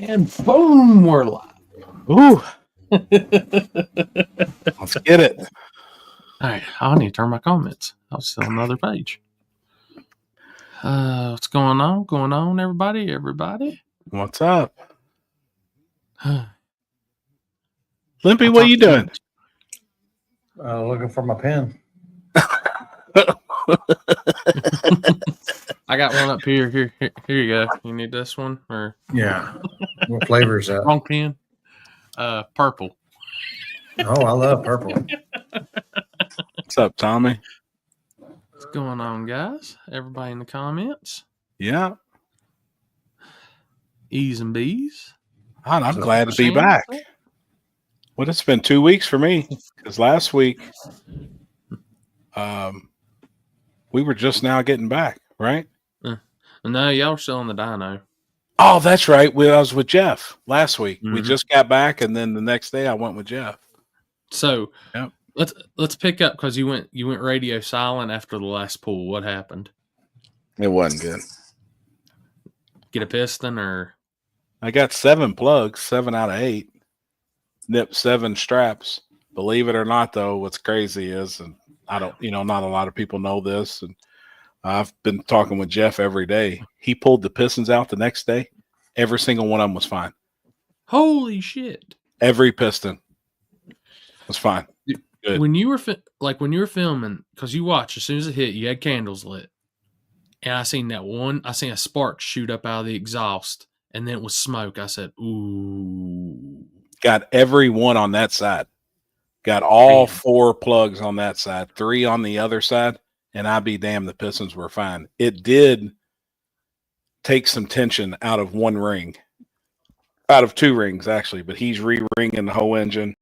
And boom, we're live. Ooh. Let's get it. All right, I need to turn my comments. I'll still on another page. What's going on? Going on, everybody? What's up? Limpy, what are you doing? Looking for my pen. I got one up here. Here you go. You need this one or Yeah. What flavor is that? wrong pen? Purple. Oh, I love purple. What's up, Tommy? What's going on, guys? Everybody in the comments. Yeah. E's and B's. I'm glad to be back. Well, it's been 2 weeks for me because last week we were just now getting back, right? No, y'all are still on the dyno. Oh, that's right. I was with Jeff last week. Mm-hmm. We just got back, and then the next day I went with Jeff. So yep. let's pick up because you went radio silent after the last pool. What happened? It wasn't good. Get a piston or? I got 7 plugs, 7 out of 8. Nipped 7 straps. Believe it or not, though, what's crazy is, and I don't, not a lot of people know this, and I've been talking with Jeff every day. He pulled the pistons out the next day. Every single one of them was fine. Holy shit! Every piston was fine. Good. When you were filming, because you watched as soon as it hit, you had candles lit, and I seen a spark shoot up out of the exhaust, and then it was smoke. I said, "Ooh!" Got every one on that side. Got all 4 plugs on that side, 3 on the other side. And I'd be damned, the pistons were fine. It did take some tension out of 1 ring, out of 2 rings actually. But he's re-ringing the whole engine.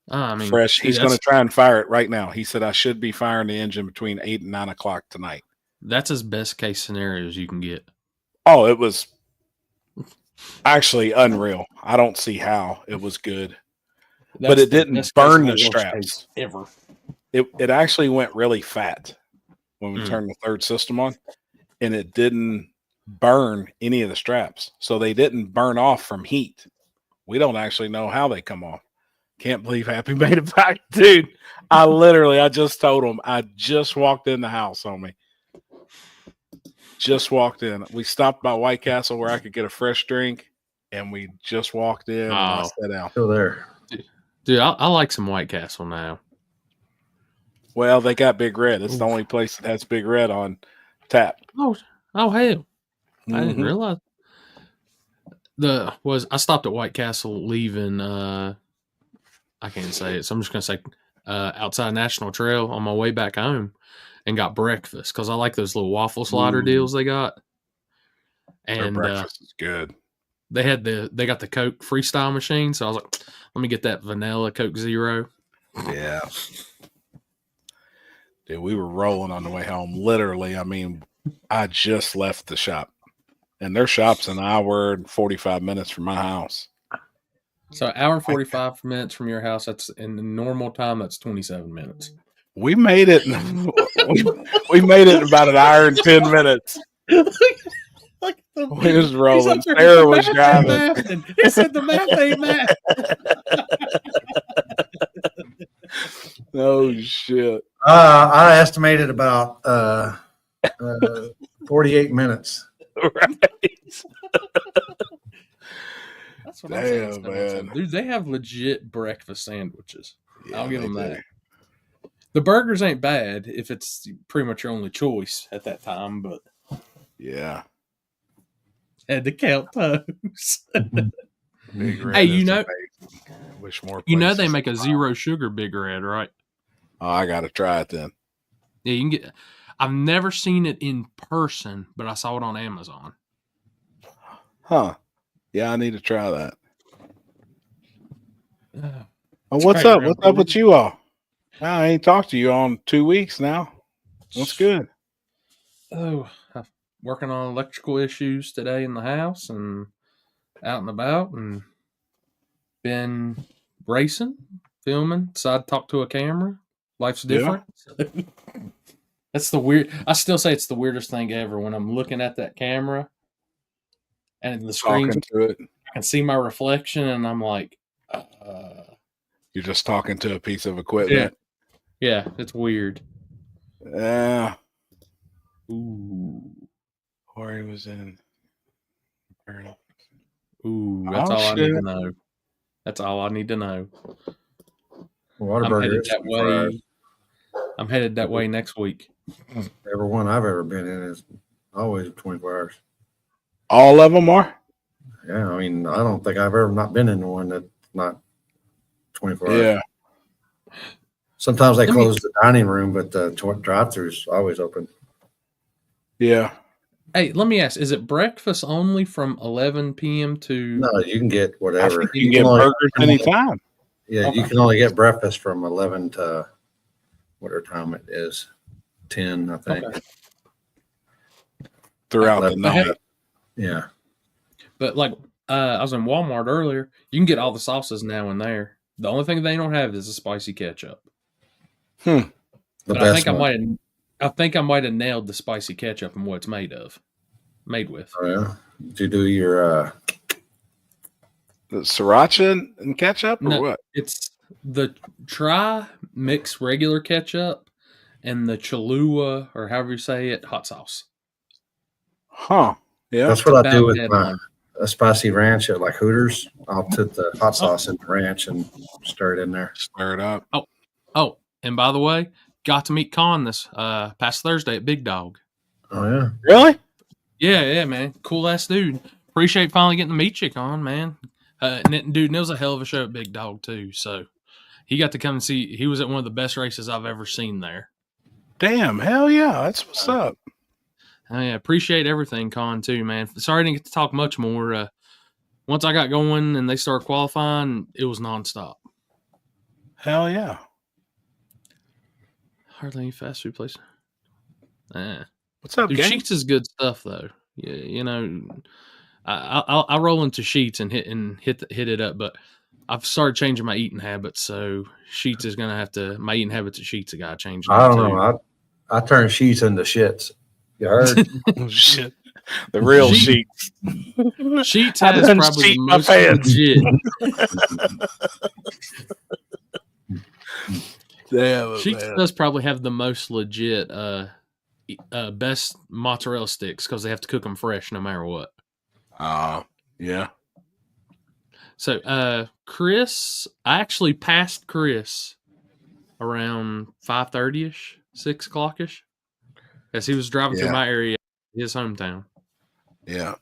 Fresh. He's going to try and fire it right now. He said I should be firing the engine between 8 and 9 o'clock tonight. That's as best case scenario as you can get. Oh, it was actually unreal. I don't see how it was good, but it didn't burn the straps ever. It actually went really fat when we turned the third system on, and it didn't burn any of the straps. So they didn't burn off from heat. We don't actually know how they come off. Can't believe Happy made it back, dude. I just told him I just walked in the house on me. Just walked in. We stopped by White Castle where I could get a fresh drink, and we just walked in and I sat down. Still there. Dude, I like some White Castle now. Well, they got Big Red. It's the only place that has Big Red on tap. Oh hell! I didn't realize. I stopped at White Castle leaving. I can't say it, so I'm just gonna say outside National Trail on my way back home, and got breakfast because I like those little waffle slider deals they got. And their breakfast is good. They got the Coke Freestyle machine, so I was like, let me get that vanilla Coke Zero. Yeah. Dude, we were rolling on the way home. Literally, I just left the shop. And their shop's an hour and 45 minutes from my house. So an hour and 45 minutes from your house, that's in the normal time, that's 27 minutes. We made it we made it in about an hour and 10 minutes. We was rolling. Sarah was driving. He said the math ain't math. Oh shit. I estimated about 48 minutes. Right. That's what I'm saying, man. Dude, they have legit breakfast sandwiches. Yeah, I'll give them that. The burgers ain't bad if it's pretty much your only choice at that time, but yeah. Had to count toes. Hey, wish more. They make a 0 sugar Big Red, right? Oh, I gotta try it then. Yeah, you can get. I've never seen it in person, but I saw it on Amazon. Huh? Yeah, I need to try that. What's up? What's up with you all? I ain't talked to you on 2 weeks now. What's good? Oh, working on electrical issues today in the house and out and about, and been racing, filming. Decided to talk to a camera. Life's different. Yeah. That's I still say it's the weirdest thing ever when I'm looking at that camera and the screen. can see my reflection, and I'm like, You're just talking to a piece of equipment. yeah, it's weird. Yeah. Ooh, Corey was in. ooh, that's all I need to know. That's all I need to know. Waterburger is 24 hours. I'm headed that way next week. Every one I've ever been in is always 24 hours. All of them are? Yeah, I mean, I don't think I've ever not been in one that's not 24 hours. Yeah. Sometimes they close the dining room, but the drive-thru is always open. Yeah. Hey, let me ask: is it breakfast only from 11 p.m. to? No, you can get I whatever. think you can get burgers anytime. Yeah, you can only get breakfast from 11 to whatever time it is, 10, I think. Okay. Throughout the night. Yeah. But like, I was in Walmart earlier. You can get all the sauces now in there. The only thing they don't have is a spicy ketchup. The but best I think I might have nailed the spicy ketchup and what it's made with. Oh, yeah. Did you do your The sriracha and ketchup or No, what? It's the mix regular ketchup and the Cholula, or however you say it, hot sauce. Huh. Yeah. That's what I do with my a spicy ranch at like Hooters. I'll put the hot sauce in the ranch and stir it in there. Stir it up. Oh, and by the way, got to meet Con this past Thursday at Big Dog. Oh, yeah. Really? Yeah, man. Cool ass dude. Appreciate finally getting to meet you, Con, man. Dude, and it was a hell of a show at Big Dog, too. So he got to come and see. He was at one of the best races I've ever seen there. Damn. Hell yeah. That's what's up. I appreciate everything, Con, too, man. Sorry I didn't get to talk much more. Once I got going and they started qualifying, it was nonstop. Hell yeah. Hardly any fast food place. What's up, Dude, gang? Sheets is good stuff, though. Yeah, you know, I roll into Sheets and hit it up, but I've started changing my eating habits, so Sheets is gonna have to. My eating habits at Sheets have got to change. I don't know. I turn sheets into shits. You heard? Oh, shit. The real sheet. Sheets I has done probably sheet the my most pants. legit. Damn, Sheets man. does probably have the most legit, best mozzarella sticks because they have to cook them fresh no matter what. Yeah. So, Chris, I actually passed Chris around 5:30ish, 6 o'clock-ish, as he was driving through my area, his hometown. Yeah.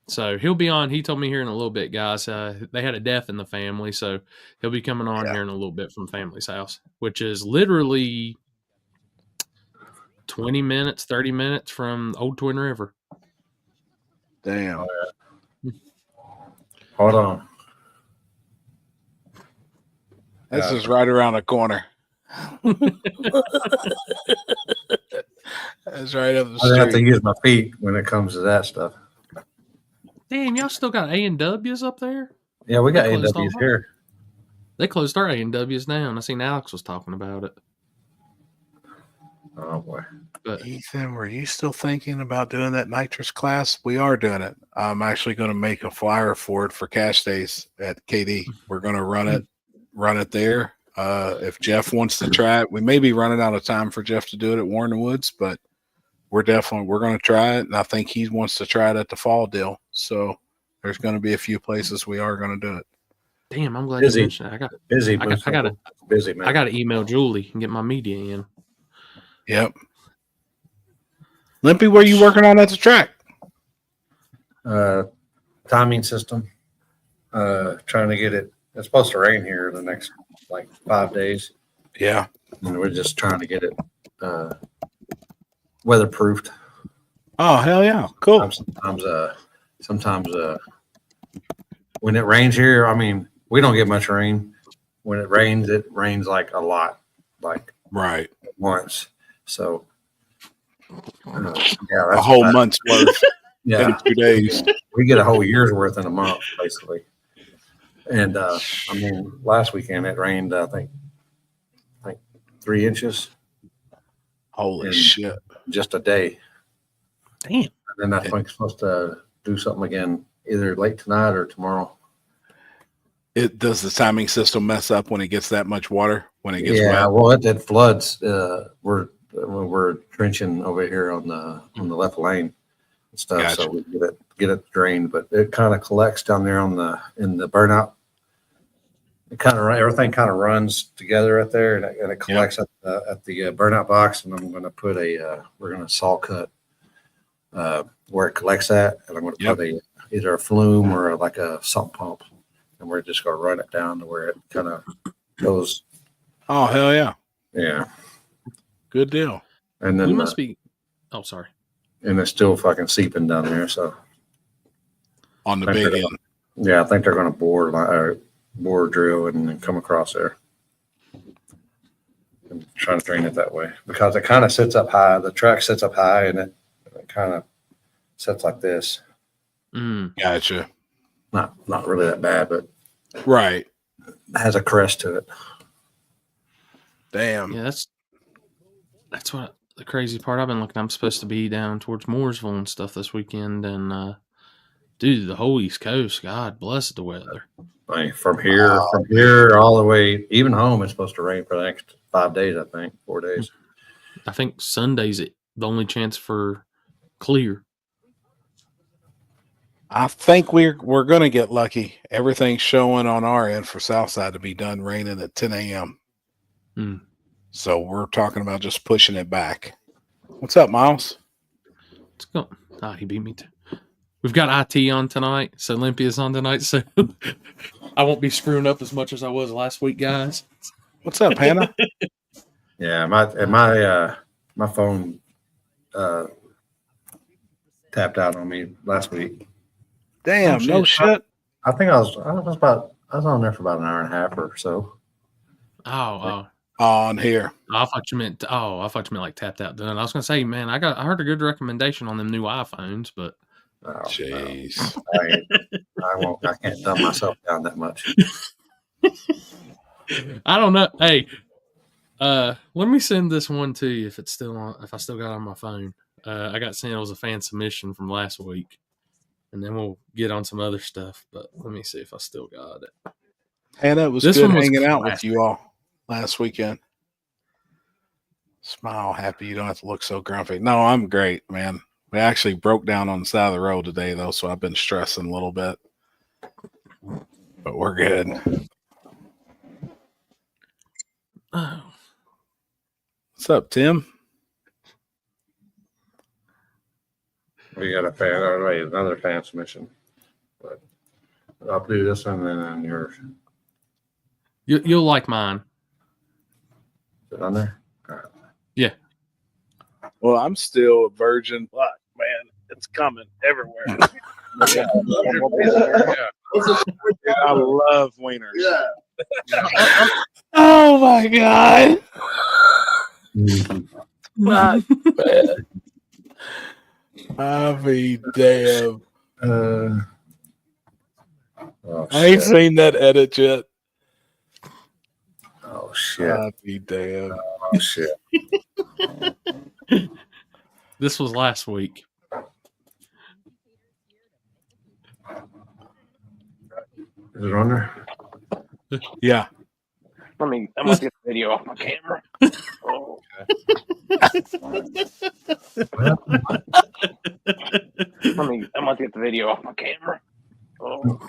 So he'll be on. He told me here in a little bit, guys. They had a death in the family, so he'll be coming on here in a little bit from family's house, which is literally 20 minutes, 30 minutes from Old Twin River. Damn. Hold on. This is right around the corner. That's right up the I have to street. use my feet when it comes to that stuff. Damn, y'all still got A&Ws up there? Yeah, we got They closed A&Ws all here. They closed our A&Ws down. I seen Alex was talking about it. Oh, boy. But Ethan, were you still thinking about doing that nitrous class? We are doing it. I'm actually going to make a flyer for it for cash days at KD. We're going to run it there. If Jeff wants to try it, we may be running out of time for Jeff to do it at Warren Woods, but we're going to try it. And I think he wants to try it at the fall deal. So there's going to be a few places we are going to do it. damn, I'm glad you mentioned that. Busy, I man. got to email Julie and get my media in. Yep. Limpy, where you working on at the track? Timing system. Trying to get it. It's supposed to rain here the next 5 days. Yeah. And we're just trying to get it weatherproofed. Oh, hell yeah. Cool. Sometimes when it rains here, I mean, we don't get much rain. When it rains like a lot, like right once. So that's a whole month's worth. Yeah, in 2 days. We get a whole year's worth in a month, basically. And I mean, last weekend it rained, I think 3 inches. Holy shit! Just a day. Damn. And then I think it's supposed to do something again either late tonight or tomorrow. It does the timing system mess up when it gets that much water when it gets Yeah, wet? well, it floods. We're trenching over here on the left lane and stuff, Gotcha. so we get it drained. But it kind of collects down there in the burnout. Everything kind of runs together right there, and it collects at the burnout box. And I'm going to put we're going to saw cut where it collects at, and I'm going to put either a flume or like a sump pump, and we're just going to run it down to where it kind of goes. Oh, hell yeah. Yeah. Good deal. And then we must be. Oh, sorry. And it's still fucking seeping down there. So on the big end. Yeah, I think they're going to bore drill and then come across there. And trying to drain it that way because it kind of sits up high. The track sits up high and it kind of sits like this. Gotcha. Not really that bad, but right. It has a crest to it. Damn. Yeah, that's what the crazy part. I've been looking. I'm supposed to be down towards Mooresville and stuff this weekend, and dude, the whole East Coast. God bless the weather. I mean, from here all the way, even home, it's supposed to rain for the next 5 days. I think 4 days. I think Sunday's the only chance for clear. I think we're going to get lucky. Everything's showing on our end for Southside to be done raining at 10 a.m. So we're talking about just pushing it back. What's up, Miles? Let's go. He beat me too. We've got IT on tonight, so Olympia's on tonight, so I won't be screwing up as much as I was last week, guys. What's up, Hannah? Yeah, my phone tapped out on me last week. Damn, no shit. I think I was on there for about an hour and a half or so. On here. I thought you meant like tapped out done. I was gonna say, man, I heard a good recommendation on them new iPhones, but jeez. I can't dumb myself down that much. I don't know. Hey, let me send this one to you if it's still on. If I still got it on my phone, I got sent. It was a fan submission from last week, and then we'll get on some other stuff. But let me see if I still got it. Hannah, it was good hanging out with you all last weekend. Smile happy. You don't have to look so grumpy. No, I'm great, man. We actually broke down on the side of the road today, though, so I've been stressing a little bit. But we're good. Oh. What's up, Tim? We got another fan submission. But I'll do this one and then yours. You'll like mine. Is it on there? All right. Yeah. Well, I'm still a virgin. But, man, it's coming everywhere. I love wieners. Yeah. Oh, my God. Not bad. I'll be damn. I ain't seen that edit yet. Oh, shit. I'll be damn. Oh, shit. This was last week. Is it on there? Yeah. I'm gonna get the video off my camera. Oh. I'm gonna get the video off my camera. Oh.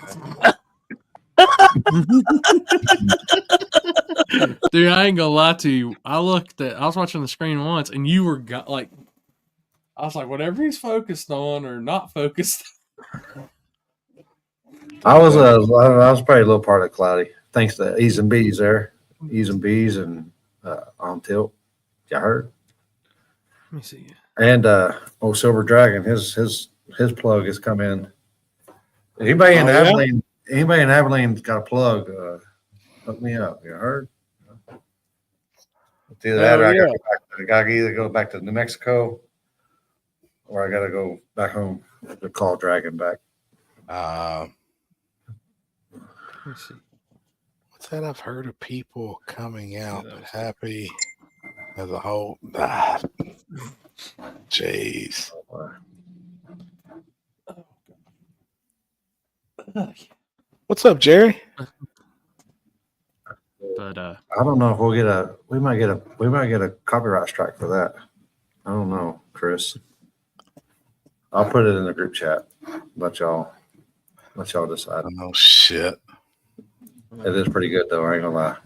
Dude, I ain't gonna lie to you. I was watching the screen once, and you were I was like, whatever he's focused on or not focused. I was probably a little part of Cloudy. Thanks to E's and B's there. E's and B's and on tilt. You heard? Let me see. And old Silver Dragon, his plug has come in. Anybody in Abilene? Anybody in Abilene's got a plug? Hook me up. You heard? It's either that or I gotta either go back to New Mexico or I gotta go back home to call Dragon back. Let me see. What's that? I've heard of people coming out happy as a whole. Jeez. What's up, Jerry? But I don't know if we might get a copyright strike for that. I don't know, Chris. I'll put it in the group chat. Let y'all decide. Oh shit! It is pretty good though. I ain't gonna lie.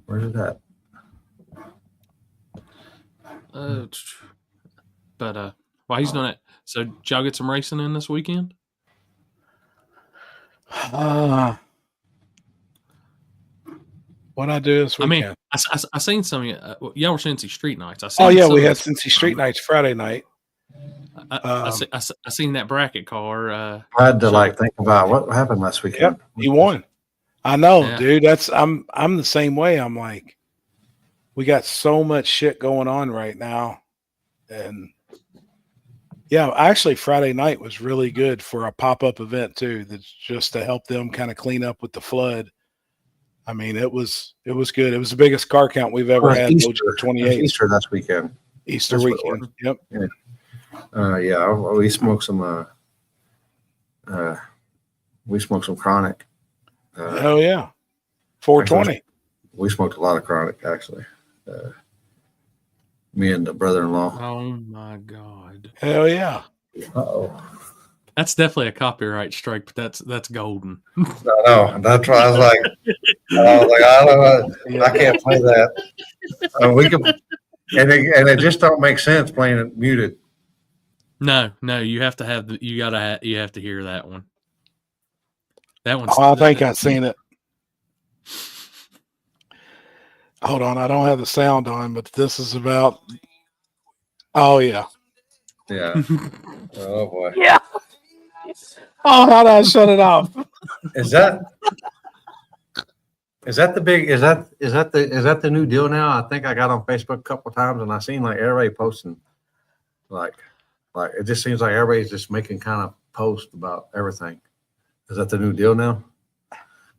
Where's it at? While he's doing it, so did y'all get some racing in this weekend? What I do this I weekend? mean, I seen some of you. Y'all were Cincy Street Nights. Oh yeah, we had Cincy Street Nights Friday night. I seen that bracket car. I had to think about what happened last weekend. Yep, he won. I know, Yeah. dude. I'm the same way. I'm like, we got so much shit going on right now, and yeah, actually, Friday night was really good for a pop-up event too. That's just to help them kind of clean up with the flood. I mean, it was good. It was the biggest car count we've ever had. Easter, 28 Easter last weekend. Easter That's what it weekend. Yep. Yeah, we smoked some. We smoked some chronic. Hell yeah. 420. We smoked a lot of chronic actually. Me and the brother-in-law. Oh my god! Hell yeah. Uh-oh. That's definitely a copyright strike, but that's golden. No, that's why I was like, I don't know, I can't play that. We can, and it just don't make sense playing it muted. No, you have to have you have to hear that one. That one's. Oh, I think I've seen it. Hold on, I don't have the sound on, but this is about. Oh yeah. Yeah. Oh boy. Yeah. Oh, how did I shut it off? Is that the new deal now? I think I got on Facebook a couple of times and I seen everybody posting like it just seems like everybody's just making kind of posts about everything. Is that the new deal now?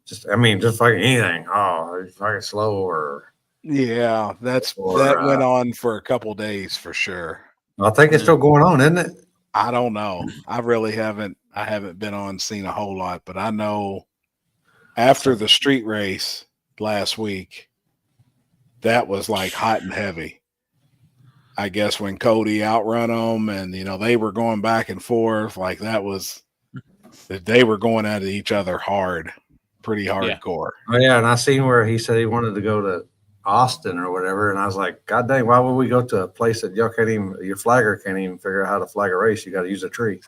Just fucking anything. Oh, it's fucking slow or Yeah, that went on for a couple days for sure. I think it's still going on, isn't it? I don't know. I really haven't. I haven't been on seen a whole lot, but I know after the street race last week, that was like hot and heavy. I guess when Cody outrun them, and they were going back and forth, like they were going at each other hard, pretty hardcore. Oh yeah, and I seen where he said he wanted to go to Austin or whatever, and I was like, God dang, why would we go to a place that your flagger can't even figure out how to flag a race? You got to use a tree.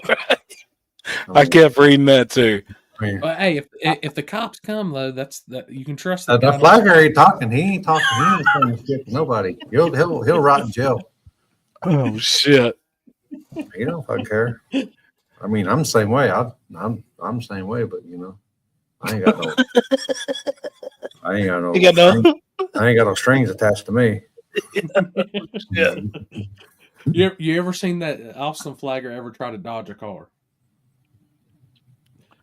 Right. I kept reading that too. Well, hey, if the cops come though, you can trust the flagger ain't talking. He ain't talking. He ain't saying shit to nobody. He'll rot in jail. Oh shit! You don't fucking care. I mean, I'm the same way. I'm the same way, but I ain't got no. I ain't got no strings attached to me. Yeah. You ever seen that Austin Flagger ever try to dodge a car?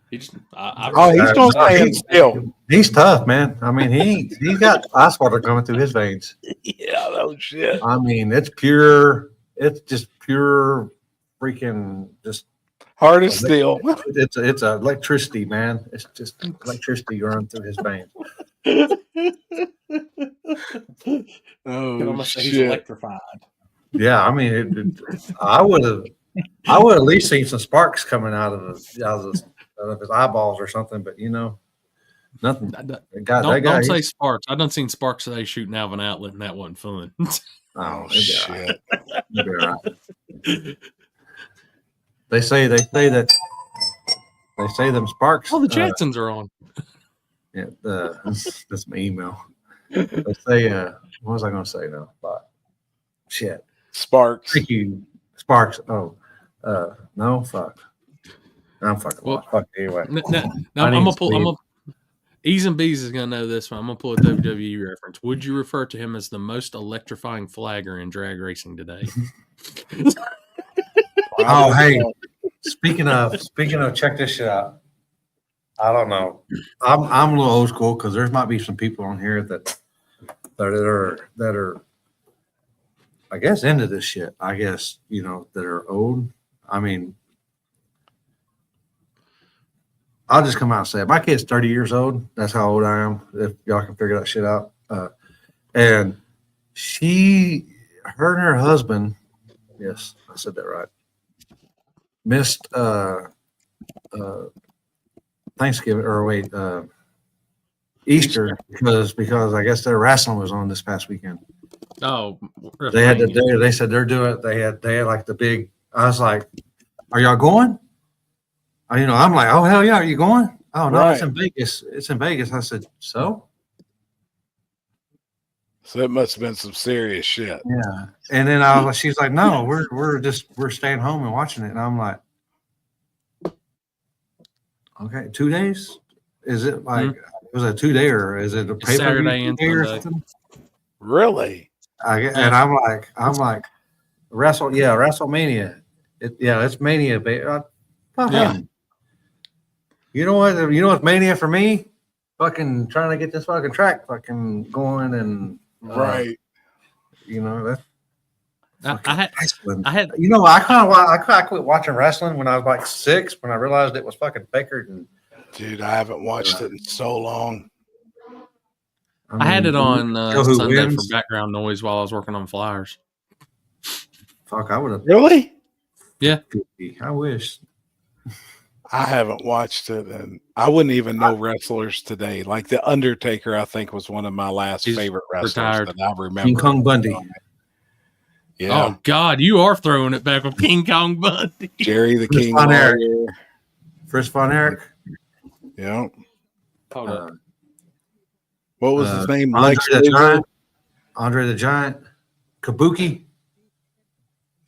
He just he's gonna stand still. He's tough, man. I mean, he's got ice water coming through his veins. Yeah, no shit. I mean, it's pure. It's just pure, freaking just hard as steel. It's electricity, man. It's just electricity running through his veins. Oh shit! He's electrified. Yeah, I mean, I would have at least seen some sparks coming out of his eyeballs or something, but nothing. Don't say sparks. I done seen sparks today shooting out of an outlet, and that wasn't fun. Oh shit! They say them sparks. Oh, the Jetsons are on. Yeah, that's my email. They say, what was I going to say now? But shit, sparks. Thank you, sparks. Oh, no, fuck. I'm fucking lost. Fuck anyway. No, I'm gonna pull. Ease and Bees is gonna know this one. I'm gonna pull a WWE reference. Would you refer to him as the most electrifying flagger in drag racing today? Oh, hey. Speaking of, check this shit out. I don't know. I'm a little old school because there might be some people on here that are I guess into this shit. I guess that are old. I mean, I'll just come out and say it. My kid's 30 years old. That's how old I am. If y'all can figure that shit out. And her and her husband, yes, I said that right, missed Thanksgiving Easter because I guess their wrestling was on this past weekend. Oh, They had to do. They said they're doing. They had like the big. I was like, "Are y'all going?" I'm like, "Oh hell yeah, are you going?" Oh no, It's in Vegas. It's in Vegas. I said, so. So it must have been some serious shit. Yeah. And then she's like, "No, we're staying home and watching it." And I'm like, "Okay, 2 days? Is it like was it a 2 day or is it a pay Saturday and or Sunday? something?" Really? And I'm like, WrestleMania. It's Mania, baby. Yeah. You know what? You know what's Mania for me? Fucking trying to get this fucking track fucking going and Right. That's. I had. I quit watching wrestling when I was like 6 when I realized it was fucking Baker and. Dude, I haven't watched it in so long. I had it on Sunday for background noise while I was working on flyers. Fuck, I would have. Really? Yeah. I wish. I haven't watched it, and I wouldn't even know wrestlers today. Like The Undertaker, I think was one of my last favorite wrestlers retired. that I remember. King Kong Bundy. Yeah. Oh God, you are throwing it back with King Kong Bundy. Jerry the Chris King Von Erich. Warrior. Fritz Von Erich. Yeah. Hold up. What was his name? Andre the Giant. Andre the Giant. Kabuki.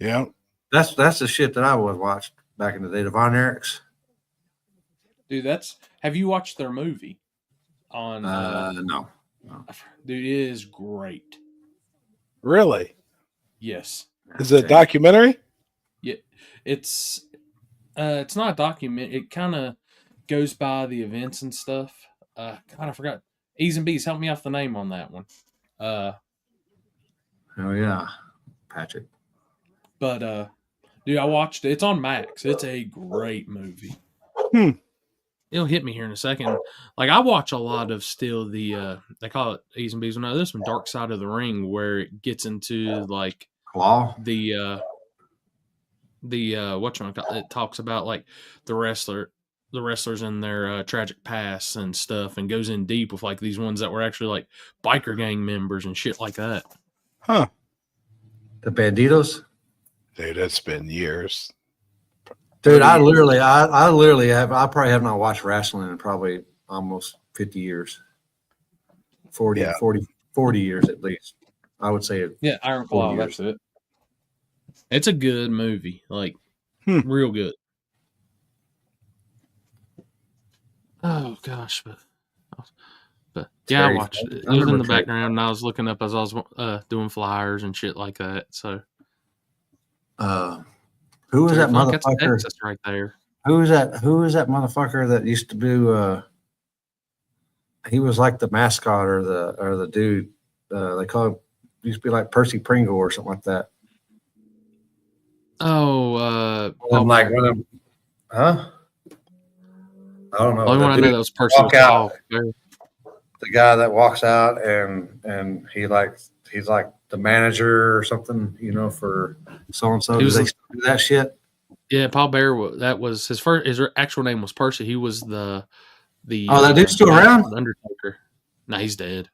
Yeah. That's the shit that I would watch back in the day. The Von Erichs. Dude, have you watched their movie on no. Dude, it is great. Really? Yes. Is it a documentary? Yeah. It's not a document. It kind of goes by the events and stuff. God, I forgot. E's and B's, help me off the name on that one. Oh yeah. Patrick. But dude, I watched it. It's on Max. It's a great movie. It'll hit me here in a second. Like I watch a lot of still the they call it E's and B's. No, there's some Dark Side of the Ring where it gets into like Claw. the it talks about like the wrestlers and their tragic past and stuff, and goes in deep with like these ones that were actually like biker gang members and shit like that. Huh. The Banditos. Dude, it's been years. Dude, I probably have not watched wrestling in probably almost 50 years. 40 years at least. I would say it. Yeah, Iron Claw, that's it. It's a good movie. Like real good. Oh gosh, but yeah, I watched it. It was in the background and I was looking up as I was doing flyers and shit like that. So who was that motherfucker? Texas right there. Who was that motherfucker that used to do he was like the mascot or the dude. They call him used to be like Percy Pringle or something like that. Oh, like one of them, huh? I don't know. The only one I know that was Percy was Paul Bear. The guy that walks out and he's like the manager or something, for so and so. Do they still do that shit? Yeah, Paul Bear. That was his first. His actual name was Percy. He was the. Oh, that dude's still around? Undertaker. No, he's dead.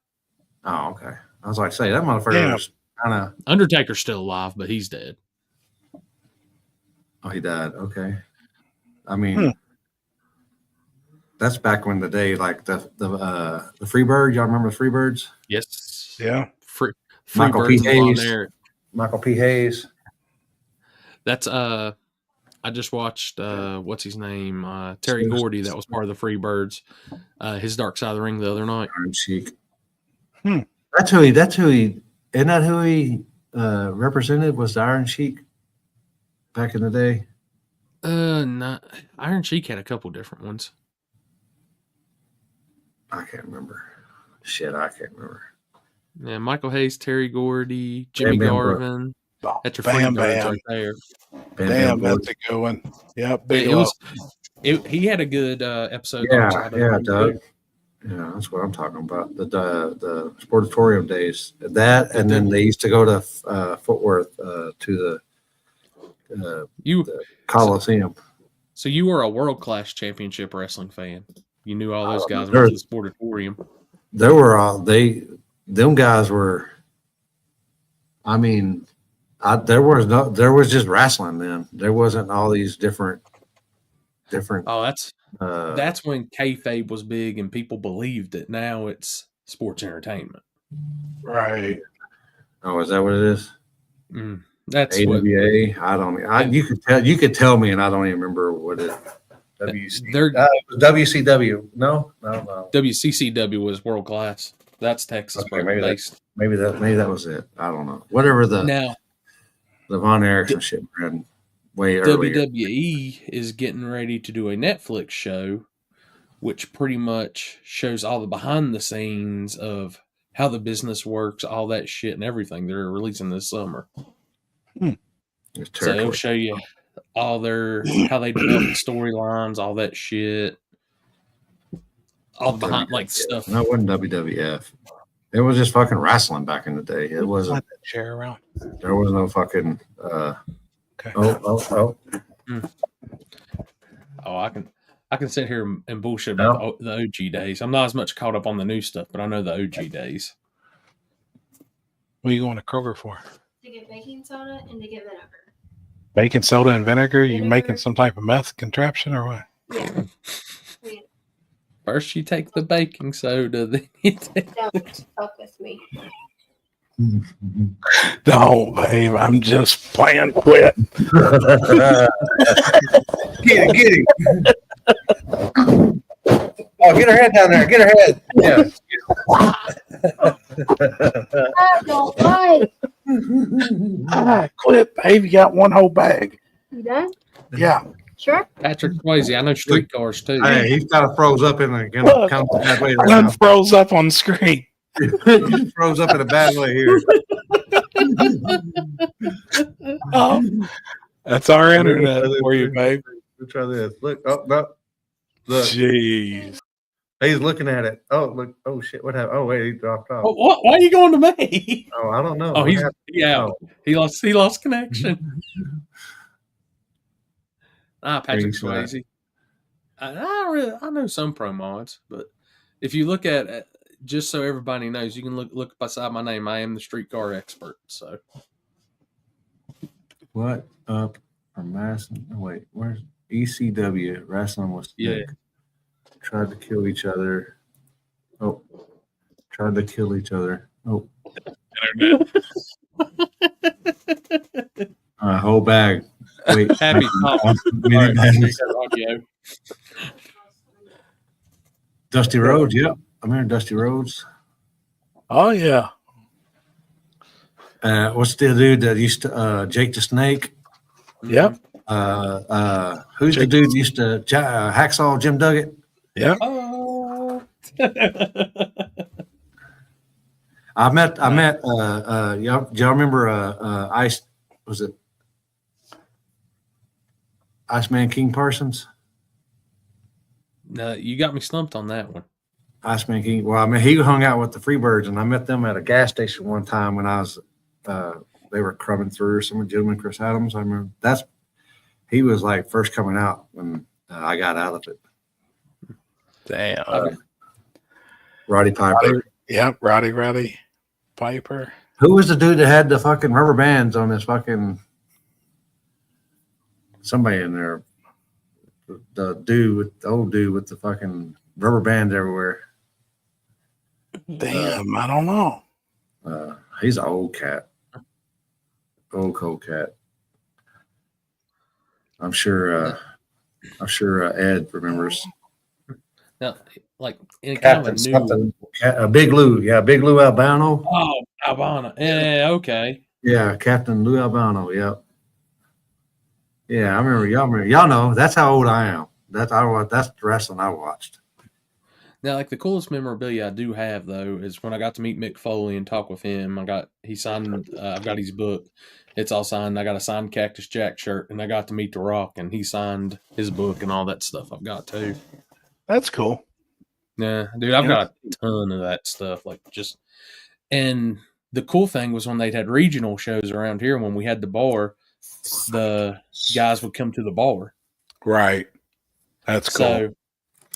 Oh, okay. I was like, say that motherfucker was kind of. Undertaker's still alive, but he's dead. Oh, he died. Okay. I mean, that's back when the day, like the Freebird. Y'all remember the Freebirds? Yes. Yeah. Michael P. Hayes. Michael P. Hayes. That's I just watched what's his name? Terry Gordy, that was part of the Freebirds. His Dark Side of the Ring the other night. Iron Sheik. That's who he isn't that who he represented, was the Iron Sheik back in the day? No, Iron Sheik had a couple different ones. I can't remember. Shit, I can't remember. Yeah, Michael Hayes, Terry Gordy, Jimmy Garvin. That's your Freebirds right there. Damn, that's a good one. Yeah, He had a good episode. Yeah, outside of yeah, the Doug. Yeah, that's what I'm talking about. The Sportatorium days. That, and then they used to go to Fort Worth to You the Coliseum. so you were a world class championship wrestling fan. You knew all those guys There- went to the Sportatorium. There were all them guys were. I mean, there was just wrestling then. There wasn't all these different. Oh, that's Uh, when kayfabe was big and people believed it. Now it's sports entertainment. Right. oh, is that what it is? That's what AWA. I don't. You could tell me, and I don't even remember what it. They're- WCW. No. WCCW was world class. That's Texas Okay, maybe based. Maybe that was it. I don't know. Whatever the Now Von Erickson shit ran way earlier. WWE is getting ready to do a Netflix show, which pretty much shows all the behind the scenes of how the business works, all that shit and everything. They're releasing this summer. It's So it'll territory. show you all how they develop storylines, all that shit. All the behind like stuff. No, it wasn't WWF. It was just fucking wrestling back in the day. It wasn't. Slide that chair around. There was no fucking. Okay. Oh. Oh, I can sit here and bullshit about the OG days. I'm not as much caught up on the new stuff, but I know the OG days. What are you going to Kroger for? To get baking soda and to get vinegar. Baking soda and vinegar? You Vinegar. making some type of meth contraption or what? Yeah. First you take the baking soda, then you take Don't fuck with me. No, babe. I'm just playing quit. Get it. Oh, get her head down there. Get her head. Yeah. I don't like. Quit, babe. You got one whole bag. You done? Yeah. Sure. Patrick Swayze. I know streetcars too. Hey, he's kind of froze up in a kind of bad way. I done froze up on the screen. He froze up in a bad way here. Oh, that's our internet for you, babe. Let's try this. Look. Oh, no. Look. Jeez. He's looking at it. Oh, look. Oh, shit. What happened? Oh, wait. He dropped off. Why are you going to me? Oh, I don't know. Oh, What he's happened? yeah. Oh. He lost connection. Patrick Screenshot. Swayze. I know some pro mods, but if you look at just so everybody knows, you can look beside my name. I am the streetcar expert. So What up from Madison? Oh, wait, where's ECW? Wrestling was Yeah. Tried to kill each other. Oh, tried to kill each other. Oh, whole bag. Wait, happy top. Mini All right, bags. audio. Dusty Rhodes. Yep, I remember Dusty Rhodes. Oh, yeah. What's the dude that used to Jake the Snake? Yep. Who's the dude that used to Hacksaw Jim Duggan? Yep. Oh. I met y'all remember Ice, was it Iceman King Parsons? No, you got me stumped on that one. Iceman King. Well, I mean, he hung out with the Freebirds, and I met them at a gas station one time when I was they were coming through. Some gentleman, Chris Adams. I remember he was like first coming out when I got out of it. Damn. Roddy Piper. Yep. Roddy Piper. Who was the dude that had the fucking rubber bands on his fucking? Somebody in there. The old dude with the fucking rubber bands everywhere. Damn. I don't know. He's an old cat. Old cold cat. I'm sure Ed remembers. Now, like in kind of a new. Big Lou. Yeah, Big Lou Albano. Oh, Albana. Yeah, okay. Yeah, Captain Lou Albano. Yep. Yeah, I remember. Y'all know. That's how old I am. That's the wrestling I watched. Now, like the coolest memorabilia I do have though is when I got to meet Mick Foley and talk with him. He signed. I've got his book. It's all signed. I got a signed Cactus Jack shirt, and I got to meet The Rock, and he signed his book and all that stuff. I've got too. That's cool. Yeah, dude, I've got a ton of that stuff. And the cool thing was when they'd had regional shows around here. When we had the bar, the guys would come to the bar. Right. That's cool. So,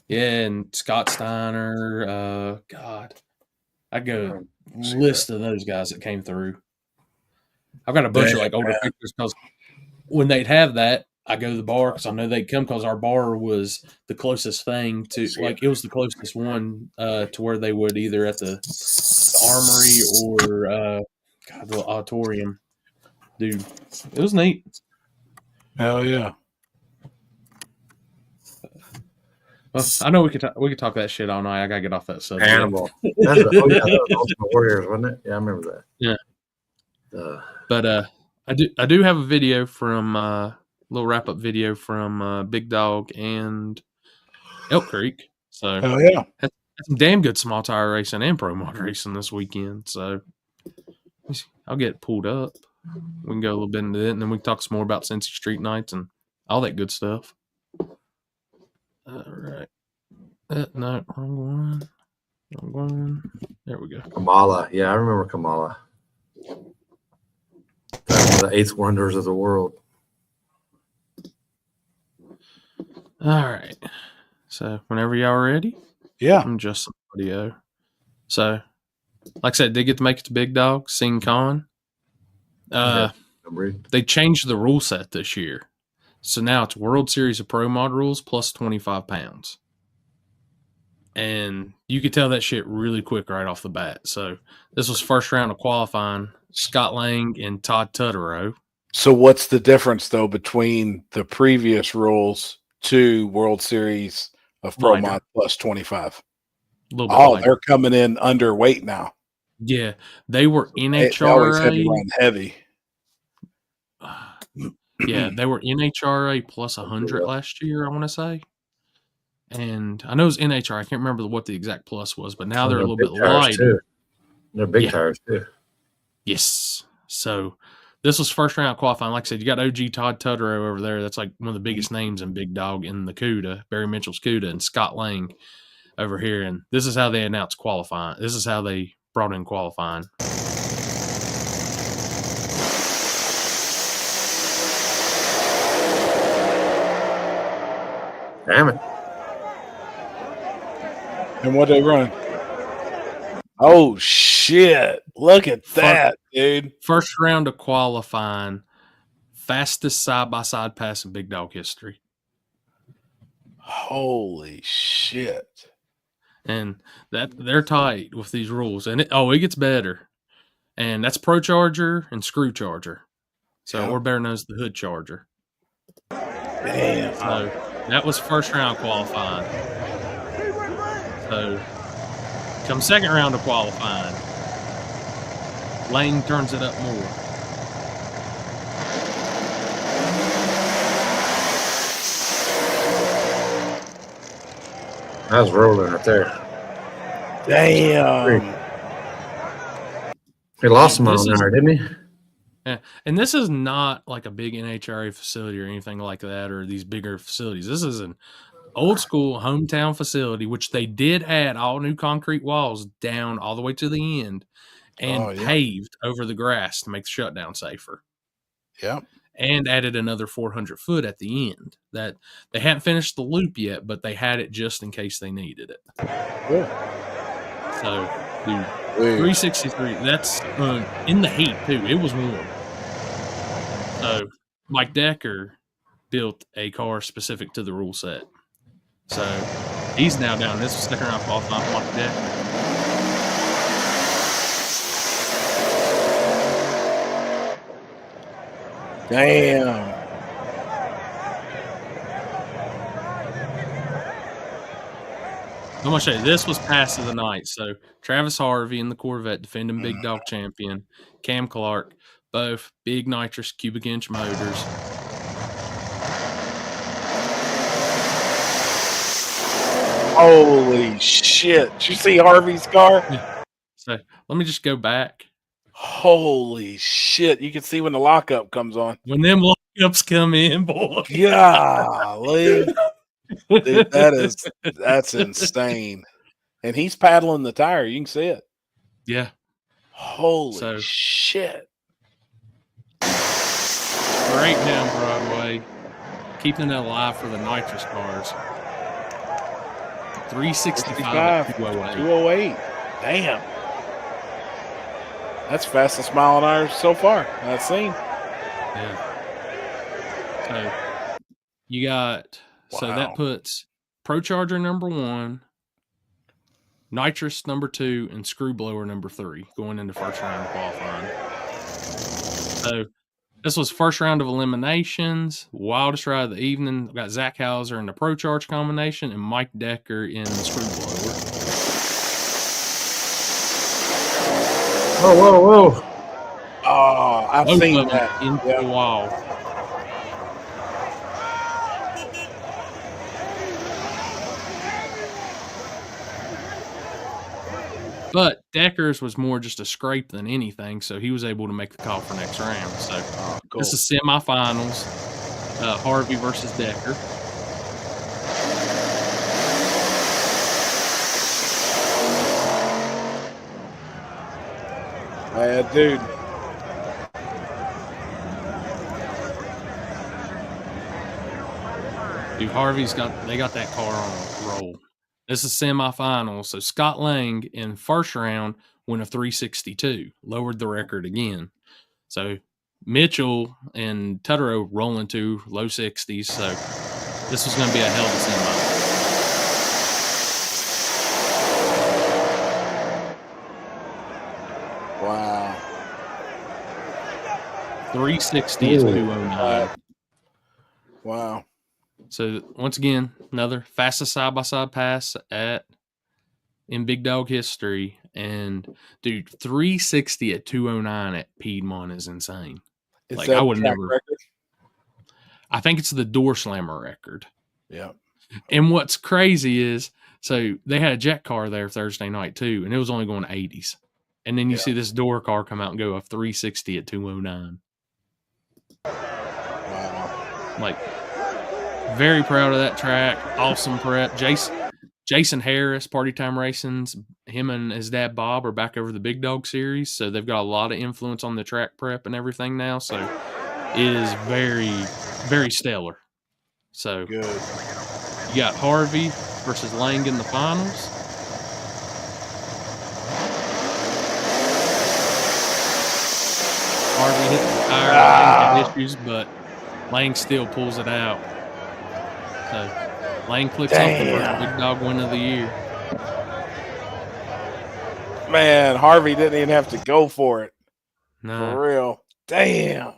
yeah, and Scott Steiner, God, I go list of those guys that came through. I've got a bunch of older pictures because when they'd have that, I go to the bar because I know they'd come because our bar was the closest thing to it was the closest one to where they would either at the Armory or the auditorium. Dude, it was neat. Hell yeah. Well, I know we could talk that shit all night. I gotta get off that subject. Animal. That's that was Ultimate Warriors, wasn't it? Yeah, I remember that. Yeah. But I do have a video from little wrap up video from Big Dog and Elk Creek. So Hell yeah. had some damn good small tire racing and pro mod racing this weekend. So I'll get it pulled up. We can go a little bit into it, and then we can talk some more about Cincy Street Nights and all that good stuff. All right. No, wrong one. There we go. Kamala. Yeah, I remember Kamala. That's the eighth wonders of the world. All right. So whenever y'all are ready, Yeah. I'm just some audio. So, like I said, did get to make it to Big Dog, Sing Con. They changed the rule set this year. So now it's World Series of Pro Mod rules plus 25 pounds. And you could tell that shit really quick right off the bat. So this was first round of qualifying. Scott Lang and Todd Tutterow. So what's the difference, though, between the previous rules to World Series of Pro Lighter. Mod plus 25? A little bit Oh, lighter. they're coming in underweight now. Yeah, they were They always had to NHRA. run heavy. Yeah, they were NHRA plus 100 last year, I want to say. And I know it was NHRA. I can't remember what the exact plus was, but now they're a little bit lighter. They're big Yeah. tires too. Yes. So this was first round qualifying. Like I said, you got OG Todd Tutterow over there. That's like one of the biggest names in Big Dog in the CUDA, Barry Mitchell's CUDA, and Scott Lang over here. And this is how they announced qualifying. This is how they brought in qualifying. Damn it. And what they run? Oh, shit. Look at that, dude. First round of qualifying, fastest side-by-side pass in Big Dog history. Holy shit. And that they're tight with these rules. And it gets better. And that's Pro Charger and Screw Charger. So, Yep. or better known as the Hood Charger. Damn. So that was first round qualifying. So come second round of qualifying, Lang turns it up more. I was rolling right there. Damn. He lost him This on is- there, didn't he? Yeah. And this is not like a big NHRA facility or anything like that, or these bigger facilities. This is an old school hometown facility, which they did add all new concrete walls down all the way to the end and Oh, yeah. paved over the grass to make the shutdown safer. Yep. And added another 400 foot at the end. That they hadn't finished the loop yet, but they had it just in case they needed it. So, dude, 363. That's in the heat too. It was warm. So Mike Decker built a car specific to the rule set. So he's now down. This is second round qualifying for Mike Decker. Damn. I'm gonna show you. This was pass of the night. So Travis Harvey in the Corvette, defending Big Dog champion. Cam Clark, both big nitrous cubic inch motors. Holy shit! Did you see Harvey's car? So let me just go back. Holy shit! You can see when the lockup comes on. When them lockups come in, boy. Golly, dude, that's insane. And he's paddling the tire. You can see it. Yeah. Holy shit! Great down Broadway, keeping it alive for the nitrous cars. 365 at 208. 208. Damn. That's fastest mile an hour so far I've seen. Yeah. So you got so that Wow. puts ProCharger number 1, Nitrous number 2, and Screwblower number 3 going into first round of qualifying. So this was first round of eliminations. Wildest ride of the evening. We got Zach Hauser in the ProCharge combination and Mike Decker in the Screwblower. Whoa. Oh, I've Both seen of them that. into Yeah. the wall. But Decker's was more just a scrape than anything, so he was able to make the call for next round. So Cool. this is semifinals. Harvey versus Decker. Dude. Dude, they got that car on a roll. This is semifinals. So Scott Lang in first round went a 362, lowered the record again. So Mitchell and Tutterow rolling to low 60s. So this was going to be a hell of a semi. Wow. 360 is 209. Wow. So once again, another fastest side-by-side pass in Big Dog history. And dude, 360 at 209 at Piedmont is insane. Is Like, that I would track never. record? I think it's the door slammer record. Yeah. And what's crazy is, so they had a jet car there Thursday night too, and it was only going 80s. And then you see this door car come out and go a 360 at 209. Wow. Like, very proud of that track. Awesome prep. Jason Harris, Party Time Racing's, him and his dad Bob are back over the Big Dog series, so they've got a lot of influence on the track prep and everything now. So it is very, very stellar. So Good. you got Harvey versus Lang in the finals. Harvey hit the tire, Lang had issues, but Lang still pulls it out. So Lang clicks off the first Big Dog win of the year. Man, Harvey didn't even have to go for it. No. For real. Damn.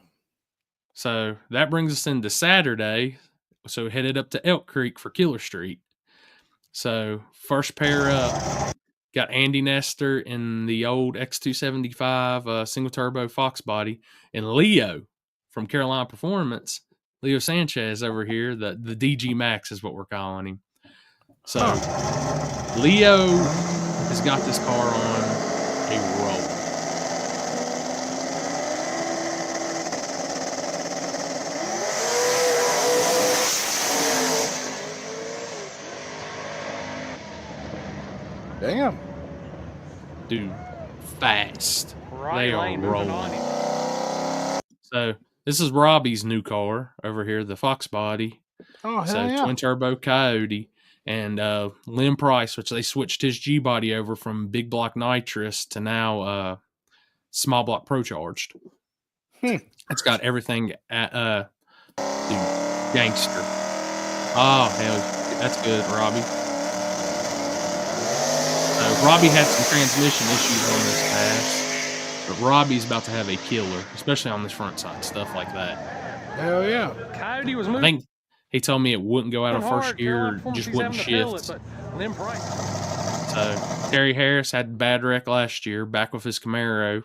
So that brings us into Saturday. So headed up to Elk Creek for Killer Street. So first pair up, got Andy Nestor in the old X275 single turbo Fox body, and Leo from Carolina Performance, Leo Sanchez over here, the DG Max is what we're calling him. So Leo has got this car on a roll. Damn. Dude, fast. They are rolling. So this is Robbie's new car over here, the Fox body. Oh, hell So yeah. twin turbo Coyote, and Lynn Price, which they switched his G body over from big block nitrous to now small block ProCharged. It's got everything at dude, gangster. Oh hell, that's good, Robbie. Robbie had some transmission issues on this pass, but Robbie's about to have a killer, especially on this front side, stuff like that. Hell yeah. Coyote was I moving think he told me it wouldn't go out of first hard. gear, Carolina Performance, just he's wouldn't having to feel shift. it, but Lynn Price. So Terry Harris had a bad wreck last year, back with his Camaro,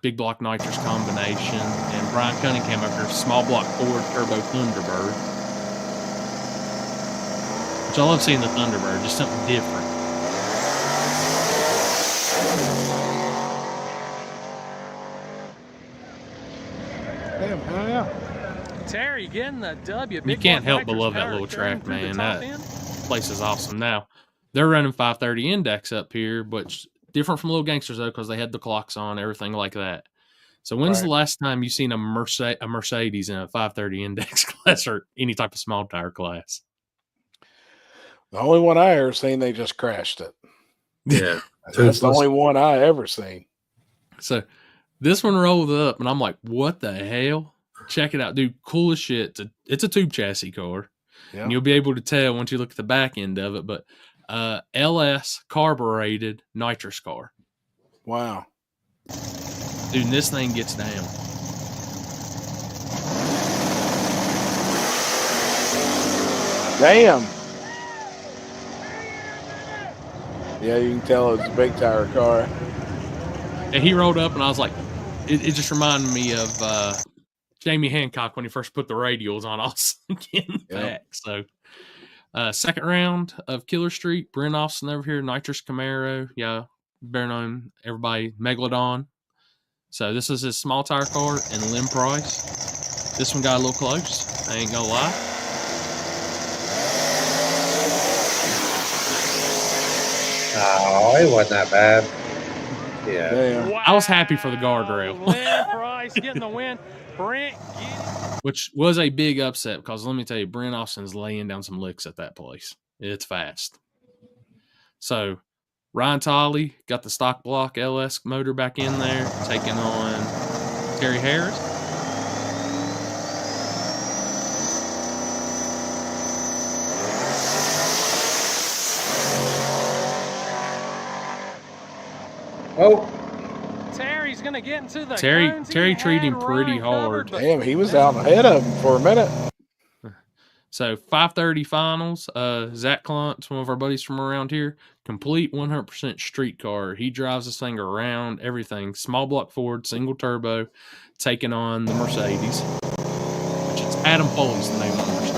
big block nitrous combination, and Brian Cunningham over here, small block Ford turbo Thunderbird. So I love seeing the Thunderbird, just something different. Damn, hell yeah. Terry getting the W. You can't help but love that little track, man. That place is awesome. Now, they're running 530 index up here, which different from Little Gangsters, though, because they had the clocks on, everything like that. So when's the last time you seen a Mercedes in a 530 index class or any type of small tire class? The only one I ever seen, they just crashed it. Yeah. That's the only one I ever seen. So this one rolled up, and I'm like, what the hell? Check it out, dude. Cool as shit. It's a tube chassis car. Yeah. And you'll be able to tell once you look at the back end of it, but LS carbureted nitrous car. Wow. Dude, and this thing gets down. Damn. Yeah, you can tell it's a big tire car. And he rolled up, and I was like, it just reminded me of Jamie Hancock when he first put the radials on. I was getting back. So, second round of Killer Street. Brent Austin over here, Nitrous Camaro. Yeah, better known everybody, Megalodon. So this is his small tire car and Lynn Price. This one got a little close. I ain't gonna lie. Oh, it wasn't that bad. Yeah. Damn. Wow. I was happy for the guardrail. Lynn Price getting the win. Brent Which was a big upset because let me tell you, Brent Austin's laying down some licks at that place. It's fast. So Ryan Tolley got the stock block LS motor back in there, taking on Terry Harris. Oh, Terry's gonna get into the Terry cones. He treated him had pretty Ryan hard. covered, but Damn, he was out ahead of him for a minute. So 530 finals. Zach Cluntz, one of our buddies from around here, complete 100% street car. He drives this thing around, everything. Small block Ford, single turbo, taking on the Mercedes, which is Adam Foley's the name of the Mercedes.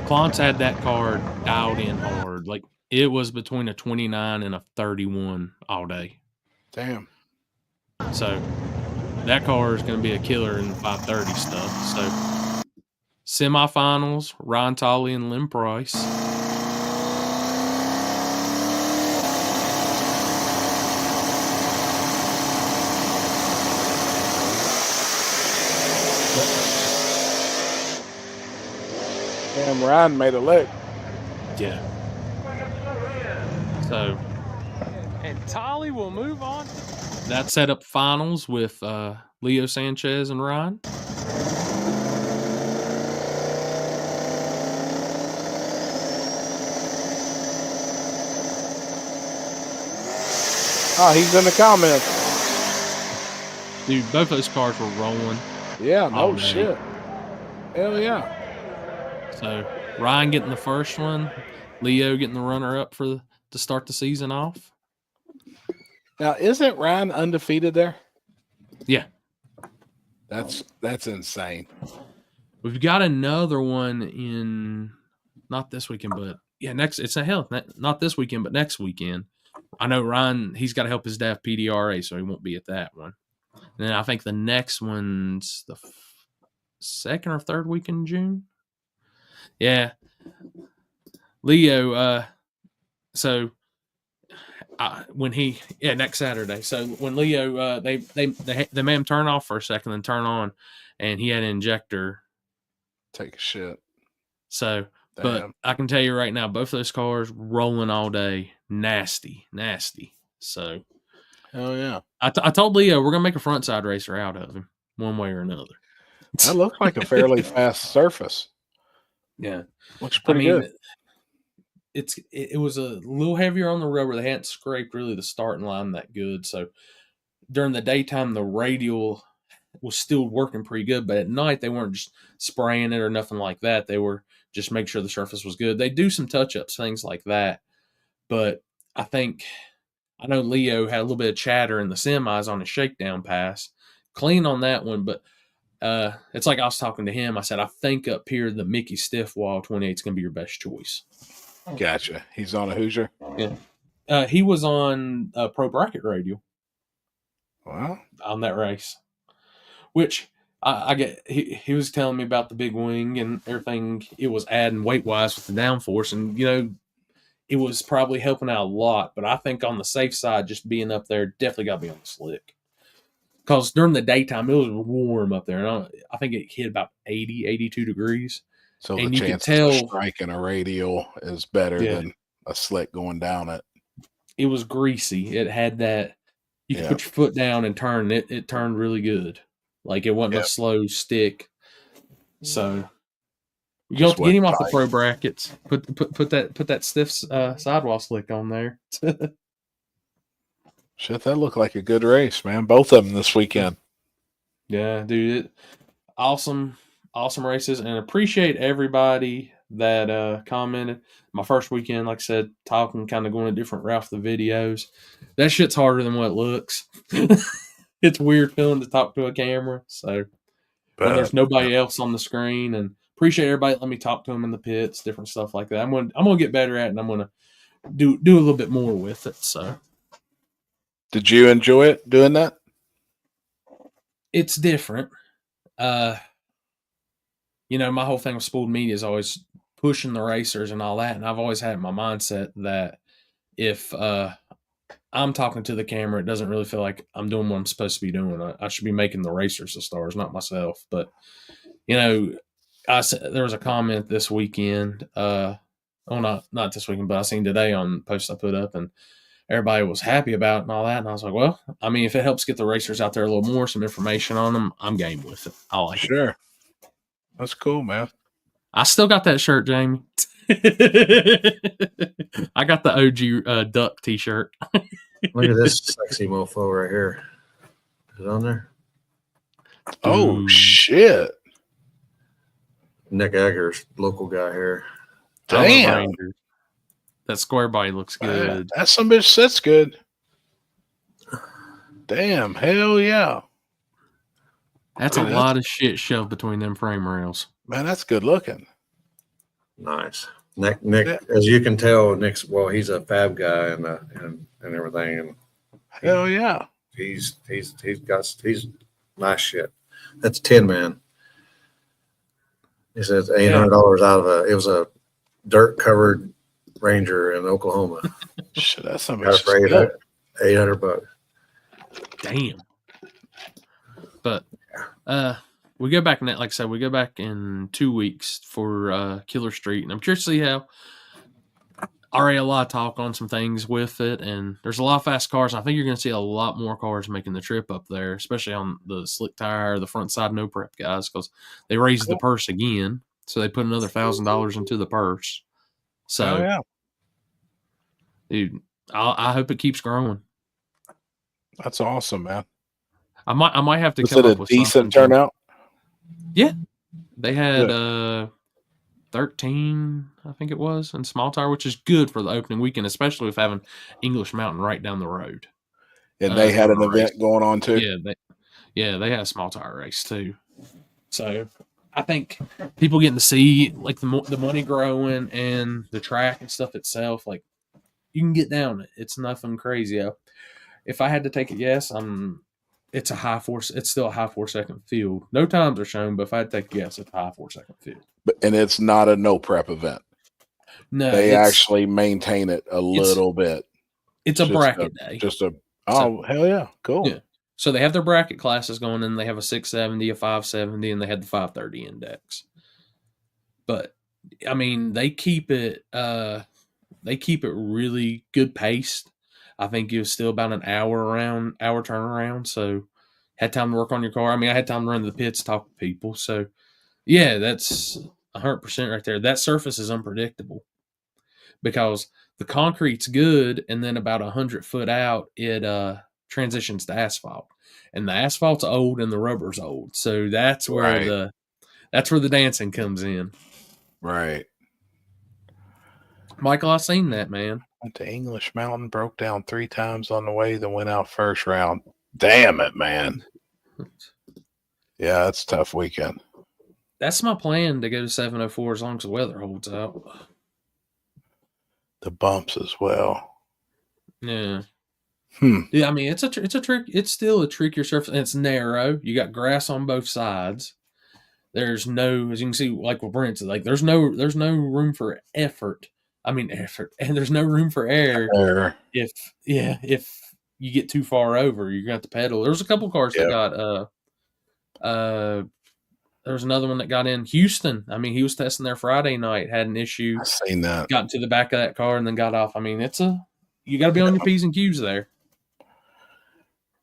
Cluntz had that car dialed in hard. Like, it was between a 29 and a 31 all day. Damn. So that car is going to be a killer in the 530 stuff. So semifinals, Ryan Tolley and Lynn Price. Damn, Ryan made a lick. Yeah. So and Tolley will move on. that set up finals with Leo Sanchez and Ryan. Oh, he's in the comments. Dude, both those cars were rolling. Yeah, no Oh, man. shit. Hell yeah. So Ryan getting the first one, Leo getting the runner up to start the season off. Now, isn't Ryan undefeated there? Yeah. That's insane. We've got another one in not this weekend, but yeah, not this weekend, but next weekend. I know Ryan, he's got to help his dad PDRA, so he won't be at that one. And then I think the next one's the second or third week in June. Yeah. Leo, next Saturday. So when Leo, they made him turn off for a second, then turn on, and he had an injector. Take a shit. So, Damn. but I can tell you right now, both those cars rolling all day, nasty. So, Hell yeah. I told Leo we're gonna make a front side racer out of him, one way or another. That looked like a fairly fast surface. Yeah, Looks pretty good. It was a little heavier on the rubber. They hadn't scraped really the starting line that good. So during the daytime, the radial was still working pretty good, but at night they weren't just spraying it or nothing like that. They were just make sure the surface was good. They do some touch ups, things like that. But I think I know Leo had a little bit of chatter in the semis on his shakedown pass. Clean on that one, but it's like I was talking to him. I said, I think up here the Mickey Stiffwall 28 is going to be your best choice. Gotcha. He's on a Hoosier. Yeah. He was on Pro Bracket Radio. Wow. On that race, which I get. He was telling me about the big wing and everything it was adding weight wise with the downforce, and it was probably helping out a lot. But I think on the safe side, just being up there definitely got to be on the slick, because during the daytime it was warm up there, and I think it hit about 80, 82 degrees. So and the you could chances tell of striking a radial is better than a slick going down it. It was greasy. It had that. You could put your foot down and turn it. It turned really good. Like it wasn't a slow stick. So you have to get him off the pro brackets. Put that stiff sidewall slick on there. Shit, that looked like a good race, man. Both of them this weekend. Yeah, dude. Awesome races, and appreciate everybody that commented. My first weekend, like I said, talking, kind of going a different route for the videos. That shit's harder than what it looks. It's weird feeling to talk to a camera. So when there's nobody else on the screen, and appreciate everybody let me talk to them in the pits, different stuff like that. I'm gonna get better at it, and I'm gonna do a little bit more with it. So did you enjoy it doing that? It's different. My whole thing with Spooled Media is always pushing the racers and all that. And I've always had in my mindset that if I'm talking to the camera, it doesn't really feel like I'm doing what I'm supposed to be doing. I should be making the racers the stars, not myself. But, there was a comment this weekend. Not this weekend, but I seen today on posts I put up, and everybody was happy about it and all that. And I was like, well, I mean, if it helps get the racers out there a little more, some information on them, I'm game with it. I like it. Sure. That's cool, man. I still got that shirt, Jamie. I got the OG Duck t-shirt. Look at this sexy mofo right here. Is it on there? Oh, shit. Nick Eggers, local guy here. Damn. That square body looks good. That's some bitch. That's good. Damn. Hell yeah. That's a lot of shit shoved between them frame rails. Man, that's good looking. Nice. Nick, as you can tell, he's a fab guy and everything. And hell yeah. He's nice shit. That's Tin Man. He says $800 out of it was a dirt covered Ranger in Oklahoma. Shit, that's something. $800. Damn. But we go back, like I said, we go back in 2 weeks for Killer Street, and I'm curious to see how. Already a lot of talk on some things with it, and there's a lot of fast cars. I think you're going to see a lot more cars making the trip up there, especially on the slick tire, the front side no prep guys, because they raised the purse again, so they put another $1,000 into the purse. So, dude, I hope it keeps growing. That's awesome, man. I might have to. Was come it up a with decent turnout? Yeah, they had 13, I think it was, in small tire, which is good for the opening weekend, especially with having English Mountain right down the road. And they had an event going on too. Yeah, they had a small tire race too. So I think people getting to see like the money growing and the track and stuff itself. Like you can get down it. It's nothing crazy. If I had to take a guess, it's a high force. It's still a high 4-second field. No times are shown, but if I had to take a guess, it's a high 4-second field. And it's not a no prep event. No, they actually maintain it a little bit. It's a bracket day. Hell yeah, cool. Yeah. So they have their bracket classes going, and they have a 670, a 570, and they had the 530 index. But I mean, they keep it really good paced. I think it was still about an hour turnaround. So had time to work on your car. I mean, I had time to run to the pits, talk to people. So yeah, that's 100% right there. That surface is unpredictable because the concrete's good, and then about 100 foot out, it transitions to asphalt, and the asphalt's old and the rubber's old. So that's where the dancing comes in. Right. Michael, I seen that, man. Went to English Mountain, broke down 3 times on the way, then went out first round. Damn it, man. Yeah, that's a tough weekend. That's my plan to go to 704 as long as the weather holds out. The bumps as well. Yeah. Hmm. Yeah, I mean it's a trick. It's still a trickier surface. And it's narrow. You got grass on both sides. There's no, as you can see, like what Brent said, like there's no room for effort. I mean effort, and there's no room for air. There. If you get too far over, you're gonna have to pedal. There's a couple cars that got there was another one that got in Houston. I mean, he was testing there Friday night, had an issue, I've seen that. got into the back of that car and then got off. I mean, you got to be on your P's and Q's there.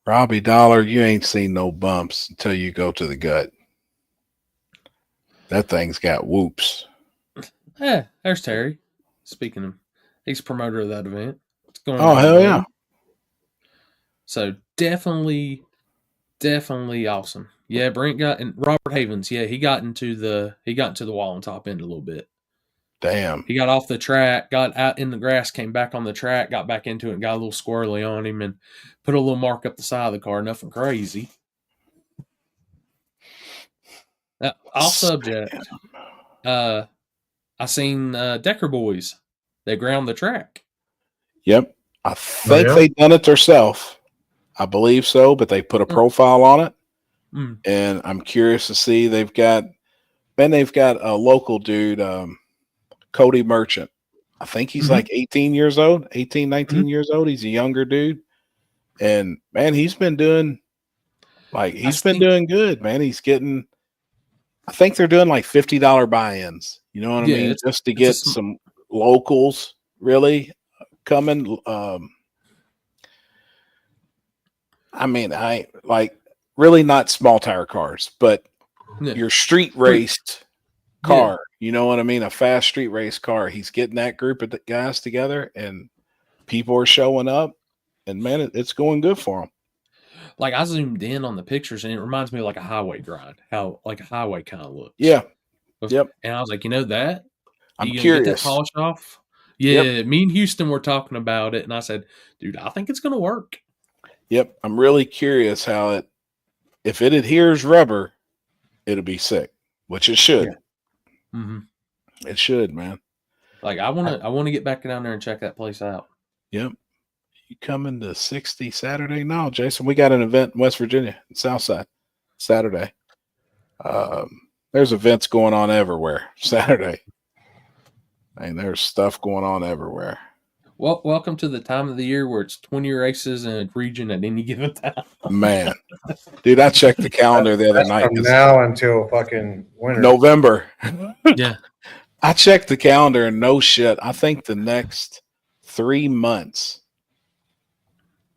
Robbie Dollar, you ain't seen no bumps until you go to the gut. That thing's got whoops. Yeah, there's Terry. Speaking of, he's promoter of that event. What's going Oh, on, hell buddy? yeah. So definitely awesome. Yeah, Brent got, and Robert Havens. Yeah, he got into the wall and top end a little bit. Damn. He got off the track, got out in the grass, came back on the track, got back into it, and got a little squirrely on him, and put a little mark up the side of the car. Nothing crazy. Off subject. I seen Decker Boys. They ground the track. Yep. I think yeah? they done it themselves. I believe so, but they put a profile on it. Mm. And I'm curious to see they've got a local dude, Cody Merchant. I think he's like 18 years old, 18, 19 years old. He's a younger dude. And man, he's been doing good, man. He's getting, I think they're doing like $50 buy-ins. You know what I mean? Just to get some locals really coming. I mean, I like really not small tire cars, but your street raced car. You know what I mean? A fast street race car. He's getting that group of guys together, and people are showing up, and man, it's going good for him. Like I zoomed in on the pictures, and it reminds me of like a highway grind, how like a highway kind of looks. Yeah. Yep. And I was like, you know that? I'm Get curious. that polish off? Yeah. Me and Houston were talking about it, and I said, dude, I think it's gonna work. Yep. I'm really curious how if it adheres rubber, it'll be sick, which it should. Yeah. Mm-hmm. It should, man. Like I want to get back down there and check that place out. Yep. You coming to 60 Saturday? No, Jason, we got an event in West Virginia, Southside, Saturday. There's events going on everywhere Saturday. I mean, there's stuff going on everywhere. Well, welcome to the time of the year where it's 20 races in a region at any given time. Man, dude, I checked the calendar the other night. From now until fucking winter. November. Yeah. I checked the calendar and no shit. I think the next 3 months,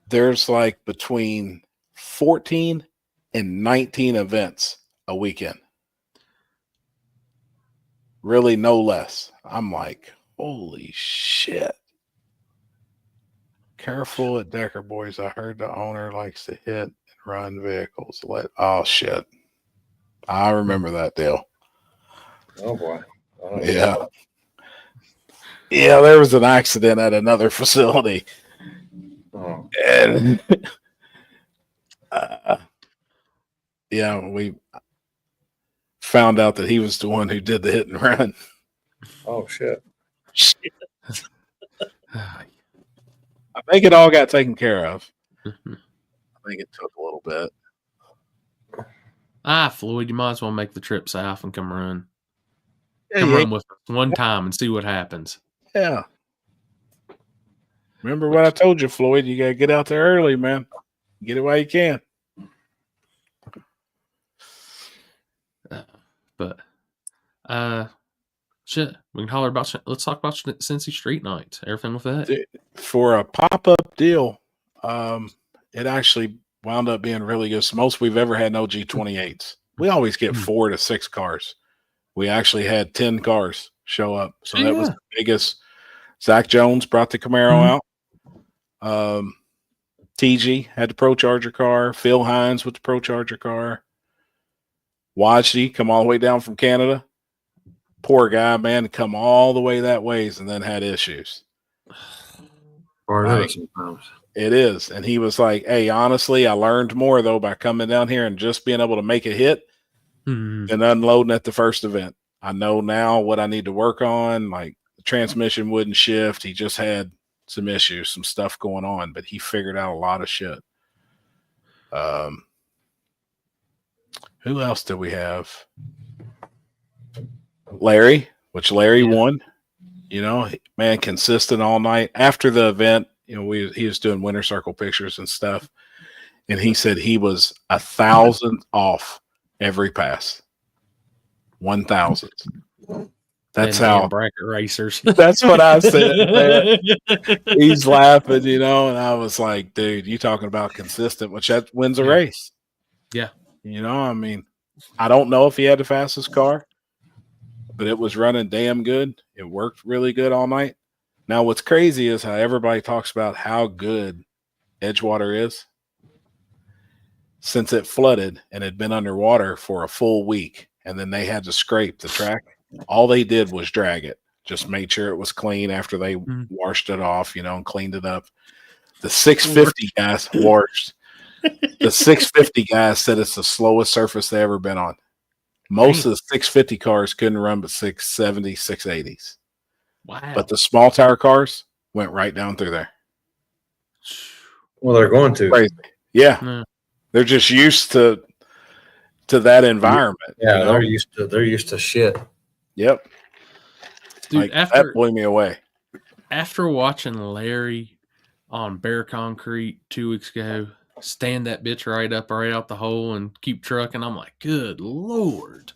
there's like between 14 and 19 events a weekend. Really, no less. I'm like, holy shit. Careful at Decker Boys. I heard the owner likes to hit and run vehicles. Oh, shit. I remember that deal. Oh, boy. Yeah. Yeah, there was an accident at another facility. Oh. And yeah, we found out that he was the one who did the hit and run. Oh, shit. I think it all got taken care of. I think it took a little bit. Floyd, you might as well make the trip south and come run. Yeah, Come run with us one time and see what happens. Yeah. Remember what I told you, Floyd? You got to get out there early, man. Get it while you can. Shit, we can holler about. Let's talk about Cincy Street Nights. Everything with that. For a pop-up deal, it actually wound up being really good. It's the most we've ever had in OG28s. We always get 4 to 6 cars. We actually had 10 cars show up. So that was the biggest. Zach Jones brought the Camaro out. TG had the Pro Charger car. Phil Hines with the Pro Charger car. Wajdi come all the way down from Canada. Poor guy, man, come all the way that ways and then had issues. Part of it Right. sometimes. It is. And he was like, hey, honestly, I learned more though by coming down here and just being able to make a hit Mhm. than unloading at the first event. I know now what I need to work on. Like the transmission wouldn't shift. He just had some issues, some stuff going on, but he figured out a lot of shit. Who else did we have? Larry, which Larry Yeah. won. You know, man, consistent all night. After the event, you know, he was doing winter circle pictures and stuff, and he said he was 1,000 off every pass. 1,000. That's Them damn how. bracket racers. That's what I said. Man. He's laughing, you know, and I was like, dude, you talking about consistent, which that wins a Yeah. race. Yeah. You know, I mean, I don't know if he had the fastest car, but it was running damn good. It worked really good all night. Now, what's crazy is how everybody talks about how good Edgewater is. Since it flooded and had been underwater for a full week, and then they had to scrape the track, all they did was drag it. Just made sure it was clean after they washed it off, you know, and cleaned it up. The 650 guys washed. The 650 guys said it's the slowest surface they ever been on. Most of the 650 cars couldn't run but 670, 680s. Wow. But the small tire cars went right down through there. Well, they're going to. Crazy. Yeah. Yeah. They're just used to that environment. Yeah, you know? they're used to shit. Yep. Dude, Like, that blew me away. after watching Larry on Bare Concrete 2 weeks ago stand that bitch right up right out the hole and keep trucking, I'm like, good Lord.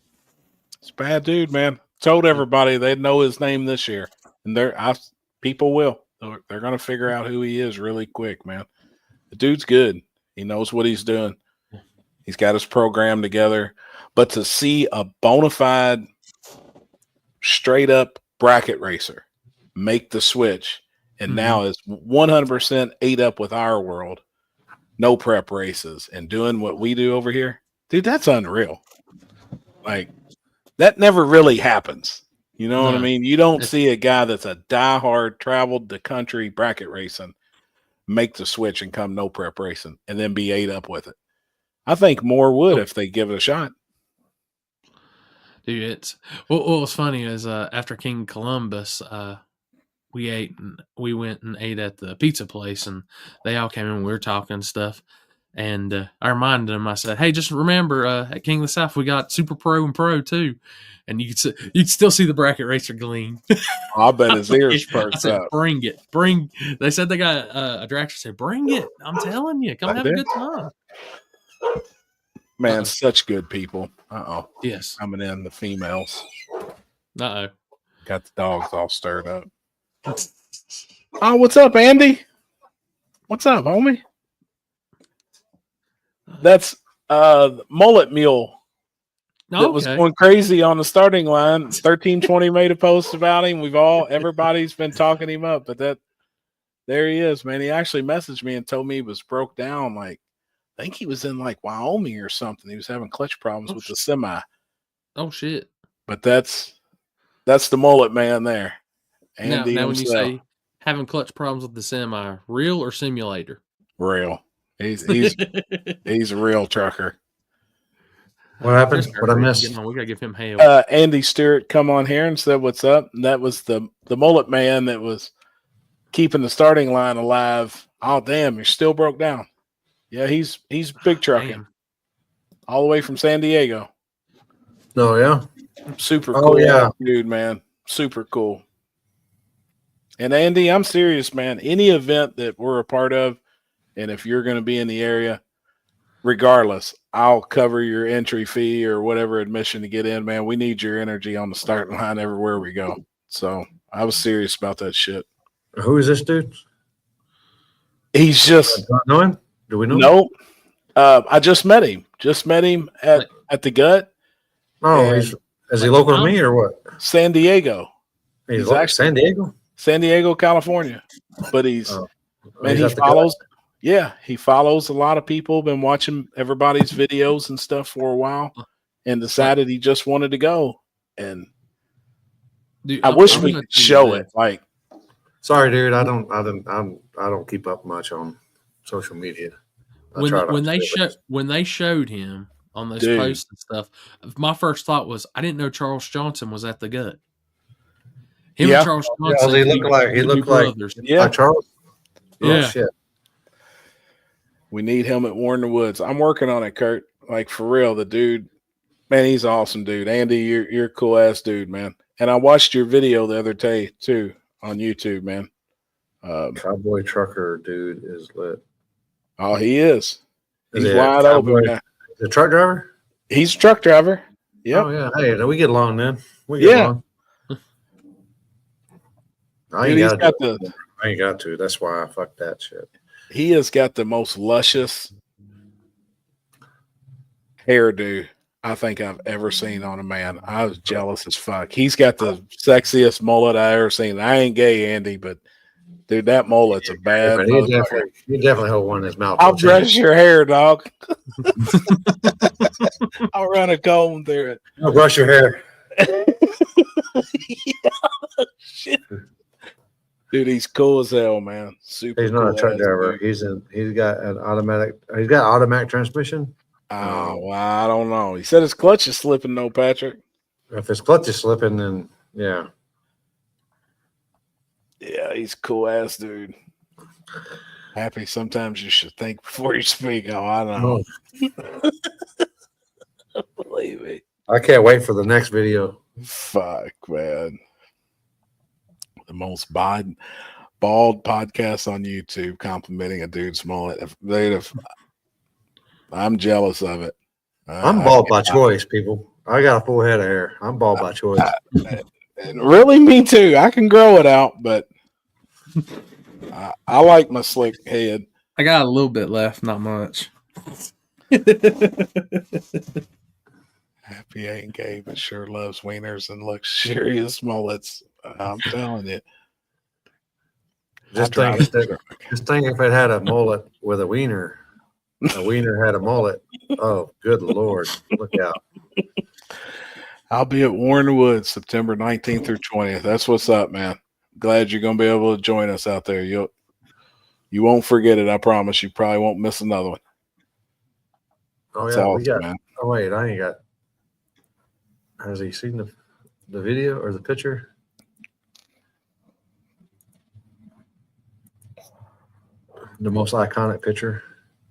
It's a bad dude, man. Told everybody they'd know his name this year. And people will. They're going to figure out who he is really quick, man. The dude's good. He knows what he's doing. He's got his program together. But to see a bona fide, straight up bracket racer make the switch and now is 100% ate up with our world, no prep races, and doing what we do over here, dude, that's unreal. Like, that never really happens. You know what I mean? You don't see a guy that's a diehard, traveled the country bracket racing, make the switch and come no prep racing and then be ate up with it. I think more would if they give it a shot. Dude, it's what was funny is after King Columbus, we went and ate at the pizza place, and they all came in. We were talking and stuff, and I reminded them. I said, "Hey, just remember, at King of the South, we got Super Pro and Pro too." And you could still see the bracket racer gleam. I bet his ears I perked said, up. "Bring it, bring." They said they got a director said, "Bring it." I'm telling you, come have a good time. Man, such good people. Yes. Coming in, the females. Uh-oh. Got the dogs all stirred up. Oh, what's up, Andy? What's up, homie? That's Mullet Mule. That was going crazy on the starting line. 1320 made a post about him. Everybody's been talking him up, but there he is, man. He actually messaged me and told me he was broke down. Like, I think he was in like Wyoming or something. He was having clutch problems with the semi. Oh shit! But that's the mullet man there. Andy now when you himself. say having clutch problems with the semi, real or simulator? Real. He's a real trucker. What happened? What I missed? We gotta give him hail. Andy Stewart come on here and said, "What's up?" And that was the mullet man that was keeping the starting line alive. Oh damn, you're still broke down. Yeah, he's big trucking all the way from San Diego. Oh yeah, super cool. Yeah, dude, man, super cool. And Andy, I'm serious, man. Any event that we're a part of, and if you're going to be in the area, regardless, I'll cover your entry fee or whatever admission to get in, man. We need your energy on the starting line everywhere we go. So I was serious about that shit. Who is this dude? He's just know him. Do we know? No, I just met him. Just met him at the Gut. Oh, is he local to me or what? San Diego. He's actually San Diego. San Diego, California. But he follows. Yeah, he follows a lot of people. Been watching everybody's videos and stuff for a while, and decided he just wanted to go. And Dude, I wish we could show it. Like, Sorry, dude. I don't keep up much on social media. I try not When to. they showed him on those Dude. posts and stuff, my first thought was I didn't know Charles Johnson was at the gut. Him Yeah. and Charles Yeah, Johnson, he looked like brothers. Yeah. Charles. Oh, Yeah. shit. We need him at Warren Woods. I'm working on it, Kurt. Like for real, the dude, man, he's awesome, dude. Andy, you're a cool ass dude, man. And I watched your video the other day too on YouTube, man. Cowboy trucker dude is lit. Oh, he is. Is He's he a wide cowboy- open. Man. The truck driver? He's a truck driver. Yep. Oh yeah. Hey, we get along then. We get Yeah. along. I Dude, ain't he's got got to. the I ain't got to. That's why I fucked that shit. he has got the most luscious hairdo I think I've ever seen on a man. I was jealous as fuck. He's got the sexiest mullet I ever seen. I ain't gay, Andy, but dude, that mullet's a bad. But motherfucker. he definitely hold one in his mouth. I'll don't you? brush your hair, dog. I'll run a comb through it. I'll brush your hair. Shit. Dude, he's cool as hell, man. Super. He's not a cool truck ass driver. dude. He's got an automatic. He's got automatic transmission. Oh, well, I don't know. He said his clutch is slipping, though, Patrick. If his clutch is slipping, then yeah. Yeah, he's a cool ass dude. Happy. Sometimes you should think before you speak. Oh, I know. Believe me. I can't wait for the next video. Fuck, man. The most bald podcast on YouTube complimenting a dude's mullet. I'm jealous of it. I'm bald by choice, people. I got a full head of hair. I'm bald by choice. Really, me too. I can grow it out, but I like my slick head. I got a little bit left, not much. Happy ain't gay, but sure loves wieners and luxurious mullets. I'm telling you. Just think if it had a mullet with a wiener had a mullet. Oh, good Lord. Look out. I'll be at Warren Woods September 19th through 20th. That's what's up, man. Glad you're going to be able to join us out there. You won't forget it. I promise. You probably won't miss another one. Oh, It's yeah. awesome, We got, man. oh, wait. I ain't got. Has he seen the video or the picture? The most iconic picture.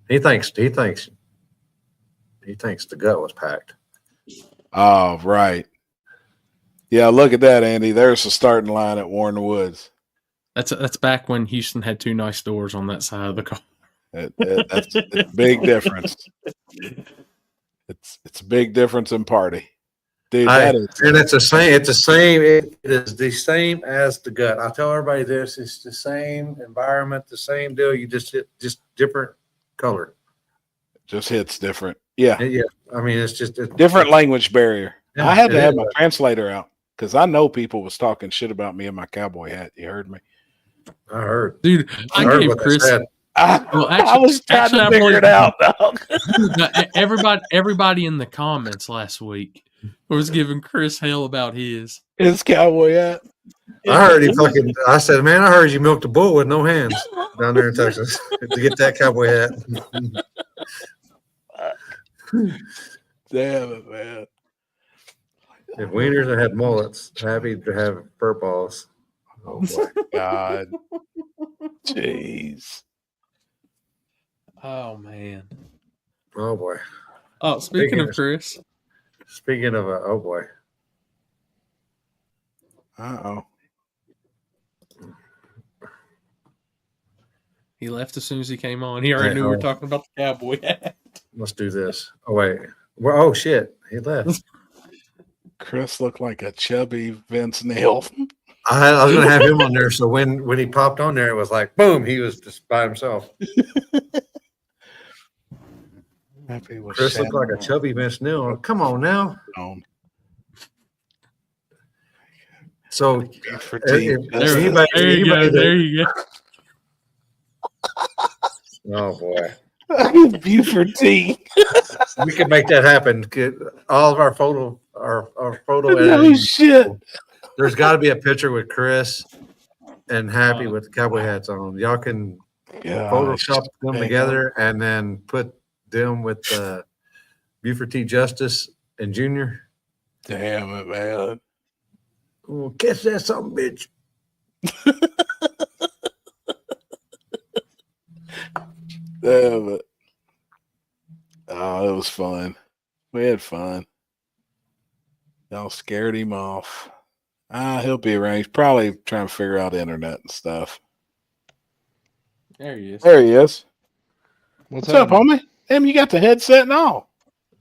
He thinks the gut was packed. Oh, right. Yeah, look at that, Andy. There's the starting line at Warren Woods. That's back when Houston had two nice doors on that side of the car. That's a big difference. It's a big difference in party. Dude, that is And it's the same. It's the same. It is the same as the gut. I tell everybody this. It's the same environment, the same deal. You just different color. just hits different. Yeah. Yeah. I mean, it's just Different language barrier. Yeah, I had to it have is. my translator out because I know people was talking shit about me and my cowboy hat. You heard me. I heard. Dude, I heard gave what they Chris said. Well, I was trying actually, to I figure believe- it out, dog. everybody in the comments last week was giving Chris hell about his. His cowboy hat. I heard he fucking. I said, man, I heard you milked a bull with no hands down there in Texas to get that cowboy hat. Damn it, man. If wieners had mullets, happy to have fur balls. Oh my God. Jeez. Oh man. Oh boy. Oh, speaking of Speaking Chris, Speaking of oh boy. Uh-oh. he left as soon as he came on. He already knew we were talking about the cowboy hat. Let's do this. Oh wait. Well, oh shit. He left. Chris looked like a chubby Vince Neil. I was gonna have him on there, so when he popped on there, it was like boom, he was just by himself. Happy with Chris looked like a chubby Vince Neil. Come on now. on. So For There- team. There, Anybody- there you go. anybody that- There you go. oh boy. Buford team. We can make that happen. Get all of our photo Oh editing. shit. There's got to be a picture with Chris and happy with the cowboy hats on. Y'all can Gosh, Photoshop them man. together and then put them with Buford T. Justice and Junior. Damn it, man. Oh, catch that something, bitch. Damn it. Oh, it was fun. We had fun. Y'all scared him off. He'll be around. He's probably trying to figure out the internet and stuff. There he is. There he is. What's What's up, happening? homie? Damn, you got the headset and all.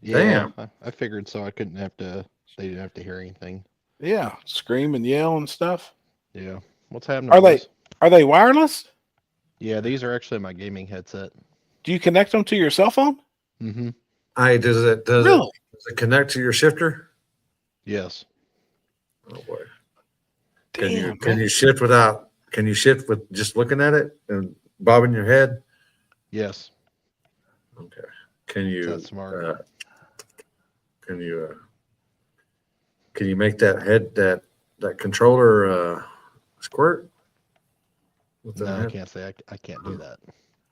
Yeah, Damn. I figured so. I couldn't have to. They didn't have to hear anything. Yeah, scream and yell and stuff. Yeah. What's happening? Are they- boys? Are they wireless? Yeah, these are actually my gaming headset. Do you connect them to your cell phone? Mm-hmm. Hey, does it connect to your shifter? Yes. Oh boy. Damn, Can you shift with just looking at it and bobbing your head? Yes. Okay. Can you That's smart. can you make that controller squirt? With the No, I head? can't say I can't do that.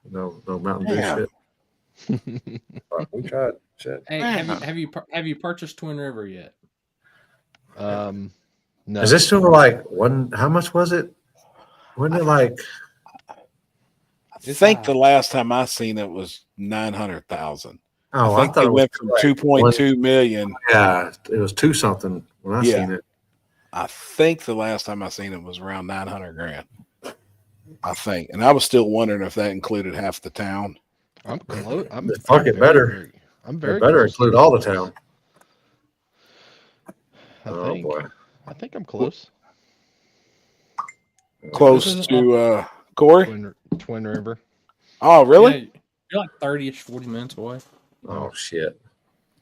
No Mountain Dew Damn. shit. We tried. Shit. Hey, Man. have you purchased Twin River yet? No. Is this still like one? How much was it? Wasn't it like? I think the last time I seen it was 900,000. Oh, I think thought it it was went from like 2.2 million. Yeah, it was 2 something when I Yeah. seen it. I think the last time I seen it was around 900 grand. I think, and I was still wondering if that included half the town. I'm close. Fuck it, better. I'm It very better close. include all the town. I Oh think. boy. I think I'm close. Close Isn't to Corey. Twin River. Oh, really? Yeah, you're like 30-ish, 40 minutes away. Oh shit.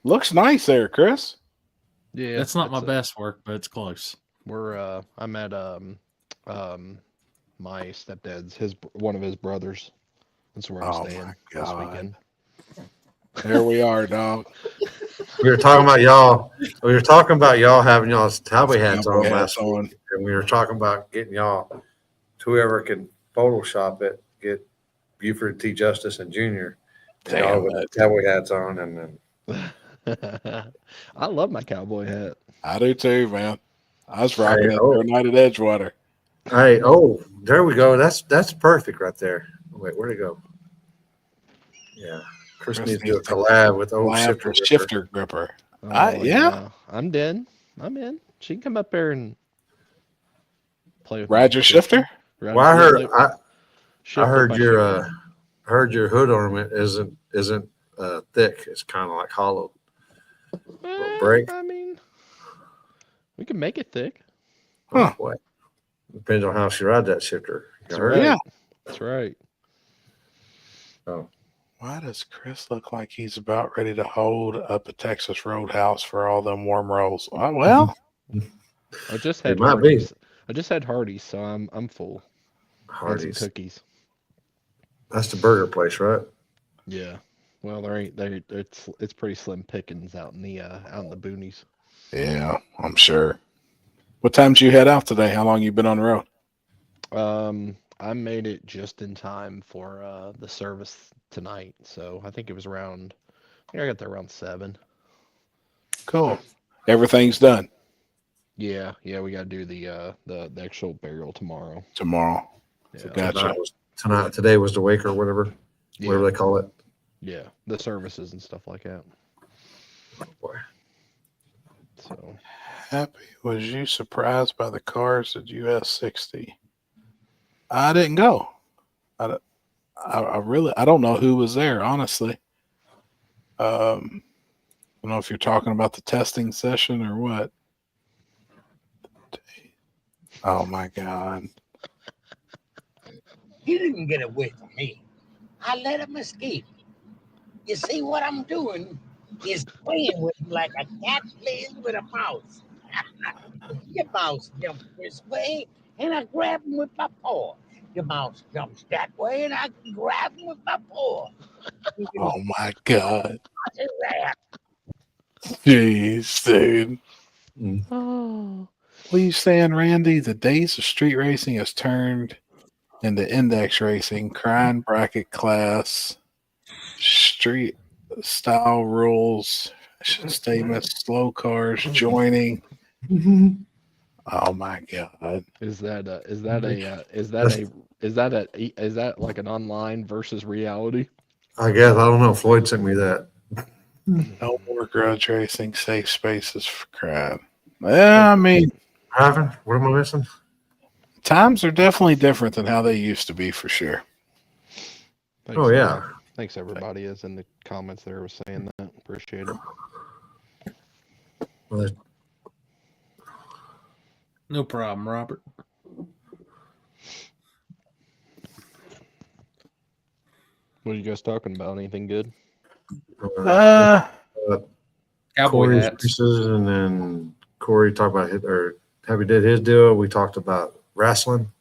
Looks nice there, Chris. Yeah. That's not my it's best work, but it's close. We're I'm at my stepdad's one of his brothers. That's where I'm Oh, staying my this God. weekend. There we are, dog. We were talking about y'all. We were talking about y'all having y'all's cowboy hats Cowboy on hats last on. week, and we were talking about getting y'all. Whoever can Photoshop it, get Buford T. Justice and Junior. Damn Y'all with it. the cowboy hats on, and then I love my cowboy hat. I do too, man. I was rocking Hey, it oh. for a night at Edgewater. hey, oh, there we go. That's perfect right there. Wait, where'd it go? Yeah, Chris needs to do a collab with old Lab shifter. with Shifter Gripper. Oh, yeah. I'm in. I'm in. She can come up there and play with Ride my your Shifter? Ride- Well, I yeah, heard play- shift I with heard my your shifter. heard your hood ornament isn't thick. It's kind of like hollow. break. I mean, we can make it thick. Huh. Oh, boy. Depends on how she ride that shifter. You That's heard right. it? Yeah. That's right. Oh, Why does Chris look like he's about ready to hold up a Texas Roadhouse for all them warm rolls? Well, I just It had might be. Hardee's. I just had Hardee's, so I'm full. And some Hardee's. cookies. That's the burger place, right? Yeah. Well, it's pretty slim pickings out in the boonies. yeah, I'm sure. What time did you head out today? How long you been on the road? I made it just in time for the service tonight, so I think it was around. I got there around 7. Cool. Everything's done Yeah, we got to do the actual burial tomorrow. tomorrow. Yeah, So gotcha. Today was the wake or whatever yeah, they call it. yeah, the services and stuff like that. Oh, boy. So Happy, was you surprised by the cars at US 60? I didn't go. I really don't know who was there, honestly. I don't know if you're talking about the testing session or what. Oh my God. He didn't get away from me. I let him escape. You see, what I'm doing is playing with him like a cat plays with a mouse. Your mouse jumps this way, and I grab him with my paw. Your mouse jumps that way, and I grab him with my paw. Oh my God. What is that? Jeez, dude. oh, What are you saying, Randy? The days of street racing has turned into index racing, crying bracket class, street style rules, statements, slow cars, joining. Oh my god! Is that like an online versus reality? I guess I don't know. Floyd sent me that. No more grudge racing, safe spaces for crowd. Yeah, I mean, Ivan, what am I missing? times are definitely different than how they used to be for sure. Thanks, Oh yeah. Thanks everybody is in the comments there was saying that. Appreciate it. Well, No problem, Robert. What are you guys talking about? Anything good? Cowboy Corey's hats. races, and then Corey talked about Happy did his deal. We talked about wrestling.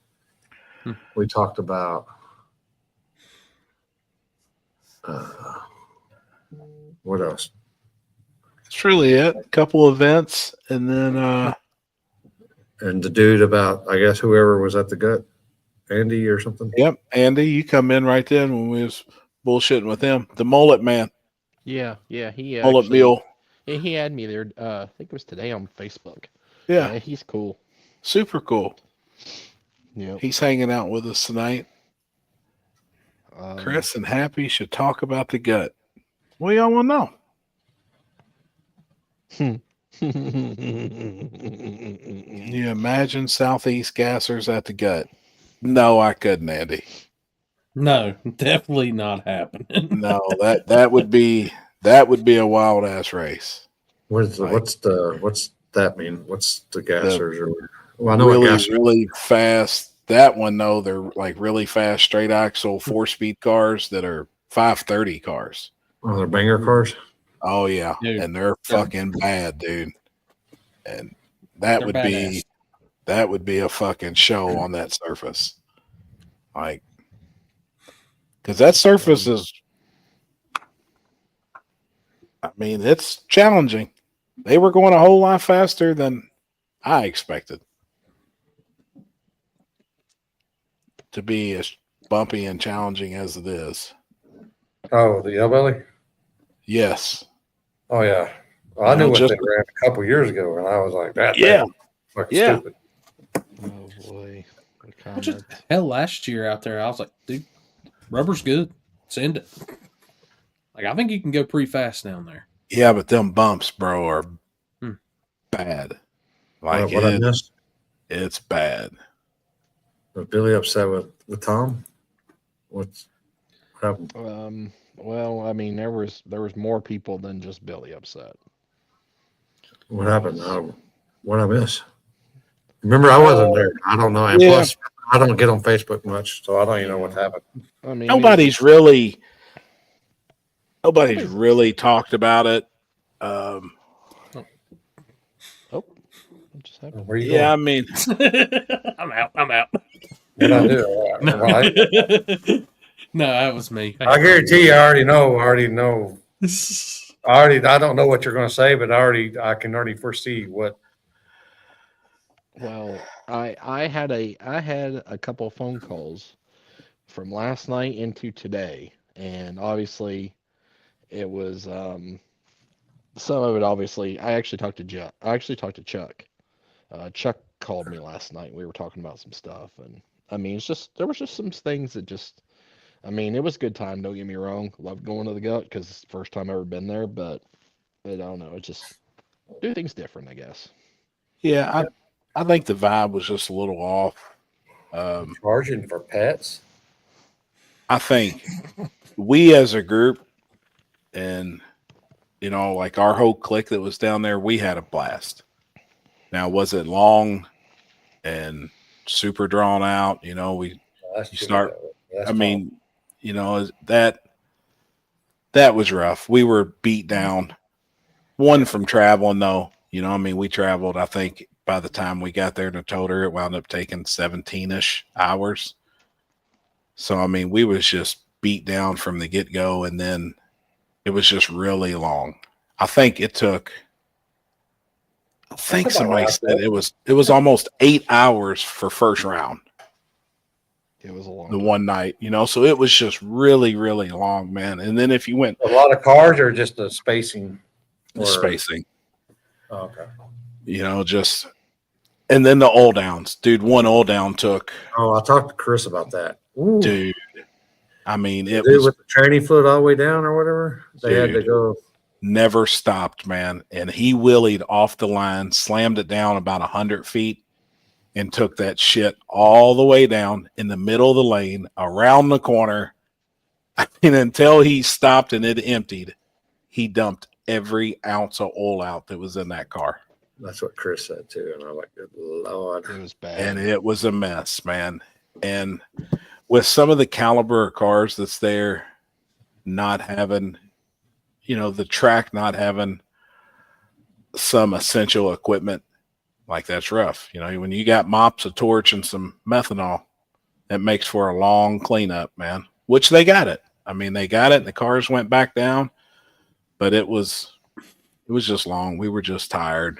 We talked about what else? That's really it. A couple events, and then And the dude about, I guess, whoever was at the gut, Andy or something. yep, Andy, you come in right then when we was bullshitting with him. The mullet man, Yeah, he mullet actually, mule. he had me there. I think it was today on Facebook. Yeah, He's cool. super cool. Yeah, He's hanging out with us tonight. Chris and Happy should talk about the gut. What do y'all want to know? Can you imagine Southeast Gassers at the gut? No, I couldn't, Andy. No, definitely not happening. No, that would be a wild ass race. What's that mean? What's the gassers or? Well, I know Really, what gassers. really fast. That one, though, they're like really fast straight axle 4-speed cars that are 530 cars. Oh, they're banger cars. Oh yeah, Dude, and they're fucking bad, dude. And that They're would badass. be a fucking show on that surface, like, because that surface is. I mean, it's challenging. They were going a whole lot faster than I expected to be as bumpy and challenging as it is. Oh, the Yell Belly. Yes. Oh yeah. Well, I You knew know, what just- they ran a couple years ago, and I was like, that. Yeah. Fucking Yeah. stupid. Oh boy. What Which is comment? hell last year out there. I was like, dude, rubber's good. Send it. Like, I think you can go pretty fast down there. Yeah, but them bumps, bro, are Hmm. bad. Like What I missed? it's bad. Was Billy upset with Tom? What happened? Well, I mean, there was more people than just Billy upset. What happened? What I miss? Remember, I wasn't there. I don't know. And Yeah. plus, I don't get on Facebook much, so I don't even know what happened. I mean, Nobody's really talked about it. what just happened? Where you Yeah, I mean, I'm out. I'm out. going? What I do? No, that was me. I guarantee you, I already know. I don't know what you're going to say, but I can already foresee what. Well, I had a couple phone calls from last night into today, and obviously it was some of it. Obviously, I actually talked to Chuck. Chuck called me last night. We were talking about some stuff, and I mean, there was just some things that just. I mean, it was a good time. Don't get me wrong. Loved going to the gut because it's the first time I've ever been there. But I don't know. It just do things different, I guess. yeah, I think the vibe was just a little off. Charging for pets? I think we as a group and, you know, like our whole clique that was down there, we had a blast. Now, was it long and super drawn out? You know, You start- I mean, you know, that was rough. We were beat down. One from traveling, though. You know, I mean, we traveled, I think, by the time we got there to Toter, it wound up taking 17-ish hours. So, I mean, we was just beat down from the get-go, and then it was just really long. I think it took I think That's about somebody right. said it was almost 8 hours for first round It was a long the time. one night, you know, so it was just really, really long, man. And then if you went A lot of cars or just the spacing? the spacing, Oh, okay. you know, just and then the oil downs, dude. One oil down took, Oh, I talked to Chris about that. Ooh. dude. I mean, it Dude, was with the training fluid all the way down or whatever. They had to Dude. go. never stopped, man. And he wheelied off the line, slammed it down about 100 feet, and took that shit all the way down in the middle of the lane, around the corner. I mean, until he stopped and it emptied, he dumped every ounce of oil out that was in that car. That's what Chris said too, and I'm like, good Lord. It was bad. And it was a mess, man. And with some of the caliber of cars that's there, not having, you know, the track not having some essential equipment, like that's rough. You know, when you got mops, a torch, and some methanol, that makes for a long cleanup, man. Which they got it. I mean, they got it, and the cars went back down, but it was just long. We were just tired.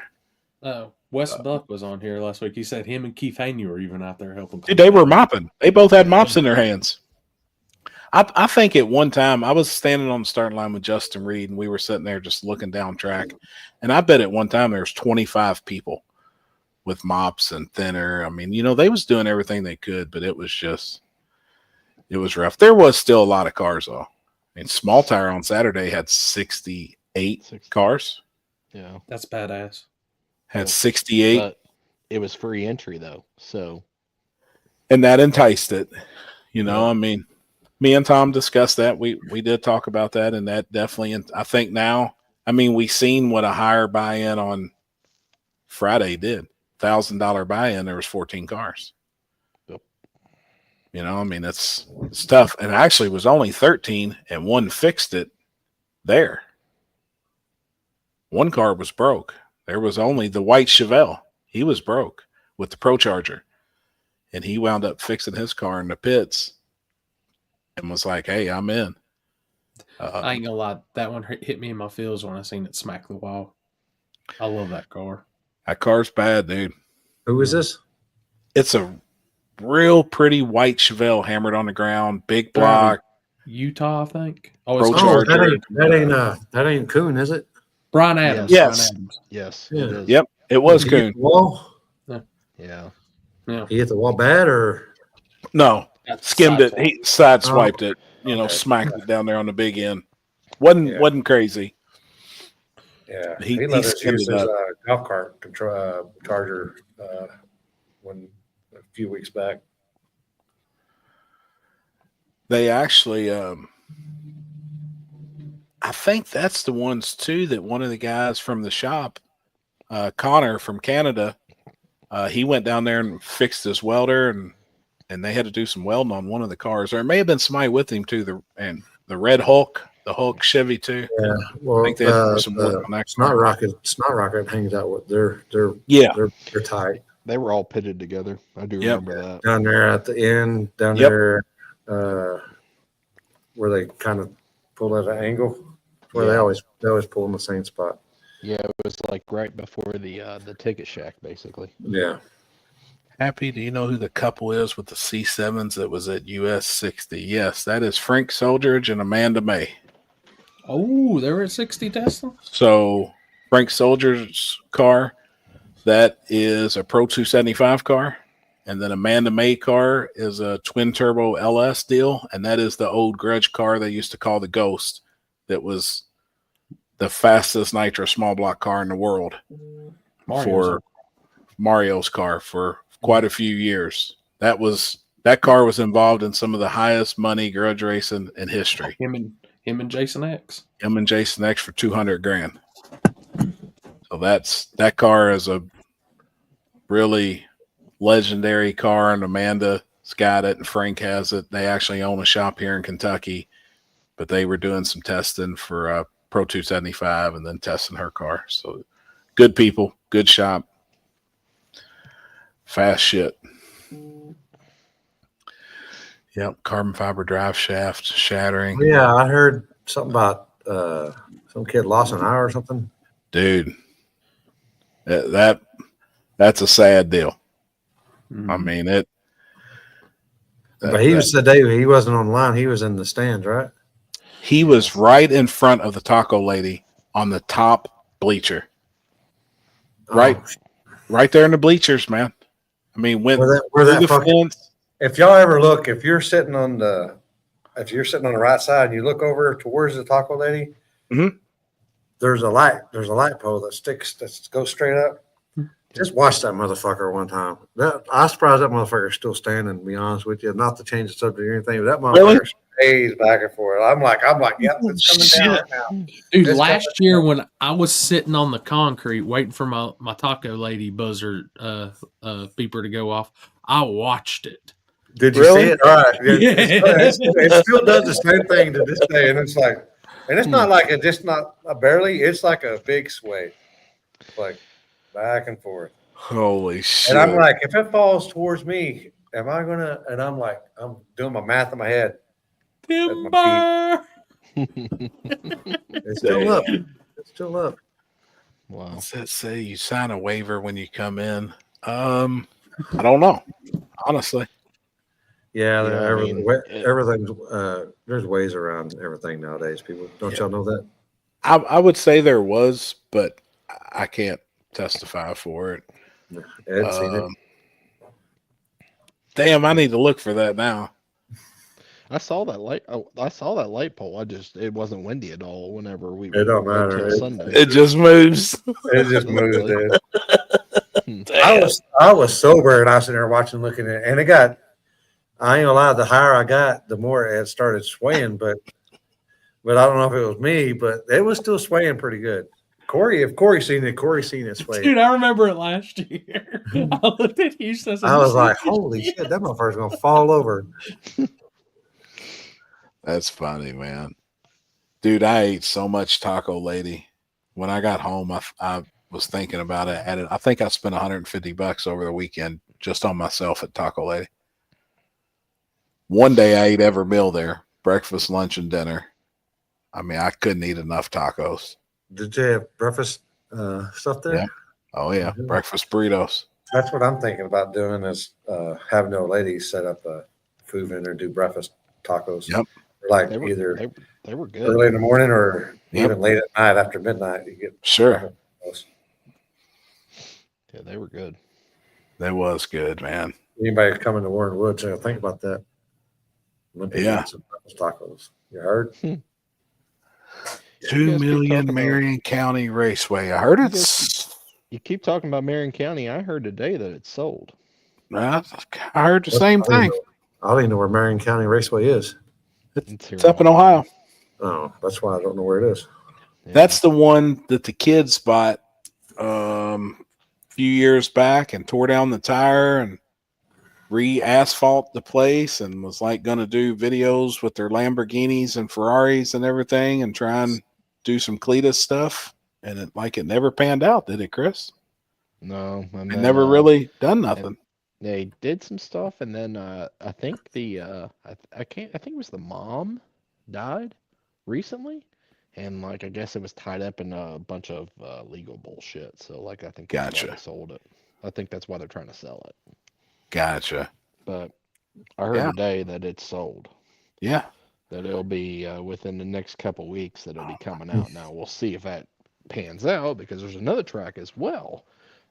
Wes Buck was on here last week. He said him and Keith Haney were even out there helping. Dude, they were mopping. They both had mops in their hands. I think at one time I was standing on the starting line with Justin Reed, and we were sitting there just looking down track. And I bet at one time there was 25 people with mops and thinner. I mean, you know, they was doing everything they could, but it was rough. There was still a lot of cars though. I mean, Small Tire on Saturday had 68 cars. Yeah. That's badass. Had 68. But it was free entry though. So And that enticed it. You know, I mean, me and Tom discussed that. We did talk about that, and that definitely, I think now, I mean, we seen what a higher buy-in on Friday did. $1,000 buy-in, there was 14 cars. Yep. You know, I mean, it's tough. And actually it was only 13, and one fixed it there. One car was broke. There was only the white Chevelle. He was broke with the Pro Charger. And he wound up fixing his car in the pits and was like, hey, I'm in. I ain't gonna lie, that one hit me in my feels when I seen it smack the wall. I love that car. That car's bad, dude. Who is this? It's a real pretty white Chevelle hammered on the ground, big block. Utah, I think. Oh, Pro it's Charger. That ain't Coon, is it? Brian Adams. Yes. Brian Adams. yes, Yeah. it is. Yep, it was Did he hit Coon. the wall? Yeah. He hit the wall bad or? No, That's skimmed it. He sideswiped Oh, it. You know, okay. smacked it down there on the big end. Wasn't crazy. Yeah, He he let us skimmed use it his up. golf cart charger when a few weeks back. They actually, I think that's the ones too that one of the guys from the shop, Connor from Canada, he went down there and fixed his welder, and they had to do some welding on one of the cars. Or it may have been somebody with him too. The Red Hulk, the Hulk Chevy too. Yeah, well, I think they had to do some work on that Snot car. Rocket hangs out with they're Yeah, they're tight They were all pitted together. I do Yep. remember that. down there at the end, down Yep. there, where they kind of pull at an angle. Where they Yeah. always pull in the same spot. Yeah, it was like right before the ticket shack, basically. Yeah, Happy, do you know who the couple is with the C7s that was at US 60? Yes, that is Frank Soldridge and Amanda May. Oh, they were at 60 Tesla? So Frank Soldier's car, that is a Pro 275 car. And then Amanda May car is a twin turbo LS deal. And that is the old grudge car they used to call the Ghost. That was the fastest nitro small block car in the world for Mario's car for quite a few years. That car was involved in some of the highest money grudge racing in history. Him and Jason X. Him and Jason X for $200,000. So that car is a really legendary car, and Amanda's got it, and Frank has it. They actually own a shop here in Kentucky, but they were doing some testing for Pro 275 and then testing her car. So good people, good shop, fast shit. Yep, carbon fiber drive shaft shattering. yeah. I heard something about some kid lost an eye or something. Dude, That's a sad deal. Mm. I mean it. But he was today. He wasn't online. He was in the stands, right? He was right in front of the taco lady on the top bleacher. Right, right there in the bleachers, man. I mean, went Where through that the fucking, fence. if y'all ever look, if you're sitting on the right side and you look over towards the taco lady, Mhm. there's a light pole that goes straight up. Just watch that motherfucker one time. I'm surprised that motherfucker's still standing, to be honest with you. Not to change the subject or anything, but that motherfucker stays back and forth. I'm like, yep, it's coming down right now. Dude, It's last coming year down. when I was sitting on the concrete waiting for my taco lady buzzer beeper to go off, I watched it. Did you Really? see it? All right. Yeah. It still does the same thing to this day. And it's like, and it's not like just not a barely, it's like a big sway. It's like back and forth. Holy shit! And I'm like, if it falls towards me, am I gonna? And I'm like, I'm doing my math in my head. Timber. It's still up. It's still up. Wow. What's that say? You sign a waiver when you come in. I don't know, honestly. Yeah, Yeah, I everything, mean, everything's there's ways around everything nowadays. People, don't y'all know that? I would say there was, but I can't testify for it. Ed seen it. Damn, I need to look for that now. I saw that light. Oh, I saw that light pole. It wasn't windy at all. Whenever we It don't up matter. till Sunday. It just moves. It just moved. Dude. Damn. I was sober and I was sitting there watching, looking at it, and it got. I ain't gonna lie. The higher I got, the more it started swaying. But I don't know if it was me, but it was still swaying pretty good. If Corey seen it sway. Dude, I remember it last year. I looked at Houston. I was like, holy shit, that motherfucker's gonna fall over. That's funny, man. Dude, I ate so much taco lady. When I got home, I was thinking about it. I think I spent $150 over the weekend just on myself at Taco Lady. One day I ate every meal there, breakfast, lunch, and dinner. I mean, I couldn't eat enough tacos. Did you have breakfast stuff there? Yeah. Oh yeah, Mhm. breakfast burritos. That's what I'm thinking about doing is having no ladies set up a food vendor and do breakfast tacos. Yep. Like They were, either they were good. early in the morning or Yep. even late at night after midnight. You get Sure, Yeah, they were good. that was good, man. Anybody coming to Warren Woods, think about that. Olympia Yeah. needs some breakfast tacos. You heard? 2 You guys keep million talking about- Marion County Raceway. I heard You it's. You keep talking about Marion County. I heard today that it's sold. I heard the same thing. I don't even know where Marion County Raceway is. It's, here It's up in Ohio. Oh, that's why I don't know where it is. Yeah. That's the one that the kids bought a few years back and tore down the tire and re-asphalt the place and was like going to do videos with their Lamborghinis and Ferraris and everything and try and do some Cletus stuff. And it never panned out, did it, Chris? No, and It then, never really done nothing. They did some stuff, and then I think I think it was the mom died recently, and I guess it was tied up in a bunch of legal bullshit. So I think that's why Gotcha. they sold it. I think that's why they're trying to sell it. Gotcha. But I heard Yeah. today that it's sold. Yeah. That it'll be within the next couple weeks that it'll be coming out. Now we'll see if that pans out because there's another track as well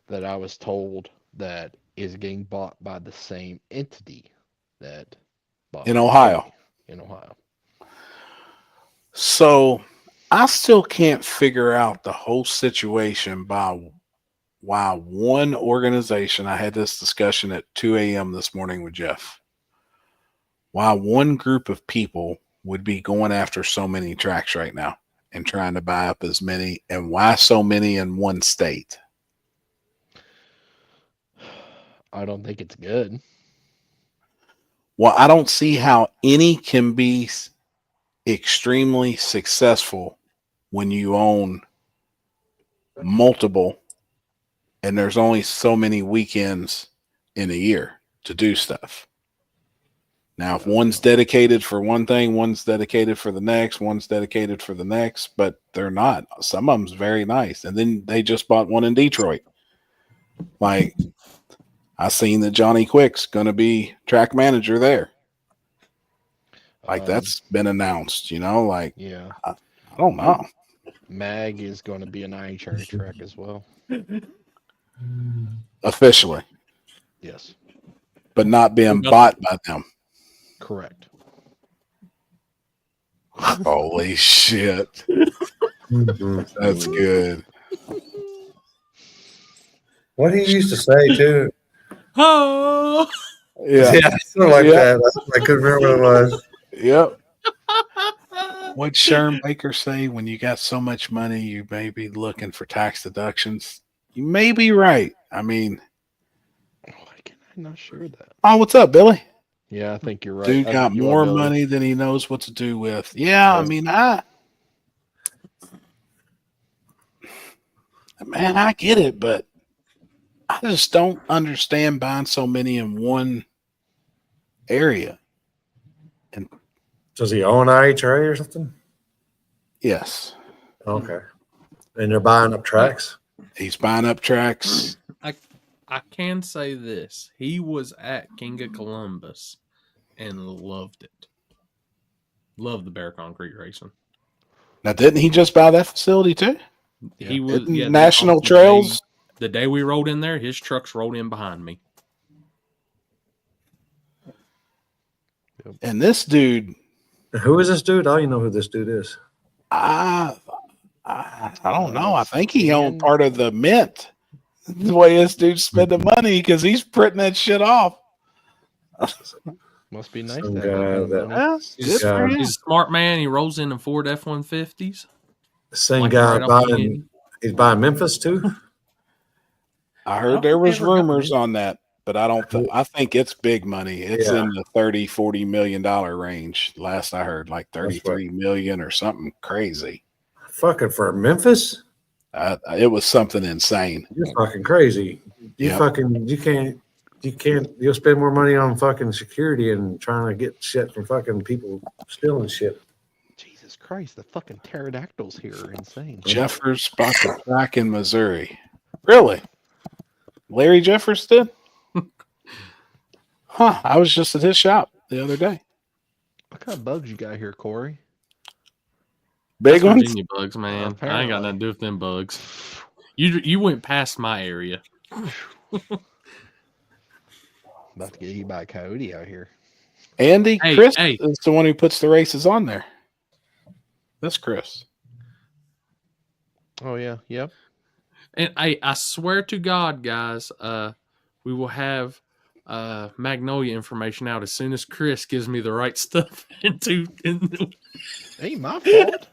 that I was told that is getting bought by the same entity that bought In Ohio. In Ohio. So I still can't figure out the whole situation by why one organization, I had this discussion at 2 a.m. this morning with Jeff, why one group of people would be going after so many tracks right now and trying to buy up as many, and why so many in one state. I don't think it's good. Well, I don't see how any can be extremely successful when you own multiple and there's only so many weekends in a year to do stuff. Now, if one's dedicated for one thing, one's dedicated for the next, one's dedicated for the next, but they're not. Some of them's very nice. And then they just bought one in Detroit. Like, I seen that Johnny Quick's going to be track manager there. Like, that's been announced, you know? Like, Yeah. I don't know. Mag is going to be an IHRA track as well. Officially, Yes. but not being bought by them. Correct. Holy shit. That's good. What he used to say too. Oh, Yeah. Something like Yeah. that. I couldn't remember what it was. Yep. What'd Sherm Baker say? When you got so much money, you may be looking for tax deductions. You may be right. I mean, Why can I not share that? oh, what's up, Billy? Yeah, I think you're right. Dude I got think you are, more Billy. money than he knows what to do with. Yeah, I mean, man, I get it, but I just don't understand buying so many in one area. Does he own IHRA or something? Yes, Okay. And they're buying up tracks? he's buying up tracks. I can say this: he was at King of Columbus and loved it. Loved the Bear Concrete Racing. Now, didn't he just buy that facility too? He was Isn't National Trails. The day we rolled in there, his trucks rolled in behind me. And this dude, Who is this dude? I don't even know who this dude is. I don't know. I think he owned part of the Mint. The way this dude's spending money because he's printing that shit off. Must be nice Some to guy have that- money. Yeah, good for him. He's a smart man. He rolls in Ford F-150s. Same Like guy right off the buying. gate. He's buying Memphis too. I I heard don't there think was they ever got rumors it. on that, but I don't. I think it's big money. It's Yeah. in the $30-40 million range. Last I heard, like That's 33 million or something crazy. Fucking for Memphis? It was something insane. You're fucking crazy. You Yep. fucking you can't you'll spend more money on fucking security and trying to get shit from fucking people stealing shit. Jesus Christ, the fucking pterodactyls here are insane. Jeffers bought the track in Missouri. Really? Larry Jeffers did? Huh. I was just at his shop the other day. What kind of bugs you got here, Corey? Big That's ones? Virginia bugs, man. I ain't Apparently. got nothing to do with them bugs. You went past my area. About to get eaten by a coyote out here. Andy, Hey, Chris hey. is the one who puts the races on there. That's Chris. Oh yeah, yep. And I swear to God, guys, we will have Magnolia information out as soon as Chris gives me the right stuff into. Ain't my fault.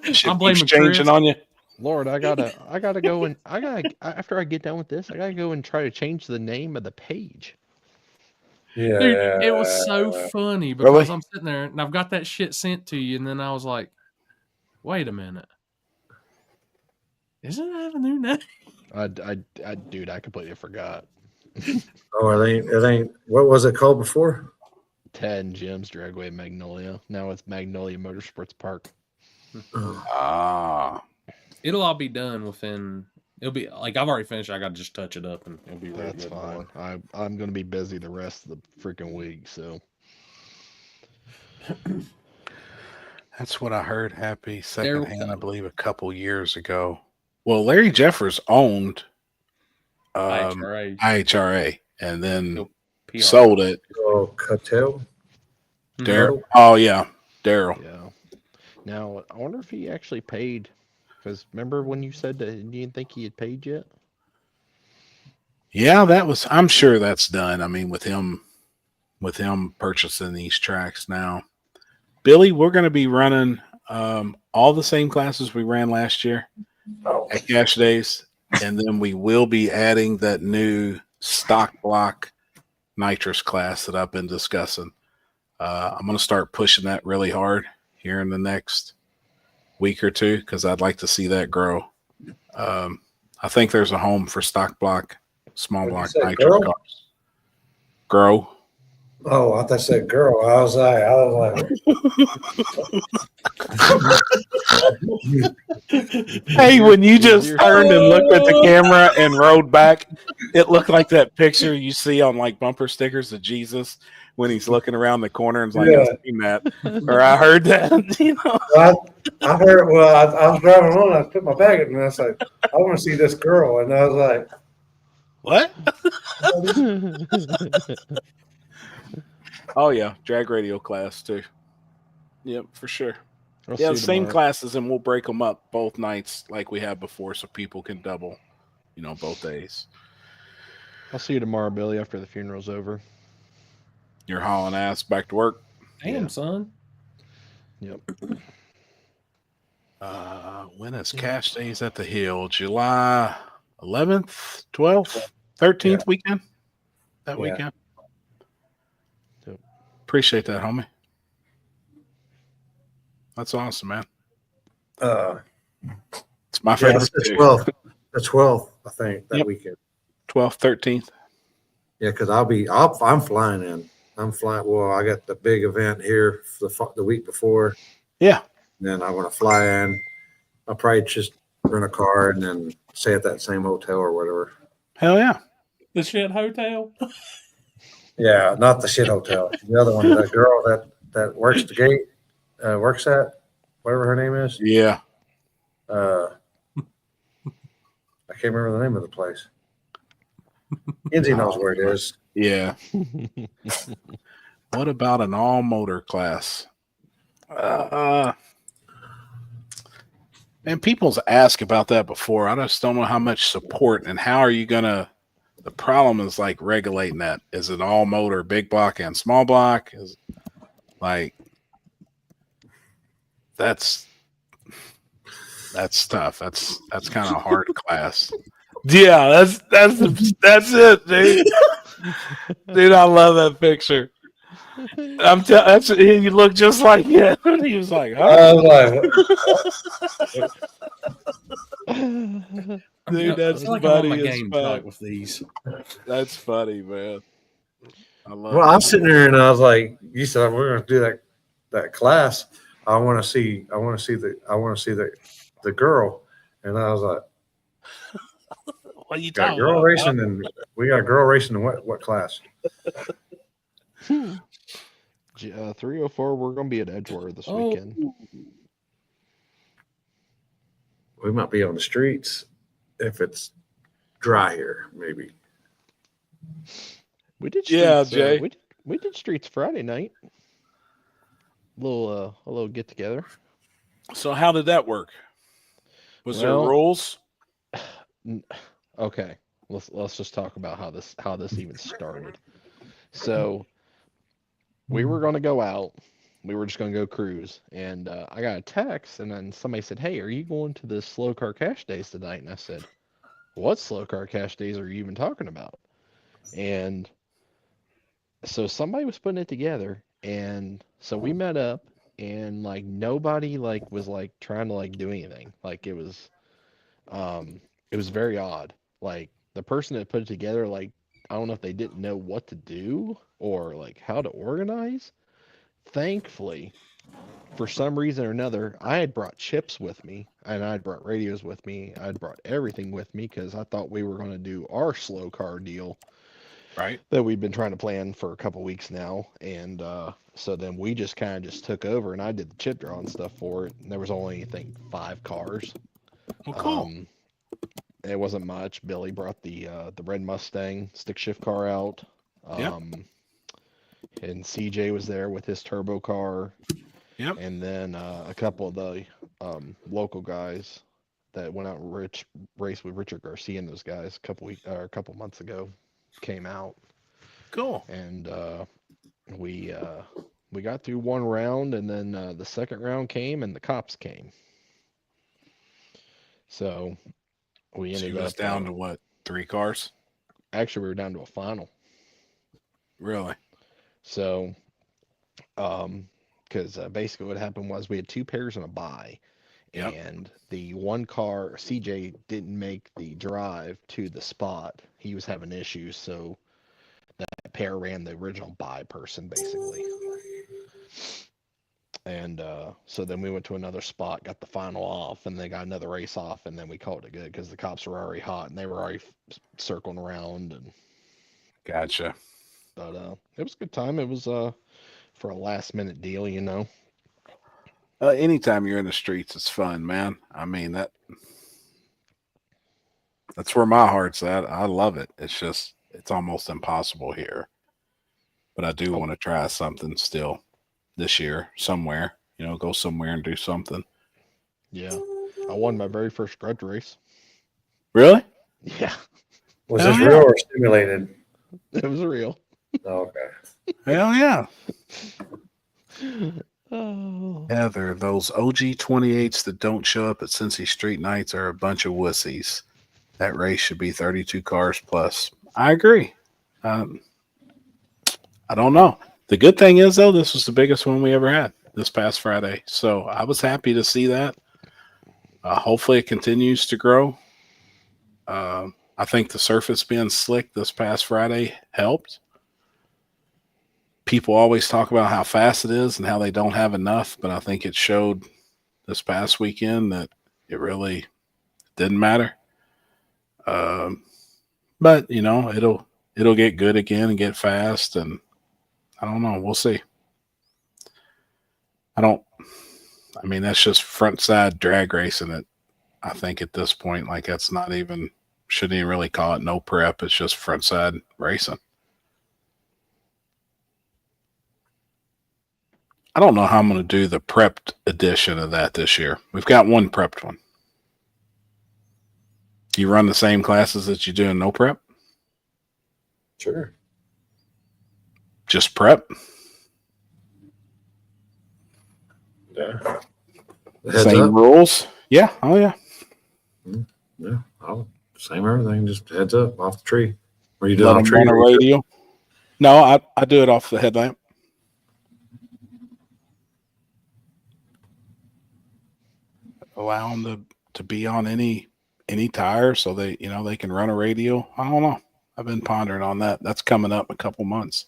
Shit I'm blaming keeps changing Chris. on you. Lord, I gotta go and after I get done with this, I gotta go and try to change the name of the page. Yeah. Dude, it was so funny because Really? I'm sitting there and I've got that shit sent to you, and then I was like, wait a minute. Isn't it have a new name? Dude, I completely forgot. Oh, it ain't what was it called before? 10 Gems Dragway Magnolia. Now it's Magnolia Motorsports Park. Ah. It'll all be done within. It'll be like I've already finished. I got to just touch it up, and it'll be ready. That's fine. I'm gonna be busy the rest of the freaking week, so That's what I heard. Happy There secondhand, we I go. believe, a couple years ago. Well, Larry Jeffers owned IHRA. IHRA and then Nope. PR. sold it. Oh, Cattell. Daryl. Oh yeah, Daryl. yeah. Now I wonder if he actually paid, because remember when you said that you didn't think he had paid yet? Yeah, that was. I'm sure that's done. I mean, with him purchasing these tracks now. Billy, we're going to be running all the same classes we ran last year at Cash Days, and then we will be adding that new stock block nitrous class that I've been discussing. I'm going to start pushing that really hard here in the next week or two because I'd like to see that grow. I think there's a home for stock block, small What'd you block say, nitrous grow? cars. Grow. Oh, I thought you said girl. I was like, Hey, when you Is just your- turned and looked at the camera and rode back, it looked like that picture you see on like bumper stickers of Jesus when he's looking around the corner and it's like, Yeah. I've seen that, or I heard that, you know. I heard. Well, I was driving along. I put my bag in, and I was like, I want to see this girl, and I was like, What? Oh yeah, drag radio class too. Yep, for sure. I'll Yeah, see the you same tomorrow. classes, and we'll break them up both nights like we had before, so people can double, both days. I'll see you tomorrow, Billy, after the funeral's over. You're hauling ass back to work. Damn, Yeah. son. Yep. When is Cash Days at the Hill? July 11th, 12th, 13th weekend? That Yeah. weekend? Yep. Appreciate that, homie. That's awesome, man. It's my yeah, favorite. it's the too. 12th. The 12th, I think, that Yep. weekend. 12th, 13th. Yeah, because I'm flying in. I'm flying. Well, I got the big event here for the week before. Yeah. Then I'm going to fly in. I'll probably just rent a car and then stay at that same hotel or whatever. Hell yeah. The shit hotel. Yeah, not the shit hotel. The other one, that girl that works the gate, works at, whatever her name is. Yeah. I can't remember the name of the place. Kenzie knows where it is. Yeah. What about an all motor class? And people's asked about that before. I just don't know how much support and how are you gonna. The problem is like regulating that. Is it all motor, big block and small block? Is like that's tough. That's kind of hard class. Yeah, that's it, dude. Dude, I love that picture. You look just like him. He was like, huh? I was like, Dude, that's I feel like I'm on my funny as game fuck. tonight with these. That's funny, man. I love well, it. I'm sitting there and I was like, you said we're going to do that class. I want to see the girl, and I was like, What are you got talking girl about? racing, and we got girl racing in what class? 304, we're going to be at Edgewater this Oh. weekend. We might be on the streets if it's dry here, maybe. We did Yeah, streets, Jay. we did streets Friday night. A little get together. So how did that work? Was there Well- rules? Okay, let's just talk about how this even started. So we were going to go out. We were just going to go cruise, and I got a text, and then somebody said, "Hey, are you going to the Slow Car Cash Days tonight?" And I said, "What Slow Car Cash Days are you even talking about?" And so somebody was putting it together, and so we met up, and like nobody was trying to do anything. Like it was very odd. Like the person that put it together, I don't know if they didn't know what to do or how to organize. Thankfully, for some reason or another, I had brought chips with me and I'd brought radios with me. I'd brought everything with me because I thought we were going to do our slow car deal Right. that we've been trying to plan for a couple weeks now. And so then we just kind of just took over and I did the chip draw and stuff for it. And there was only, I think, 5 cars. Well, cool. It wasn't much. Billy brought the red Mustang stick shift car out. Yep. And CJ was there with his turbo car. Yep. And then a couple of the local guys that went out and raced with Richard Garcia and those guys a couple months ago came out. Cool. And we got through one round, and then the second round came, and the cops came. So we So ended you was up down to what? 3 cars? Actually, we were down to a final. Really? So, because basically what happened was we had 2 pairs and a bye, Yep. and the one car, CJ didn't make the drive to the spot. He was having issues, so that that pair ran the original by person basically. And so then we went to another spot, got the final off, and they got another race off, and then we called it good because the cops were already hot and they were already circling around. And Gotcha. but it was a good time. It was for a last minute deal, you know. Anytime you're in the streets, it's fun, man. I mean that's where my heart's at. I love it. It's just it's almost impossible here, but I do want to try something still this year somewhere. You know, go somewhere and do something. Yeah, I won my very first grudge race. Really? Yeah, Was Hell this yeah. real or simulated? it was real. Oh, okay. Hell yeah. Oh. Heather, those OG 28s that don't show up at Cincy Street Nights are a bunch of wussies. That race should be 32 cars plus. I agree. I don't know. The good thing is, though, this was the biggest one we ever had this past Friday. So I was happy to see that. Hopefully it continues to grow. I think the surface being slick this past Friday helped. People always talk about how fast it is and how they don't have enough, but I think it showed this past weekend that it really didn't matter. But you know, it'll get good again and get fast, and I don't know. We'll see. I mean, that's just front side drag racing it. I think at this point, like that's not even, shouldn't even really call it no prep. It's just front side racing. I don't know how I'm going to do the prepped edition of that this year. We've got one prepped one. You run the same classes that you do in no prep? Sure. Just prep? Yeah. Heads Same up. rules? Yeah. Oh, yeah. Yeah. Same everything. Just heads up off the tree. Or you do it Let on them tree run a radio? No, I do it off the headlamp. Allow them to be on any tire so they can run a radio. I don't know. I've been pondering on that. That's coming up in a couple months.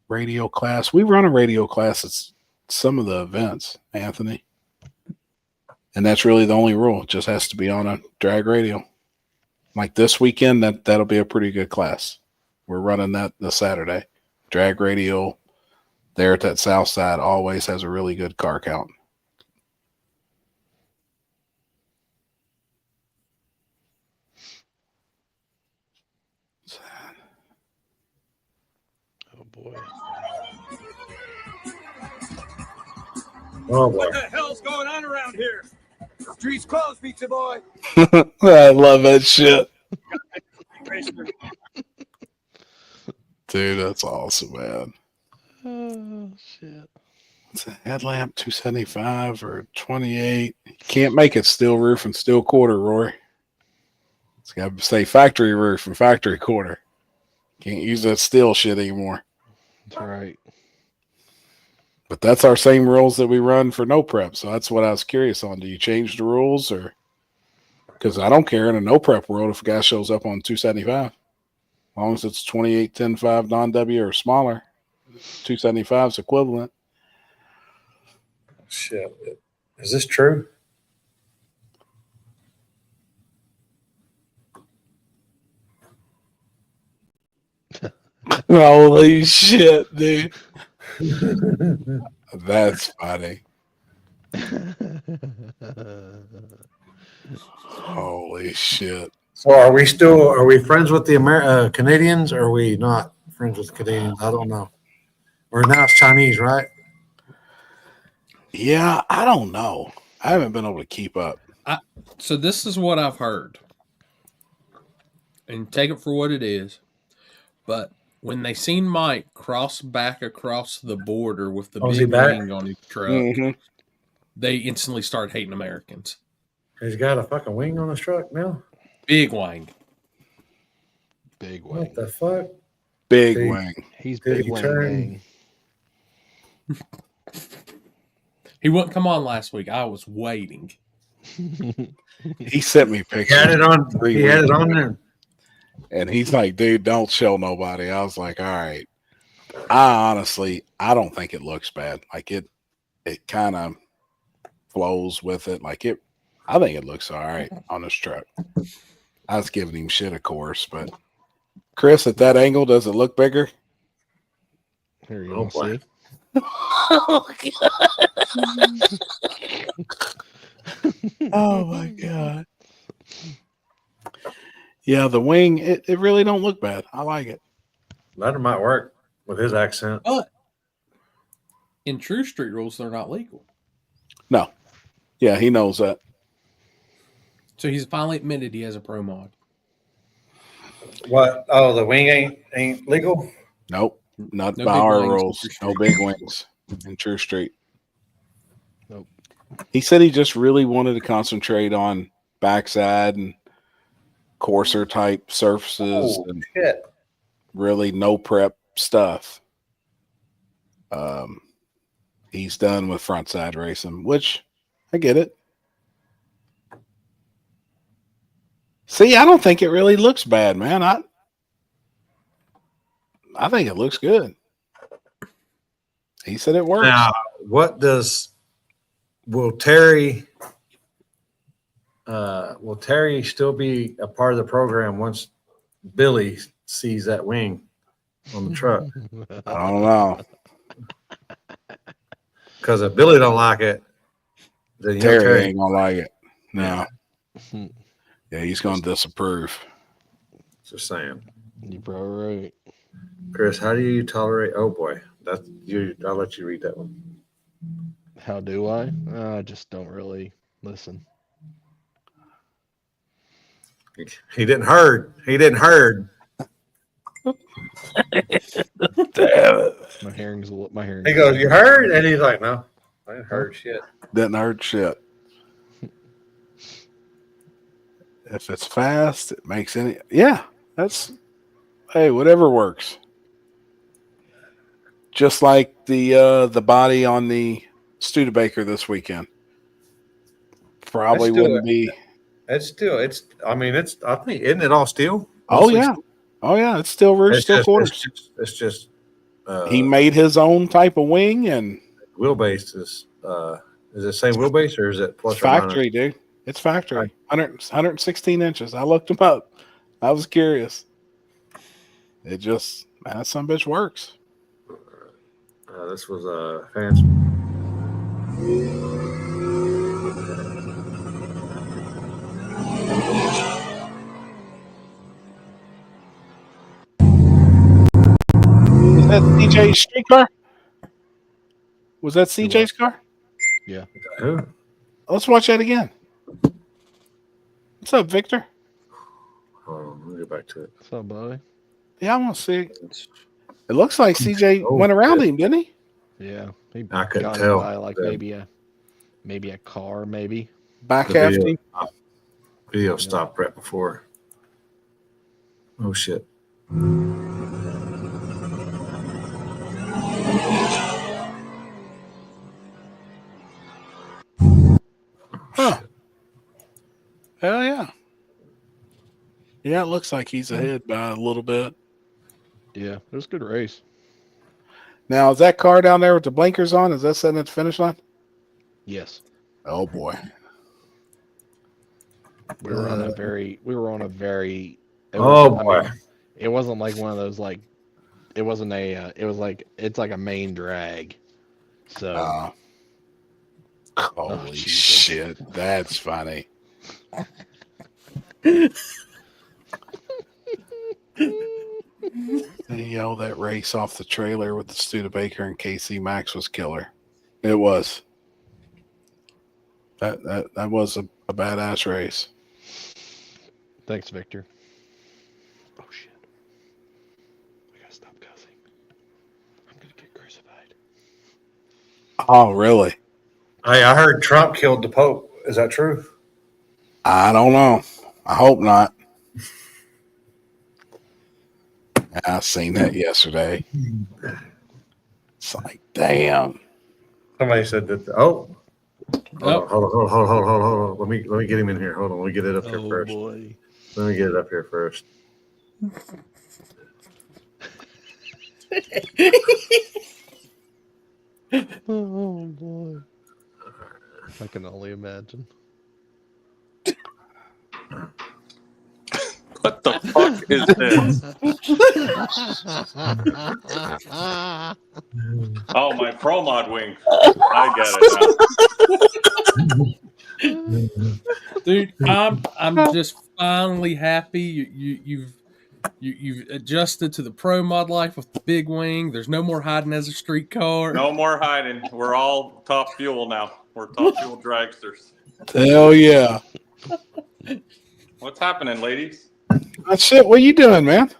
Radio class. We run a radio class at some of the events, Anthony. And that's really the only rule. It just has to be on a drag radio. Like this weekend, that'll be a pretty good class. We're running that this Saturday. Drag radio there at that south side always has a really good car count. Oh boy. Oh boy. What the hell's going on around here? Streets closed, pizza boy. I love that shit. Dude, that's awesome, man. Oh shit. It's a headlamp, 275 or 28. You can't make it steel roof and steel quarter, Roy. It's got to say factory roof and factory quarter. Can't use that steel shit anymore. That's right. But that's our same rules that we run for no prep. So that's what I was curious on. Do you change the rules or? Because I don't care in a no prep world if a guy shows up on 275. As long as it's 28, 10, 5 non-W or smaller, 275 is equivalent. Shit. Is this true? Holy shit, dude. That's funny. Holy shit. So are we friends with the Canadians or are we not friends with the Canadians? I don't know. Or now it's Chinese, right? Yeah, I don't know. I haven't been able to keep up. So this is what I've heard. And take it for what it is. But when they seen Mike cross back across the border with the Oh, is he big back? wing on his truck, they instantly start hating Americans. He's got a fucking wing on his truck now. Big wing. Big What wing. the fuck? Big Did- wing. He's Did big he wing turn- gang. He wouldn't come on last week. I was waiting. He sent me He pictures. had it on. Three He had it weeks on there. And he's like, dude, don't show nobody. I was like, all right. I don't think it looks bad. Like it kind of flows with it. I think it looks all right on this truck. I was giving him shit, of course, but Chris, at that angle, does it look bigger? Here you Oh, go. boy. See? Oh my god. Yeah, the wing, it really don't look bad. I like it. Leonard might work with his accent. But in true street rules, they're not legal. No. Yeah, he knows that. So he's finally admitted he has a pro mod. What? Oh, the wing ain't legal? Nope. Not No by big our wings in rules. True No Street. big wings in True Street. Nope. He said he just really wanted to concentrate on backside and coarser type surfaces Oh, and shit. really no prep stuff. He's done with front side racing, which I get it. See, I don't think it really looks bad, man. I think it looks good. He said it works. Now, will Terry still be a part of the program once Billy sees that wing on the truck? I don't know. Because if Billy don't like it, then Terry ain't gonna like it. No. Hmm. Yeah, he's gonna disapprove. Just saying. You probably right. Chris, how do you tolerate? Oh boy, that's you. I'll let you read that one. How do I? I just don't really listen. He didn't heard. He didn't heard. My hearing's my hearing. He goes, "You heard?" And he's like, "No, I didn't heard shit." Didn't hurt shit. If it's fast, it makes any. Yeah, that's. Hey, whatever works. Just like the body on the Studebaker this weekend. Probably Let's do wouldn't be. It's still. I mean, I think isn't it all steel? Oh yeah, it's still roost, still quarters. It's just. He made his own type of wing and Wheelbase is it the same wheelbase or is it plus factory, dude. It's factory. 116 inches. I looked them up. I was curious. It just, man, that son of a bitch works. This was fancy. Was that CJ's street car? Was that CJ's car? Yeah. Who? Let's watch that again. What's up, Victor? Hold on, let me go back to it. What's up, buddy? Yeah, I want to see. It looks like CJ went around him, didn't he? Yeah. He I couldn't got tell. by like maybe a car, maybe. Back The half. video stopped right before. Oh shit. Huh. Hell yeah. Yeah, it looks like he's ahead by a little bit. Yeah, it was a good race. Now, is that car down there with the blinkers on? Is that sitting at the finish line? Yes. Oh boy. We were on a very Oh boy. it wasn't like one of those like it wasn't a it was like it's like a main drag. So Holy Jesus. shit. That's funny. That race off the trailer with the Studebaker and KC Max was killer. It was. That was a badass race. thanks, Victor. Oh shit. I gotta stop cussing. I'm gonna get crucified. Oh, really? Hey, I heard Trump killed the Pope. Is that true? I don't know. I hope not. I seen that yesterday. It's like, damn. Somebody said that. Hold on. Let me get him in here. Hold on. Let me get it up here first. Boy. Let me get it up here first. Oh boy. I can only imagine. What the fuck is this? Oh, my Pro Mod wing. I get it now. Dude, I'm just finally happy you've adjusted to the pro mod life with the big wing. There's no more hiding as a streetcar. No more hiding. We're all top fuel now. We're top fuel dragsters. Hell yeah. What's happening, ladies? That's it. What are you doing, man?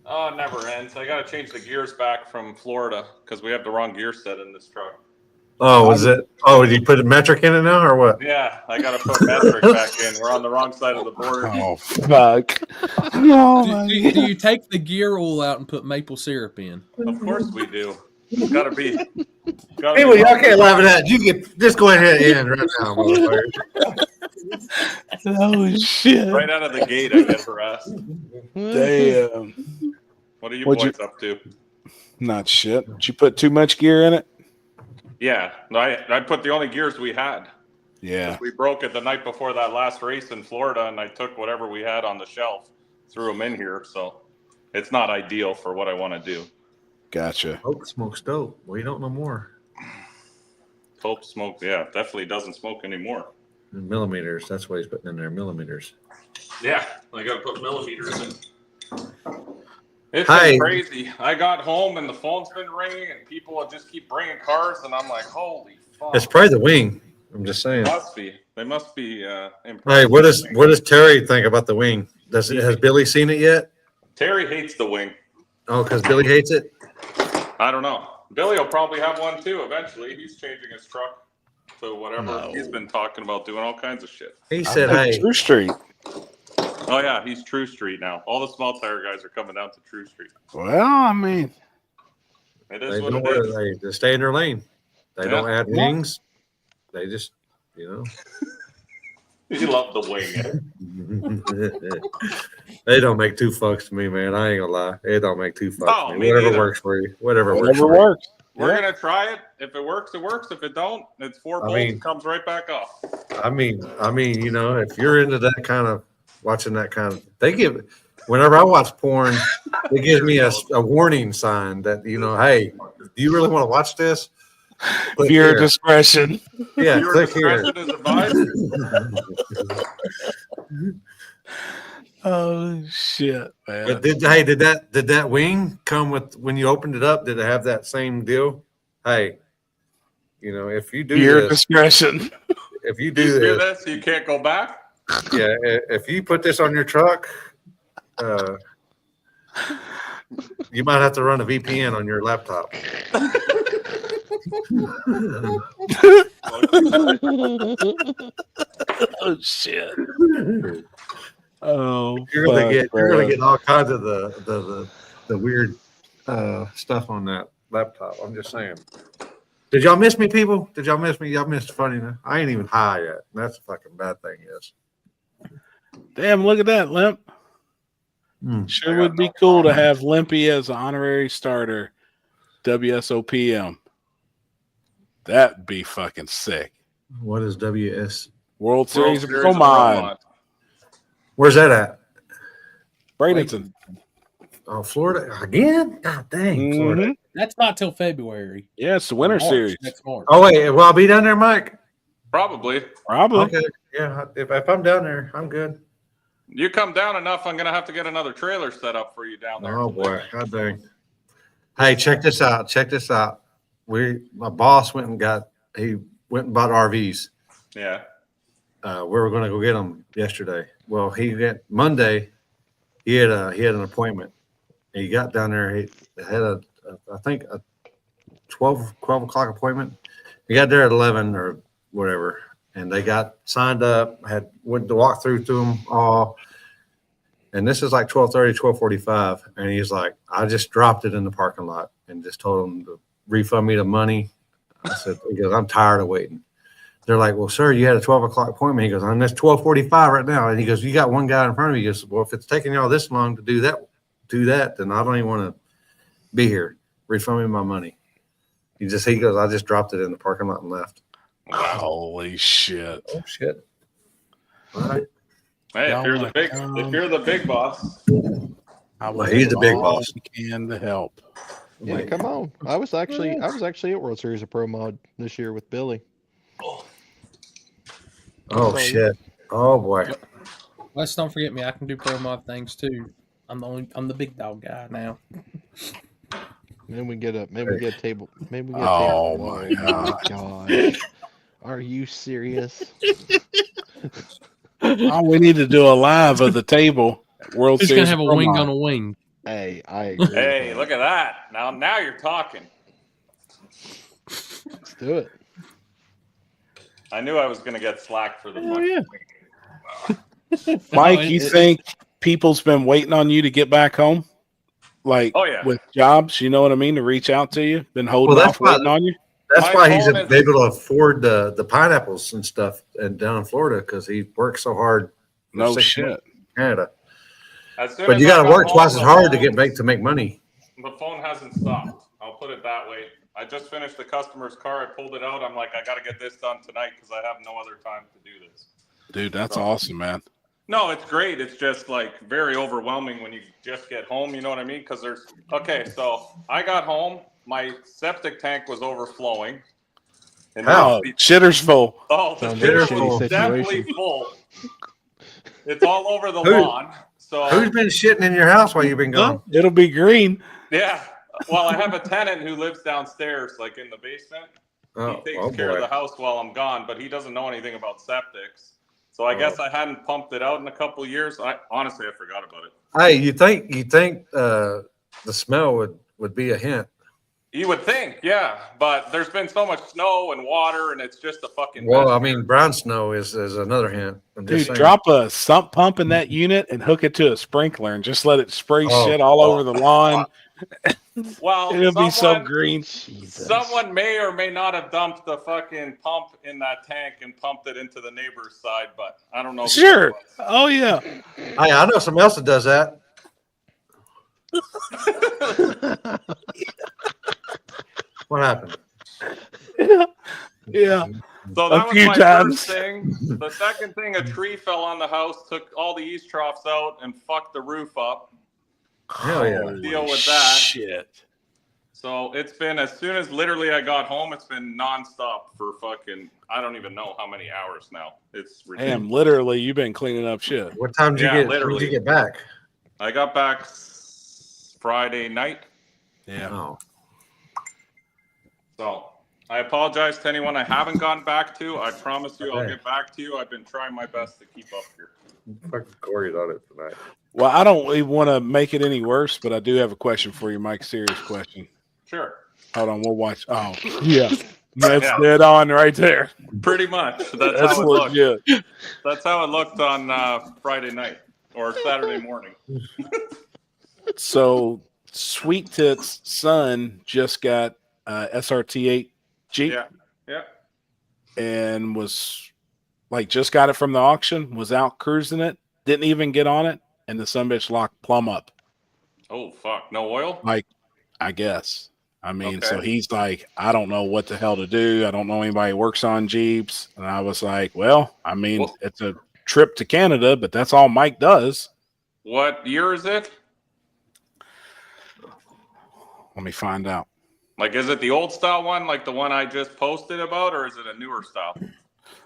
Oh, it never ends. I got to change the gears back from Florida because we have the wrong gear set in this truck. Oh, was it? Oh, did you put a metric in it now or what? Yeah, I got to put metric back in. We're on the wrong side of the border. Oh, fuck. No, Do you take the gear oil out and put maple syrup in? Of course we do. Got to be. Hey, well, y'all can't laugh at that. You can just go ahead and end right now, motherfucker. Oh, shit. Right out of the gate, I get harassed. Damn. What are you What'd boys up to? Not shit. Did you put too much gear in it? Yeah, I put the only gears we had. Yeah. We broke it the night before that last race in Florida, and I took whatever we had on the shelf, threw them in here. So it's not ideal for what I want to do. Gotcha. Hope smokes dope. We don't know more. Pope smokes, yeah, definitely doesn't smoke anymore. Millimeters. That's what he's putting in there. Millimeters. Yeah, I got to put millimeters in. It's Hi. been crazy. I got home and the phone's been ringing, and people just keep bringing cars, and I'm like, holy fuck. It's probably the wing. I'm just saying. They must be impressed. Hey, what does Terry think about the wing? Has Billy seen it yet? Terry hates the wing. Oh, because Billy hates it? I don't know. Billy will probably have one too eventually. He's changing his truck to whatever. He's been talking about doing all kinds of shit. He said, hey. True Street. Oh yeah, he's True Street now. All the small tire guys are coming down to True Street. Well, I mean, It They is what don't it is. they stay in their lane. They Yeah. don't add wings. They just, you know. You love the wing. They don't make two fucks to me, man. I ain't gonna lie. It don't make two fucks Oh, to me me. Whatever neither. works for you. Whatever whatever works. works. We're Yeah. gonna try it. If it works, it works. If it don't, it's four I bolts. mean- It comes right back off. I mean, you know, if you're into that kind of watching that kind of, they give. Whenever I watch porn, it gives me a warning sign that, you know, hey, do you really want to watch this? Click Viewer here. discretion. Yeah, Your click here. discretion is advised. Oh shit, But man. did that wing come with when you opened it up? Did it have that same deal? Hey, you know, if you do Viewer this, discretion. if you You do do this, this, you can't go back. yeah, if you put this on your truck, you might have to run a VPN on your laptop. Oh shit. Oh, You're gonna fuck, get all kinds of the weird stuff on that laptop. I'm just saying. Did y'all miss me, people? Did y'all miss me? Y'all missed funny. I ain't even high yet. That's a fucking bad thing, yes. Damn, look at that, Limp. Hmm. Sure would be cool to have Limpy as an honorary starter, WSOPM. That'd be fucking sick. What is WS? World Series of Pro Pro Mod. Where's that at? Bradenton. Oh, Florida again? God dang, Florida. Mhm. That's not till February. Yeah, it's the Winter March, Series. Next March. Oh wait, well I'll be down there, Mike. Probably. Probably. Okay, yeah. If I'm down there, I'm good. You come down enough, I'm gonna have to get another trailer set up for you down there. Oh boy, god dang. Hey, check this out. Check this out. My boss went and bought RVs. Yeah. We were going to go get them yesterday. Well, Monday. He had an appointment. He got down there. He had I think a 12 o'clock appointment. He got there at 11 or whatever, and they got signed up. Went to walk through to them all. And this is like 12:30, 12:45, and he's like, "I just dropped it in the parking lot and just told him to refund me the money." I said, "Because I'm tired of waiting." they're like, well, sir, you had a 12 o'clock appointment. He goes, and that's 12:45 right now. And he goes, you got one guy in front of you. He goes, well, if it's taking y'all this long to do that, then I don't even want to be here. Refund me my money. He goes, I just dropped it in the parking lot and left. Holy shit. Oh, shit. All right. Hey, Y'all if you're wanna if you're the big boss, Well, he's the big boss. Can to help. Yeah, come on. I was actually at World Series of Pro Mod this year with Billy. Oh, shit. Oh, boy. Let's don't forget me. I can do pro mod things too. I'm the big dog guy now. Maybe we get a table. Maybe we get a Oh, table. my gosh. Are you serious? Oh, we need to do a live of the table. World Who's Series gonna have a Pro wing Mod. on a wing? Hey, I agree. hey, look at that. Now you're talking. Let's do it. I knew I was going to get slack for the Oh, fucking yeah. Mike, No, you think people's been waiting on you to get back home? Like Oh, yeah. with jobs, you know what I mean? To reach out to you? Been holding Well, that's off, waiting on you? That's My why he's phone is- able to afford the pineapples and stuff and down in Florida because he works so hard. for No 6 shit. months in Canada. As soon But as you I got to got work home, twice as the hard to phone- make money. The phone hasn't stopped. I'll put it that way. I just finished the customer's car. I pulled it out. I'm like, I got to get this done tonight because I have no other time to do this. Dude, that's awesome, man. No, it's great. It's just like very overwhelming when you just get home. You know what I mean? Because so I got home. My septic tank was overflowing. And How? Shitter's full. Oh, the Sounds like a shitter shitty was definitely situation. full. It's all over the Who- lawn. So Who's been shitting in your house while you've been gone? It'll be green. yeah. Well, I have a tenant who lives downstairs, like in the basement. Oh, He takes care of the house while I'm gone, but he doesn't know anything about septics. So I guess I hadn't pumped it out in a couple of years. I forgot about it. Hey, you think the smell would be a hint? You would think, yeah, but there's been so much snow and water, and it's just a fucking. Well, mess. I mean, brown snow is another hint. I'm just Dude, saying. drop a sump pump in that unit and hook it to a sprinkler and just let it spray Oh, shit all over the lawn. Well, It'll be so green. Jesus. Someone may or may not have dumped the fucking pump in that tank and pumped it into the neighbor's side, but I don't know. who Sure. it was. Oh, yeah. Hey, I know someone else that does that. What happened? Yeah. So A that was few my times. first thing. The second thing, a tree fell on the house, took all the eaves troughs out, and fucked the roof up. Hell yeah. Deal with that. Shit. So it's been as soon as literally I got home, it's been nonstop for fucking I don't even know how many hours now. It's ridiculous. Damn, literally, you've been cleaning up shit. What time did you Yeah, get? When literally. did you get back? I got back Friday night. Yeah. Oh, So I apologize to anyone I haven't gotten back to. I promise you I'll Okay. get back to you. I've been trying my best to keep up here. fucking Corey's on it tonight. Well, I don't even want to make it any worse, but I do have a question for you, Mike. Serious question. Sure. Hold on, we'll watch. Oh, yeah. That's Yeah. dead on right there. Pretty much. That's That's how it looked. legit. That's how it looked on Friday night or Saturday morning. So, Sweet Tits' son just got SRT8 Jeep Yeah. Yeah. and was like just got it from the auction, was out cruising it, didn't even get on it, and the sumbitch locked plumb up. Oh fuck. No oil? Like, I guess. I mean, Okay. so he's like, I don't know what the hell to do. I don't know anybody who works on Jeeps. And I was like, well, I mean, Well- it's a trip to Canada, but that's all Mike does. What year is it? Let me find out. Like, is it the old style one, like the one I just posted about, or is it a newer style?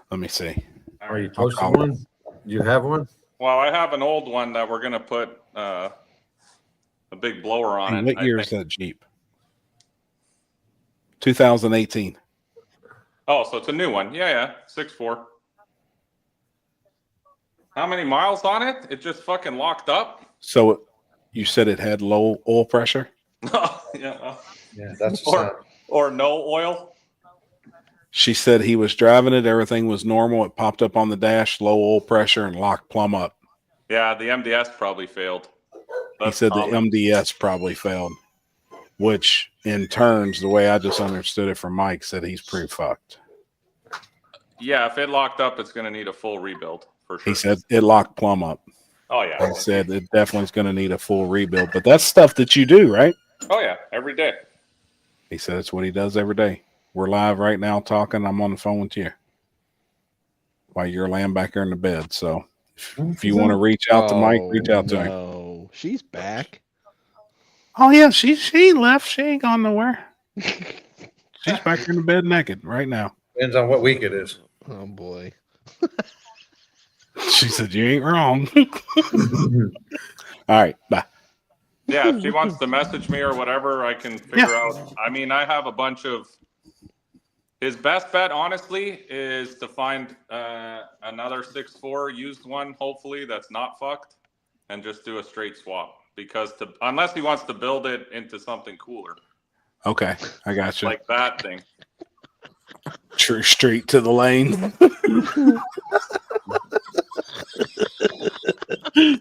Let me see. Are you I'll posting call one? You have one? Well, I have an old one that we're gonna put a big blower on And it. what year is that Jeep? 2018. Oh, so it's a new one. Yeah, 6.4. How many miles on it? It just fucking locked up. So you said it had low oil pressure? Yeah. Yeah, that's Or no oil. She said he was driving it. Everything was normal. It popped up on the dash, low oil pressure, and locked plumb up. Yeah, the MDS probably failed. He said common. the MDS probably failed, which in turns, the way I just understood it from Mike, said he's pretty fucked. Yeah, if it locked up, it's going to need a full rebuild for sure. He said it locked plumb up. Oh yeah. He said it definitely is going to need a full rebuild. But that's stuff that you do, right? Oh yeah, every day. He said it's what he does every day. We're live right now talking. I'm on the phone with you while you're laying back there in the bed. So if you want to reach out to Mike, reach out to him. No, she's back. Oh yeah, she left. She ain't gone nowhere. She's back in the bed naked right now. Depends on what week it is. Oh boy. She said you ain't wrong. All right, bye. Yeah, if she wants to message me or whatever, I can figure out. I mean, I have a bunch of. His best bet, honestly, is to find another 6.4 used one, hopefully that's not fucked, and just do a straight swap. Because unless he wants to build it into something cooler. Okay, I got you. Like that thing. True street to the lane.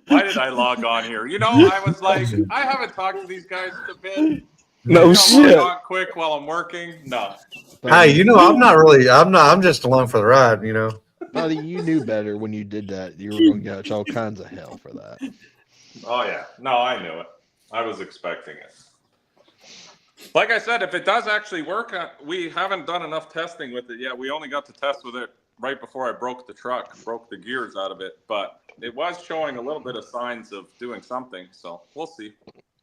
Why did I log on here? You know, I was like, I haven't talked to these guys in a bit. No shit. Log on quick while I'm working. No. Hey, you know, I'm just along for the ride, you know. Buddy, you knew better when you did that. You were going to catch all kinds of hell for that. Oh yeah, no, I knew it. I was expecting it. Like I said, if it does actually work, we haven't done enough testing with it yet. We only got to test with it right before I broke the gears out of it. But it was showing a little bit of signs of doing something. So we'll see.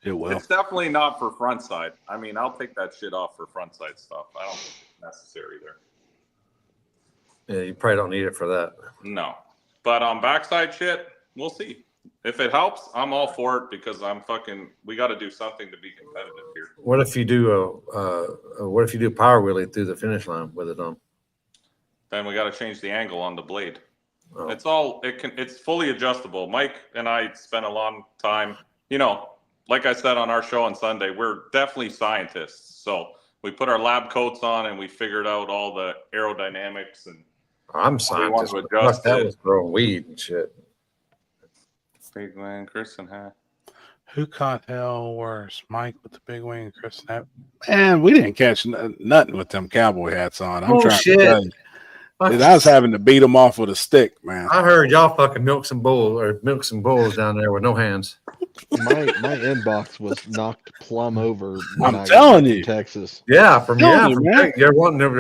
It will. It's definitely not for front side. I mean, I'll take that shit off for front side stuff. I don't think it's necessary there. Yeah, you probably don't need it for that. No, but on backside shit, we'll see. If it helps, I'm all for it because we got to do something to be competitive here. What if you do power wheeling through the finish line with it on? Then we got to change the angle on the blade. Oh. It's fully adjustable. Mike and I spent a long time, you know, like I said on our show on Sunday, we're definitely scientists. So we put our lab coats on and we figured out all the aerodynamics and I'm scientist. That was growing weed and shit. Big wing, Kristen hat. Who caught hell worse, Mike with the big wing and Kristen hat? Man, we didn't catch nothing with them cowboy hats on. I'm trying to tell you. Dude, I was having to beat them off with a stick, man. I heard y'all fucking milk some bulls down there with no hands. My inbox was knocked plumb over. I'm telling you, Texas. Yeah, man. They're wanting their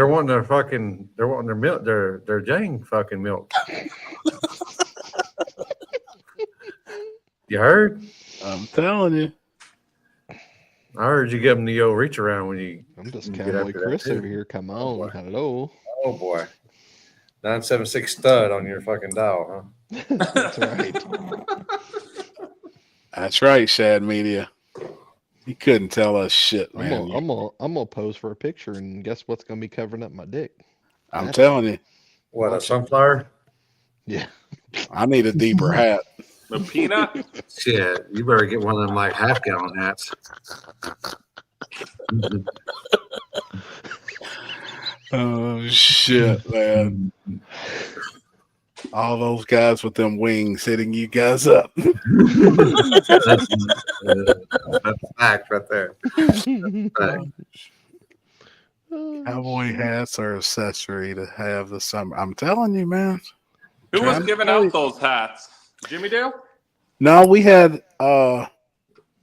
milk, their Jane fucking milk. You heard? I'm telling you. I heard you give them the old reach around when you. I'm just Cowboy Chris over here. Come on, hello. Oh boy, 976 stud on your fucking dial, huh? That's right. That's right, Shad Media. You couldn't tell us shit, man. I'm gonna pose for a picture, and guess what's gonna be covering up my dick? I'm telling you. What, a sunflower? Yeah. I need a deeper hat. The peanut? Shit, you better get one of them like half-gallon hats. Oh shit, man! All those guys with them wings hitting you guys up. That's a fact right there. Fact. Cowboy hats are accessory to have the summer. I'm telling you, man. Who was giving out those hats? Jimmy Dale? No, we had. I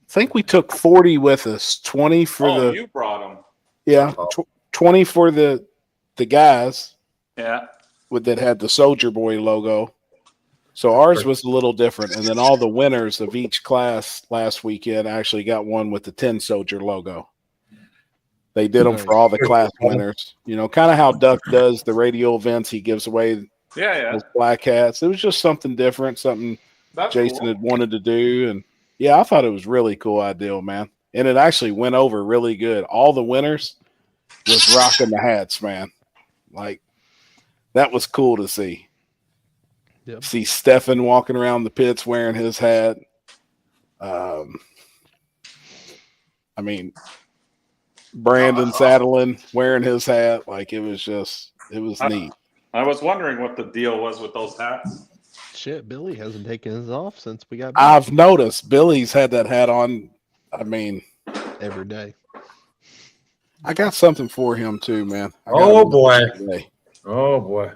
think we took 40 with us. 20 for you brought them. Yeah, 20 for the guys. Yeah. That had the Soldier Boy logo. So ours was a little different, and then all the winners of each class last weekend actually got one with the 10 Soldier logo. They did them for all the class winners. You know, kind of how Duck does the radio events. He gives away those black hats. It was just something different, something Jason had wanted to do. And, yeah, I thought it was really cool idea, man. And it actually went over really good. All the winners was rocking the hats, man. Like, that was cool to see. Yep. See Stefan walking around the pits wearing his hat. I mean, Brandon Saddlin wearing his hat. Like, it was neat. I was wondering what the deal was with those hats. Shit, Billy hasn't taken his off since we got back. I've noticed Billy's had that hat on. I mean, every day. I got something for him too, man. Oh boy. Oh boy.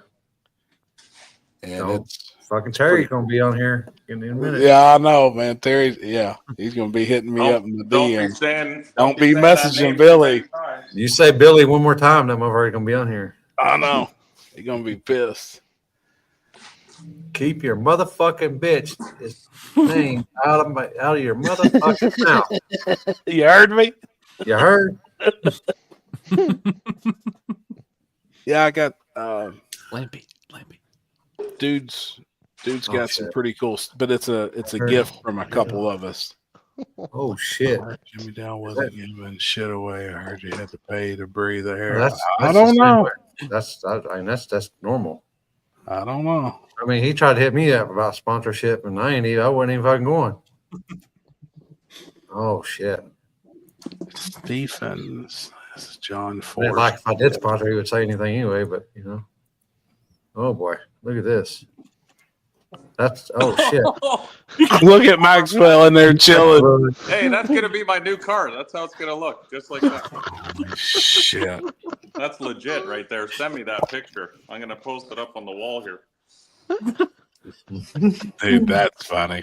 And No. it's Fucking Terry's gonna be on here in a minute. yeah, I know, man. Terry, yeah, he's gonna be hitting me up in the Don't be DMs. saying. Don't be saying that messaging name Billy. 10 times. You say Billy one more time, that motherfucker's gonna be on here. I know. He's gonna be pissed. Keep your motherfucking bitch his name out of your motherfucking mouth. You heard me? You heard? Yeah, I got Lampy. dudes Oh, got some shit. pretty cool, but it's a Heard. gift from a couple of us. Oh shit. Jimmy Down wasn't giving shit away. I heard you had to pay to breathe the air. That's I don't just know. That's normal. I don't know. I mean, he tried to hit me up about sponsorship, and I wasn't even fucking going. Oh shit! Defense. This is John I Ford. like if I did sponsor, he would say anything anyway. But you know, oh boy, look at this. That's shit. Look at Maxwell in there chilling. Hey, that's gonna be my new car. That's how it's gonna look, just like that. Holy shit. That's legit right there. Send me that picture. I'm gonna post it up on the wall here. Dude, that's funny.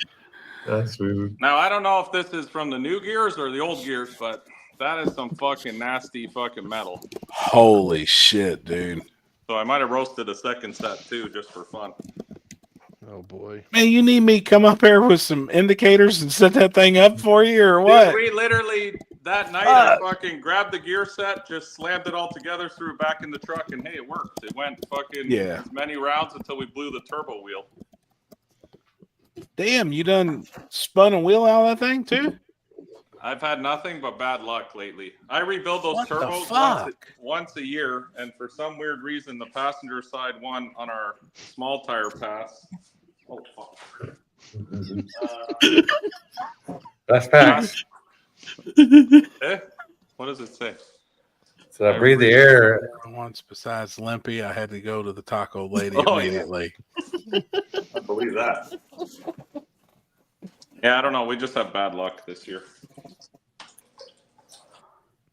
That's weird. Now I don't know if this is from the new gears or the old gears, but that is some fucking nasty fucking metal. Holy shit, dude. So I might have roasted a second set too, just for fun. Oh boy. Man, you need me to come up here with some indicators and set that thing up for you or what? Dude, we literally that night I fucking grabbed the gear set, just slammed it all together, threw it back in the truck, and hey, it worked. It went fucking as many rounds until we blew the turbo wheel. Damn, you done spun a wheel out of that thing too? I've had nothing but bad luck lately. I rebuild those What the turbos fuck? once a year, and for some weird reason, the passenger side one on our small tire pass. Oh, fuck. That's facts. Eh? What does it say? So I breathe the air. Once besides Limpy, I had to go to the taco lady Oh, yeah. immediately. I believe that. Yeah, I don't know. We just have bad luck this year.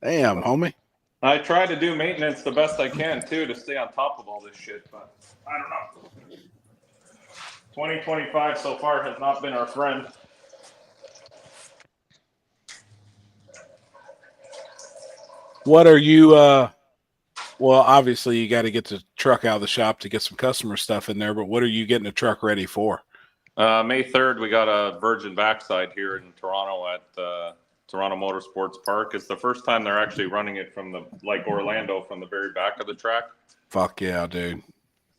Damn, homie. I try to do maintenance the best I can too to stay on top of all this shit, but I don't know. 2025 so far has not been our friend. What are you well, obviously you got to get the truck out of the shop to get some customer stuff in there, but what are you getting the truck ready for? May 3rd, we got a virgin backside here in Toronto at Toronto Motorsports Park. It's the first time they're actually running it from like Orlando, from the very back of the track. Fuck yeah, dude.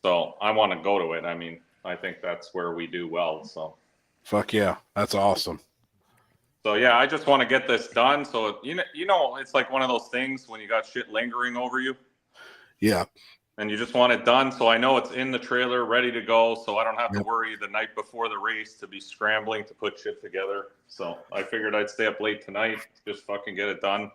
So I want to go to it. I mean, I think that's where we do well. So fuck yeah, that's awesome. So yeah, I just want to get this done. So you know, it's like one of those things when you got shit lingering over you. Yeah. And you just want it done. So I know it's in the trailer, ready to go. So I don't have to worry the night before the race to be scrambling to put shit together. So I figured I'd stay up late tonight, just fucking get it done,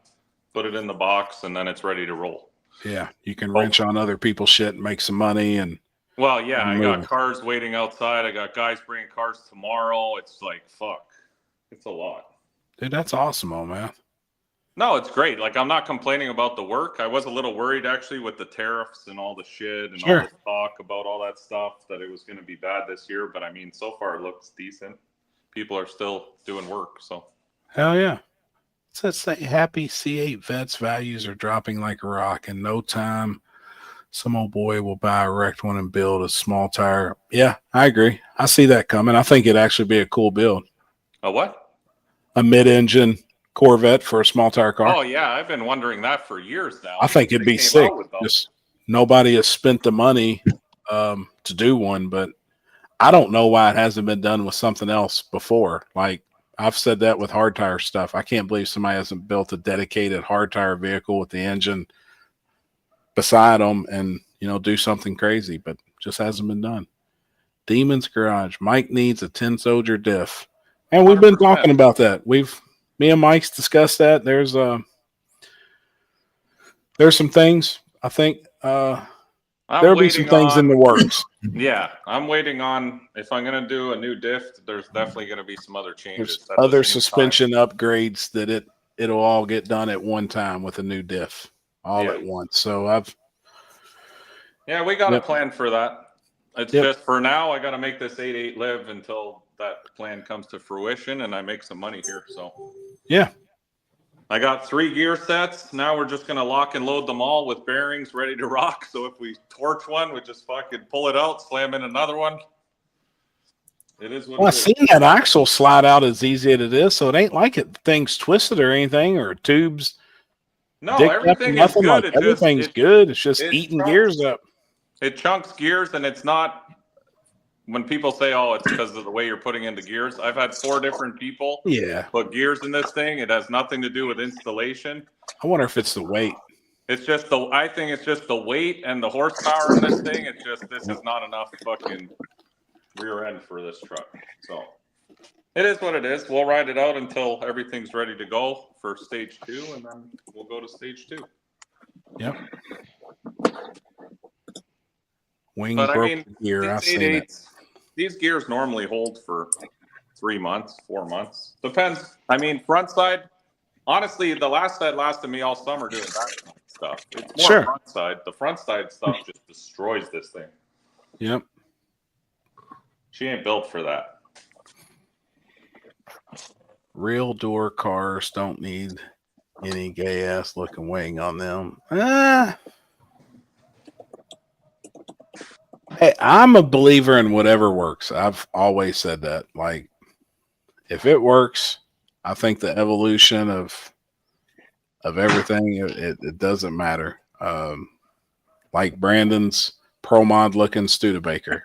put it in the box, and then it's ready to roll. Yeah, you can wrench on other people's shit and make some money. And well, yeah, I got cars waiting outside. I got guys bringing cars tomorrow. It's like, fuck, it's a lot. Dude, that's awesome, oh man. No, it's great. Like, I'm not complaining about the work. I was a little worried actually with the tariffs and all the shit and all this talk about all that stuff that it was going to be bad this year. But I mean, so far it looks decent. People are still doing work. So hell yeah. Let's say happy C8 vets values are dropping like a rock. In no time, some old boy will buy a wrecked one and build a small tire. Yeah, I agree. I see that coming. I think it'd actually be a cool build. A what? A mid-engine Corvette for a small tire car. Oh yeah, I've been wondering that for years now. I think it'd be sick. Just nobody has spent the money to do one, but I don't know why it hasn't been done with something else before. Like I've said that with hard tire stuff. I can't believe somebody hasn't built a dedicated hard tire vehicle with the engine beside them and, you know, do something crazy, but just hasn't been done. Demon's Garage. Mike needs a 10 soldier diff. And we've been talking about that. Me and Mike's discussed that. There's some things. I think there'll be some things in the works. Yeah, I'm waiting on, if I'm going to do a new diff, there's definitely going to be some other changes. There's other suspension upgrades that it'll all get done at one time with a new diff all at once. So yeah, we got a plan for that. It's Yep. just for now, I got to make this 8.8 live until that plan comes to fruition and I make some money here. So, Yeah. I got 3 gear sets. Now we're just going to lock and load them all with bearings ready to rock. So, if we torch one, we just fucking pull it out, slam in another one. It is what Well, it I is. seen that axle slide out as easy as it is, so it ain't like thing's twisted or anything, or tubes. No, dicked up, everything is nothing. good. Like, everything's good. It's just it eating chunks. gears up. It chunks gears, and it's not. When people say, "Oh, it's because of the way you're putting into gears," I've had 4 different people Yeah. put gears in this thing. It has nothing to do with installation. I wonder if it's the weight. It's just I think it's just the weight and the horsepower in this thing. It's just this is not enough fucking rear end for this truck. So it is what it is. We'll ride it out until everything's ready to go for stage 2, and then we'll go to stage 2. Yep. Wing But I broke mean, gear. I've these seen it. 8.8s, these gears normally hold for 3 months, 4 months. Depends. I mean, front side, honestly, the last side lasted me all summer doing that stuff. It's more Sure. front side. The front side stuff just destroys this thing. Yep. She ain't built for that. Real door cars don't need any gay ass looking wing on them. Hey, I'm a believer in whatever works. I've always said that. Like, if it works, I think the evolution of everything, it doesn't matter. Like Brandon's Pro Mod looking Studebaker.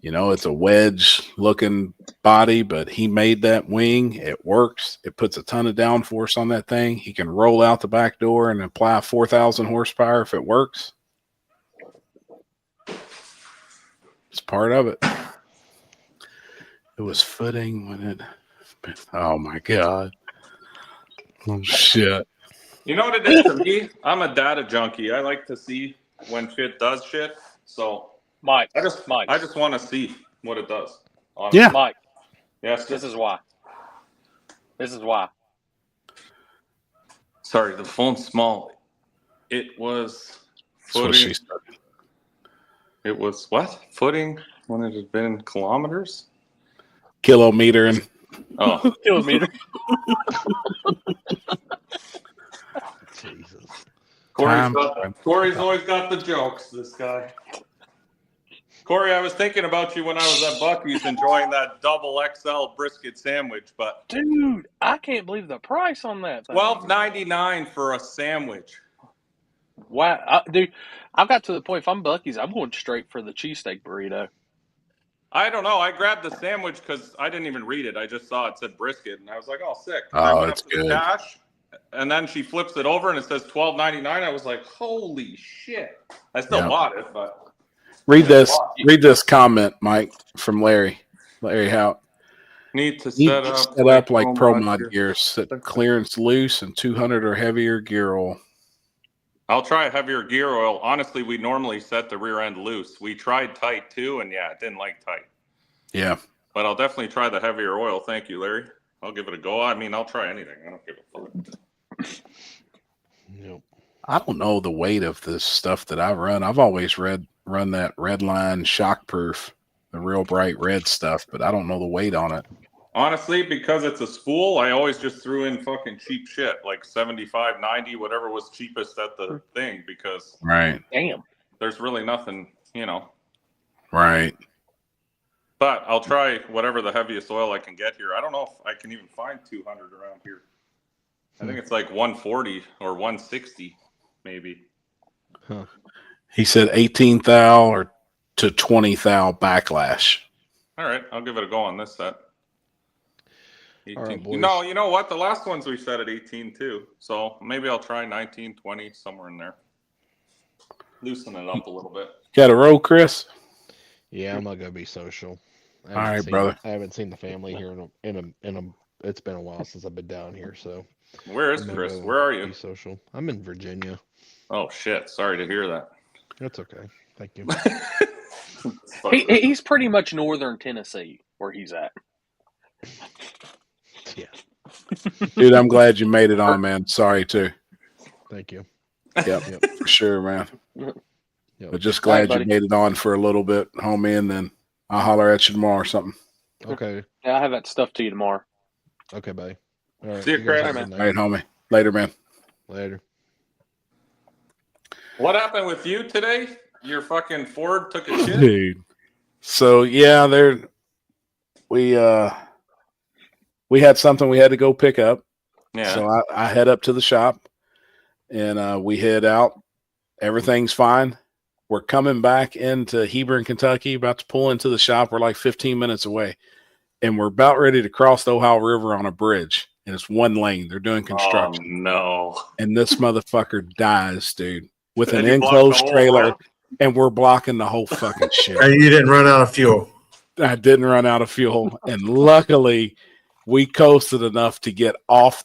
You know, it's a wedge looking body, but he made that wing. It works. It puts a ton of downforce on that thing. He can roll out the back door and apply 4,000 horsepower if it works. It's part of it. It was footing when it. Oh my God. Oh shit. You know what it is to me? I'm a data junkie. I like to see when shit does shit. So Mike, I just want to see what it does. Honestly. Yeah. Mike. Yes. This is why. Sorry, the phone's small. It was That's what she said. It was what? Footing when it had been kilometers? Kilometer and kilometer. Jesus. Corey's always got the jokes, this guy. Corey, I was thinking about you when I was at Buc-ee's enjoying that double XL brisket sandwich, but dude, I can't believe the price on that thing. $12.99 for a sandwich. Wow, dude, I've got to the point. If I'm Buc-ee's, I'm going straight for the cheesesteak burrito. I don't know. I grabbed the sandwich because I didn't even read it. I just saw it said brisket, and I was like, "Oh, sick!" And I went it's up to the good. cash, and then she flips it over, and it says $12.99. I was like, "Holy shit!" I still bought it, but. Read this comment, Mike, from Larry Hout. Need to set up like Pro Mod gears, set clearance loose and 200 or heavier gear oil. I'll try a heavier gear oil. Honestly, we normally set the rear end loose. We tried tight too, and it didn't like tight. Yeah. But I'll definitely try the heavier oil. Thank you, Larry. I'll give it a go. I mean, I'll try anything. I don't give a fuck. Nope. I don't know the weight of this stuff that I run. I've always run that Redline Shockproof, the real bright red stuff, but I don't know the weight on it. Honestly, because it's a spool, I always just threw in fucking cheap shit, like 75, 90, whatever was cheapest at the thing, because damn, there's really nothing, Right. But I'll try whatever the heaviest oil I can get here. I don't know if I can even find 200 around here. I think it's like 140 or 160, maybe. Huh. He said 18 thou or to 20 thou backlash. All right, I'll give it a go on this set. 18. All right, boys. You know what? The last ones we set at 18 too. So maybe I'll try 19, 20, somewhere in there. Loosen it up a little bit. Got a roll, Chris? Yeah, I'm not gonna be social. All right, brother. I haven't seen the family here in a. It's been a while since I've been down here, so. Where is Chris? Where are you? Be social. I'm in Virginia. Oh shit! Sorry to hear that. That's okay. Thank you. He's pretty much northern Tennessee where he's at. Yeah. Dude, I'm glad you made it on, man. Sorry too. Thank you. Yep, for sure, man. But just All right, glad you buddy. made it on for a little bit, homie, and then I'll holler at you tomorrow or something. Okay. Yeah, I'll have that stuff to you tomorrow. Okay, buddy. All right. See you, guys Chris. have a All good All night. right, homie. Later, man. Later. What happened with you today? Your fucking Ford took a shit? Dude. So yeah, we had something we had to go pick up. Yeah. So I head up to the shop and we head out. Everything's fine. We're coming back into Hebron, Kentucky, about to pull into the shop. We're like 15 minutes away. And we're about ready to cross the Ohio River on a bridge. And it's one lane. They're doing construction. Oh, no. And this motherfucker dies, dude, with an And you blocked enclosed the whole trailer. road? And we're blocking the whole fucking shit. And you didn't run out of fuel. I didn't run out of fuel. And luckily, we coasted enough to get off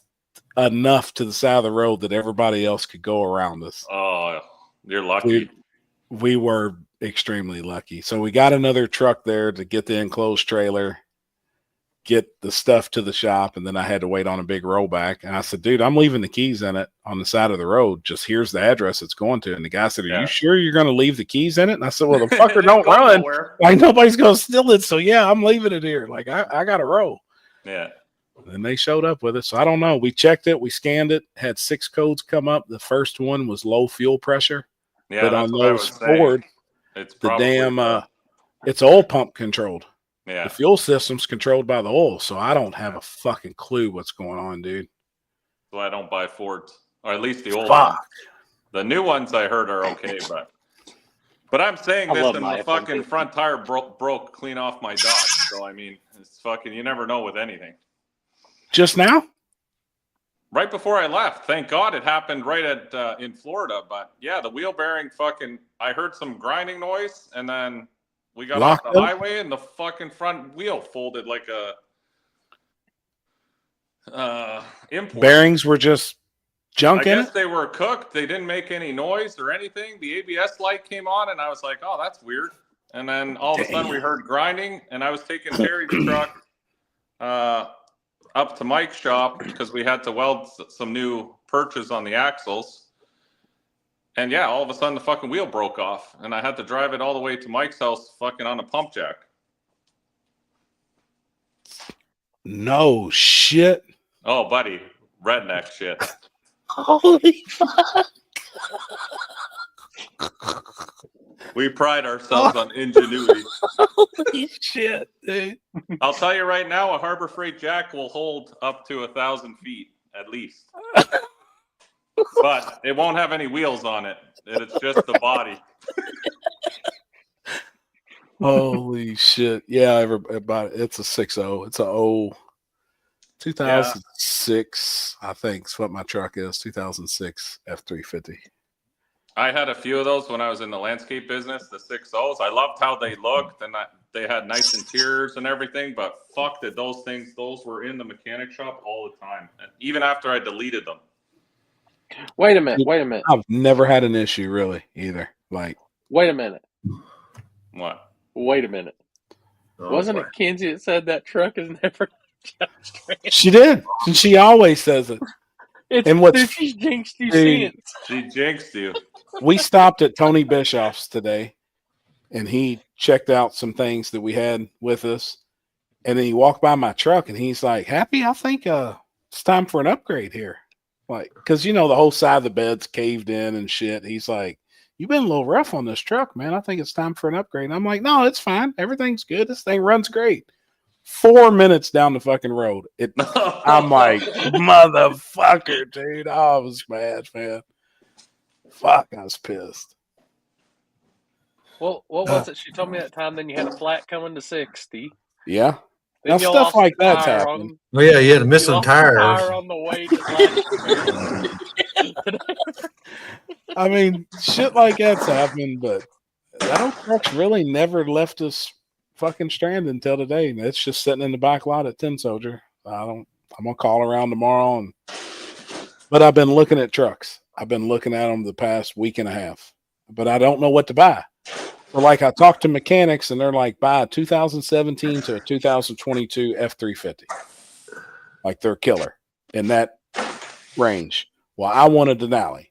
enough to the side of the road that everybody else could go around us. Oh, you're lucky. We were extremely lucky. So we got another truck there to get the enclosed trailer, get the stuff to the shop, and then I had to wait on a big rollback. And I said, dude, I'm leaving the keys in it on the side of the road. Just here's the address it's going to. And the guy said, are you sure you're going to leave the keys in it? And I said, well, the fucker don't Go run. nowhere. Like nobody's going to steal it. So yeah, I'm leaving it here. Like I got to roll. Yeah. And they showed up with it. So I don't know. We checked it. We scanned it. Had 6 codes come up. The first one was low fuel pressure. Yeah, but that's on what I those was saying. Ford, It's the probably damn it's oil pump controlled. Yeah. The fuel system's controlled by the oil. So I don't have a fucking clue what's going on, dude. So I don't buy Fords, or at least the old Fuck. ones. The new ones I heard are okay, but I'm saying I this love and my the fucking F-150. front tire broke clean off my Dodge. So I mean, it's fucking, you never know with anything. Just now? Right before I left, thank God it happened right at in Florida. But yeah, the wheel bearing fucking, I heard some grinding noise, and then we got Locked off the up? highway, and the fucking front wheel folded like a import. Bearings were just junk I in guess it? they were cooked. They didn't make any noise or anything. The ABS light came on, and I was like, "Oh, that's weird." And then all of a sudden, we heard grinding, and I was taking Terry's truck up to Mike's shop because we had to weld some new perches on the axles. And yeah, all of a sudden, the fucking wheel broke off, and I had to drive it all the way to Mike's house, fucking on a pump jack. No shit. Oh, buddy, redneck shit. Holy fuck. We pride ourselves on ingenuity. Holy shit, dude. I'll tell you right now, a Harbor Freight jack will hold up to 1,000 feet at least. But it won't have any wheels on it. It's just the body. Holy shit. Yeah, it's a 6.0. It's a 2006, I think is what my truck is. 2006 F350. I had a few of those when I was in the landscape business, the 6.0s. I loved how they looked, and they had nice interiors and everything, but fuck did those were in the mechanic shop all the time, and even after I deleted them. Wait a minute. I've never had an issue really either. Like, Wait a minute. What? Wait a minute. Oh, Wasn't boy. it Kenzie that said that truck is never she did. And she always says it. And what's she's jinxed you Dude. since. She jinxed you. We stopped at Tony Bischoff's today and he checked out some things that we had with us. And then he walked by my truck and he's like, Happy, I think it's time for an upgrade here. Like, because the whole side of the bed's caved in and shit. He's like, you've been a little rough on this truck, man. I think it's time for an upgrade. And I'm like, no, it's fine. Everything's good. This thing runs great. 4 minutes down the fucking road. I'm like, motherfucker, dude. I was mad, man. Fuck, I was pissed. Well, what was it? She told me that time. Then you had a flat coming to 60. Yeah. Then Now, you stuff lost like the that's tire happened. on- Oh yeah, you had a you missing lost the tire. tire on the way to I mean, shit like that's happened, but that old truck's really never left us fucking stranded until today. And it's just sitting in the back lot at Tin Soldier. I'm gonna call around tomorrow, but I've been looking at trucks. I've been looking at them the past week and a half, but I don't know what to buy. So like I talked to mechanics and they're like, buy a 2017 to a 2022 F350. Like they're killer in that range. Well, I want a Denali.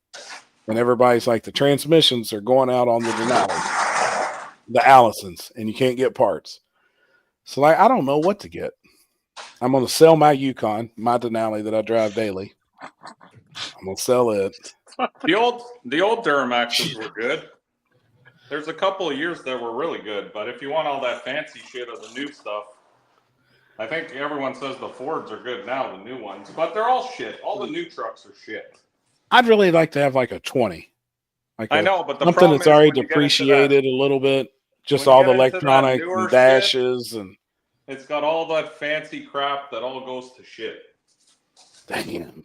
And everybody's like, the transmissions are going out on the Denali, the Allisons, and you can't get parts. So like, I don't know what to get. I'm going to sell my Yukon, my Denali that I drive daily. I'm going to sell it. The old Duramaxes were good. There's a couple of years that were really good, but if you want all that fancy shit of the new stuff, I think everyone says the Fords are good now, the new ones, but they're all shit. All the new trucks are shit. I'd really like to have like a 20. Like I know, but the something problem that's is already when you get into depreciated a little bit, just when you all the get into that electronic newer and dashes and It's got all that fancy crap that all goes to shit. damn.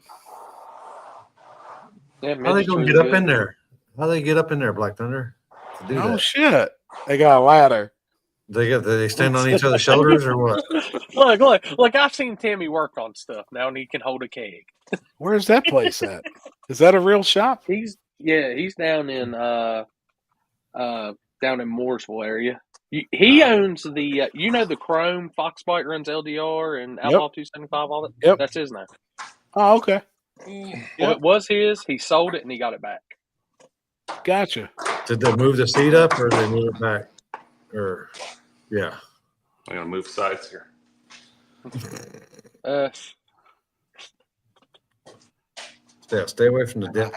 Yeah, How they gonna Midget's get really up in good. there? How they get up in there, Black Thunder? To do Oh that? shit! They got a ladder. They stand on each other's shoulders or what? Look! I've seen Timmy work on stuff now, and he can hold a keg. Where's that place at? Is that a real shop? He's down in down in Mooresville area. He owns the the Chrome Fox Bite runs LDR and Outlaw 275 all that. Yep. That's his name. Oh, okay. Well, it was his. He sold it and he got it back. Gotcha. Did they move the seat up or did they move it back? Or yeah. I'm gonna move sides here. Yeah, stay away from the death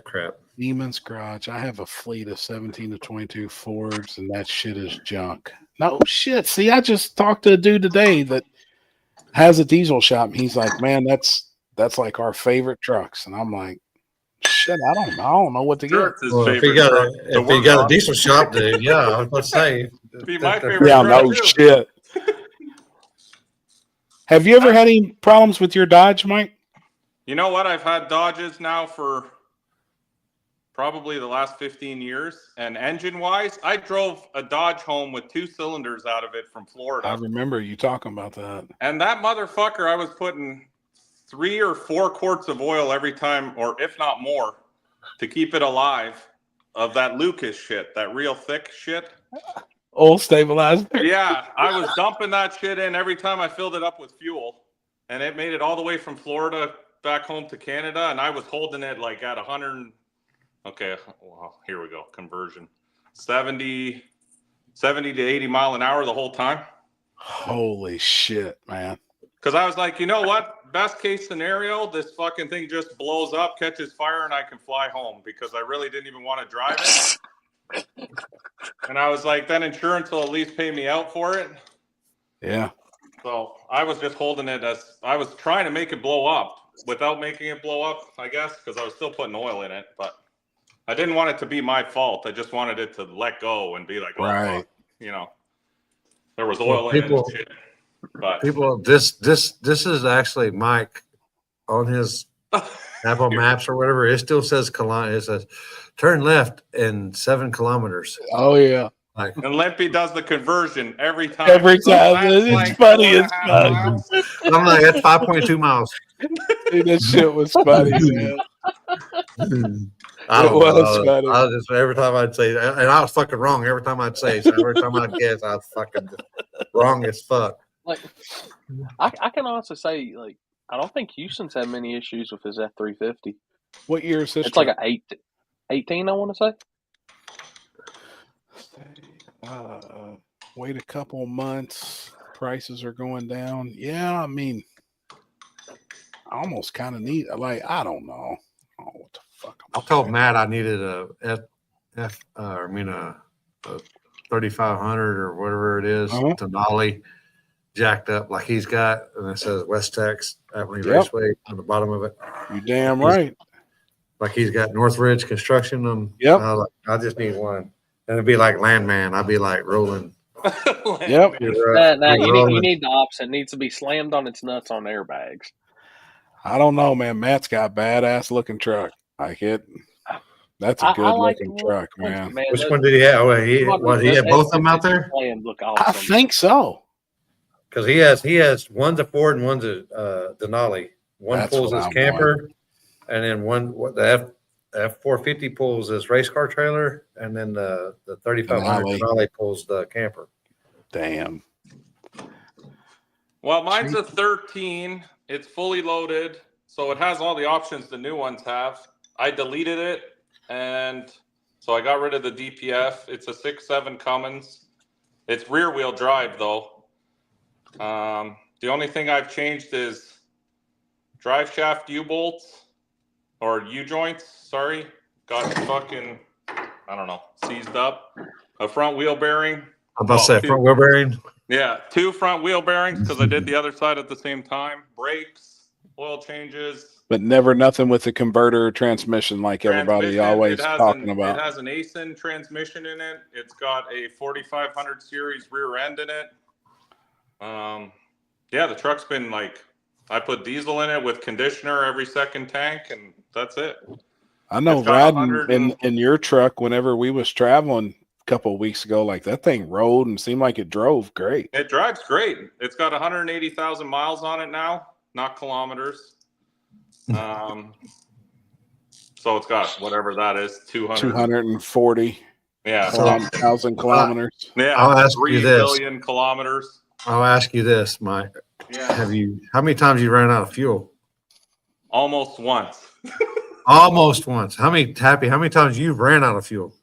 crap. Demon's Garage. I have a fleet of 17 to 22 Fords, and that shit is junk. No shit. See, I just talked to a dude today that has a diesel shop, and he's like, "Man, that's like our favorite trucks." And I'm like, "Shit, I don't know what to get." Well, if you got a diesel shop, dude, yeah, I was about to say. Be my favorite Yeah, truck, no too. shit. Have you ever had any problems with your Dodge, Mike? You know what? I've had Dodges now for probably the last 15 years. And engine-wise, I drove a Dodge home with 2 cylinders out of it from Florida. I remember you talking about that. And that motherfucker, I was putting 3 or 4 quarts of oil every time, or if not more, to keep it alive of that Lucas shit, that real thick shit. Old stabilizer. Yeah, I was dumping that shit in every time I filled it up with fuel. And it made it all the way from Florida back home to Canada. And I was holding it like at 100. Okay, well, here we go. Conversion. 70 to 80 mile an hour the whole time. Holy shit, man. Because I was like, you know what? Best case scenario, this fucking thing just blows up, catches fire, and I can fly home because I really didn't even want to drive it. And I was like, then insurance will at least pay me out for it. Yeah. So I was just holding it as I was trying to make it blow up without making it blow up, I guess, because I was still putting oil in it. But I didn't want it to be my fault. I just wanted it to let go and be like, oh, right. fuck. You know, there was oil in it and shit. But People, this is actually Mike on his Apple Maps or whatever. It still says it says turn left in 7 kilometers. Oh yeah. Like, and Limpy does the conversion every time. Every time. That's It's like funny 4.5 as fuck. miles. I'm like, that's 5.2 miles. Dude, that shit was funny, man. I It don't was know. funny. I was just every time I'd say, and I was fucking wrong every time I'd say. So every time I'd guess, I was fucking wrong as fuck. Like, I can honestly say, like, I don't think Houston's had many issues with his F-350. What year is this? It's like an 18, I want to say. Wait a couple months. Prices are going down. Yeah, I mean, I almost kind of need. Like, I don't know. Oh, what the fuck? I told Matt I needed a 3500 or whatever it is to Denali jacked up like he's got, and it says West Tex Avenue Raceway on the bottom of it. You damn right. Like he's got Northridge Construction. Yep. I just need one, and it'd be like Landman. I'd be like rolling. Yep. You need the opposite. It needs to be slammed on its nuts on airbags. I don't know, man. Matt's got a badass looking truck. Like it. That's a good looking truck, man. Which one did he have? He had both of them out there? Look awesome. I think so. Because he has one's a Ford and one's a Denali. One That's pulls what his I'm camper, and then the F450 pulls his race car trailer, and then the 3500 Denali pulls the camper. Damn. Well, mine's a 13. It's fully loaded, so it has all the options the new ones have. I deleted it and so I got rid of the DPF. It's a 6.7 Cummins. It's rear wheel drive though. The only thing I've changed is drive shaft U-bolts or U-joints. Sorry, got fucking, I don't know, seized up. A front wheel bearing. I'm about to say front wheel bearing. Yeah, 2 front wheel bearings because I did the other side at the same time. Brakes, oil changes. But never nothing with the converter transmission like everybody always talking It about. has an ASIN transmission in it. It's got a 4500 series rear end in it. Yeah, the truck's been like, I put diesel in it with conditioner every second tank, and that's it. I know It's got riding in your truck whenever we was traveling a couple of weeks ago, like that thing rolled and seemed like it drove great. It drives great. It's got 180,000 miles on it now, not kilometers. So it's got whatever that is, 240 yeah, 1,000 kilometers. yeah, I'll ask 3 you this. billion kilometers. I'll ask you this, Mike. Yeah, How many times you ran out of fuel? almost once. Almost once. How many times you ran out of fuel?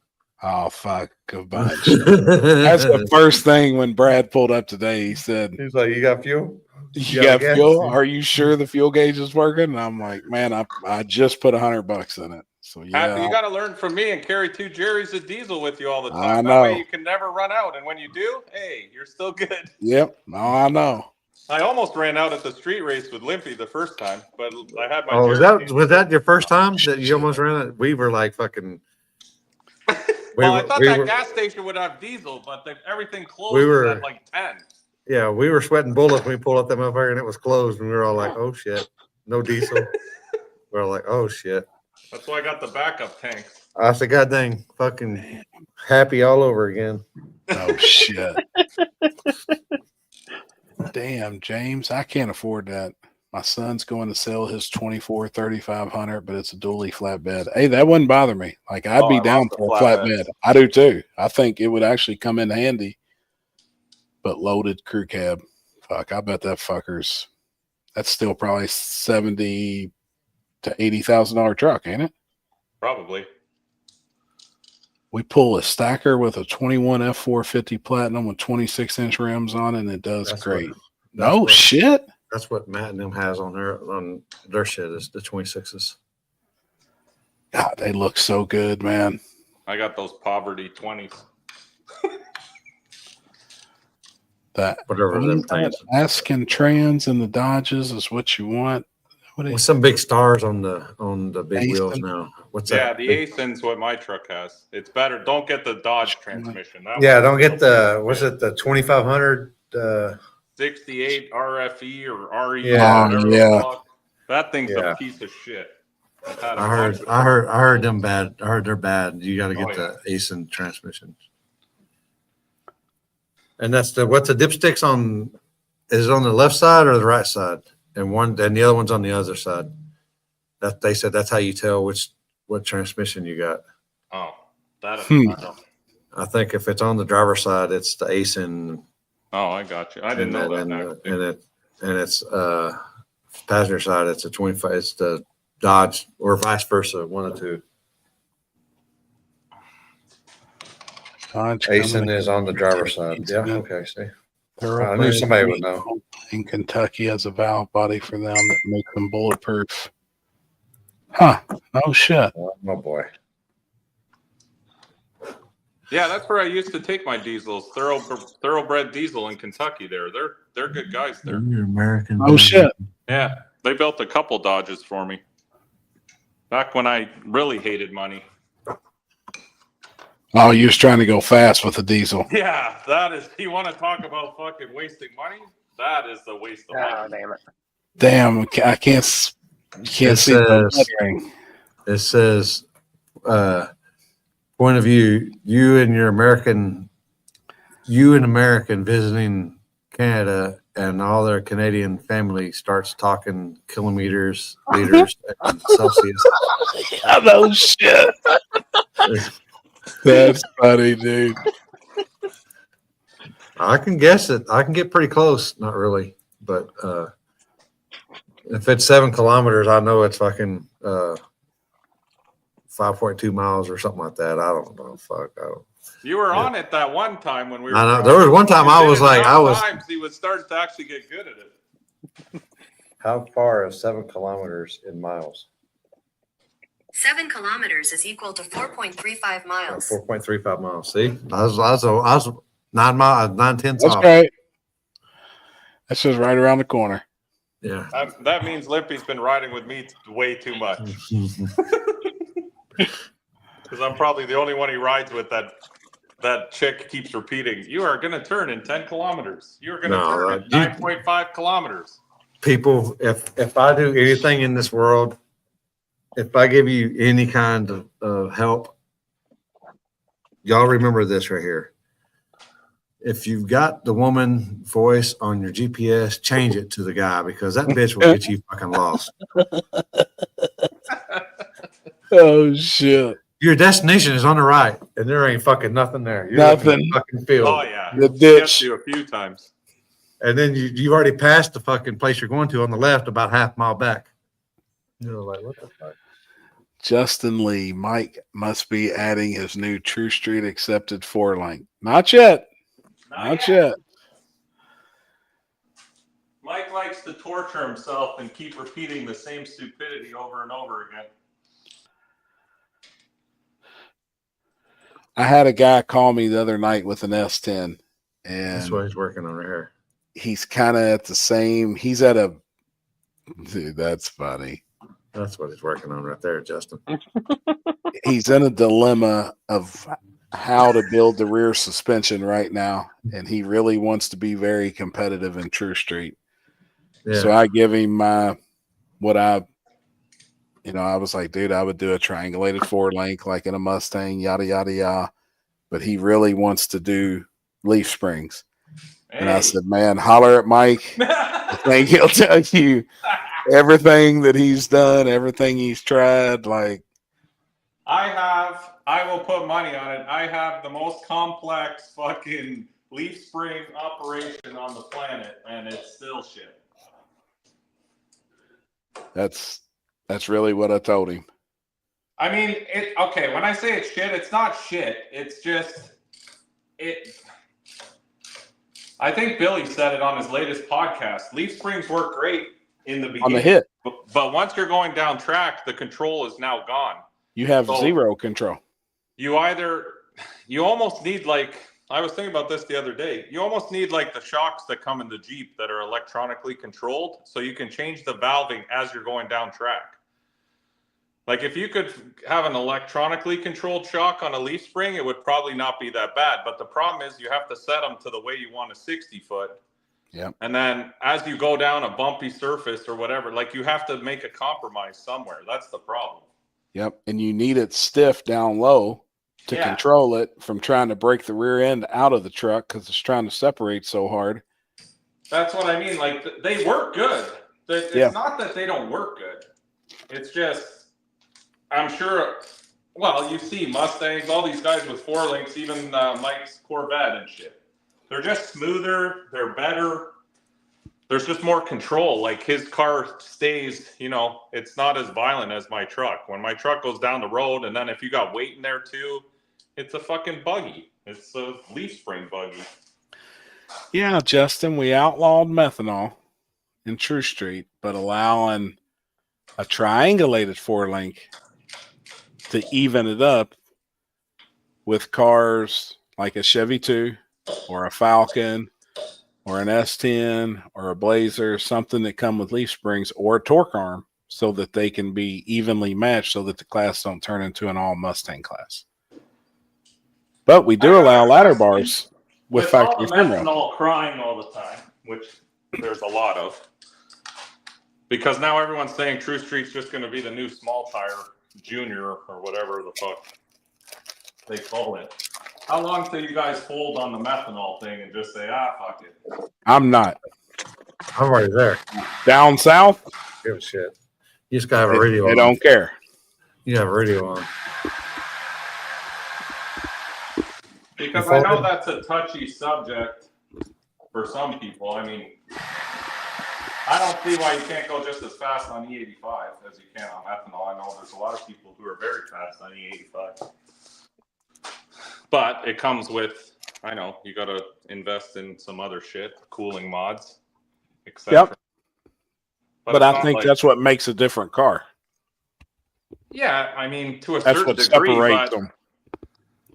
Oh, fuck, a bunch. That's the first thing when Brad pulled up today. He said, He's like, "You got fuel? You got fuel? Are you sure the fuel gauge is working?" And I'm like, man, I just put $100 in it. So yeah, Happy, you got to learn from me and carry 2 Jerry's of diesel with you all the time. I That know. way you can never run out. And when you do, hey, you're still good. Yep. No, I know. I almost ran out at the street race with Limpy the first time, but I had my. Oh, was Jerry's that your first time that you almost ran out? We were like fucking. Well, I thought that gas station would have diesel, but everything closed at like 10. Yeah, we were sweating bullets when we pulled up that motherfucker and it was closed, and we were all like, "Oh shit, no diesel." We were like, "Oh shit." That's why I got the backup tanks. I said, "God dang, fucking happy all over again." Oh shit. Damn, James, I can't afford that. My son's going to sell his 24 3500, but it's a dually flatbed. Hey, that wouldn't bother me. Like I'd be I down love the for a flatbed. I do too. I think it would actually come in handy. But loaded crew cab, fuck, I bet that's still probably $70,000 to $80,000 truck, ain't it? Probably. We pull a stacker with a 21 F450 Platinum with 26-inch rims on it, and it does great. Shit. That's what Matt and them has on their shit is the 26s. God, they look so good, man. I got those poverty 20s. That whatever them things. Asking trans and the Dodges is what you want. With some big stars on the big wheels now. What's Yeah, that? the ASIN's what my truck has. It's better. Don't get the Dodge transmission. Don't get the the 2500 68 RFE or RE. Yeah, whatever the fuck. That thing's Yeah. a piece of shit. I heard them bad. I heard they're bad. You got to get the ASIN transmission. And that's what's the dipsticks on? Is it on the left side or the right side? And the other one's on the other side. That they said that's how you tell what transmission you got. Oh, that. I think if it's on the driver's side, it's the ASIN. Oh, I got you. I didn't know that. And it's passenger side. It's a 25. It's the Dodge or vice versa. One or two. ASIN is on the driver's side. Yeah. Okay. See. I knew somebody would know. In Kentucky has a valve body for them that makes them bulletproof. Huh. Oh, shit. Oh, boy. Yeah, that's where I used to take my diesels. Thoroughbred diesel in Kentucky. They're good guys there. You're American. Oh, shit. Yeah, they built a couple Dodges for me. Back when I really hated money. Oh, you was trying to go fast with the diesel. Yeah, that is. You want to talk about fucking wasting money? That is the waste of money. Oh, damn it. Damn, I can't see the lettering. It says, point of view, you and American visiting Canada, and all their Canadian family starts talking kilometers, liters, and Celsius. Yeah, no shit. That's funny, dude. I can guess it. I can get pretty close. Not really, but if it's 7 kilometers, I know it's fucking 5.2 miles or something like that. I don't know. Fuck. I don't. You were on it that one time when we were. I know. There was one time I was like, times he would start to actually get good at it. How far is 7 kilometers in miles? 7 kilometers is equal to 4.35 miles. 4.35 miles. See, I was 9 miles, 9/10 That's off. right. That's just right around the corner. Yeah. That means Lippy's been riding with me way too much. Because I'm probably the only one he rides with that chick keeps repeating, you are going to turn in 10 kilometers. You are going to turn in 9.5 kilometers. People, if I do anything in this world, if I give you any kind of help, y'all remember this right here. If you've got the woman voice on your GPS, change it to the guy, because that bitch will get you fucking lost. Oh shit! Your destination is on the right, and there ain't fucking nothing there. You're Nothing. in the fucking field. Oh yeah, The Gets ditch. you a few times. And then you already passed the fucking place you're going to on the left, about half mile back. You're like, what the fuck? Justin Lee, Mike must be adding his new True Street accepted 4-link. Not yet. Not yet. Mike likes to torture himself and keep repeating the same stupidity over and over again. I had a guy call me the other night with an S10, and That's what he's working on right here. he's kind of at the same. He's at a. Dude, that's funny. That's what he's working on right there, Justin. He's in a dilemma of how to build the rear suspension right now, and he really wants to be very competitive in True Street. Yeah. So I give him I was like, dude, I would do a triangulated 4-link like in a Mustang, yada yada yada. But he really wants to do leaf springs, and I said, man, holler at Mike. I think he'll tell you everything that he's done, everything he's tried. Like, I will put money on it. I have the most complex fucking leaf spring operation on the planet, and it's still shit. that's really what I told him. I mean, okay, when I say it's shit, it's not shit. It's just, I think Billy said it on his latest podcast. Leaf springs work great in the beginning. On the hit. But once you're going down track, the control is now gone. You have zero control. You almost need, like, I was thinking about this the other day. You almost need like the shocks that come in the Jeep that are electronically controlled, so you can change the valving as you're going down track. Like if you could have an electronically controlled shock on a leaf spring, it would probably not be that bad. But the problem is you have to set them to the way you want a 60-foot. Yeah. And then as you go down a bumpy surface or whatever, like you have to make a compromise somewhere. That's the problem. Yep. And you need it stiff down low to control it from trying to break the rear end out of the truck because it's trying to separate so hard. That's what I mean. Like they work good. It's not that they don't work good. It's just, I'm sure, well, you see Mustangs, all these guys with 4-links, even Mike's Corvette and shit. They're just smoother. They're better. There's just more control. Like his car stays, it's not as violent as my truck. When my truck goes down the road, and then if you got weight in there too, it's a fucking buggy. It's a leaf spring buggy. Yeah, Justin, we outlawed methanol in True Street, but allowing a triangulated 4-link to even it up with cars like a Chevy 2 or a Falcon or an S10 or a Blazer, something that come with leaf springs or a torque arm so that they can be evenly matched so that the class don't turn into an all Mustang class. But we do allow ladder bars with factory trim rail. Methanol crying all the time, which there's a lot of. Because now everyone's saying True Street's just going to be the new small tire junior or whatever the fuck they call it. How long till you guys hold on the methanol thing and just say, fuck it? I'm not. I'm already there. Down south? Give a shit. You just gotta have a radio on. They don't care. You have a radio on. Because I know that's a touchy subject for some people. I mean, I don't see why you can't go just as fast on E85 as you can on ethanol. I know there's a lot of people who are very fast on E85. But it comes with, I know, you got to invest in some other shit, cooling mods, etc. Yep. But I think that's what makes a different car. Yeah, I mean, to a That's certain what degree, separates but them.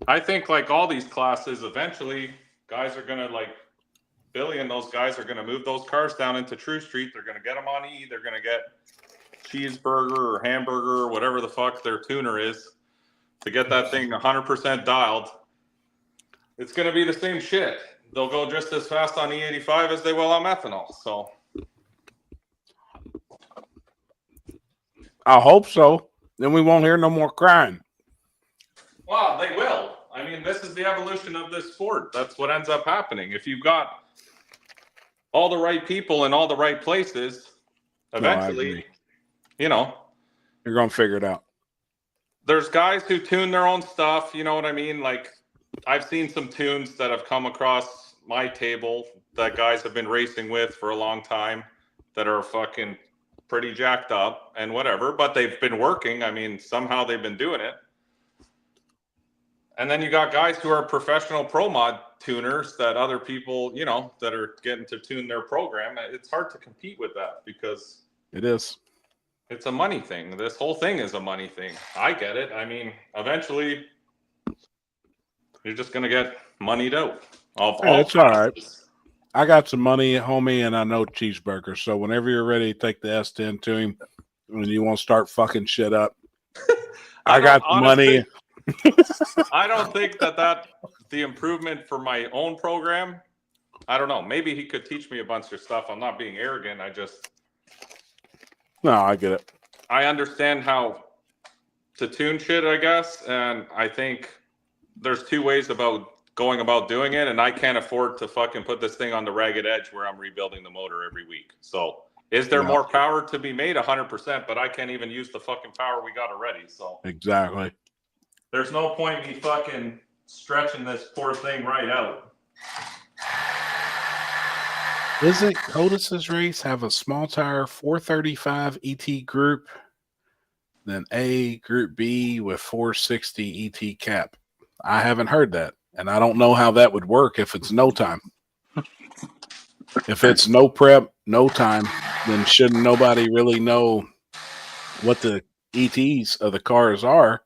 I think like all these classes, eventually guys are going to like Billy and those guys are going to move those cars down into True Street. They're going to get them on E. They're going to get cheeseburger or hamburger or whatever the fuck their tuner is to get that thing 100% dialed. It's going to be the same shit. They'll go just as fast on E85 as they will on methanol. So I hope so. Then we won't hear no more crying. well, they will. I mean, this is the evolution of this sport. That's what ends up happening. If you've got all the right people in all the right places, eventually, you know, you're going to figure it out. There's guys who tune their own stuff. You know what I mean? Like, I've seen some tunes that have come across my table that guys have been racing with for a long time that are fucking pretty jacked up and whatever, but they've been working. I mean, somehow they've been doing it. And then you got guys who are professional pro mod tuners that other people, you know, that are getting to tune their program. It's hard to compete with that because it is. It's a money thing. This whole thing is a money thing. I get it. I mean, eventually you're just going to get moneyed out. It's all right. I got some money, homie, and I know cheeseburgers. So whenever you're ready to take the S10 to him and you want to start fucking shit up, I got the money. I don't think that the improvement for my own program, I don't know. Maybe he could teach me a bunch of stuff. I'm not being arrogant. No, I get it. I understand how to tune shit, I guess. And I think there's two ways about going about doing it. And I can't afford to fucking put this thing on the ragged edge where I'm rebuilding the motor every week. So is there more power to be made? 100%, but I can't even use the fucking power we got already. So exactly. There's no point me fucking stretching this poor thing right out. Doesn't Codis's race have a small tire 435 ET group, then A group B with 460 ET cap? I haven't heard that, and I don't know how that would work if it's no time. If it's no prep, no time, then shouldn't nobody really know what the ETs of the cars are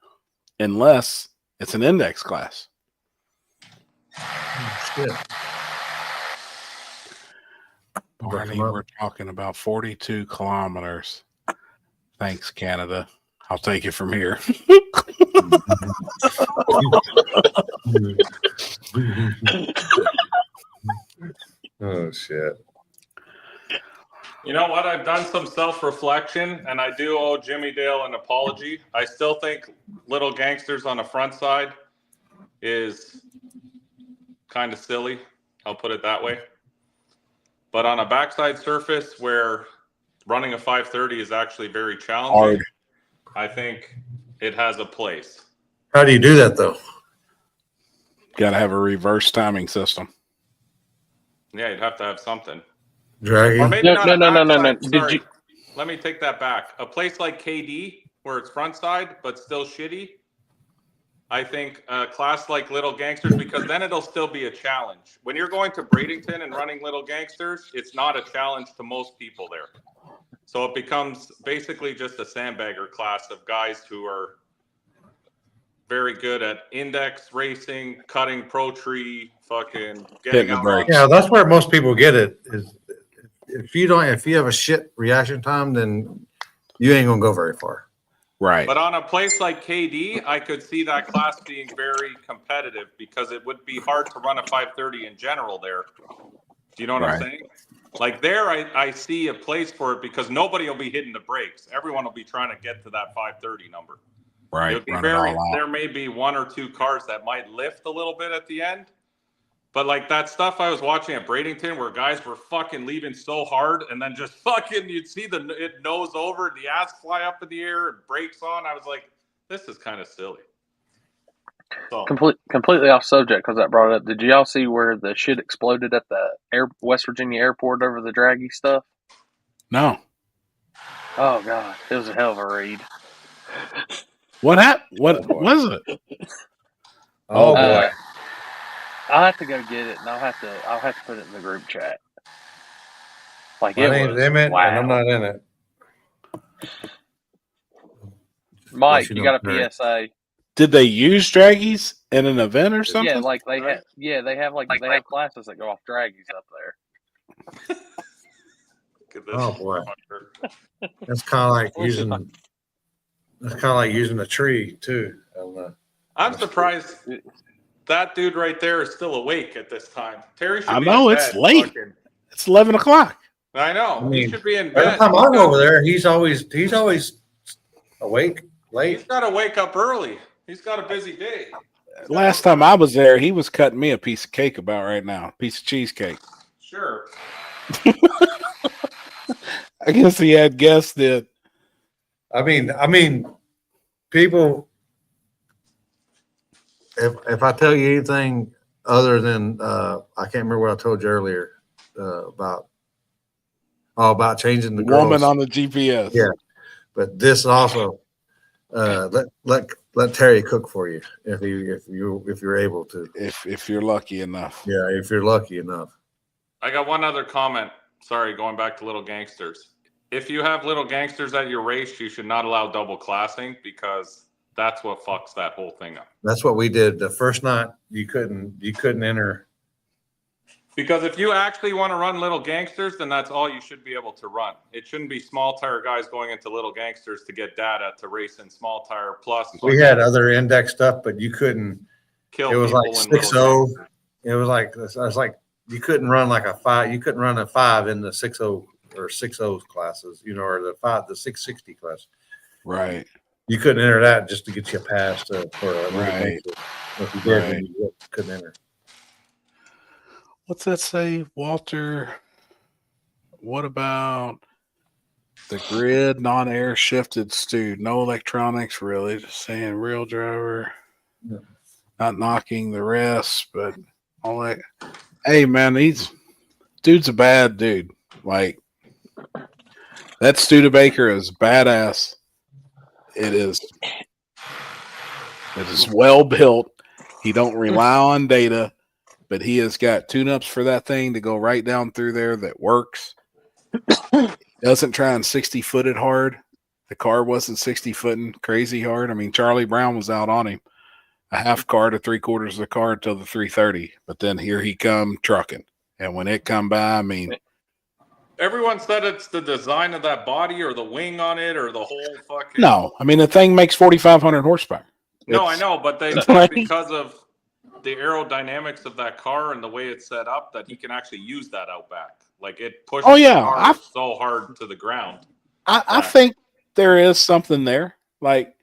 unless it's an index class? Shit. Barney, we're talking about 42 kilometers. Thanks, Canada. I'll take it from here. Oh, shit. You know what? I've done some self-reflection, and I do owe Jimmy Dale an apology. I still think Little Gangsters on the front side is kind of silly. I'll put it that way. But on a backside surface where running a 530 is actually very challenging, I think it has a place. How do you do that, though? Got to have a reverse timing system. Yeah, you'd have to have something. Dragging? Or maybe not. No. Sorry. Let me take that back. A place like KD, where it's front side, but still shitty. I think a class like Little Gangsters, because then it'll still be a challenge. When you're going to Bradenton and running Little Gangsters, it's not a challenge to most people there. So it becomes basically just a sandbagger class of guys who are very good at index racing, cutting pro tree, fucking getting out on. Yeah, that's where most people get it. Is if you have a shit reaction time, then you ain't gonna go very far. Right. But on a place like KD, I could see that class being very competitive because it would be hard to run a 530 in general there. Do you know what I'm saying? Like there, I see a place for it because nobody will be hitting the brakes. Everyone will be trying to get to that 530 number. Right. It would be there may be one or two cars that might lift a little bit at the end. But like that stuff I was watching at Bradenton where guys were fucking leaving so hard and then just fucking, you'd see it nose over, the ass fly up in the air and brakes on. I was like, this is kind of silly. So. Completely off subject because that brought it up. Did y'all see where the shit exploded at the West Virginia airport over the draggy stuff? No. Oh god, it was a hell of a read. What happened? What was it? Oh boy. I'll have to go get it, and I'll have to put it in the group chat. Like My it name's was Emmett, wow. and I'm not in it. Mike, Let you know, got a Terry. PSA? Did they use draggies in an event or something? Yeah, like they have. Yeah, they have classes that go off draggies up there. Look at this. Oh boy. That's kind of like using. That's kind of like using a tree too. I'm surprised that dude right there is still awake at this time. Terry should I be know in it's bed late. fucking- It's 11 o'clock. I know. I mean, he should be in Every bed. time I'm over there, he's always awake late. He's got to wake up early. He's got a busy day. Last time I was there, he was cutting me a piece of cake about right now, a piece of cheesecake. Sure. I guess he had guests that. I mean, people. If I tell you anything other than I can't remember what I told you earlier about changing the Woman girls. on the GPS. Yeah, but this also let Terry cook for you if you're able to. If you're lucky enough. Yeah, if you're lucky enough. I got one other comment. Sorry, going back to little gangsters. If you have little gangsters at your race, you should not allow double classing because that's what fucks that whole thing up. That's what we did the first night. You couldn't enter. Because if you actually want to run little gangsters, then that's all you should be able to run. It shouldn't be small tire guys going into little gangsters to get data to race in small tire plus. We had other index stuff, but you couldn't. Kill It was people like in little 6-0. gangsters. It was like you couldn't run like a 5. You couldn't run a 5 in the 6-0 or 6-0 classes, or the 660 class. Right. You couldn't enter that just to get you a pass for a Right. If you did, then Right. you couldn't enter. What's that say, Walter? What about the grid, non-air shifted Stu? No electronics, really. Just saying real driver. Yeah. Not knocking the rest, but all that. Hey, man, dude's a bad dude. Like, that Studebaker is badass. It is well built. He don't rely on data, but he has got tune-ups for that thing to go right down through there that works. Doesn't try and 60-foot it hard. The car wasn't 60-footing crazy hard. I mean, Charlie Brown was out on him. A half car to 3/4 of the car until the 330. But then here he come trucking. And when it come by, I mean, Everyone said it's the design of that body or the wing on it or the whole fucking. no. I mean, the thing makes 4,500 horsepower. No, I It's- know, but they said Right. because of the aerodynamics of that car and the way it's set up that he can actually use that out back. Like it pushes Oh, yeah. the car so hard to the ground. I think there is something there. Like,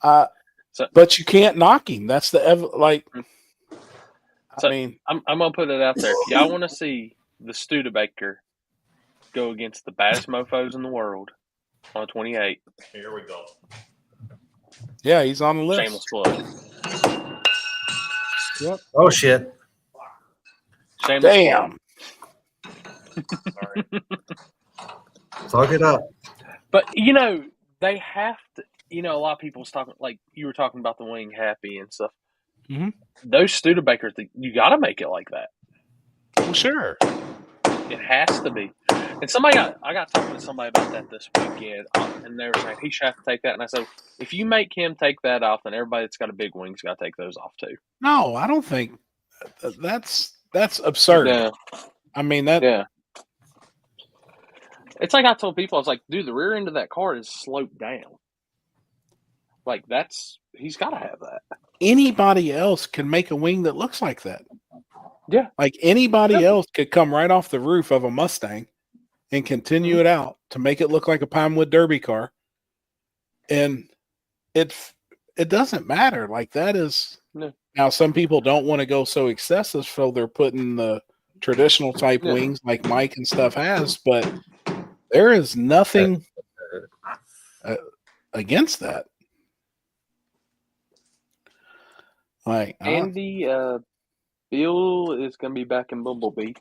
but you can't knock him. That's the So, I mean, I'm gonna put it out there. If y'all want to see the Studebaker go against the baddest mofo's in the world on 28, Here we go. yeah, he's on the list. shameless plug. Yep. Oh shit! Shameless Damn. Sorry. Talk it up. But they have to. A lot of people's talking, like you were talking about the wing happy and stuff. Mm-hmm. Those Studebakers, you got to make it like that. Well, sure. It has to be. And I got talking to somebody about that this weekend, and they were saying he should have to take that. And I said, if you make him take that off, then everybody that's got a big wing's got to take those off too. No, I don't think that's absurd. Yeah. I mean that. Yeah. It's like I told people, I was like, dude, the rear end of that car is sloped down. Like he's got to have that. Anybody else can make a wing that looks like that. Yeah. Like anybody else could come right off the roof of a Mustang and continue it out to make it look like a Pinewood Derby car. And it doesn't matter. Like that is now some people don't want to go so excessive, so they're putting the traditional type wings like Mike and stuff has, but there is nothing against that. Like Andy, Bill is going to be back in Bumblebee.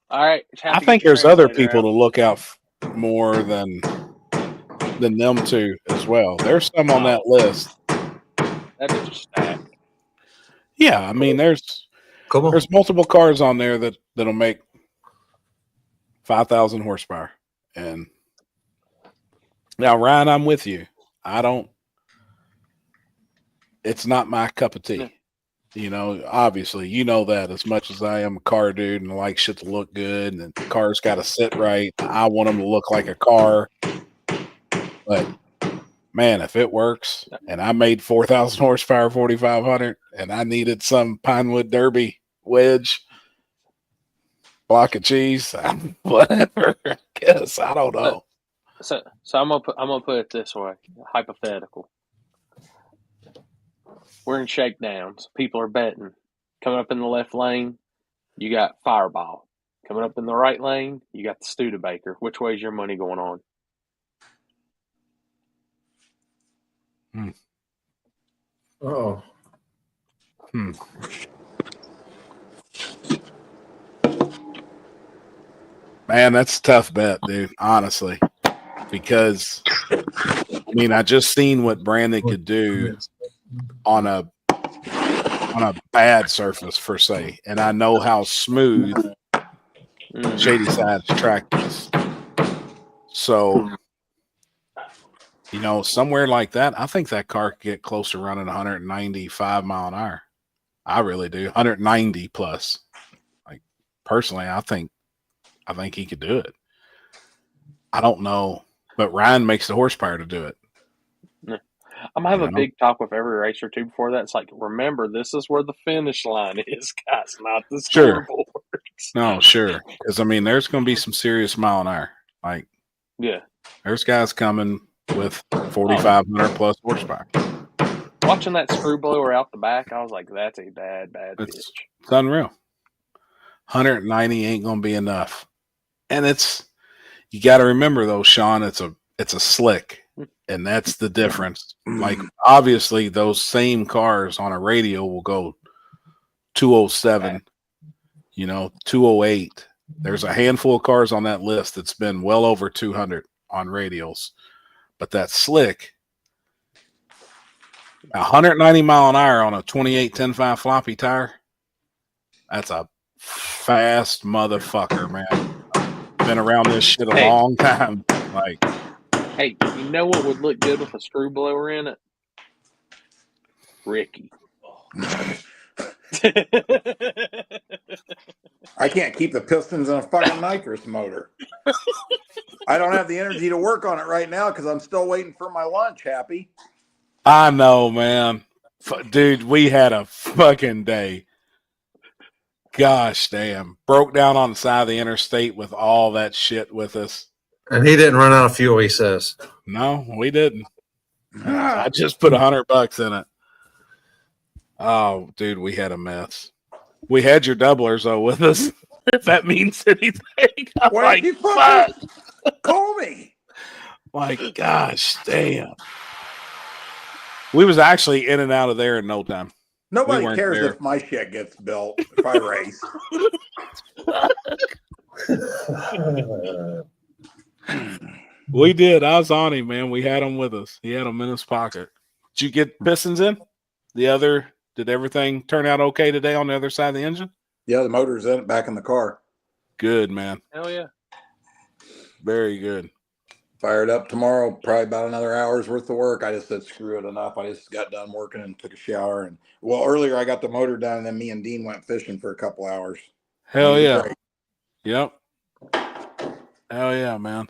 All right. I think there's other people to look out more than them two as well. There's some on that list. That is just stacked. Yeah, I mean, there's multiple cars on there that'll make 5,000 horsepower. And now, Ryan, I'm with you. It's not my cup of tea. You know, obviously, you know that as much as I am a car dude and I like shit to look good and the car's got to sit right. I want them to look like a car. But man, if it works and I made 4,000 horsepower, 4,500, and I needed some Pinewood Derby wedge, block of cheese, whatever, I guess. I don't know. So I'm gonna put it this way, hypothetical. We're in shakedowns. People are betting. Coming up in the left lane, you got Fireball. Coming up in the right lane, you got the Studebaker. Which way is your money going on? Oh. Man, that's a tough bet, dude, honestly. Because, I mean, I just seen what Brandon could do on a bad surface, per se. And I know how smooth Shady Side's track is. So, you know, somewhere like that, I think that car could get close to running 195 mile an hour. I really do. 190 plus. Like, personally, I think he could do it. I don't know, but Ryan makes the horsepower to do it. I'm gonna have a big talk with every racer too before that. It's like, remember, this is where the finish line is, guys, not the scoreboard. No, sure. Because I mean, there's going to be some serious mile an hour. Like, yeah, there's guys coming with 4,500 plus horsepower. Watching that screw blower out the back, I was like, that's a bad bitch. It's unreal. 190 ain't going to be enough. And you got to remember though, Sean, it's a slick. And that's the difference. Like, obviously, those same cars on a radio will go 207, 208. There's a handful of cars on that list that's been well over 200 on radials. But that slick, 190 mile an hour on a 28 10.5 floppy tire, that's a fast motherfucker, man. Been around this shit a long time. Like, hey, you know what would look good with a screw blower in it? Ricky. I can't keep the pistons in a fucking nitrous motor. I don't have the energy to work on it right now because I'm still waiting for my lunch, Happy. I know, man. Dude, we had a fucking day. Gosh damn. Broke down on the side of the interstate with all that shit with us. And he didn't run out of fuel, he says. No, we didn't. I just put $100 in it. Oh, dude, we had a mess. We had your doublers though with us. If that means anything, I'm Why like, did you fucking call me? Like, gosh, damn. We was actually in and out of there in no time. Nobody cares if my shit gets built if I race. We did. I was on him, man. We had him with us. He had them in his pocket. Did you get pistons in? Did everything turn out okay today on the other side of the engine? Yeah, the motor's in it, back in the car. Good, man. Hell yeah. Very good. Fired up tomorrow, probably about another hour's worth of work. I just said, screw it, enough. I just got done working and took a shower. And well, earlier I got the motor done, and then me and Dean went fishing for a couple hours. Hell yeah. Great. Yep. Hell yeah, man.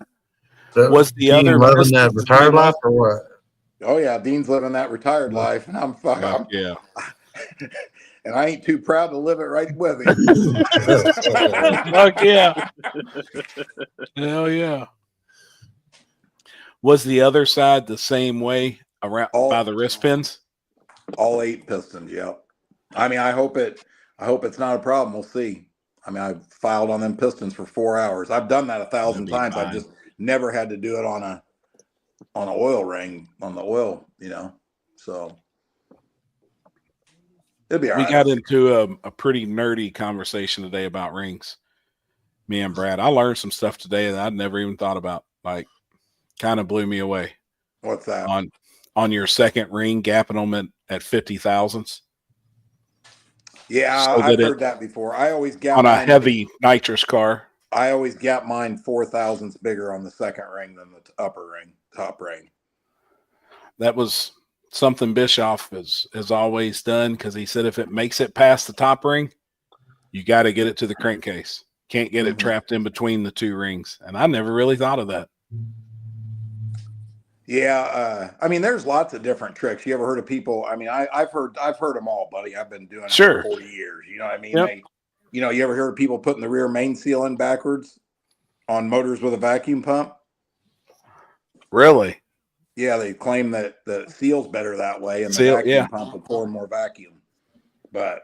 So was the Dean other loving that retired life or what? Oh yeah, Dean's living that retired life, and I'm fucking. Yeah. And I ain't too proud to live it right with him. Fuck yeah. Hell yeah. Was the other side the same way around by the wrist pins? All 8 pistons, yep. I mean, I hope it's not a problem. We'll see. I mean, I've filed on them pistons for 4 hours. I've done that 1,000 times. I've just never had to do it on an oil ring, on the oil, so it'll be all right. We got into a pretty nerdy conversation today about rings. me and Brad. I learned some stuff today that I'd never even thought about. Like, kind of blew me away. What's that? On your second ring, gapping them at 50 thousandths. Yeah, So I've that heard that before. I always gap on a mine- heavy nitrous car. I always gap mine 4 thousandths bigger on the second ring than the top ring. That was something Bischoff has always done, because he said if it makes it past the top ring, you got to get it to the crankcase. Can't get it trapped in between the two rings. And I never really thought of that. Yeah, I mean, there's lots of different tricks. You ever heard of people? I mean, I've heard them all, buddy. I've been doing it Sure. for 40 years. You know what I mean? Yep. You ever heard of people putting the rear main seal in backwards on motors with a vacuum pump? Really? Yeah, they claim that the seal's better that way, and the Seal, vacuum yeah. pump will pour more vacuum. But,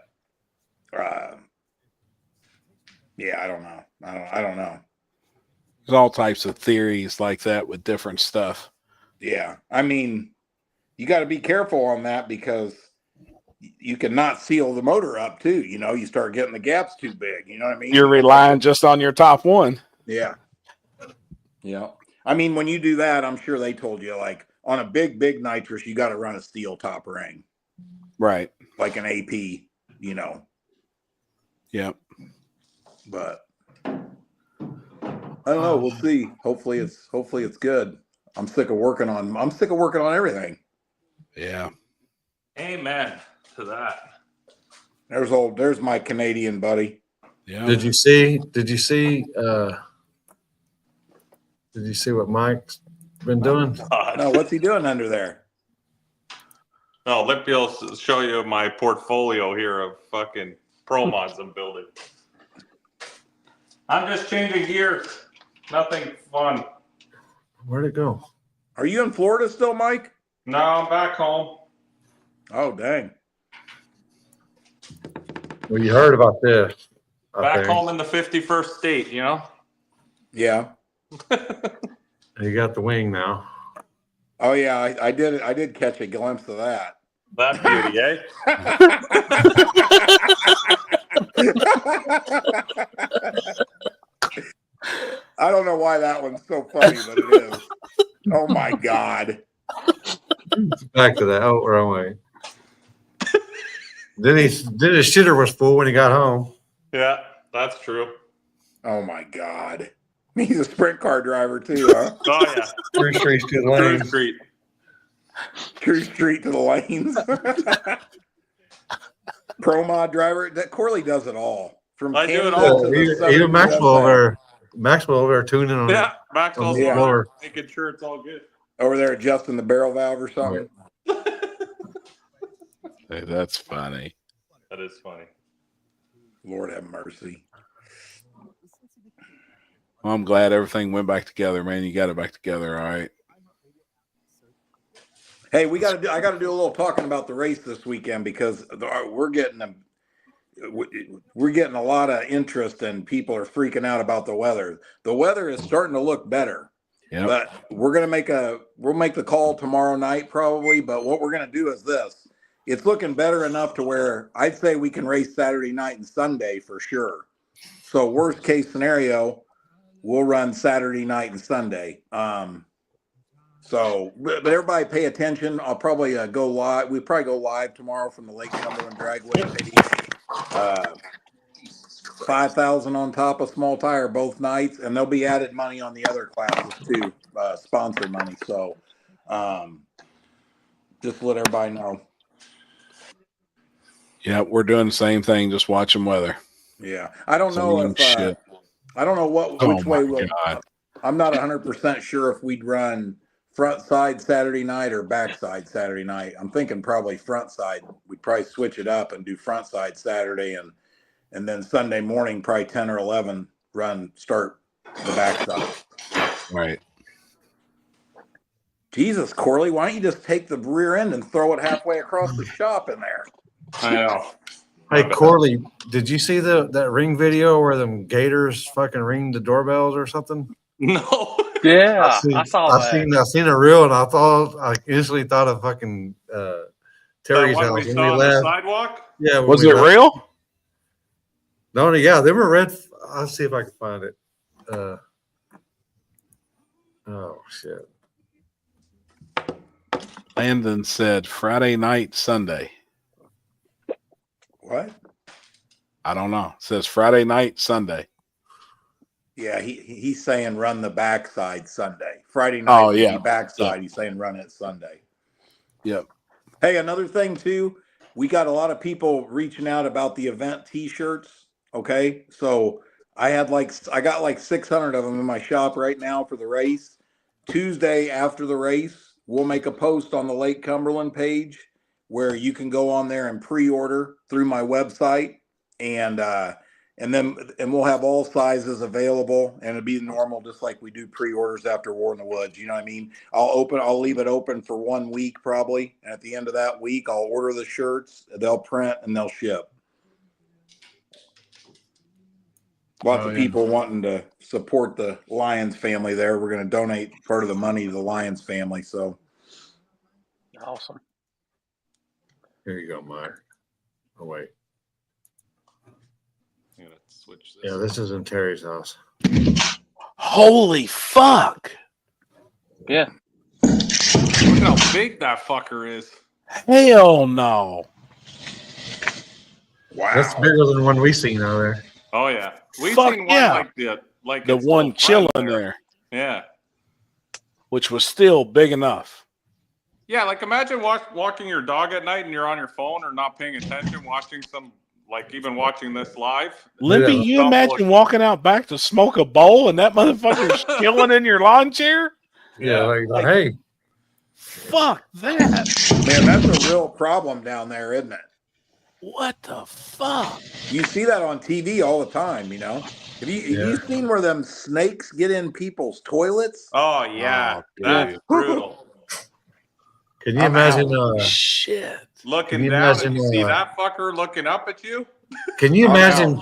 yeah, I don't know. I don't know. There's all types of theories like that with different stuff. Yeah, I mean, you got to be careful on that, because you can not seal the motor up too. You start getting the gaps too big. You know what I mean? You're relying just on your top one. Yeah. Yeah. I mean, when you do that, I'm sure they told you, like, on a big nitrous, you got to run a steel top ring, Right. like an AP, Yep. but I don't know. We'll see. Hopefully it's good. I'm sick of working on everything. Yeah. Amen to that. There's my Canadian buddy. Yeah. Did you see what Mike's been doing? No, what's he doing under there? No, let me show you my portfolio here of fucking Pro Mods I'm building. I'm just changing gears. Nothing fun. Where'd it go? Are you in Florida still, Mike? No, I'm back home. Oh, dang. Well, you heard about this. Back home in the 51st state, Yeah. You got the wing now. Oh yeah, I did catch a glimpse of that. That beauty, eh? I don't know why that one's so funny, but it is. Oh my God. Back to that. Oh, wrong way. Then his shitter was full when he got home. Yeah, that's true. Oh my God. He's a sprint car driver too, huh? Oh yeah. Cruise Street to the Cruise lanes. Street. Cruise Street to the lanes. Pro mod driver. That Corley does it all. From I do it Canada all. to the Even southern Maxwell USA. over there tuning on Yeah, Maxwell's Yeah. over there making sure it's all good. Over there adjusting the barrel valve or something. Hey, that's funny. That is funny. Lord have mercy. Well, I'm glad everything went back together, man. You got it back together, all right. Hey, I got to do a little talking about the race this weekend, because we're getting a lot of interest, and people are freaking out about the weather. The weather is starting to look better. Yep. But we'll make the call tomorrow night probably. But what we're going to do is this. It's looking better enough to where I'd say we can race Saturday night and Sunday for sure. So worst case scenario, we'll run Saturday night and Sunday. So, but everybody pay attention. I'll probably go live. We probably go live tomorrow from the Lake Cumberland Dragway. 5,000 on top of small tire both nights, and there'll be added money on the other classes too, sponsor money. So, just to let everybody know. Yeah, we're doing the same thing, just watching weather. Yeah, I don't know Some if shit. I don't know which Oh way my we'll. God. I'm not 100% sure if we'd run front side Saturday night or back side Saturday night. I'm thinking probably front side. We'd probably switch it up and do front side Saturday, and then Sunday morning, probably 10 or 11, start the back side. Right. Jesus, Corley, why don't you just take the rear end and throw it halfway across the shop in there? I know. Hey, Corley, did you see that ring video where them gators fucking ring the doorbells or something? No. Yeah, I saw that. I seen a reel, and I instantly thought of fucking Terry's That one house we when saw we on the left. sidewalk? Yeah, when Was we it left. real? No, yeah, they were red. I'll see if I can find it. Oh shit! Landon said Friday night, Sunday. What? I don't know. It says Friday night, Sunday. Yeah, he's saying run the backside Sunday. Friday night, yeah. backside. Yeah. He's saying run it Sunday. Yep. Hey, another thing too, we got a lot of people reaching out about the event T-shirts. Okay, so I got like 600 of them in my shop right now for the race. Tuesday after the race, we'll make a post on the Lake Cumberland page where you can go on there and pre-order through my website, and we'll have all sizes available, and it'll be normal, just like we do pre-orders after War in the Woods. You know what I mean? I'll leave it open for 1 week probably, and at the end of that week, I'll order the shirts. They'll print and they'll ship. Lots of people wanting to support the Lions family there. We're going to donate part of the money to the Lions family. So awesome. Here you go, Mike. Oh wait. I'm gonna switch this. Yeah, this is in Terry's house. Holy fuck! Yeah. Look how big that fucker is. Hell no! Wow, that's bigger than the one we seen out there. Oh yeah, we've Fuck seen yeah. one like The its one little chilling friend there, Yeah. which was still big enough. Yeah, like imagine walking your dog at night and you're on your phone or not paying attention, watching even watching this live. Limpy, you imagine walking out back to smoke a bowl and that motherfucker's chilling in your lawn chair? Yeah, like hey. Fuck that. Man, that's a real problem down there, isn't it? What the fuck? You see that on TV all the time, you know? Have you seen where them snakes get in people's toilets? Oh yeah, that's brutal. Can you imagine? Shit. Looking down and you see that fucker looking up at you. Can you imagine?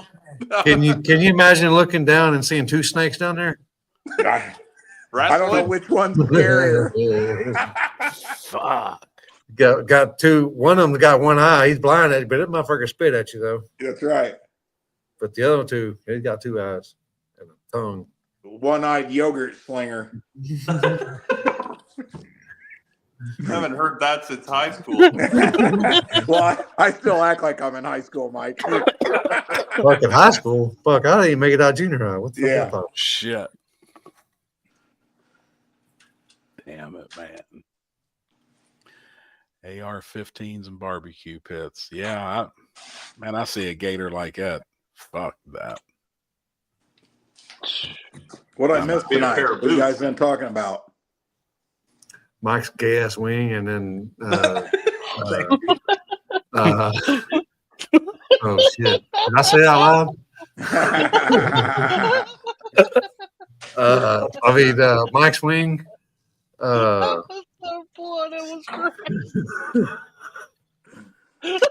Can you imagine looking down and seeing two snakes down there? I don't know which one's scarier. Fuck. Got two. One of them got one eye. He's blinded, but that motherfucker spit at you though. That's right. But the other two, he's got two eyes and a tongue. One-eyed yogurt slinger. I haven't heard that since high school. Well, I still act like I'm in high school, Mike. Fuck in high school. Fuck, I didn't even make it out junior high. What the fuck? About? Shit. Damn it, man. AR-15s and barbecue pits. Yeah, I see a gator like that. Fuck that. What I missed tonight? What you guys been talking about? Mike's gay ass wing, and then oh shit! Did I say that out loud? Mike's wing. So boy, that was great.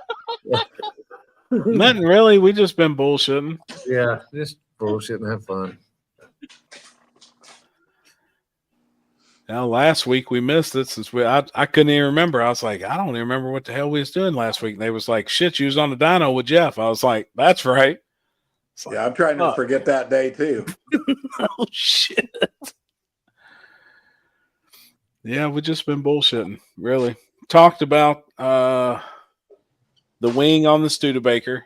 Nothing really. We just been bullshitting. Yeah, just bullshit and have fun. Now, last week we missed it since I couldn't even remember. I was like, I don't even remember what the hell we was doing last week. And they was like, shit, you was on the dyno with Jeff. I was like, that's right. Yeah, I'm trying to forget that day too. Oh shit. Yeah, we just been bullshitting. Really talked about the wing on the Studebaker.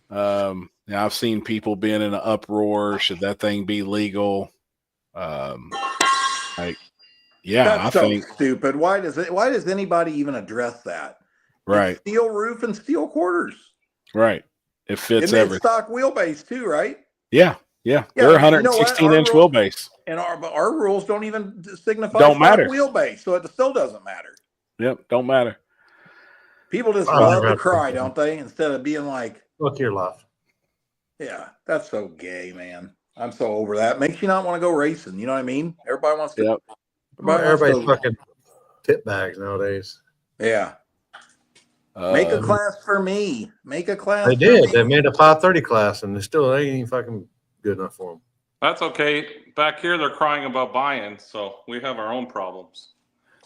Now I've seen people being in an uproar. Should that thing be legal? That's so stupid. Why does anybody even address that? Right. It's steel roof and steel quarters. Right. It fits and everything. Stock wheelbase too, right? Yeah. They're 116 inch wheelbase. And our rules don't even signify don't matter wheelbase, so it still doesn't matter. Yep, don't matter. People just love to cry, don't they? Instead of being like, "Look your love." Yeah, that's so gay, man. I'm so over that. Makes you not want to go racing. You know what I mean? Everybody wants to. Yep. Everybody's fucking tip bags nowadays. Yeah. Make a class for me. Make a class. They did. They made a 530 class, and they still ain't even fucking good enough for them. That's okay. Back here, they're crying about buy-ins, so we have our own problems.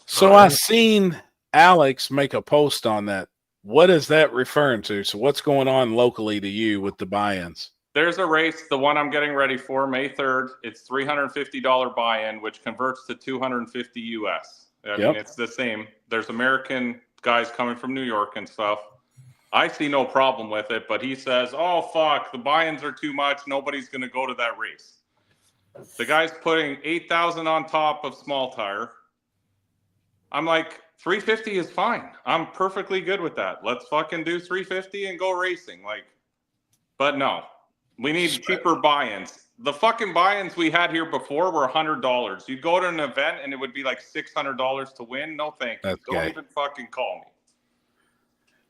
So I seen Alex make a post on that. What is that referring to? So what's going on locally to you with the buy-ins? There's a race, the one I'm getting ready for, May 3rd. It's $350 buy-in, which converts to $250 US. I mean, it's the same. There's American guys coming from New York and stuff. I see no problem with it, but he says, oh, fuck, the buy-ins are too much. Nobody's going to go to that race. The guy's putting $8,000 on top of small tire. I'm like, 350 is fine. I'm perfectly good with that. Let's fucking do 350 and go racing. Like, but no, we need cheaper buy-ins. The fucking buy-ins we had here before were $100. You'd go to an event and it would be like $600 to win. No, thank you. Don't even fucking call me.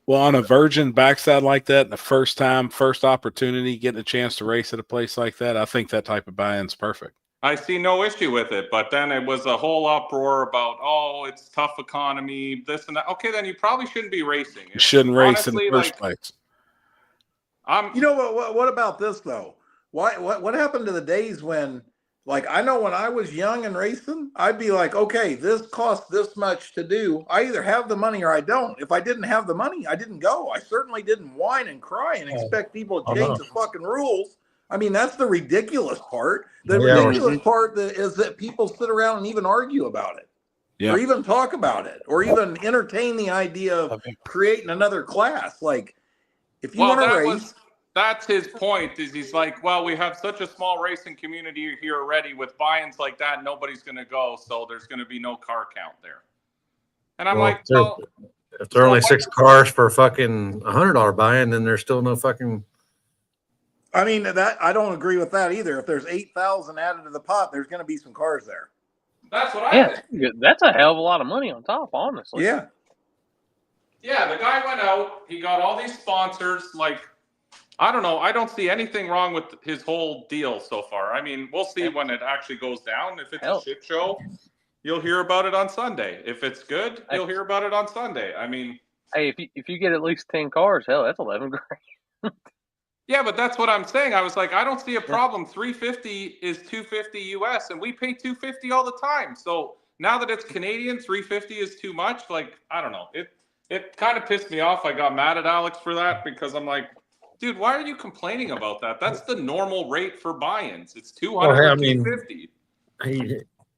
Well, on a virgin backside like that, the first opportunity, getting a chance to race at a place like that, I think that type of buy-in's perfect. I see no issue with it, but then it was a whole uproar about, oh, it's tough economy, this and that. Okay, then you probably shouldn't be racing. You shouldn't race in the first place. You know what about this though? What happened to the days when, like, I know when I was young and racing, I'd be like, okay, this costs this much to do. I either have the money or I don't. If I didn't have the money, I didn't go. I certainly didn't whine and cry and expect people to change the fucking rules. I mean, that's the ridiculous part. The ridiculous part is that people sit around and even argue about it, or even talk about it, or even entertain the idea of creating another class. Like, if you want to race. That's his point, is he's like, well, we have such a small racing community here already with buy-ins like that. Nobody's going to go. So there's going to be no car count there. And I'm like, well, if there are only 6 cars for fucking $100 buy-in, then there's still no fucking. I mean, that I don't agree with that either. If there's 8,000 added to the pot, there's going to be some cars there. That's what I think. That's a hell of a lot of money on top, honestly. Yeah. Yeah, the guy went out. He got all these sponsors. Like, I don't know. I don't see anything wrong with his whole deal so far. I mean, we'll see when it actually goes down. If it's a shit show, you'll hear about it on Sunday. If it's good, you'll hear about it on Sunday. I mean, hey, if you get at least 10 cars, hell, that's 11 grand. Yeah, but that's what I'm saying. I was like, I don't see a problem. 350 is 250 US, and we pay 250 all the time. So now that it's Canadian, 350 is too much. Like, I don't know. It kind of pissed me off. I got mad at Alex for that because I'm like, dude, why are you complaining about that? That's the normal rate for buy-ins. It's 200 or 250.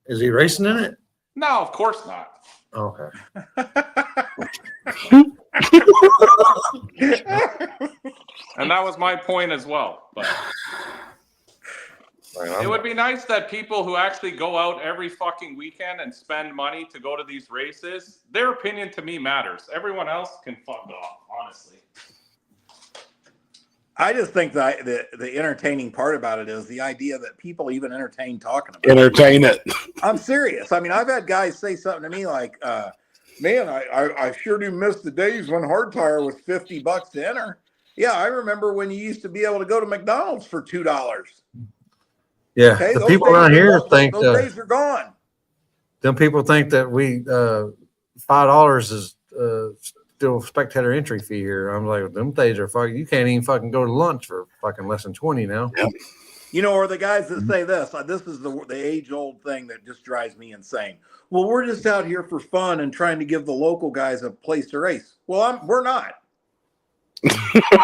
Is he racing in it? No, of course not. Okay. And that was my point as well. But it would be nice that people who actually go out every fucking weekend and spend money to go to these races, their opinion to me matters. Everyone else can fuck off, honestly. I just think that the entertaining part about it is the idea that people even entertain talking about Entertain it. I'm serious. I mean, I've had guys say something to me like, man, I sure do miss the days when hard tire was $50 to enter. Yeah, I remember when you used to be able to go to McDonald's for $2. Yeah, okay, the people around here think those days are gone. Them people think that we $5 is still spectator entry fee here. I'm like, them days are fucking. You can't even fucking go to lunch for fucking less than 20 now. Yep. You know, or the guys that say this. This is the age-old thing that just drives me insane. Well, we're just out here for fun and trying to give the local guys a place to race. Well, we're not. We're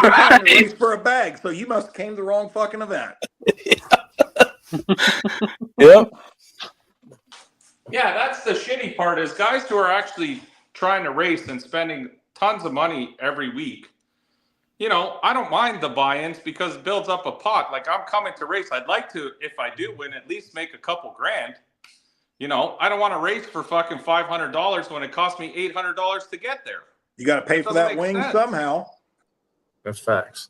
trying to race for a bag, so you must have came to the wrong fucking event. Yep. Yeah, that's the shitty part is guys who are actually trying to race and spending tons of money every week. You know, I don't mind the buy-ins because it builds up a pot. Like, I'm coming to race. I'd like to, if I do win, at least make a couple grand. You know, I don't want to race for fucking $500 when it cost me $800 to get there. You got to pay for that wing somehow. That's facts.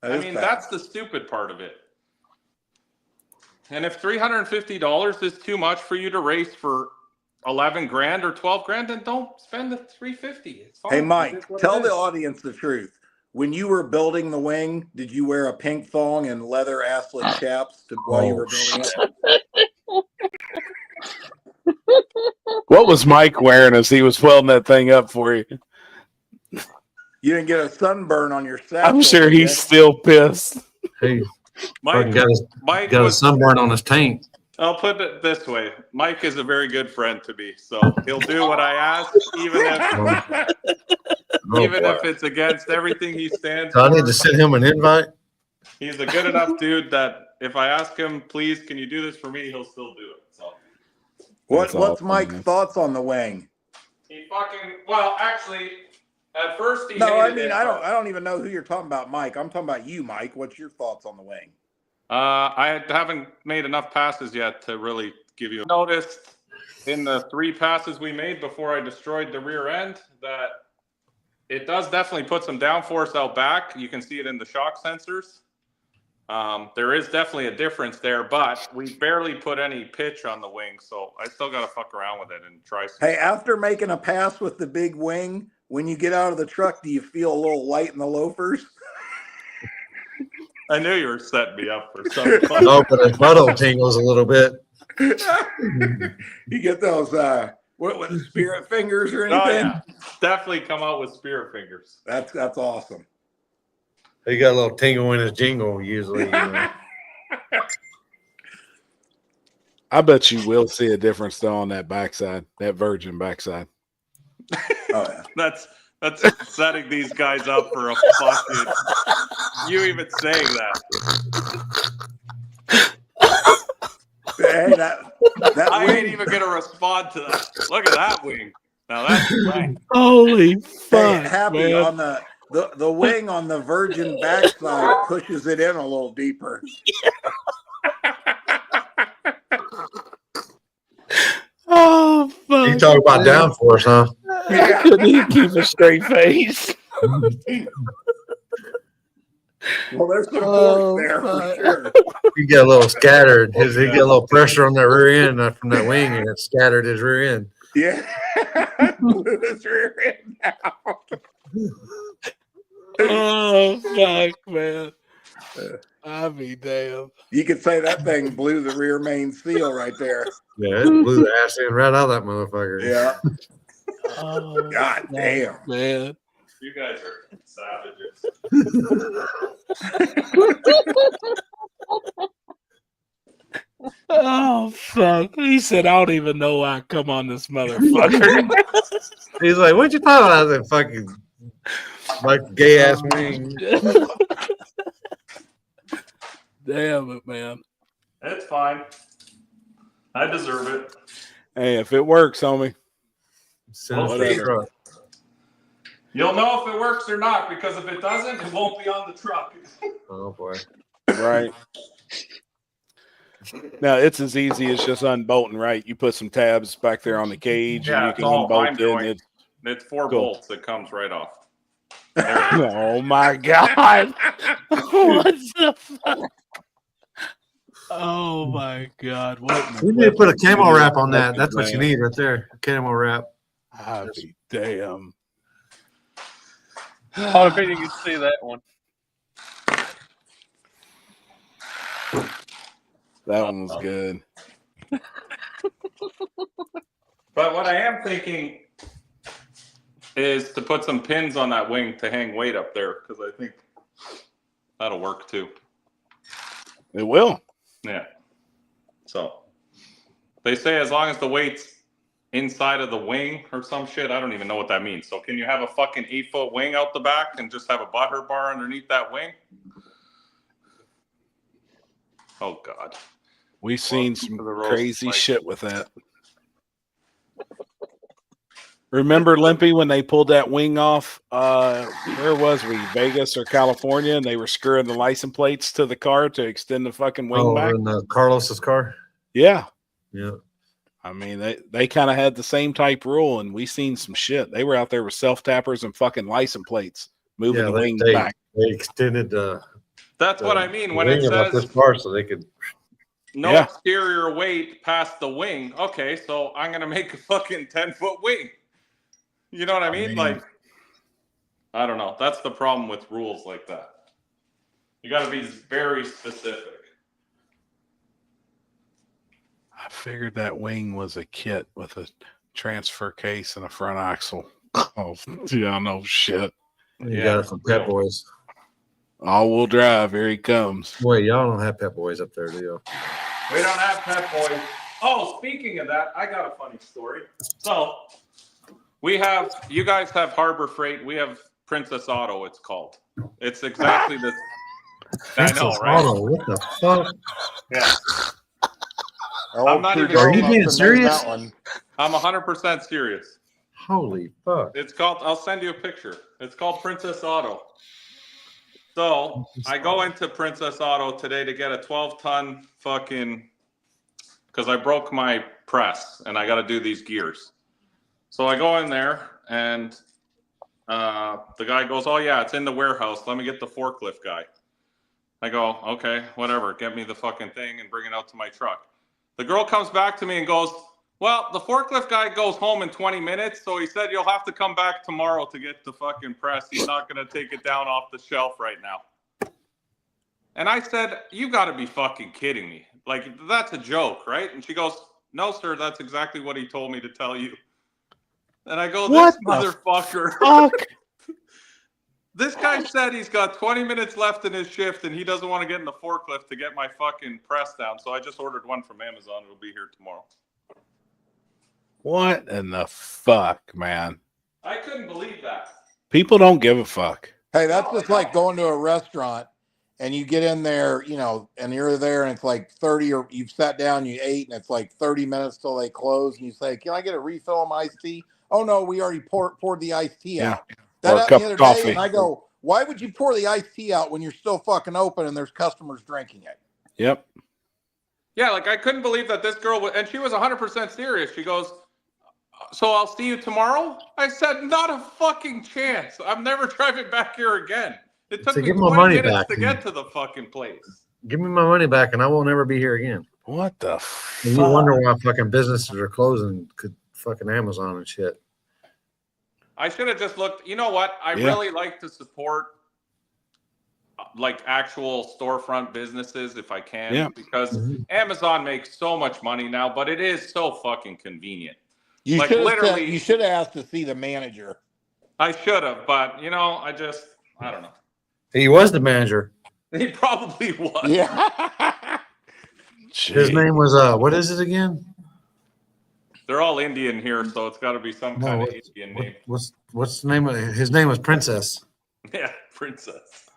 I mean, that's the stupid part of it. And if $350 is too much for you to race for 11 grand or 12 grand, then don't spend the 350. It's fine. Hey, Mike, tell the audience the truth. When you were building the wing, did you wear a pink thong and leather asslet chaps while you were building it? What was Mike wearing as he was welding that thing up for you? You didn't get a sunburn on your saddle. I'm sure he's still pissed. Hey, Mike got a sunburn on his tank. I'll put it this way. Mike is a very good friend to me, so he'll do what I ask, even if it's against everything he stands So for. I need to send him an invite. He's a good enough dude that if I ask him, please, can you do this for me, he'll still do it. So What's Mike's thoughts on the wing? he fucking actually at first he No, I hated mean it, I don't even know who you're talking about, Mike. I'm talking about you, Mike. What's your thoughts on the wing? I haven't made enough passes yet to really give you. Noticed in the 3 passes we made before I destroyed the rear end that it does definitely put some downforce out back. You can see it in the shock sensors. There is definitely a difference there, but we barely put any pitch on the wing, so I still got to fuck around with it and try some. Hey, after making a pass with the big wing, when you get out of the truck, do you feel a little light in the loafers? I knew you were setting me up for something. No, but his butthole tingles a little bit. You get those what the spirit fingers or anything? Oh, yeah. Definitely come out with spirit fingers. That's awesome. He got a little tingle in his jingle usually. You know. I bet you will see a difference though on that backside, that Virgin backside. Oh yeah. That's setting these guys up for a fucking. You even saying that? Hey, that I wing, ain't even gonna respond to that. Look at that wing. Now that's right. Holy fuck, hey, Happy man. on the wing on the Virgin backside pushes it in a little deeper. Oh fuck. You talk about downforce, huh? I couldn't even keep a straight face. Well, there's some force there for sure. He got a little scattered. He get a little pressure on that rear end from that wing, and it scattered his rear end. Yeah. Blew his rear end out. Oh fuck, man. I be damn. You could say that thing blew the rear main seal right there. Yeah, it blew the ass end right out of that motherfucker. Yeah. Oh, God damn. man. You guys are savages. Oh fuck. He said, I don't even know why I come on this motherfucker. He's like, "What you talking about? That fucking like gay ass wing." Damn it, man. It's fine. I deserve it. Hey, if it works, homie. Send Well, it to the truck. You'll know if it works or not, because if it doesn't, it won't be on the truck. Oh boy. Right. Now it's as easy as just unbolting, right? You put some tabs back there on the cage Yeah, and you it's can all I'm unbolt doing. it. It's 4 Cool. bolts that comes right off. Oh my god. What the fuck? Oh my god. What You need to put a camo wrap on that. That's what you need right there. A camo wrap. I'll be damn. Oh, I bet you can see that one. That one was good. But what I am thinking is to put some pins on that wing to hang weight up there, because I think that'll work too. It will. Yeah. So they say as long as the weight's inside of the wing or some shit, I don't even know what that means. So can you have a fucking 8-foot wing out the back and just have a butter bar underneath that wing? Oh God. We've seen some crazy shit with that. Remember, Limpy, when they pulled that wing off? Where was we? Vegas or California? And they were screwing the license plates to the car to extend the fucking wing back. in Carlos's car. Yeah. Yeah. I mean, they kind of had the same type rule, and we seen some shit. They were out there with self tappers and fucking license plates moving the wing back. They extended That's what I mean when it wing up says this far so they could. no exterior weight past the wing. Okay, so I'm gonna make a fucking 10-foot wing. You know what I mean? Like, I don't know. That's the problem with rules like that. You got to be very specific. I figured that wing was a kit with a transfer case and a front axle. Oh, yeah, no shit. You got it from Pep Boys. All-wheel drive. Here he comes. Wait, y'all don't have Pep Boys up there, do you? We don't have Pep Boys. Oh, speaking of that, I got a funny story. So you guys have Harbor Freight. We have Princess Auto, it's called. It's exactly the I know, Princess right? Auto, what the fuck? Yeah. I'm not even Are you joking. being serious? I'm 100% serious. Holy fuck. It's called, I'll send you a picture. It's called Princess Auto. So I go into Princess Auto today to get a 12-ton fucking, because I broke my press and I got to do these gears. So I go in there and the guy goes, oh yeah, it's in the warehouse. Let me get the forklift guy. I go, okay, whatever. Get me the fucking thing and bring it out to my truck. The girl comes back to me and goes, well, the forklift guy goes home in 20 minutes. So he said, you'll have to come back tomorrow to get the fucking press. He's not going to take it down off the shelf right now. And I said, you got to be fucking kidding me. Like, that's a joke, right? And she goes, no, sir, that's exactly what he told me to tell you. And I go, this motherfucker. This guy said he's got 20 minutes left in his shift and he doesn't want to get in the forklift to get my fucking press down. So I just ordered one from Amazon. It'll be here tomorrow. What in the fuck, man? I couldn't believe that. People don't give a fuck. Hey, that's just like going to a restaurant and you get in there, you know, and you're there and it's like 30 or you've sat down, you ate, and it's like 30 minutes till they close. And you say, can I get a refill on my iced tea? Oh, no, we already poured the iced tea out. Or a That cup the other of coffee. day, and I go, why would you pour the iced tea out when you're still fucking open and there's customers drinking it? Yep. Yeah, like I couldn't believe that this girl, and she was 100% serious. She goes, so I'll see you tomorrow? I said, not a fucking chance. I'm never driving back here again. It took So me give my 20 money minutes back to and- get to the fucking place. Give me my money back and I won't ever be here again. What the And you wonder why fucking businesses are closing, could fucking Amazon and shit. I should have just looked. You know what? I really like to support like actual storefront businesses if I can, Yeah. because Amazon makes so much money now, but it is so fucking convenient. You Like, should have literally- you should have asked to see the manager. I should have, but you know, I don't know. He was the manager. He probably was. Yeah. His name was what is it again? They're all Indian here, so it's got to be some kind of Indian name. What's the name of his name was Princess. Yeah, Princess.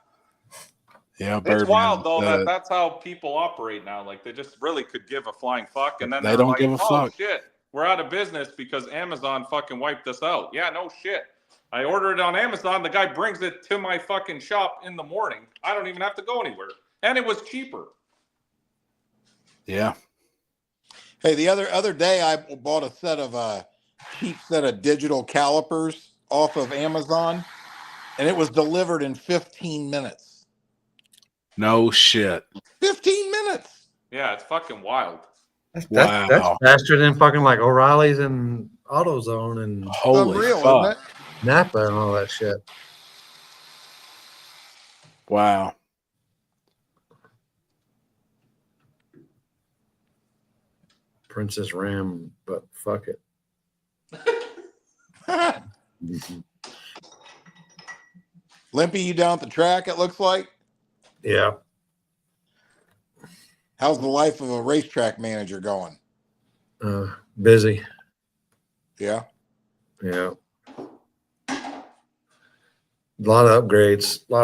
Yeah, It's wild though that that's how people operate now. Like they just really could give a flying fuck, and then They they're don't like, give a oh, fuck. Shit, we're out of business because Amazon fucking wiped us out. Yeah, no shit. I order it on Amazon. The guy brings it to my fucking shop in the morning. I don't even have to go anywhere, and it was cheaper. Yeah. Hey, the other day I bought a set of cheap set of digital calipers off of Amazon, and it was delivered in 15 minutes. No shit. 15 minutes. Yeah, it's fucking wild. That's faster than fucking like O'Reilly's and AutoZone and Holy unreal, fuck. isn't it? Napa and all that shit. Wow. Princess Ram, but fuck it. Limpy, you down at the track, it looks like? Yeah. How's the life of a racetrack manager going? Busy. Yeah. Yeah. A lot of upgrades, a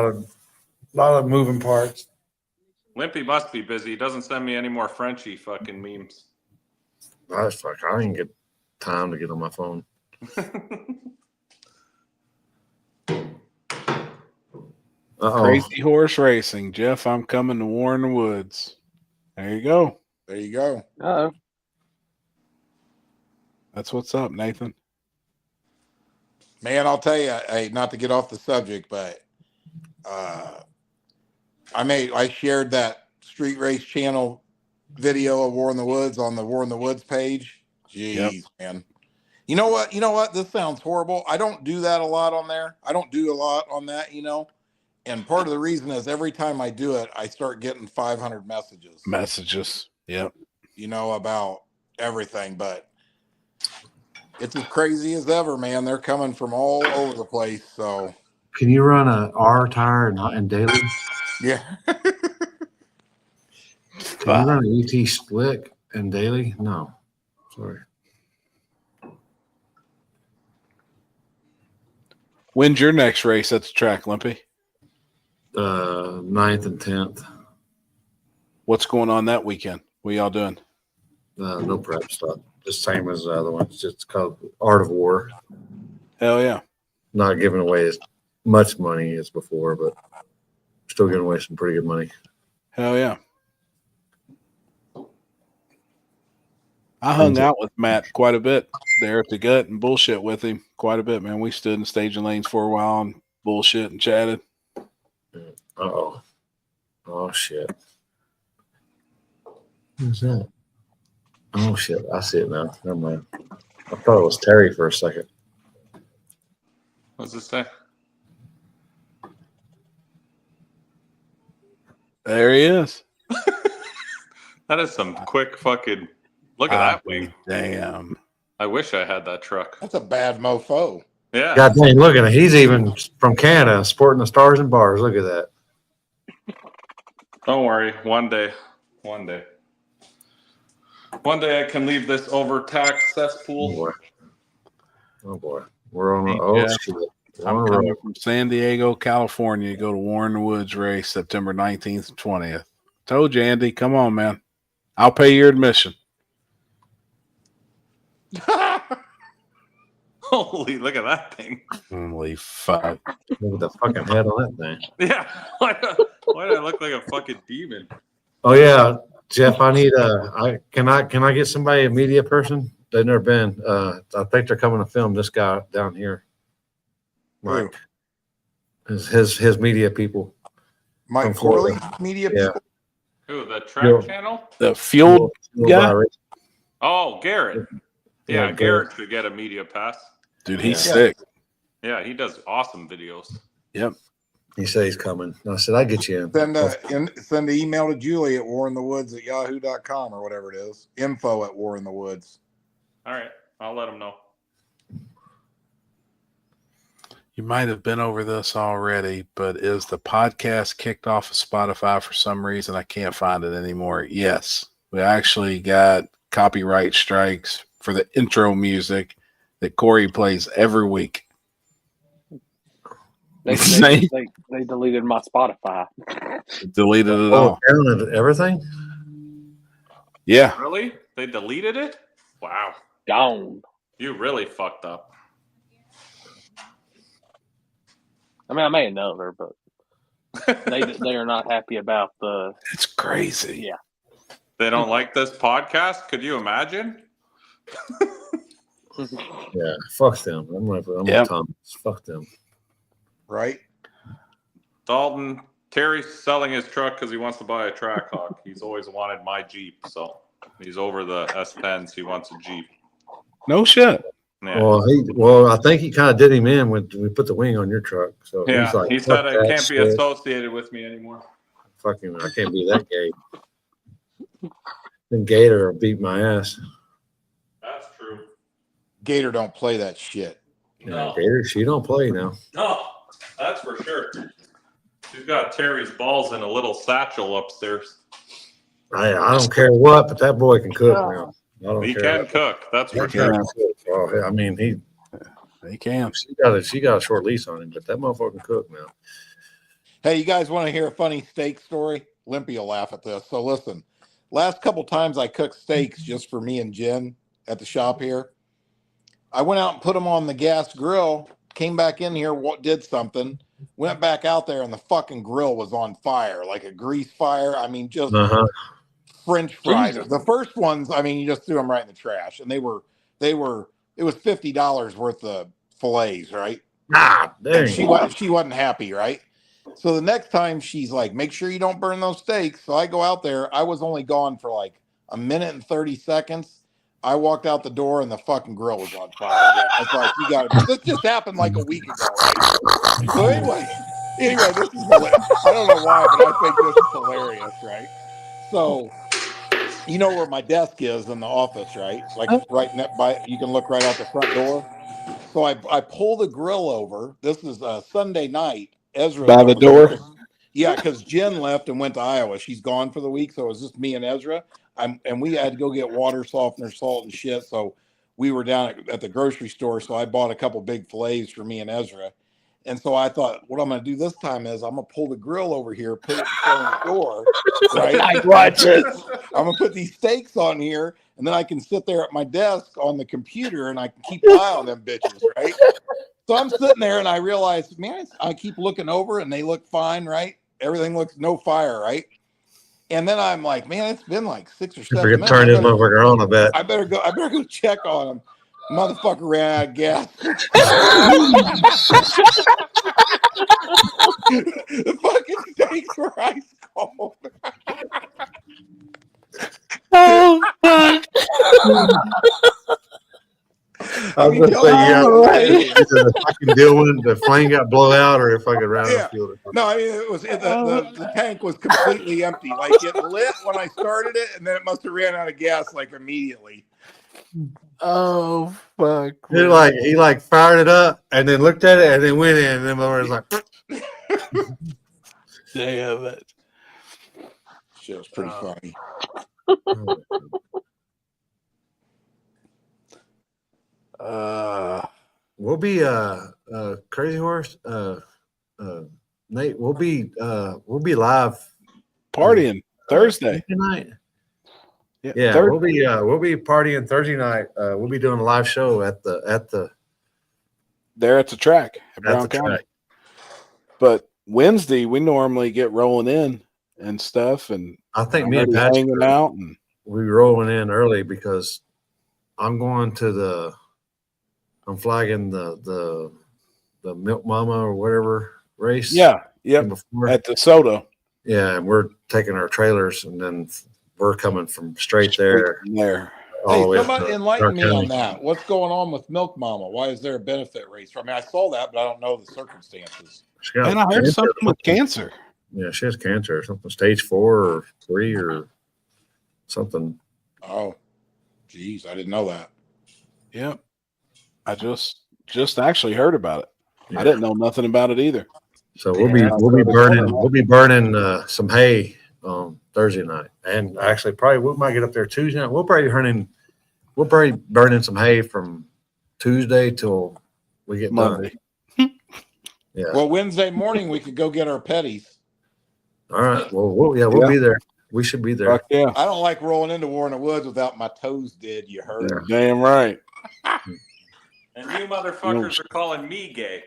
lot of moving parts. Limpy must be busy. He doesn't send me any more Frenchy fucking memes. I didn't get time to get on my phone. Crazy Horse Racing. Jeff, I'm coming to War in the Woods. There you go. There you go. Uh-oh. That's what's up, Nathan. Man, I'll tell you, hey, not to get off the subject, but I shared that Street Race Channel video of War in the Woods on the War in the Woods page. Jeez, man. You know what? This sounds horrible. I don't do that a lot on there. I don't do a lot on that, And part of the reason is every time I do it, I start getting 500 messages. Yep. About everything, but it's as crazy as ever, man. They're coming from all over the place. So Can you run a R tire and daily? yeah. Can you run an ET split and daily? No. Sorry. When's your next race at the track, Limpy? 9th and 10th. What's going on that weekend? What y'all doing? No prep stuff. Just same as the other ones. Just called Art of War. Hell yeah. Not giving away as much money as before, but still giving away some pretty good money. Hell yeah. I hung out with Matt quite a bit there at the Gut and bullshit with him quite a bit, man. We stood in staging lanes for a while and bullshit and chatted. Uh-oh. Oh, shit. Who's that? Oh, shit. I see it now. Never mind. I thought it was Terry for a second. What's this say? There he is. That is some quick fucking. Look at that wing. Damn. I wish I had that truck. That's a bad mofo. Yeah. God dang, look at it. He's even from Canada, sporting the stars and bars. Look at that. Don't worry. One day. One day. One day I can leave this overtaxed cesspool. Oh, boy. We're on a shit. I'm coming from San Diego, California to go to War in the Woods race September 19th and 20th. Told you, Andy. Come on, man. I'll pay your admission. Holy, look at that thing. Holy fuck. Look at the fucking head on that thing. Yeah. Why do I look like a fucking demon? Oh, yeah. Jeff, I need can I get somebody, a media person? They've never been. I think they're coming to film this guy down here. Mike. His media people. Mike Corley, media people. Who, the track channel? The fuel guy? Oh, Garrett. Yeah, Garrett should get a media pass. Dude, he's sick. Yeah, he does awesome videos. Yep. He said he's coming. I said, I get you in. Send an email to Julie at warinthewoods@yahoo.com or whatever it is. info@warinthewoods. All right. I'll let him know. You might have been over this already, but is the podcast kicked off of Spotify for some reason? I can't find it anymore. Yes. We actually got copyright strikes for the intro music that Corey plays every week. They deleted my Spotify. Deleted it all. Everything? Yeah. Really? They deleted it? Wow. Gone. You really fucked up. I mean, I may have known her, but they are not happy about the. It's crazy. Yeah. They don't like this podcast? Could you imagine? Yeah, fuck them. I'm with Thomas. Fuck them. Right? Dalton, Terry's selling his truck because he wants to buy a Trackhawk. He's always wanted my Jeep, so he's over the S10s. He wants a Jeep. No shit. Yeah. Well, I think he kind of did him in when we put the wing on your truck. So yeah, he's like, he said I can't be associated with me anymore. Fucking, I can't be that gay. Then Gator will beat my ass. That's true. Gator don't play that shit. No. Gator, she don't play now. No, that's for sure. She's got Terry's balls in a little satchel upstairs. I don't care what, but that boy can cook now. He can cook. That's for sure. Oh, I mean, he can. She got a short lease on him, but that motherfucker can cook now. Hey, you guys want to hear a funny steak story? Limpy will laugh at this. So listen, last couple times I cooked steaks just for me and Jen at the shop here. I went out and put them on the gas grill, came back in here, did something, went back out there, and the fucking grill was on fire, like a grease fire. I mean, just French fries. The first ones, I mean, you just threw them right in the trash, and it was $50 worth of fillets, right? Dang. She wasn't happy, right? So the next time she's like, make sure you don't burn those steaks. So I go out there. I was only gone for like a minute and 30 seconds. I walked out the door and the fucking grill was on fire. I was like, this just happened like a week ago, right? So anyway, this is hilarious. I don't know why, but I think this is hilarious, right? So, you know where my desk is in the office, right? Like right by, you can look right out the front door. So I pull the grill over. This is a Sunday night. Ezra by the door. Yeah, because Jen left and went to Iowa. She's gone for the week, so it was just me and Ezra. And we had to go get water softener, salt, and shit. So we were down at the grocery store. So I bought a couple big fillets for me and Ezra. And so I thought, what I'm going to do this time is I'm going to pull the grill over here, put it in front of the door, right? Watch it. I'm going to put these steaks on here, and then I can sit there at my desk on the computer, and I can keep an eye on them bitches, right? So I'm sitting there, and I realize, man, I keep looking over, and they look fine, right? Everything looks no fire, right? And then I'm like, man, it's been like 6 or 7 minutes. Turn this motherfucker on, I bet. I better go check on him. Motherfucker ran out of gas. The fucking steaks were ice cold. Oh, fuck. I was gonna say, either the fucking deal with the flame got blown out or if I could round the field. No, I mean the tank was completely empty. Like it lit when I started it, and then it must have ran out of gas like immediately. Oh fuck! He like fired it up and then looked at it and then went in and then was like, damn it! Shit was pretty funny. We'll be Crazy Horse, Nate. We'll be live partying Thursday night. Yeah, we'll be partying Thursday night. We'll be doing a live show at the there at the track at Brown County. But Wednesday we normally get rolling in and stuff, and I think me and Pat hanging out, and we rolling in early because I'm going to I'm flagging the Milk Mama or whatever race. Yeah, at DeSoto. Yeah, and we're taking our trailers and then we're coming from straight there. Hey, somebody enlighten me on that. What's going on with Milk Mama? Why is there a benefit race? I mean, I saw that, but I don't know the circumstances. And I heard something with cancer. Yeah, she has cancer or something, stage 4 or 3 or something. Oh, geez, I didn't know that. Yep, I just actually heard about it. Yeah. I didn't know nothing about it either. So we'll be burning some hay Thursday night, and actually probably we might get up there Tuesday night. We'll probably burning some hay from Tuesday till we get Monday. Yeah. Well, Wednesday morning we could go get our petties. All right. Well, we'll be there. We should be there. Yeah. I don't like rolling into War in the Woods without my toes dead. You heard? Yeah. Damn right. And you motherfuckers are calling me gay.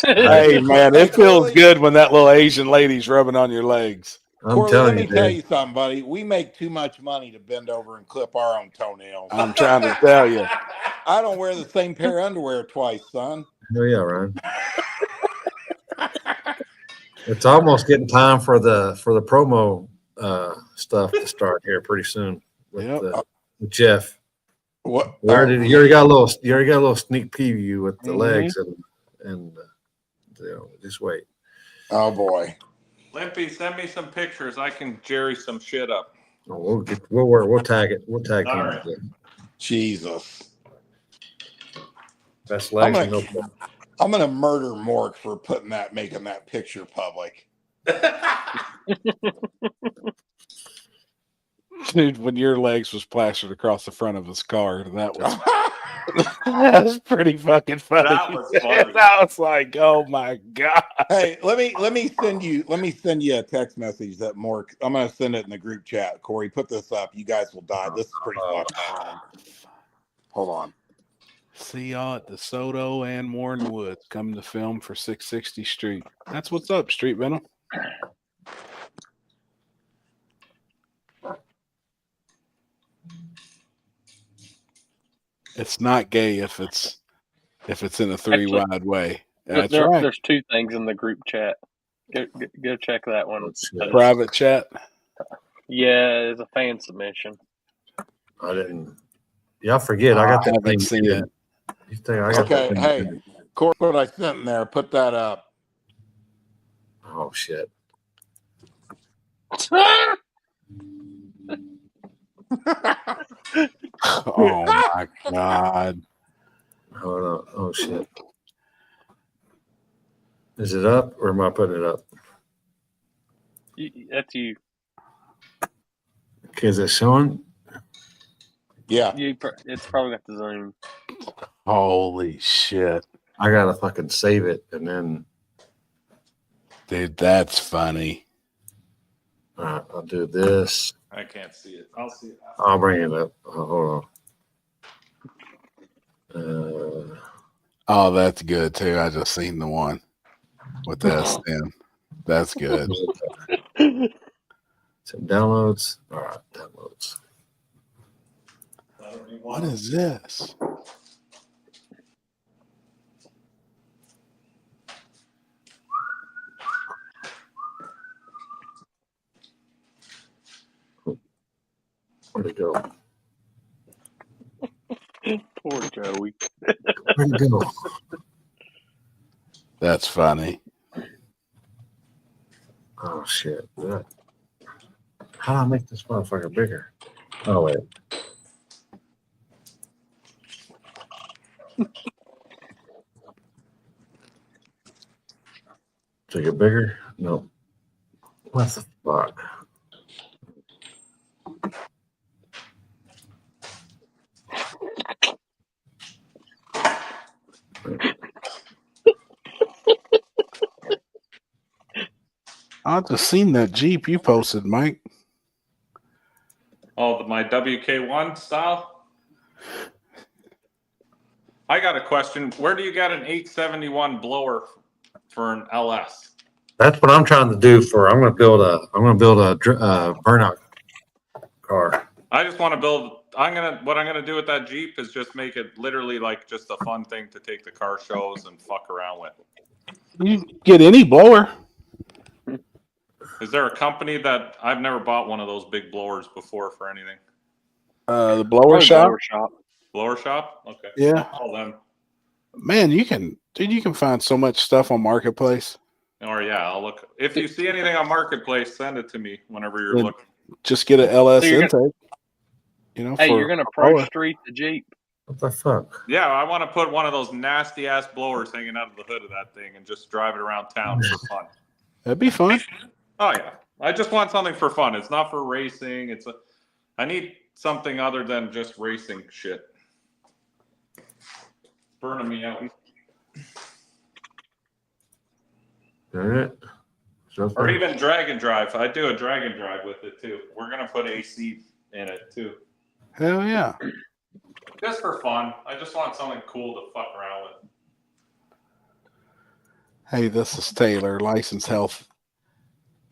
Hey man, it feels good when that little Asian lady's rubbing on your legs. Corley, let me tell you something, buddy. We make too much money to bend over and clip our own toenails. I'm trying to tell you. I don't wear the same pair of underwear twice, son. Oh yeah, Ryan. It's almost getting time for the promo stuff to start here pretty soon with Jeff. What? You already got a little sneak preview with the legs and just wait. Oh boy. Limpy, send me some pictures. I can jerry some shit up. Oh, we'll tag it. We'll tag All him. right. Jesus. Best legs. I'm gonna murder Mork for making that picture public. Dude, when your legs was plastered across the front of his car, that was pretty fucking funny. That was funny. That was like, oh my god. Hey, let me send you a text message that Mork. I'm gonna send it in the group chat. Corey, put this up. You guys will die. This is pretty fucking funny. Hold on. See y'all at DeSoto and Warren Woods coming to film for 660 Street. That's what's up, Street Venom. It's not gay if it's in a 3-wide way. That's right. There's 2 things in the group chat. Go check that one. Private chat. Yeah, it's a fan submission. I didn't. Y'all forget. I got that thing seen it. Okay, hey, Corey, what I sent in there, put that up. Oh shit. Oh my god. Hold on. Oh shit. Is it up or am I putting it up? That's you. Okay, is it showing? Yeah. It's probably got the zoom. Holy shit. I gotta fucking save it and then. Dude, that's funny. All right, I'll do this. I can't see it. I'll see it. I'll bring it up. Hold on. Oh, that's good too. I just seen the one with this. Then that's good. Some downloads. All right, downloads. What is this? Where'd it go? Poor Joey. Where'd it go? That's funny. Oh shit! How do I make this motherfucker bigger? Oh wait. Take it bigger? No. What the fuck? I just seen that Jeep you posted, Mike. Oh, my WK1 style? I got a question. Where do you get an 871 blower for an LS? That's what I'm trying to do I'm gonna build a burnout car. I just want to build. What I'm gonna do with that Jeep is just make it literally like just a fun thing to take to car shows and fuck around with. You get any blower. Is there a company that I've never bought one of those big blowers before for anything? The blower shop. Blower shop? Okay. Yeah. I'll call them. Man, you can find so much stuff on Marketplace. Or yeah, I'll look. If you see anything on Marketplace, send it to me whenever you're Then looking. Just get an LS So you're intake. You know, Hey, for you're gonna blower. pro street the Jeep. What the fuck? Yeah, I want to put one of those nasty ass blowers hanging out of the hood of that thing and just drive it around town for fun. That'd be fun. Oh yeah, I just want something for fun. It's not for racing. I need something other than just racing shit. Burning me out. All right. Or even drag and drive. I do a drag and drive with it too. We're gonna put AC in it too. Hell yeah. Just for fun. I just want something cool to fuck around with. Hey, this is Taylor, licensed health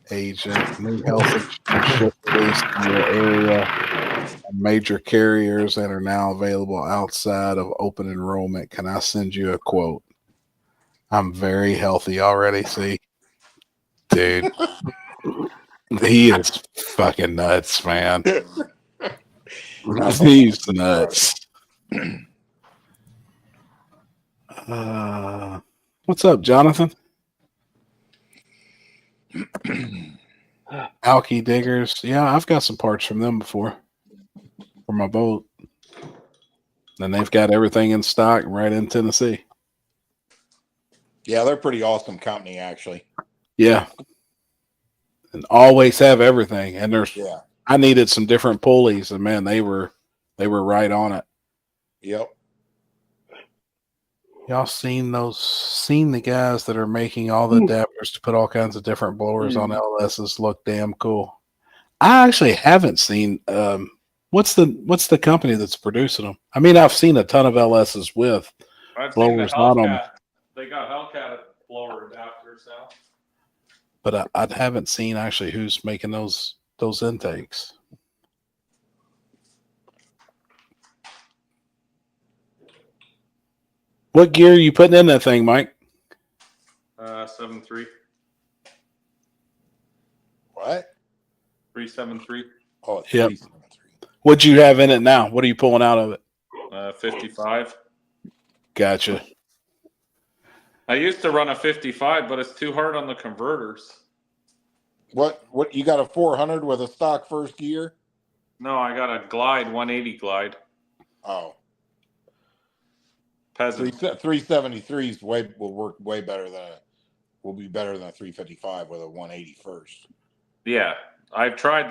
agent. New health insurance released in your area. Major carriers that are now available outside of open enrollment. Can I send you a quote? I'm very healthy already. See, dude, he is fucking nuts, man. He's nuts. What's up, Jonathan? Alky Diggers. Yeah, I've got some parts from them before for my boat. And they've got everything in stock right in Tennessee. Yeah, they're pretty awesome company, actually. Yeah. And always have everything. And Yeah. I needed some different pulleys, and man, they were right on it. Yep. Y'all seen the guys that are making all the adapters to put all kinds of different blowers on LSs look damn cool. I actually haven't seen what's the company that's producing them? I mean, I've seen a ton of LSs with I've seen the blowers on them, Hellcat. They got Hellcat blower adapters now. but I haven't seen actually who's making those intakes. What gear are you putting in that thing, Mike? 7.3. What? 373. Oh, it's Yep. What'd you have in it now? What are you pulling out of it? 55. Gotcha. I used to run a 55, but it's too hard on the converters. What you got a 400 with a stock first gear? No, I got a Glide 180 Glide. Oh. Peasant. 373s will work way better will be better than a 355 with a 180 first. Yeah, I've tried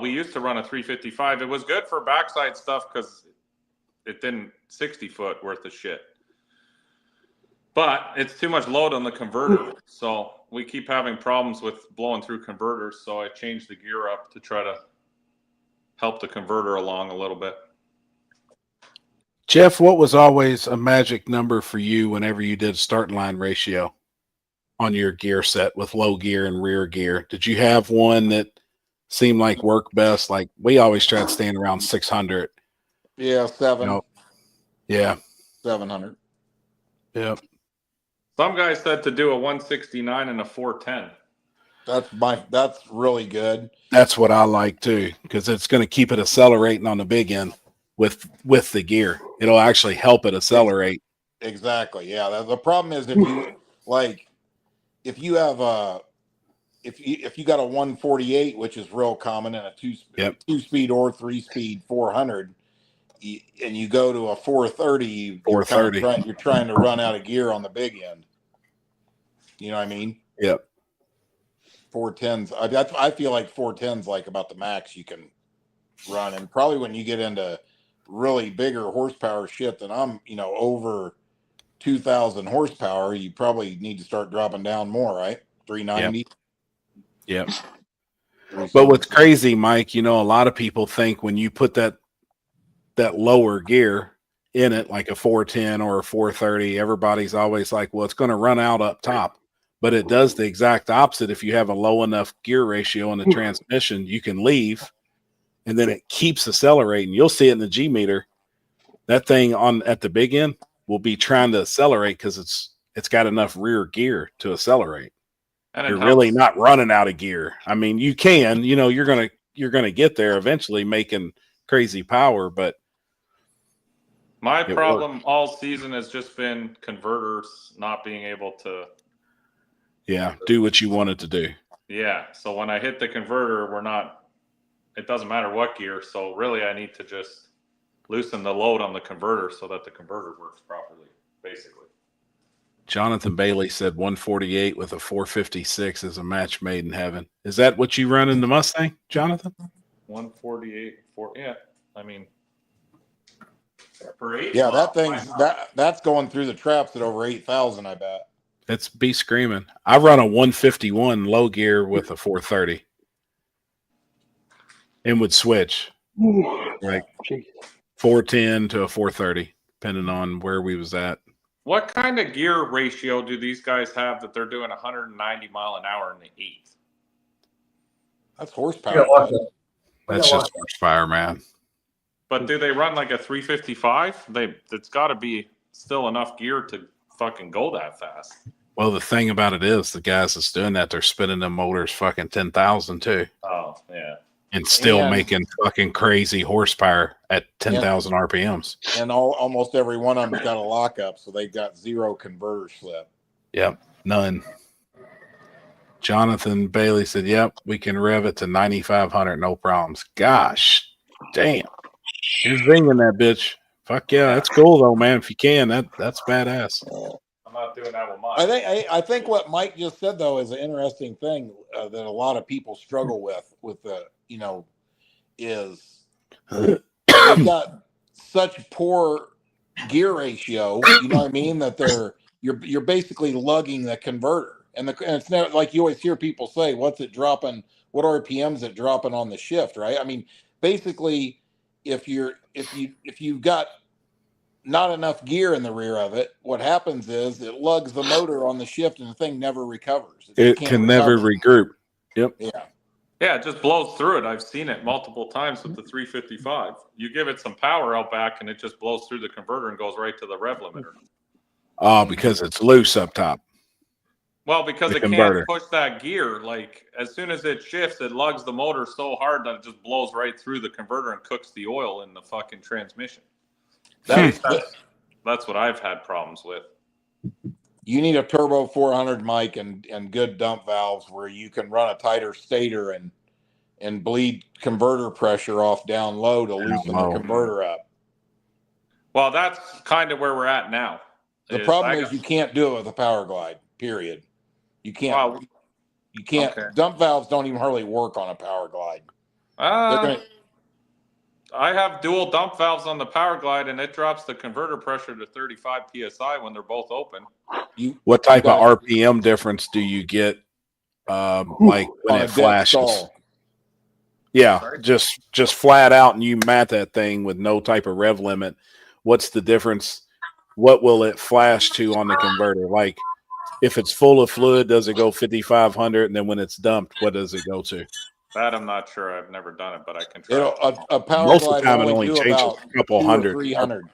we used to run a 355. It was good for backside stuff because it didn't 60 foot worth of shit. But it's too much load on the converter, so we keep having problems with blowing through converters. So I changed the gear up to try to help the converter along a little bit. Jeff, what was always a magic number for you whenever you did starting line ratio on your gear set with low gear and rear gear? Did you have one that seemed like worked best? Like we always tried staying around 600. Yeah, 7. You know? Yeah. 700. Yep. Some guys said to do a 169 and a 410. That's really good. That's what I like too, because it's going to keep it accelerating on the big end with the gear. It'll actually help it accelerate. Exactly. Yeah. The problem is if you have if you got a 148, which is real common, and a two speed or 3-speed 400, and you go to a 430, you're trying to run out of gear on the big end. You know what I mean? Yep. 410s. I feel like 410s like about the max you can run, and probably when you get into really bigger horsepower shit than I'm, over 2,000 horsepower, you probably need to start dropping down more, right? 390. Yep. But what's crazy, Mike, a lot of people think when you put that lower gear in it, like a 410 or a 430, everybody's always like, well, it's going to run out up top. But it does the exact opposite. If you have a low enough gear ratio in the transmission, you can leave, and then it keeps accelerating. You'll see it in the G meter. That thing at the big end will be trying to accelerate because it's got enough rear gear to accelerate. And you're really not running out of gear. I mean, you can, you're gonna get there eventually, making crazy power. But my problem all season has just been converters not being able to. Yeah, do what you want it to do. Yeah, so when I hit the converter, it doesn't matter what gear. So really, I need to just loosen the load on the converter so that the converter works properly, basically. Jonathan Bailey said 148 with a 456 is a match made in heaven. Is that what you run in the Mustang, Jonathan? 148, yeah. I mean, per 8. Yeah, that thing's that's going through the traps at over 8,000, I bet. It's be screaming. I run a 151 low gear with a 430 and would switch like 410 to a 430, depending on where we was at. What kind of gear ratio do these guys have that they're doing 190 mile an hour in the 8th? That's horsepower. That's just horsepower, man. But do they run like a 355? It's got to be still enough gear to fucking go that fast. Well, the thing about it is the guys that's doing that, they're spinning them motors fucking 10,000 too. Oh, yeah. And still making fucking crazy horsepower at 10,000 RPMs. And almost every one of them's got a lockup, so they've got zero converter slip. Yep, none. Jonathan Bailey said, yep, we can rev it to 9,500, no problems. Gosh, damn. You're zinging that bitch. Fuck yeah, that's cool though, man. If you can, that's badass. I'm not doing that with mine. I think what Mike just said though is an interesting thing that a lot of people struggle with the is they've got such poor gear ratio. You know what I mean? That you're basically lugging the converter, and it's not like you always hear people say, "What's it dropping? What RPMs it dropping on the shift?" Right? I mean, basically, if you've got not enough gear in the rear of it, what happens is it lugs the motor on the shift and the thing never recovers. It can never regroup. Yep. Yeah, it just blows through it. I've seen it multiple times with the 355. You give it some power out back and it just blows through the converter and goes right to the rev limiter. Oh, because it's loose up top. Well, because it can't push that gear. Like, as soon as it shifts, it lugs the motor so hard that it just blows right through the converter and cooks the oil in the fucking transmission. That's what I've had problems with. You need a turbo 400 mic and good dump valves where you can run a tighter stator and bleed converter pressure off down low to loosen the converter up. Well, that's kind of where we're at now. The problem is you can't do it with a power glide, period. You can't. Well, you can't. Okay. Dump valves don't even hardly work on a power glide. I have dual dump valves on the Power Glide, and it drops the converter pressure to 35 psi when they're both open. What type of RPM difference do you get? Like when on a it dead flashes? stall. Yeah, just flat out, and you mat that thing with no type of rev limit. What's the difference? What will it flash to on the converter? Like if it's full of fluid, does it go 5,500? And then when it's dumped, what does it go to? That I'm not sure. I've never done it, but I can try. A Power Most of Glide the time, it will only do changes about a couple 200 hundred. or 300.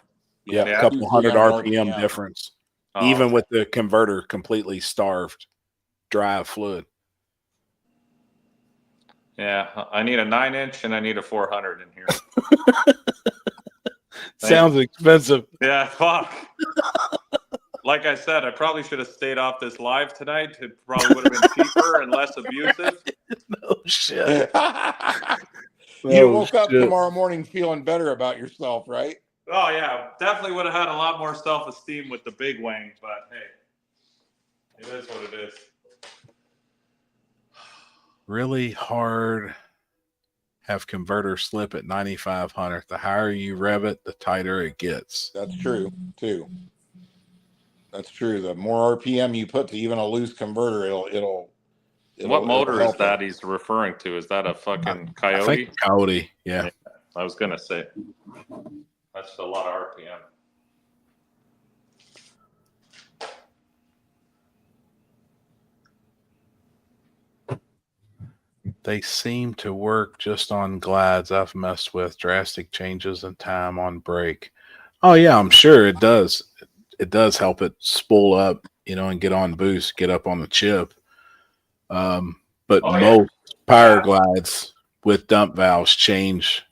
Yeah, Yeah. a couple 200, hundred 300 RPM difference, Oh, even with the converter completely starved, dry of fluid. Yeah, I need a 9-inch and I need a 400 in here. Sounds expensive. Yeah, fuck. Like I said, I probably should have stayed off this live tonight. It probably would have been cheaper and less abusive. No shit. You woke up tomorrow morning feeling better about yourself, right? Oh yeah, definitely would have had a lot more self-esteem with the big wang, but hey, it is what it is. Really hard. Have converter slip at 9,500. The higher you rev it, the tighter it gets. That's true too. That's true. The more RPM you put to even a loose converter, it'll What motor is help that it. he's referring to? Is that a fucking I Coyote? think Coyote. Yeah. I was gonna say that's a lot of RPM. They seem to work just on glides I've messed with. Drastic changes in time on brake. Oh yeah, I'm sure it does. It does help it spool up, and get on boost, get up on the chip. But most power glides with dump valves change.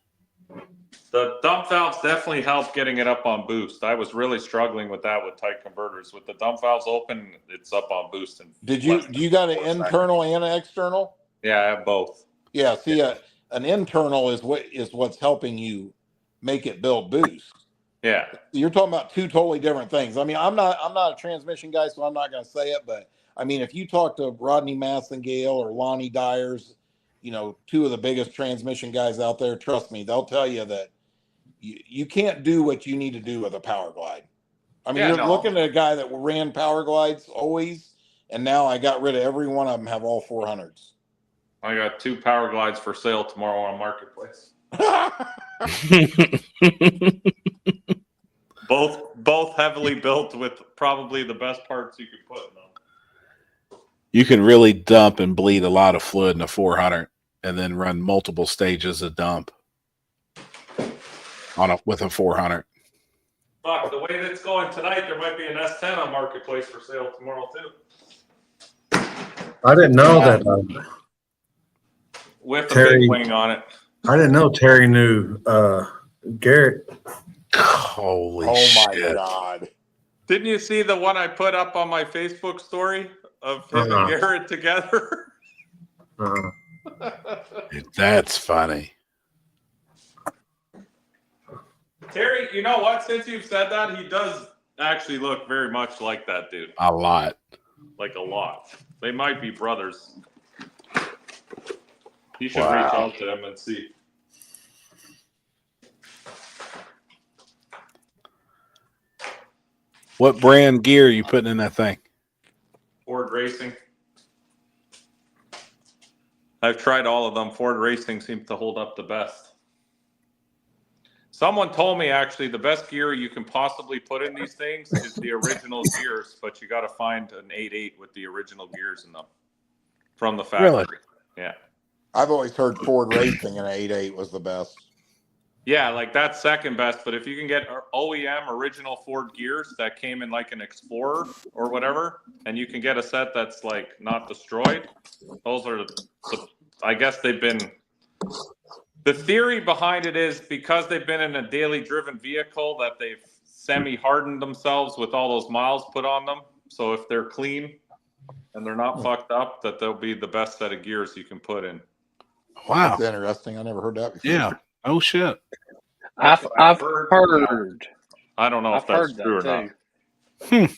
The dump valves definitely help getting it up on boost. I was really struggling with that with tight converters. With the dump valves open, it's up on boost. And Do you got an internal and an external? Yeah, I have both. Yeah, see, an internal is what's helping you make it build boost. Yeah, you're talking about two totally different things. I mean, I'm not a transmission guy, so I'm not going to say it, but I mean, if you talk to Rodney Massengale or Lonnie Dyers, two of the biggest transmission guys out there, trust me, they'll tell you that you can't do what you need to do with a Power Glide. I mean, you're looking at a guy that ran Power Glides always, and now I got rid of every one of them, have all 400s. I got 2 Power Glides for sale tomorrow on Marketplace. both heavily built with probably the best parts you could put in them. You can really dump and bleed a lot of fluid in a 400 and then run multiple stages of dump with a 400. Fuck, the way that's going tonight, there might be an S10 on Marketplace for sale tomorrow too. I didn't know that. With a Terry, big wing on it. I didn't know Terry knew Garrett. Holy my God. Didn't you see the one I put up on my Facebook story of him and Garrett together? That's funny. Terry, you know what? Since you've said that, he does actually look very much like that dude. A lot. Like a lot. They might be brothers. You should Wow. reach out to him and see. What brand gear are you putting in that thing? Ford Racing. I've tried all of them. Ford Racing seems to hold up the best. Someone told me actually the best gear you can possibly put in these things is the original gears, but you got to find an 8.8 with the original gears in them from the factory. Really? Yeah. I've always heard Ford Racing and 8.8 was the best. Yeah, like that's second best. But if you can get OEM original Ford gears that came in like an Explorer or whatever, and you can get a set that's like not destroyed, those are I guess they've been. The theory behind it is because they've been in a daily driven vehicle that they've semi-hardened themselves with all those miles put on them. So if they're clean and they're not fucked up, that they'll be the best set of gears you can put in. Wow. That's interesting. I never heard that before. Yeah. Oh, shit. I've heard. I don't know if that's true or not.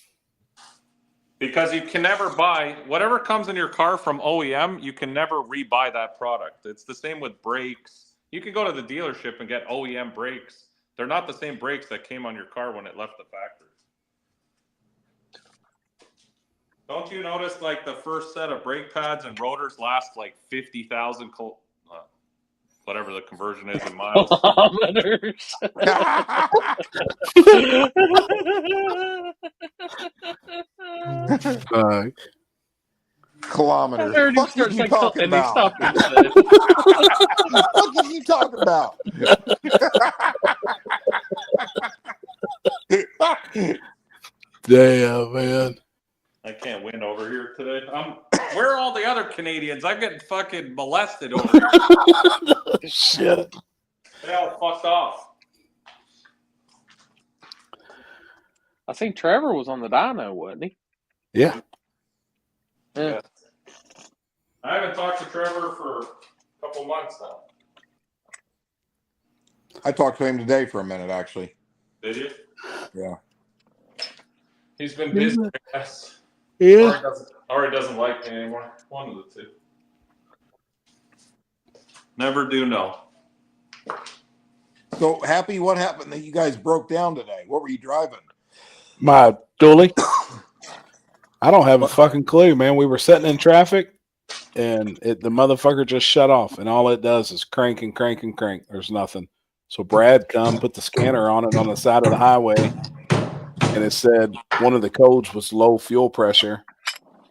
Because you can never buy whatever comes in your car from OEM. You can never rebuy that product. It's the same with brakes, You could go to the dealership and get OEM brakes. They're not the same brakes that came on your car when it left the factory. Don't you notice like the first set of brake pads and rotors last like 50,000 whatever the conversion is in miles? Kilometers. Kilometers. I heard him What start are you saying talking and he about? stopped and said, What are you talking about? Damn, man. I can't win over here today. Where are all the other Canadians? I'm getting fucking molested over here. Shit. They all fucked off. I think Trevor was on the dyno, wasn't he? Yeah. Yeah. I haven't talked to Trevor for a couple months now. I talked to him today for a minute, actually. Did you? Yeah. He's been busy. Yes. Yeah. Or he doesn't like me anymore. One of the two. Never do know. So, Happy, what happened that you guys broke down today? What were you driving? My dually. I don't have a fucking clue, man. We were sitting in traffic, and the motherfucker just shut off, and all it does is crank and crank and crank. There's nothing. So Brad put the scanner on it on the side of the highway, and it said one of the codes was low fuel pressure,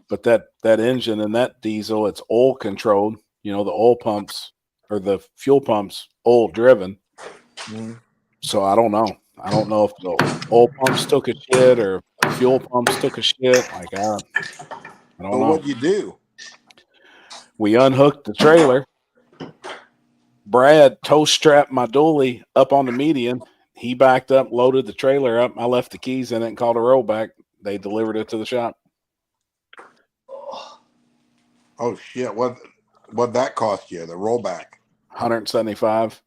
but that engine and that diesel, it's oil controlled. You know, the oil pumps or the fuel pumps oil driven. So I don't know. I don't know if the oil pumps took a shit or the fuel pumps took a shit. Like I don't know. What'd you do? We unhooked the trailer. Brad tow strapped my dually up on the median. He backed up, loaded the trailer up. I left the keys in it and called a rollback. They delivered it to the shop. Oh shit! What'd that cost you? The rollback? 175.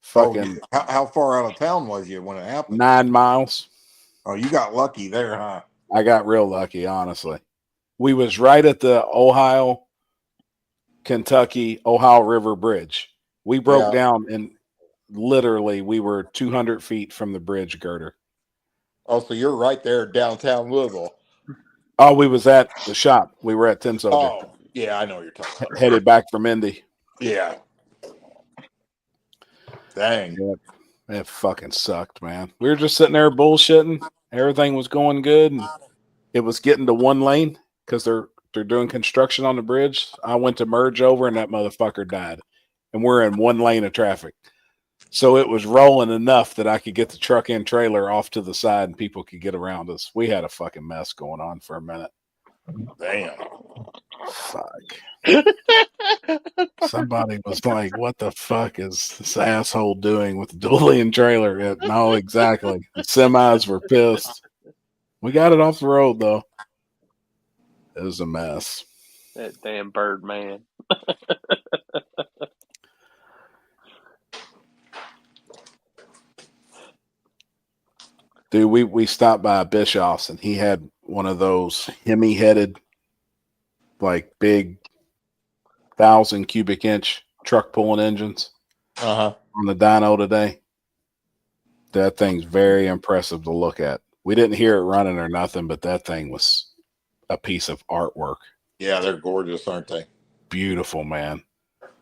Fucking. How far out of town was you when it happened? 9 miles. Oh, you got lucky there, huh? I got real lucky, honestly. We was right at the Ohio River Bridge. We broke down and literally we were 200 feet from the bridge girder. Oh, so you're right there downtown Louisville. Oh, we was at the shop. We were at Tin Soldier. Oh, yeah, I know what you're talking about. Headed back from Indy. Yeah. Dang. Yeah, it fucking sucked, man. We were just sitting there bullshitting. Everything was going good, and it was getting to one lane because they're doing construction on the bridge. I went to merge over, and that motherfucker died. And we're in one lane of traffic. So it was rolling enough that I could get the truck and trailer off to the side and people could get around us. We had a fucking mess going on for a minute. Damn. Fuck. Somebody was like, what the fuck is this asshole doing with the dually and trailer? Yeah, no, exactly. The semis were pissed. We got it off the road, though. It was a mess. That damn bird man. Dude, we stopped by Bischoff's and he had one of those Hemi-headed, like big 1,000 cubic inch truck pulling engines on the dyno today. That thing's very impressive to look at. We didn't hear it running or nothing, but that thing was a piece of artwork. Yeah, they're gorgeous, aren't they? Beautiful, man.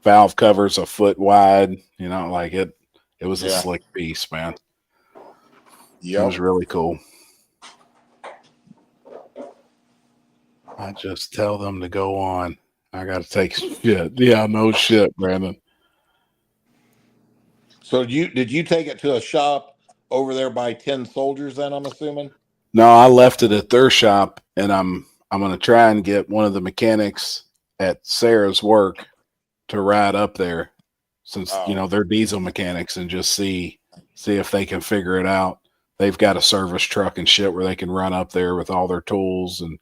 Valve covers a foot wide, you know, like it was a slick piece, man. It was really cool. I just tell them to go on. I got to take shit. Yeah, no shit, Brandon. So did you take it to a shop over there by 10 Soldiers then, I'm assuming? No, I left it at their shop, and I'm going to try and get one of the mechanics at Sarah's work to ride up there since, you know, they're diesel mechanics and just see if they can figure it out. They've got a service truck and shit where they can run up there with all their tools and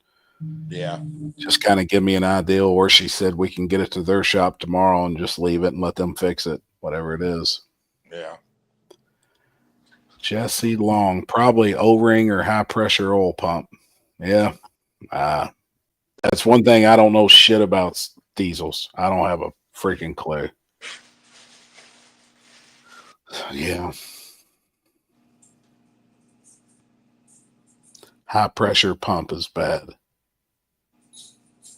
just kind of give me an idea. Or she said we can get it to their shop tomorrow and just leave it and let them fix it, whatever it is. Yeah. Jesse Long, probably O-ring or high pressure oil pump. Yeah. That's one thing I don't know shit about diesels. I don't have a freaking clue. Yeah. High pressure pump is bad.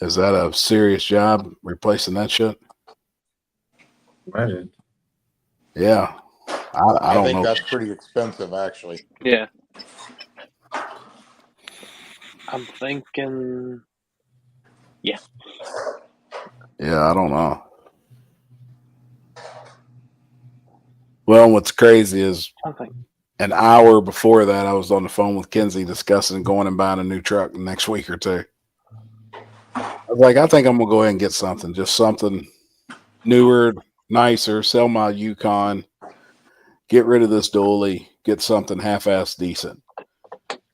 Is that a serious job replacing that shit? Imagine. Yeah. I don't think know. that's pretty expensive, actually. Yeah. I'm thinking. Yeah. Yeah, I don't know. Well, what's crazy is an hour before that, I was on the phone with Kenzie discussing going and buying a new truck the next week or two. I was like, I think I'm going to go ahead and get something, just something newer, nicer, sell my Yukon, get rid of this dually, get something half-assed decent.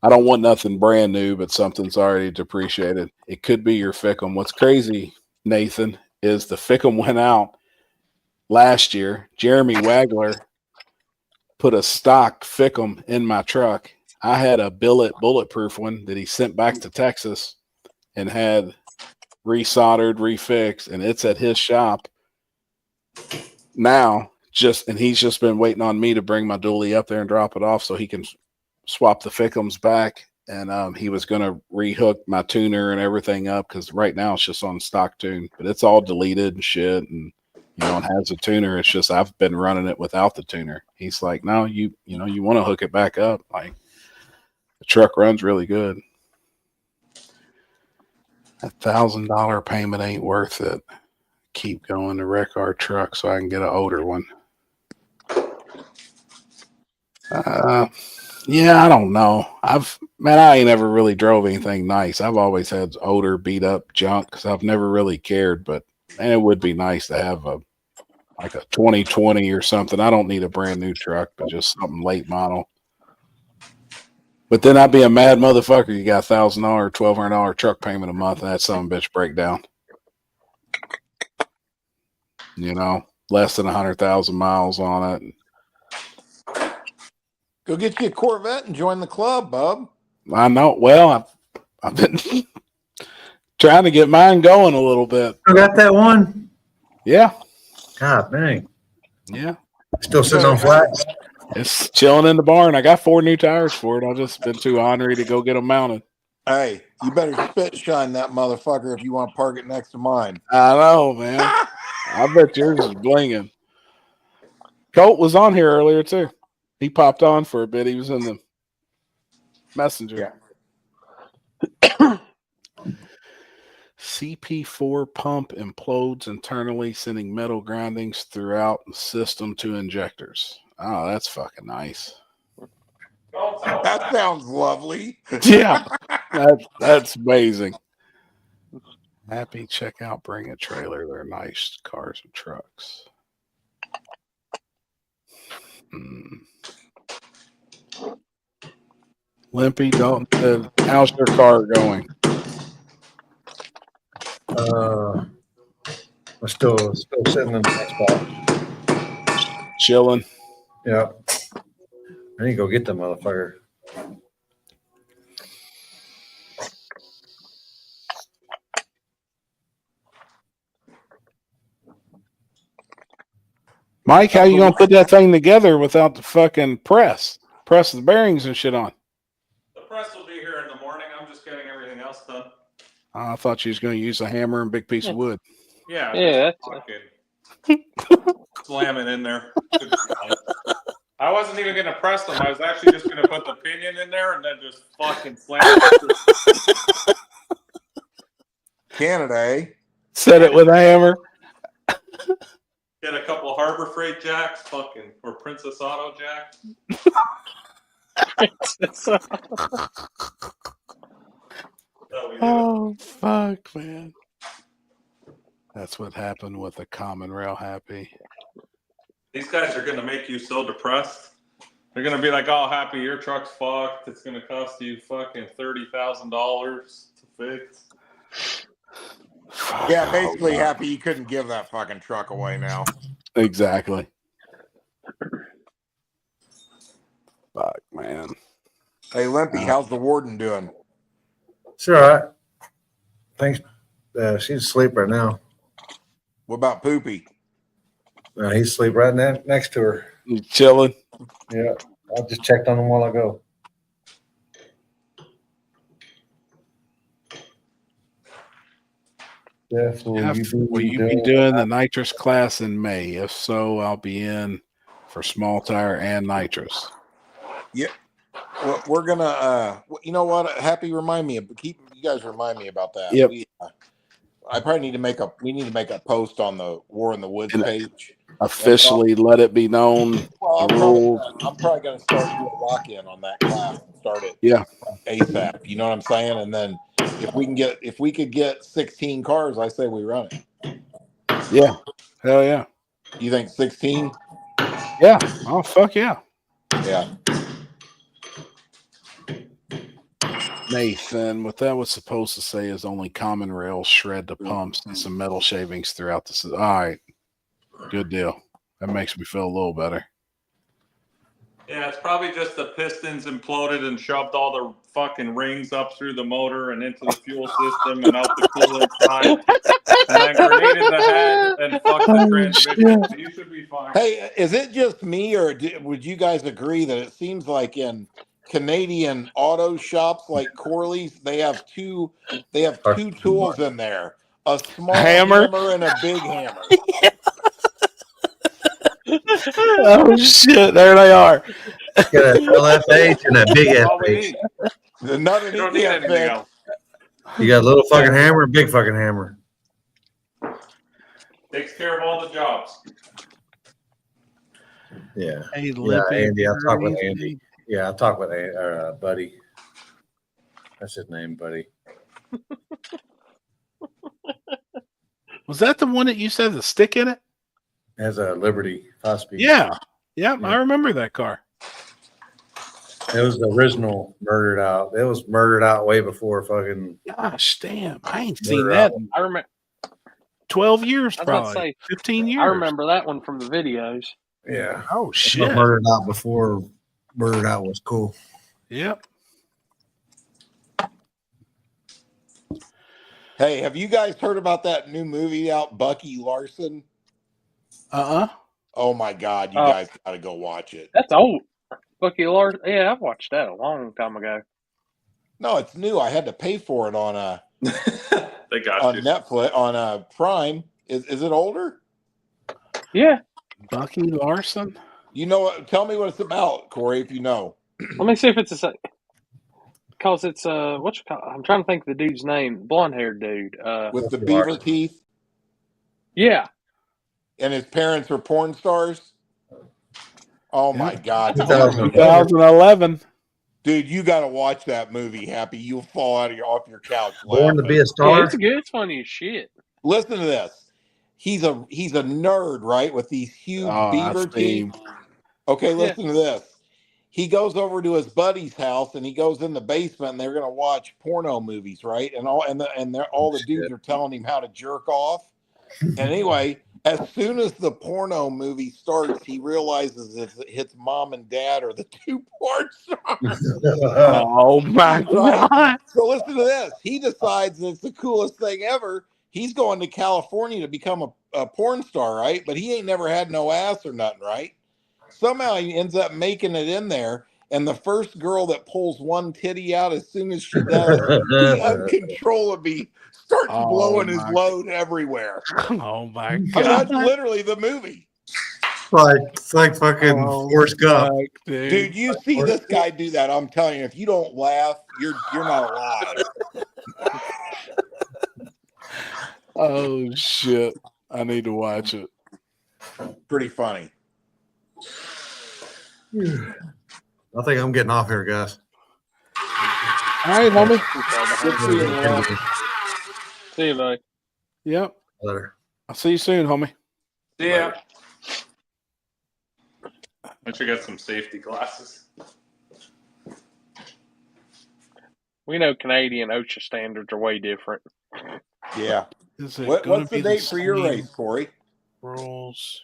I don't want nothing brand new, but something's already depreciated. It could be your Fickum. What's crazy, Nathan, is the Fickum went out last year. Jeremy Wagler put a stock Fickum in my truck. I had a billet bulletproof one that he sent back to Texas and had resoldered, refixed, and it's at his shop now. And he's just been waiting on me to bring my dually up there and drop it off so he can swap the Fickums back. And he was going to rehook my tuner and everything up because right now it's just on stock tune, but it's all deleted and shit. And it has a tuner. It's just I've been running it without the tuner. He's like, no, you want to hook it back up. Like the truck runs really good. $1,000 payment ain't worth it. Keep going to wreck our truck so I can get an older one. Yeah, I don't know. I ain't ever really drove anything nice. I've always had older, beat up junk because I've never really cared. But man, it would be nice to have a 2020 or something. I don't need a brand new truck, but just something late model. But then I'd be a mad motherfucker. You got $1,000, $1,200 truck payment a month, and that son of a bitch break down. Less than 100,000 miles on it. Go get you a Corvette and join the club, bub. I know. Well, I've been trying to get mine going a little bit. You got that one? Yeah. God dang. Yeah. Still sitting on flats? It's chilling in the barn. I got 4 new tires for it. I've just been too ornery to go get them mounted. Hey, you better spit shine that motherfucker if you want to park it next to mine. I know, man. I bet yours is blinging. Colt was on here earlier, too. He popped on for a bit. He was in the messenger. Yeah. CP4 pump implodes internally, sending metal groundings throughout the system to injectors. Oh, that's fucking nice. That sounds lovely. Yeah, that's amazing. Happy checkout, bring a trailer. They're nice cars and trucks. Limpy Dalton said, how's your car going? I'm still sitting in the spot. Chilling. Yeah. I need to go get the motherfucker. Mike, how you gonna put that thing together without the fucking press the bearings and shit on? The press will be here in the morning. I'm just getting everything else done. I thought you was gonna use a hammer and big piece of wood. Yeah. Yeah. Fucking slam it in there. I wasn't even gonna press them. I was actually just gonna put the pinion in there and then just fucking slam it. Canada, eh? Set it with a hammer. Get a couple Harbor Freight jacks, fucking, or Princess Auto jacks. Oh, fuck, man. That's what happened with the Common Rail Happy. These guys are going to make you so depressed. They're going to be like, oh, Happy, your truck's fucked. It's going to cost you fucking $30,000 to fix. Yeah, basically, Happy, you couldn't give that fucking truck away now. Exactly. Fuck, man. Hey, Limpy, how's the warden doing? It's all right. Thanks. She's asleep right now. What about Poopy? He's asleep right next to her. You chilling? Yeah, I just checked on them while ago. Jeff, Will you be doing the nitrous class in May? If so, I'll be in for small tire and nitrous. Yeah. Well, we're gonna. You know what? Happy, remind me. You guys remind me about that. Yep. I probably need to make a. We need to make a post on the War in the Woods page. Officially, let it be known. Well, the rules. I'm probably gonna start doing a lock-in on that class and start it. Yeah. ASAP. You know what I'm saying? And then if we could get 16 cars, I say we run it. Yeah. Hell yeah. You think 16? Yeah. Oh fuck yeah. Yeah. Nathan, what that was supposed to say is only common rails shred the pumps and some metal shavings throughout the system. All right. Good deal. That makes me feel a little better. Yeah, it's probably just the pistons imploded and shoved all the fucking rings up through the motor and into the fuel system and out the coolant side. And then grenaded the head and fucked the transmission. So you should be fine. Hey, is it just me, or would you guys agree that it seems like in Canadian auto shops like Corley's, they have two tools in there, a small hammer and a big hammer. Oh shit! There they are. Got an LFH and a big FH. You don't need anything else. You got a little fucking hammer, and big fucking hammer. Takes care of all the jobs. Yeah. Hey, Yeah, Andy. I'll talk with Andy. Yeah, I'll talk with Buddy. That's his name, Buddy. Was that the one that you said the stick in it? It has a Liberty 5-speed. Yeah. Yep, I remember that car. It was the original murdered out. It was murdered out way before fucking. Gosh damn, I ain't seen that in I remember 12 years, I was about to probably say, 15 years. I remember that one from the videos. Yeah. Oh It shit. was murdered out before murdered out was cool. Yep. Hey, have you guys heard about that new movie out, Bucky Larson? Oh my God, you guys got to go watch it. That's old. Bucky Larson. Yeah, I've watched that a long time ago. No, it's new. I had to pay for it on They got on you. Netflix on Prime. Is it older? Yeah. Bucky Larson. You know what? Tell me what it's about, Corey, if you know. Let me see if it's a because it's I'm trying to think of the dude's name. Blonde haired dude. With the beaver teeth. Yeah. And his parents were porn stars. Oh my God. 2011. Dude, you got to watch that movie, Happy. You'll fall off your couch. Born to laughing. be a star. Yeah, it's good. It's funny as shit. Listen to this. He's a nerd, right? With these huge beaver teeth. Okay, listen to this. He goes over to his buddy's house and he goes in the basement and they're gonna watch porno movies, right? And all the dudes are telling him how to jerk off. And anyway, as soon as the porno movie starts, he realizes his mom and dad are the two porn stars. Oh my God. So listen to this. He decides that it's the coolest thing ever. He's going to California to become a porn star, right? But he ain't never had no ass or nothing, right? Somehow he ends up making it in there. And the first girl that pulls one titty out, as soon as she does, he uncontrollably starts blowing his load everywhere. Oh my I mean, God. that's literally the movie. It's like fucking Forrest Gump. Dude, you see this guy do that. I'm telling you, if you don't laugh, you're not alive. Oh shit. I need to watch it. Pretty funny. I think I'm getting off here, guys. All right, homie. See you, buddy. Yep. Later. I'll see you soon, homie. See ya. I should get some safety glasses. We know Canadian OSHA standards are way different. Yeah. Is it What's gonna the be date for your same race, Corey? rules?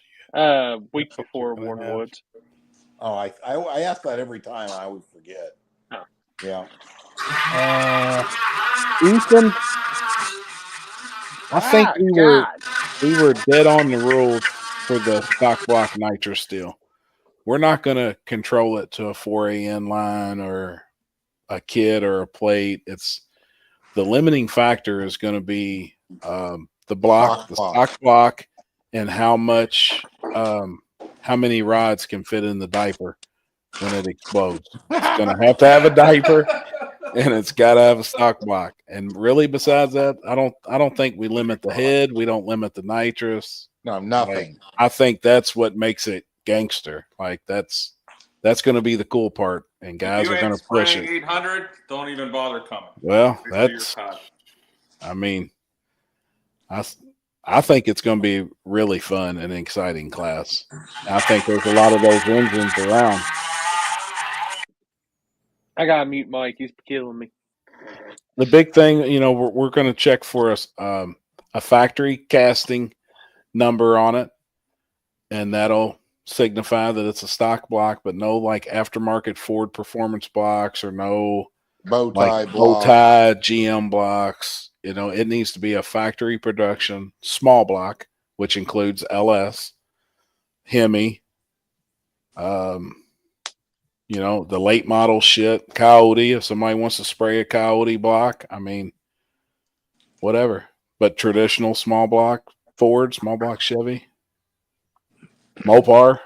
Week before Warnwoods. Oh, I ask that every time. I always forget. Oh. Yeah. Ethan, I think we were dead on the rules for the stock block nitrous deal. we're not going to control it to a 4AN line or a kit or a plate. It's the limiting factor is going to be the block, the stock block, and how much, how many rods can fit in the diaper when it explodes. It's going to have a diaper, and it's got to have a stock block. And really, besides that, I don't think we limit the head. We don't limit the nitrous. No, nothing. Like, I think that's what makes it gangster. Like that's going to be the cool part, and guys are going to push it. 800, don't even bother coming. Well, that's. I mean, I think it's going to be really fun and exciting class. I think there's a lot of those engines around. I got to mute Mike. He's killing me. The big thing, you know, we're going to check for a factory casting number on it, and that'll signify that it's a stock block, but no like aftermarket Ford performance blocks or no bow tie GM blocks. You know, it needs to be a factory production small block, which includes LS, Hemi, you know, the late model shit, Coyote. If somebody wants to spray a Coyote block, I mean, whatever. But traditional small block Ford, small block Chevy, Mopar.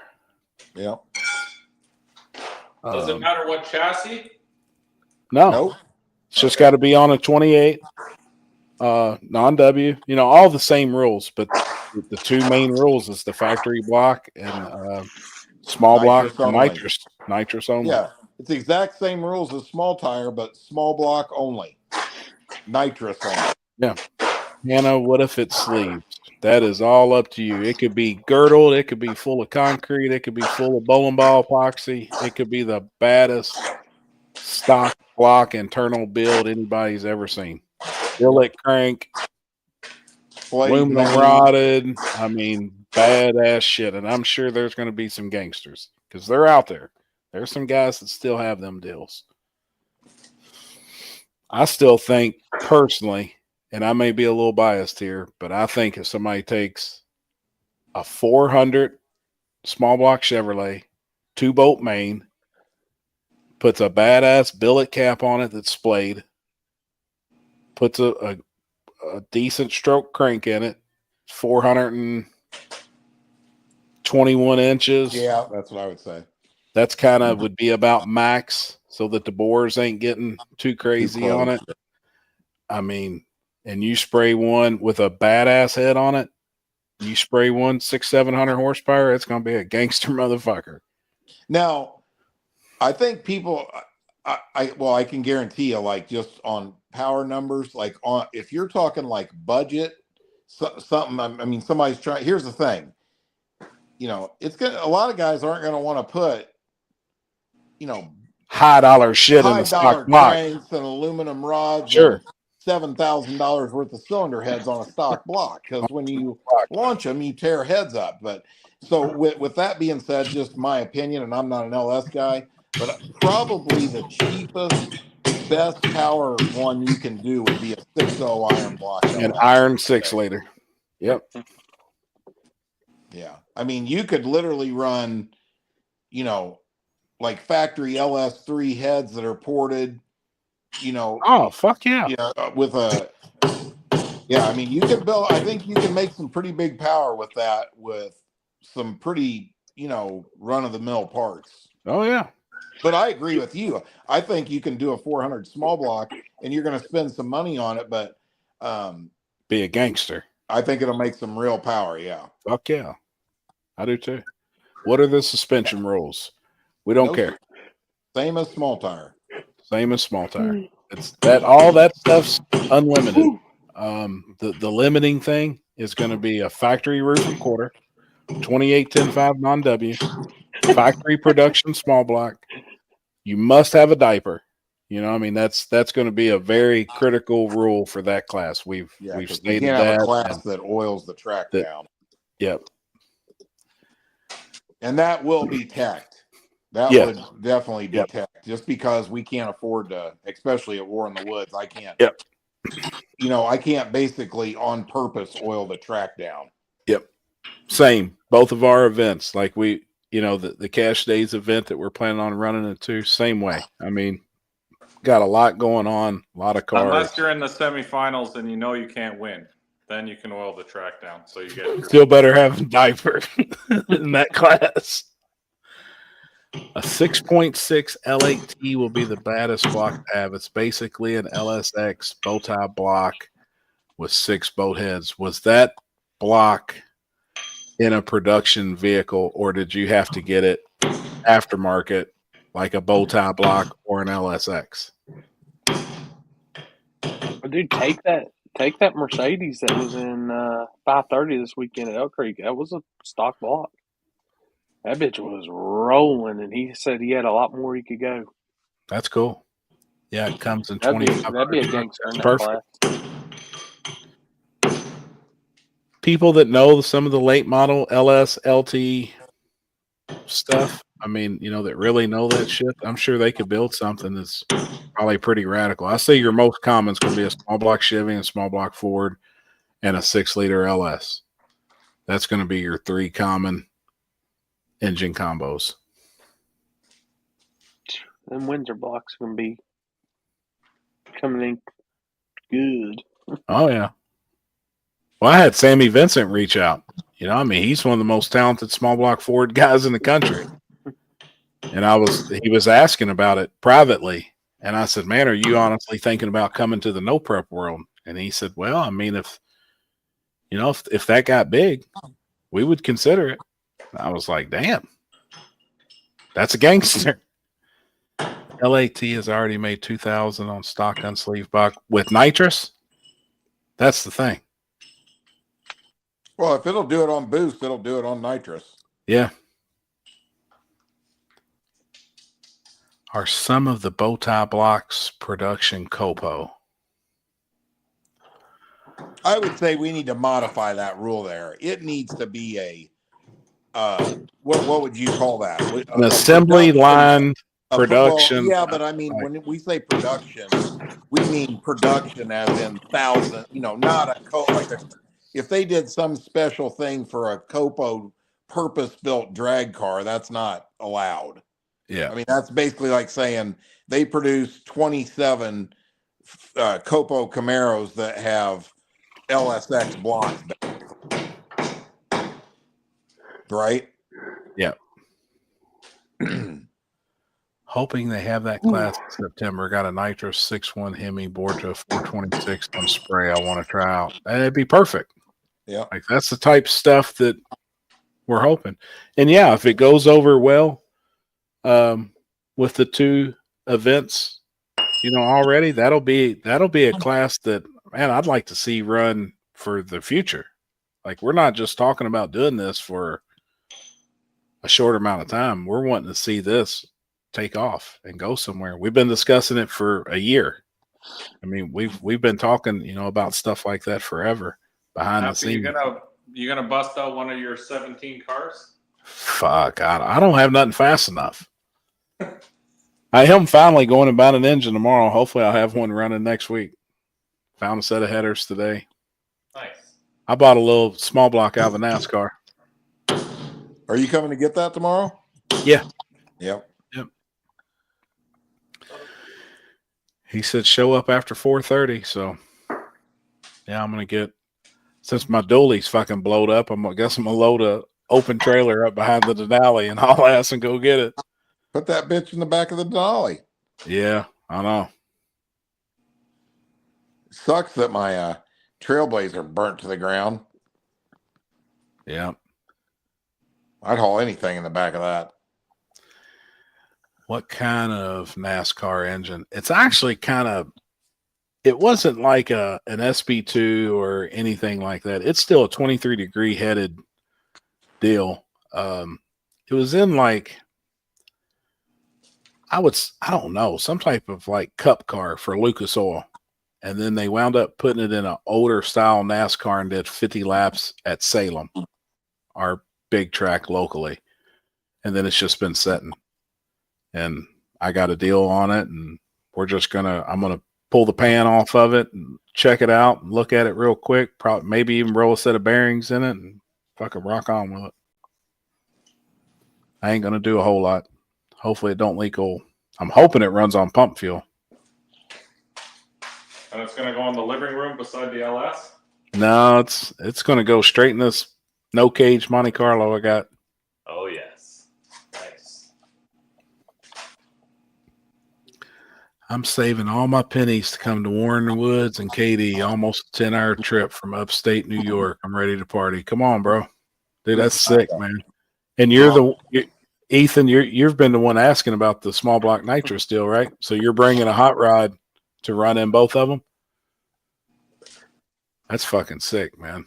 Yeah. Does it matter what chassis? No. Nope. It's just got to be on a 28 non-W. You know, all the same rules, but the two main rules is the factory block and small block nitrous only. Yeah, it's the exact same rules as small tire, but small block only. Nitrous only. Yeah. Hannah, what if it's sleeves? That is all up to you. It could be girdled. It could be full of concrete. It could be full of bowling ball epoxy. It could be the baddest stock block internal build anybody's ever seen. Billet crank, aluminum rodded. I mean, badass shit. And I'm sure there's going to be some gangsters because they're out there. There's some guys that still have them deals. I still think personally, and I may be a little biased here, but I think if somebody takes a 400 small block Chevrolet, 2-bolt main, puts a badass billet cap on it that's splayed, puts a decent stroke crank in it, 421 inches. Yeah, that's what I would say. That's kind of would be about max so that the bores ain't getting too crazy on it. I mean, and you spray one with a badass head on it, you spray one 600-700 horsepower, it's going to be a gangster motherfucker. Now, I think people, I can guarantee you, like just on power numbers, like on if you're talking like budget, something. I mean, somebody's trying. Here's the thing, you know, it's gonna. A lot of guys aren't going to want to put, you know, high dollar shit in the stock block and aluminum rods. Sure. $7,000 worth of cylinder heads on a stock block, because when you launch them, you tear heads up. But so with that being said, just my opinion, and I'm not an LS guy, but probably the cheapest, best power one you can do would be a 6.0 iron block. An iron 6-liter. Yep. Yeah. I mean, you could literally run, you know, like factory LS3 heads that are ported, you know. Oh, fuck yeah. Yeah. With a, yeah, I mean, you can build, I think you can make some pretty big power with that, with some pretty, you know, run of the mill parts. Oh, yeah. But I agree with you. I think you can do a 400 small block and you're going to spend some money on it, but be a gangster. I think it'll make some real power. Yeah. Fuck yeah. I do too. What are the suspension rules? We don't care. Same as small tire. Same as small tire. It's that all that stuff's unlimited. The limiting thing is going to be a factory roof and quarter, 28-10-5 non-W, factory production small block. You must have a diaper. You know, I mean, that's going to be a very critical rule for that class. We've stated can't that. have a class that oils the track down. Yep. And that will be teched. That would definitely be teched, just because we can't afford to, especially at War in the Woods. I can't. Yep. You know, I can't basically on purpose oil the track down. Yep. Same. Both of our events, like the Cash Days event that we're planning on running it to, same way. I mean, got a lot going on, a lot of cars. Unless you're in the semifinals and you can't win, then you can oil the track down. So you get Still better have a diaper in that class. A 6.6 L8T will be the baddest block to have. It's basically an LSX bow tie block with 6 boat heads. Was that block in a production vehicle, or did you have to get it aftermarket like a bow tie block or an LSX? Dude, take that Mercedes that was in 530 this weekend at Elk Creek. That was a stock block. That bitch was rolling, and he said he had a lot more he could go. That's cool. Yeah, it comes in That'd 25. be a gangster in that Perfect. class. People that know some of the late model LS, LT stuff, I mean, that really know that shit, I'm sure they could build something that's probably pretty radical. I say your most common is going to be a small block Chevy and small block Ford and a 6-liter LS. That's going to be your 3 common engine combos. Them Windsor blocks are going to be coming in good. Oh, yeah. Well, I had Sammy Vincent reach out. He's one of the most talented small block Ford guys in the country. And he was asking about it privately. And I said, man, are you honestly thinking about coming to the no prep world? And he said, well, I mean, if that got big, we would consider it. I was like, damn, that's a gangster. LAT has already made 2,000 on stock unsleeved buck with nitrous. That's the thing. Well, if it'll do it on boost, it'll do it on nitrous. Yeah. Are some of the bow tie blocks production Copo? I would say we need to modify that rule there. It needs to be a what would you call that? An assembly line production. Yeah, but I mean, when we say production, we mean production as in thousand. Not a if they did some special thing for a Copo purpose-built drag car, that's not allowed. Yeah. I mean, that's basically like saying they produce 27 Copo Camaros that have LSX blocks. Right? Yeah. Hoping they have that class in September. Got a nitrous 6.1 Hemi Borja 426 on spray I want to try out. That'd be perfect. Yeah. Like that's the type of stuff that we're hoping. And yeah, if it goes over well with the 2 events, already, that'll be a class that, man, I'd like to see run for the future. Like we're not just talking about doing this for a short amount of time. We're wanting to see this take off and go somewhere. We've been discussing it for a year. I mean, we've been talking, about stuff like that forever behind the scenes. You gonna bust out one of your 17 cars? Fuck, I don't have nothing fast enough. I am finally going to buy an engine tomorrow. Hopefully I'll have one running next week. Found a set of headers today. Nice. I bought a little small block out of a NASCAR. Are you coming to get that tomorrow? Yeah. Yep. He said show up after 4:30. So yeah, I'm gonna get, since my dually's fucking blowed up, I guess I'm gonna load a open trailer up behind the Denali and haul ass and go get it. Put that bitch in the back of the Denali. Yeah, I know. Sucks that my Trailblazer burnt to the ground. Yeah. I'd haul anything in the back of that. What kind of NASCAR engine? It's actually it wasn't like an SB2 or anything like that. It's still a 23-degree headed deal. It was in like, I don't know, some type of like cup car for Lucas Oil. And then they wound up putting it in an older style NASCAR and did 50 laps at Salem, our big track locally. And then it's just been setting. And I got a deal on it, and I'm going to pull the pan off of it and check it out and look at it real quick. Probably maybe even roll a set of bearings in it and fucking rock on with it. I ain't gonna do a whole lot. Hopefully it don't leak oil. I'm hoping it runs on pump fuel. And it's going to go in the living room beside the LS? No, it's gonna go straight in this no cage Monte Carlo I got. Oh, yes. Nice. I'm saving all my pennies to come to Warren Woods and Katy. Almost a 10-hour trip from upstate New York. I'm ready to party. Come on, bro. Dude, that's sick, man. And Ethan, you've been the one asking about the small block nitrous deal, right? So you're bringing a hot rod to run in both of them? That's fucking sick, man.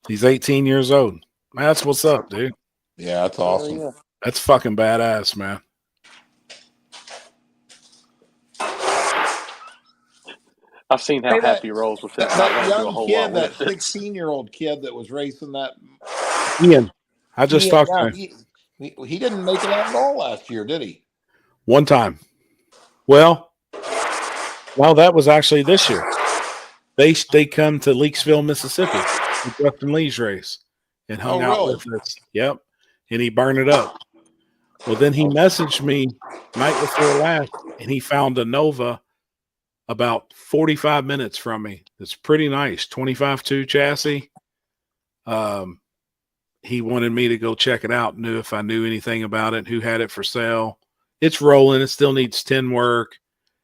He's 18 years old. Man, that's what's up, dude. Yeah, that's awesome. Yeah. That's fucking badass, man. I've seen how Hey, happy he rolls with it. That young kid, that 16-year-old kid that was racing that. Ian, I just talked to him. He didn't make it out at all last year, did he? One time. Well, that was actually this year. They come to Leakesville, Mississippi, with Justin Lee's race, and hung out with us. Yep, and he burned it up. Well, then he messaged me night before last, and he found a Nova about 45 minutes from me. It's pretty nice, 25.2 chassis. He wanted me to go check it out, knew if I knew anything about it, who had it for sale. It's rolling. It still needs tin work.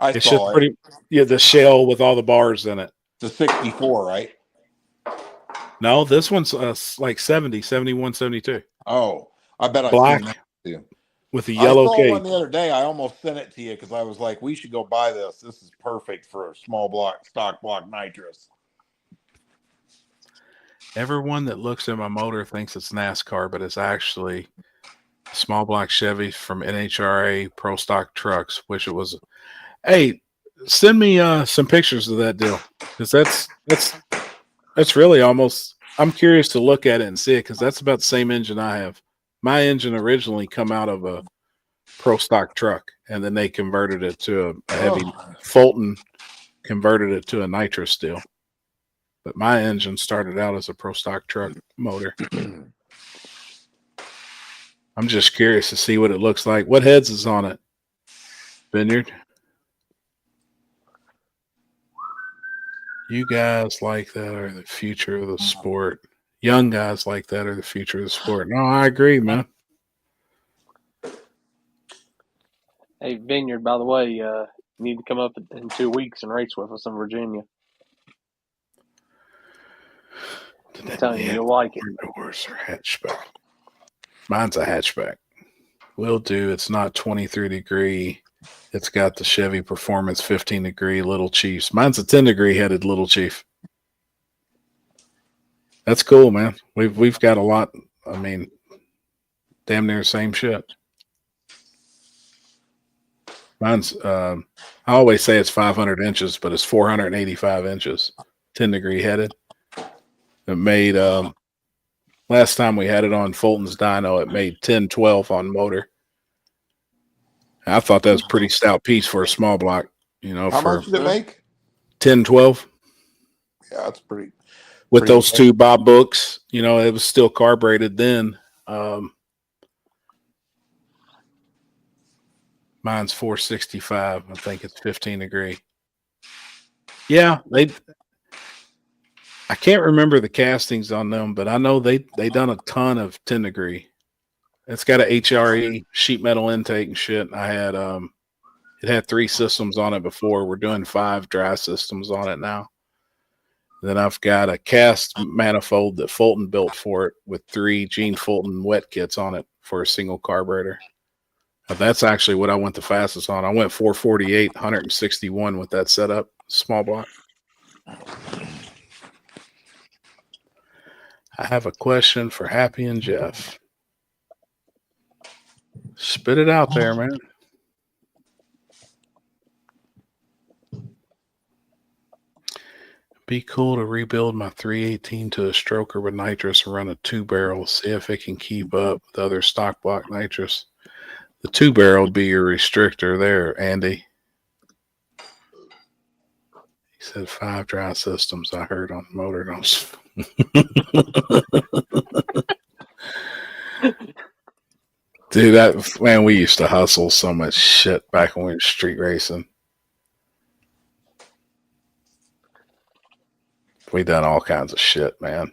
It's just pretty, the shell with all the bars in it. It's a 64, right? No, this one's like 70, 71, 72. Oh, I bet I black seen that too. with the yellow I saw cage. one the other day. I almost sent it to you because I was like, we should go buy this. This is perfect for a small block, stock block nitrous. Everyone that looks at my motor thinks it's NASCAR, but it's actually small block Chevy from NHRA Pro Stock Trucks. Wish it was. Hey, send me some pictures of that deal, because that's really almost. I'm curious to look at it and see it, because that's about the same engine I have. My engine originally come out of a Pro Stock truck, and then they converted it to a heavy. Fulton converted it to a nitrous deal. But my engine started out as a Pro Stock truck motor. I'm just curious to see what it looks like. What heads is on it? Vineyard. You guys like that are the future of the sport. Young guys like that are the future of the sport. No, I agree, man. Hey, Vineyard, by the way, you need to come up in 2 weeks and race with us in Virginia. I'm telling you, you'll like it. Doors or hatchback. Mine's a hatchback. Will do. It's not 23 degree. It's got the Chevy Performance 15 degree Little Chiefs. Mine's a 10 degree headed Little Chief. That's cool, man. We've got a lot. I mean, damn near the same shit. Mine's I always say it's 500 inches, but it's 485 inches. 10 degree headed. It made last time we had it on Fulton's dyno, it made 10-12 on motor. I thought that was a pretty stout piece for a small block. You know, how much did it make? 10-12. Yeah, that's pretty. With those two Bob books, you know, it was still carbureted then. Mine's 465. I think it's 15 degree. Yeah, I can't remember the castings on them, but I know they done a ton of 10 degree. It's got a HRE sheet metal intake and shit. I had it had 3 systems on it before. We're doing 5 dry systems on it now. Then I've got a cast manifold that Fulton built for it with 3 Gene Fulton wet kits on it for a single carburetor. That's actually what I went the fastest on. I went 448, 161 with that setup, small block. I have a question for Happy and Jeff. Spit it out there, man. Be cool to rebuild my 318 to a stroker with nitrous and run a 2-barrel. See if it can keep up with other stock block nitrous. The 2-barrel would be your restrictor there, Andy. He said 5 dry systems. I heard on the motor. Dude, that man, we used to hustle so much shit back when we were street racing. We done all kinds of shit, man.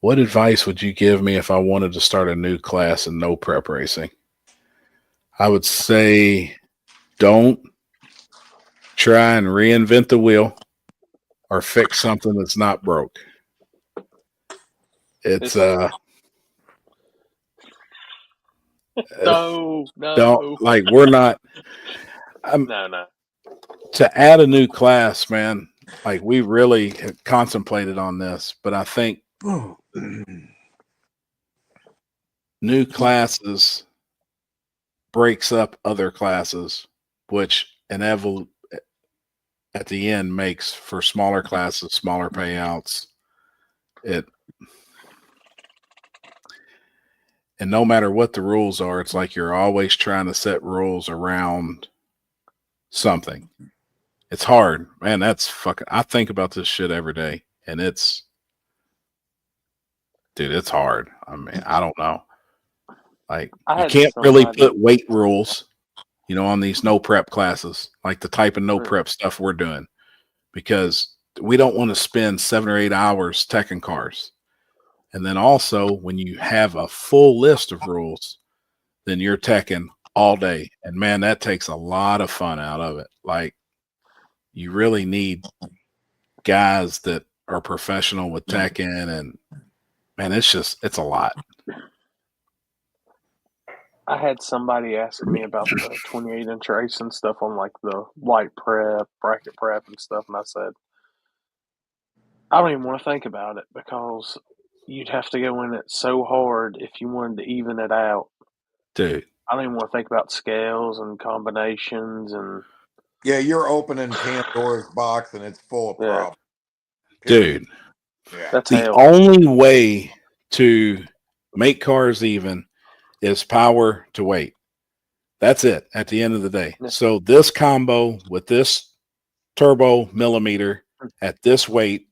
What advice would you give me if I wanted to start a new class in no prep racing? I would say don't try and reinvent the wheel or fix something that's not broke. It's No. don't, like, we're not No. To add a new class, man. Like, we really had contemplated on this, but I think new classes breaks up other classes, which inevitably at the end makes for smaller classes, smaller payouts. And no matter what the rules are, it's like you're always trying to set rules around something. It's hard, man. That's fucking, I think about this shit every day, and it's hard. I mean, I don't know. Like, you can't really put weight rules, on these no prep classes, like the type of no prep stuff we're doing, because we don't want to spend 7 or 8 hours teching cars. And then also, when you have a full list of rules, then you're teching all day. And man, that takes a lot of fun out of it. Like, you really need guys that are professional with teching, and man, it's a lot. I had somebody ask me about the 28-inch racing stuff on like the light prep, bracket prep, and stuff, and I said, I don't even want to think about it because you'd have to go in it so hard if you wanted to even it out. Dude. I don't even want to think about scales and combinations and. Yeah, you're opening Pandora's box and it's full of problems. Dude. Yeah. That's the only way to make cars even is power to weight. That's it at the end of the day. So this combo with this turbo millimeter at this weight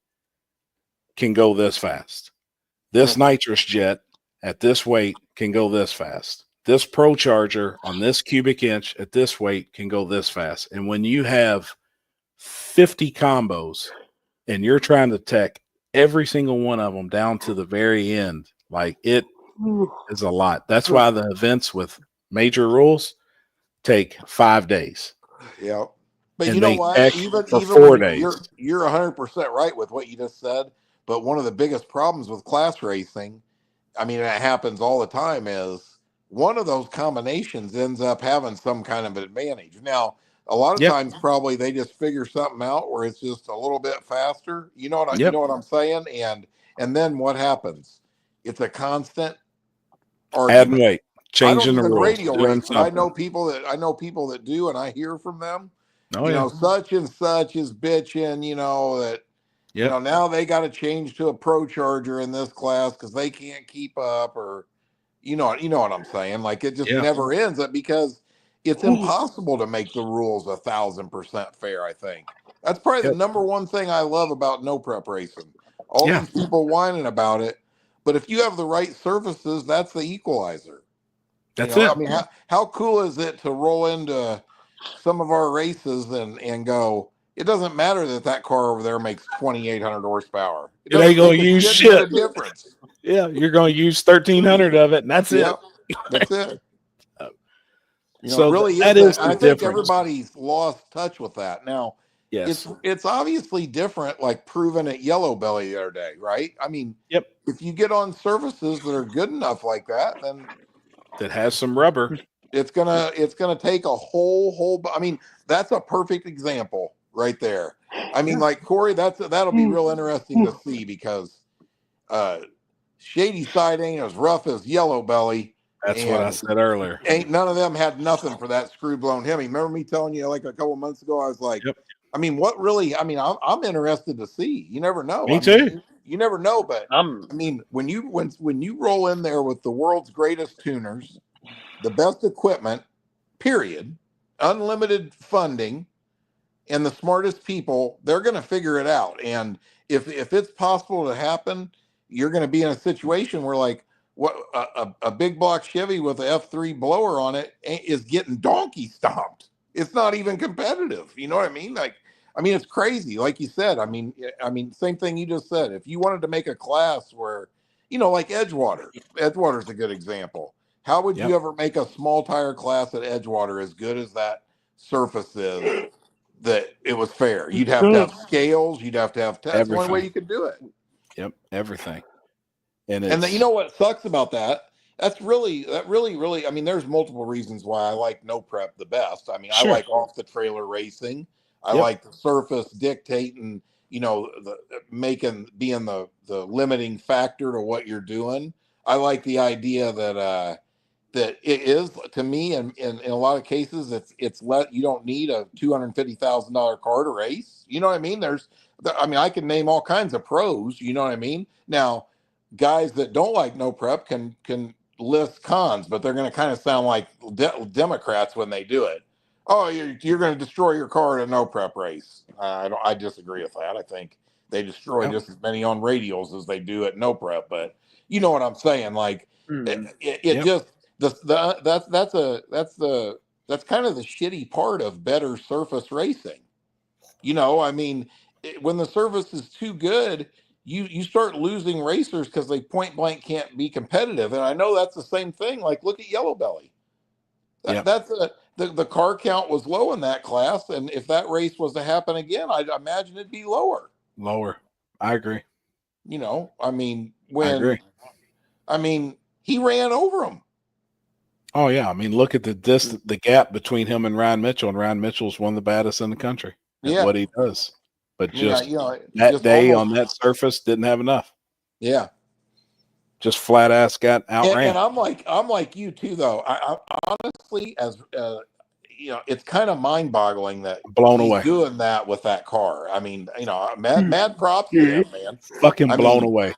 can go this fast. This nitrous jet at this weight can go this fast. This Pro Charger on this cubic inch at this weight can go this fast. And when you have 50 combos and you're trying to tech every single one of them down to the very end, like, it is a lot. That's why the events with major rules take 5 days. Yeah. But and you know what? Even 4 days. You're 100% right with what you just said. But one of the biggest problems with class racing, I mean, it happens all the time, is one of those combinations ends up having some kind of advantage. Now, a lot of times probably they just figure something out where it's just a little bit faster. You know what I'm saying? And then what happens? It's a constant argument. Adding weight, changing the rules, radio race, I know people that do, and I hear from them. Such and such is bitching, that now they got to change to a Pro Charger in this class because they can't keep up, or you know what I'm saying? Like, it just never ends up because it's impossible to make the rules 1,000% fair. I think that's probably the number one thing I love about no prep racing. All these people whining about it, but if you have the right surfaces, that's the equalizer. That's it. I mean, how cool is it to roll into some of our races and go, it doesn't matter that car over there makes 2,800 horsepower. It ain't going to use shit. Difference. Yeah, you're going to use 1,300 of it, and that's it. That's it. So really, that is I the think difference. Everybody's lost touch with that. Now, it's obviously different, like proven at Yellow Belly the other day, right? I mean, if you get on surfaces that are good enough like that, then that has some rubber, it's gonna take a whole. I mean, that's a perfect example right there. I mean, like, Corey, that'll be real interesting to see because Shady Side ain't as rough as Yellow Belly. That's what I said earlier. Ain't none of them had nothing for that screw blown Hemi. Remember me telling you like a couple months ago? I was like, I mean, what really? I mean, I'm interested to see. You never know. Me too. You never know, but I mean, when you roll in there with the world's greatest tuners, the best equipment, period, unlimited funding, and the smartest people, they're going to figure it out. And if it's possible to happen, you're going to be in a situation where, like, what a big block Chevy with a F3 blower on it is getting donkey stomped. It's not even competitive. You know what I mean? Like, I mean, it's crazy. Like you said, I mean, same thing you just said. If you wanted to make a class where, you know, like Edgewater's a good example. How would you ever make a small tire class at Edgewater as good as that surface is, that it was fair? You'd have to have scales. You'd have to have tests. That's the only way you could do it. Yep, everything. And you know what sucks about that? That really, I mean, there's multiple reasons why I like no prep the best. I mean, I like off the trailer racing. I like the surface dictating, you know, being the limiting factor to what you're doing. I like the idea that that it is, to me, and in a lot of cases, you don't need a $250,000 car to race. You know what I mean? I can name all kinds of pros. You know what I mean? Now, guys that don't like no prep can list cons, but they're going to kind of sound like Democrats when they do it. Oh, you're going to destroy your car at a no prep race. I disagree with that. I think they destroy just as many on radials as they do at no prep. But you know what I'm saying? Like it just that's kind of the shitty part of better surface racing. You know, I mean, when the surface is too good, you start losing racers because they point blank can't be competitive. And I know that's the same thing. Like, look at Yellow Belly. The car count was low in that class, and if that race was to happen again, I'd imagine it'd be lower. I agree. You know, I mean, he ran over him. Oh yeah, I mean, look at the gap between him and Ryan Mitchell, and Ryan Mitchell's one of the baddest in the country at what he does. But that day on that surface didn't have enough. Yeah. Just flat ass got outran. And I'm like you too, though. I honestly, as you know, it's kind of mind boggling that blown he's away doing that with that car. I mean, you know, mad props to him, man. Fucking blown away.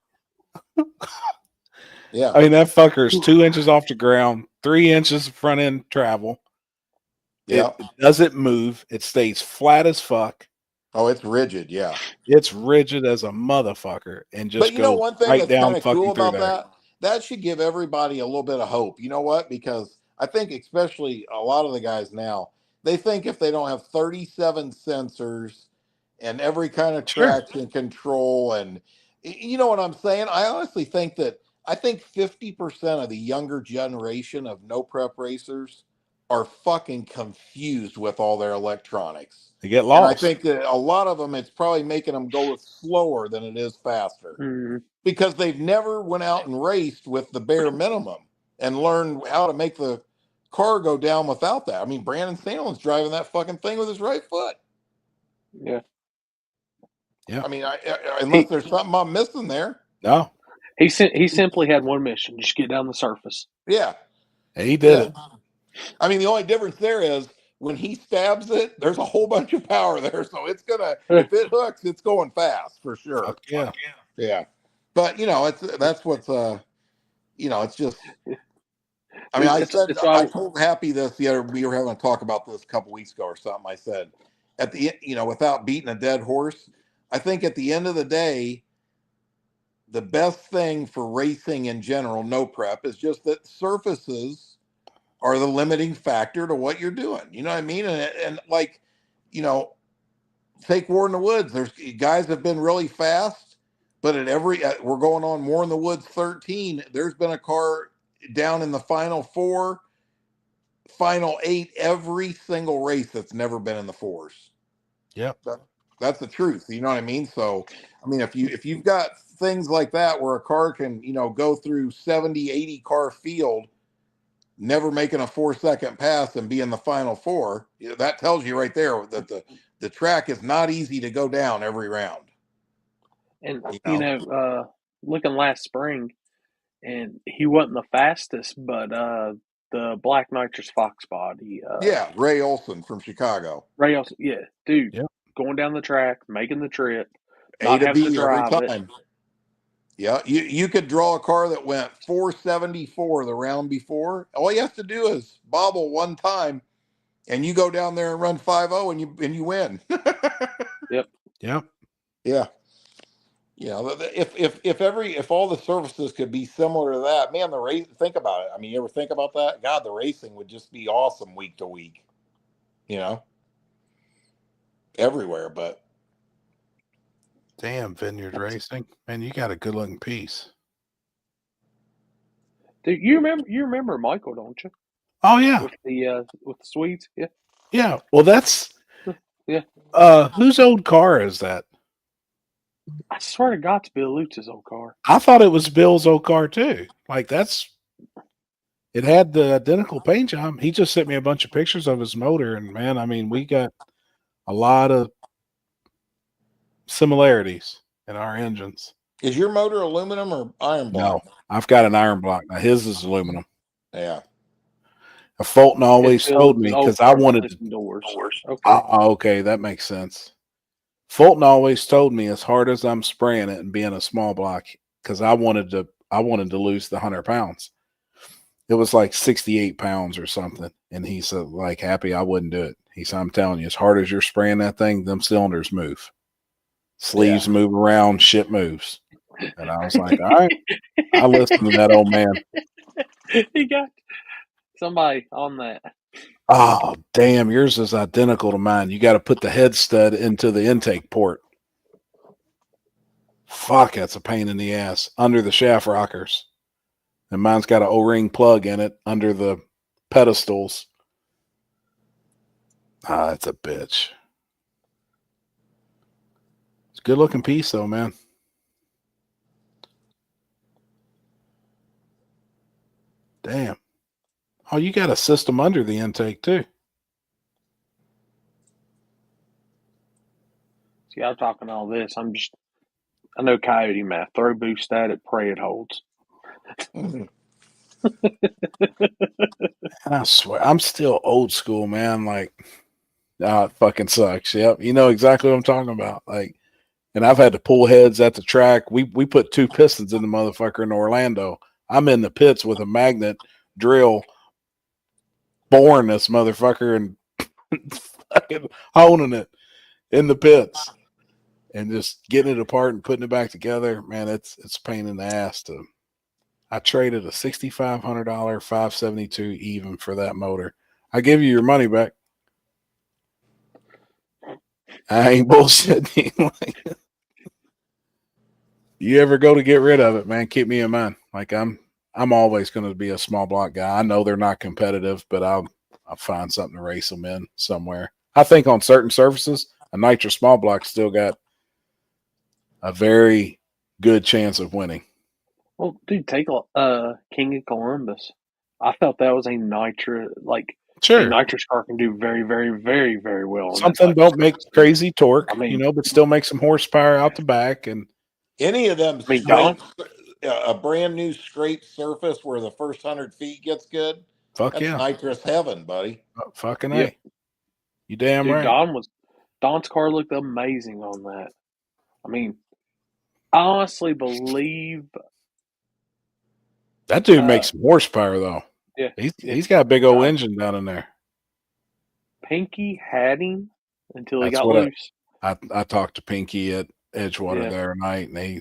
Yeah. I mean, that fucker is 2 inches off the ground, 3 inches front end travel. Yeah. It doesn't move. It stays flat as fuck. Oh, it's rigid. Yeah. It's rigid as a motherfucker. And just but you know, one thing right that's down kind of fucking cool about there. that should give everybody a little bit of hope. You know what? Because I think especially a lot of the guys now, they think if they don't have 37 sensors and every kind of traction control, and you know what I'm saying? I honestly think 50% of the younger generation of no prep racers are fucking confused with all their electronics. They get lost. And I think that a lot of them, it's probably making them go slower than it is faster because they've never went out and raced with the bare minimum and learned how to make the car go down without that. I mean, Brandon Sandlin's driving that fucking thing with his right foot. Yeah. Yeah. I mean, unless there's something I'm missing there. No. He simply had one mission: just get down the surface. Yeah. He did it. I mean, the only difference there is when he stabs it, there's a whole bunch of power there. So it's if it hooks, it's going fast for sure. Fuck yeah. Yeah. But you know, that's what's you know, it's just, I mean, I told Happy this we were having a talk about this a couple weeks ago or something. I said without beating a dead horse, I think at the end of the day, the best thing for racing in general, no prep, is just that surfaces are the limiting factor to what you're doing. You know what I mean? And like, you know, take War in the Woods. There's guys have been really fast, but we're going on War in the Woods 13. There's been a car down in the final 4, final 8, every single race that's never been in the 4s. Yep. That's the truth. You know what I mean? So, I mean, if you've got things like that where a car can, you know, go through 70, 80 car field, never making a 4-second pass and be in the final 4, that tells you right there that the track is not easy to go down every round. And looking last spring, and he wasn't the fastest, but the Black Nitrous Fox body. Ray Olson from Chicago. Ray Olson, yeah, dude, going down the track, making the trip, A to B every time. Yeah, you could draw a car that went 474 the round before. All you have to do is bobble one time, and you go down there and run 5.0 and you win. Yep. Yeah. Yeah. You know, if all the services could be similar to that, man, the race. Think about it. I mean, you ever think about that? God, the racing would just be awesome week to week. You know, everywhere. But Damn, Vineyard Racing, man, you got a good looking piece. Dude, you remember Michael, don't you? Oh yeah, with the Swedes, yeah. Yeah, well, that's Yeah. Whose old car is that? I swear to God, it's Bill Lutz's old car. I thought it was Bill's old car too. Like it had the identical paint job. He just sent me a bunch of pictures of his motor, and man, I mean, we got a lot of similarities in our engines. is your motor aluminum or iron block? No, I've got an iron block. Now his is aluminum. Yeah. Fulton always told me because I wanted doors. Okay, that makes sense. Fulton always told me as hard as I'm spraying it and being a small block, because I wanted to lose the 100 pounds. It was like 68 pounds or something. And he said, like, Happy, I wouldn't do it. He said, I'm telling you, as hard as you're spraying that thing, them cylinders move. Sleeves move around, shit moves. And I was like, all right. I listened to that old man. He got somebody on that. Oh, damn, yours is identical to mine. You got to put the head stud into the intake port. Fuck, that's a pain in the ass. Under the shaft rockers. And mine's got an O-ring plug in it under the pedestals. Ah, that's a bitch. It's a good looking piece though, man. Damn. Oh, you got a system under the intake too. See, I'm talking all this. I know Coyote math. Throw boost at it, pray it holds. And I swear, I'm still old school, man. Like, it fucking sucks. Yep. You know exactly what I'm talking about. Like, and I've had to pull heads at the track. We put 2 pistons in the motherfucker in Orlando. I'm in the pits with a magnet drill, boring this motherfucker and fucking honing it in the pits and just getting it apart and putting it back together. Man, it's a pain in the ass to. I traded a $6,500 572 even for that motor. I give you your money back. I ain't bullshitting. You ever go to get rid of it, man, keep me in mind. Like I'm always going to be a small block guy. I know they're not competitive, but I'll find something to race them in somewhere. I think on certain surfaces, a Nitro small block still got a very good chance of winning. Well, dude, take King of Columbus. I felt that was a Nitro, Sure. a nitrous car can do very, very, very, very well. Something don't make crazy torque, but still make some horsepower out the back. And any of them, a brand new scrape surface where the first 100 feet gets good. Fuck yeah, nitrous heaven, buddy. Fucking A. You damn Dude, right. Don's car looked amazing on that. I mean, I honestly believe that dude makes some horsepower though. Yeah, he's got a big old engine down in there. Pinky had him until he That's got what loose. I talked to Pinky at Edgewater the other night, and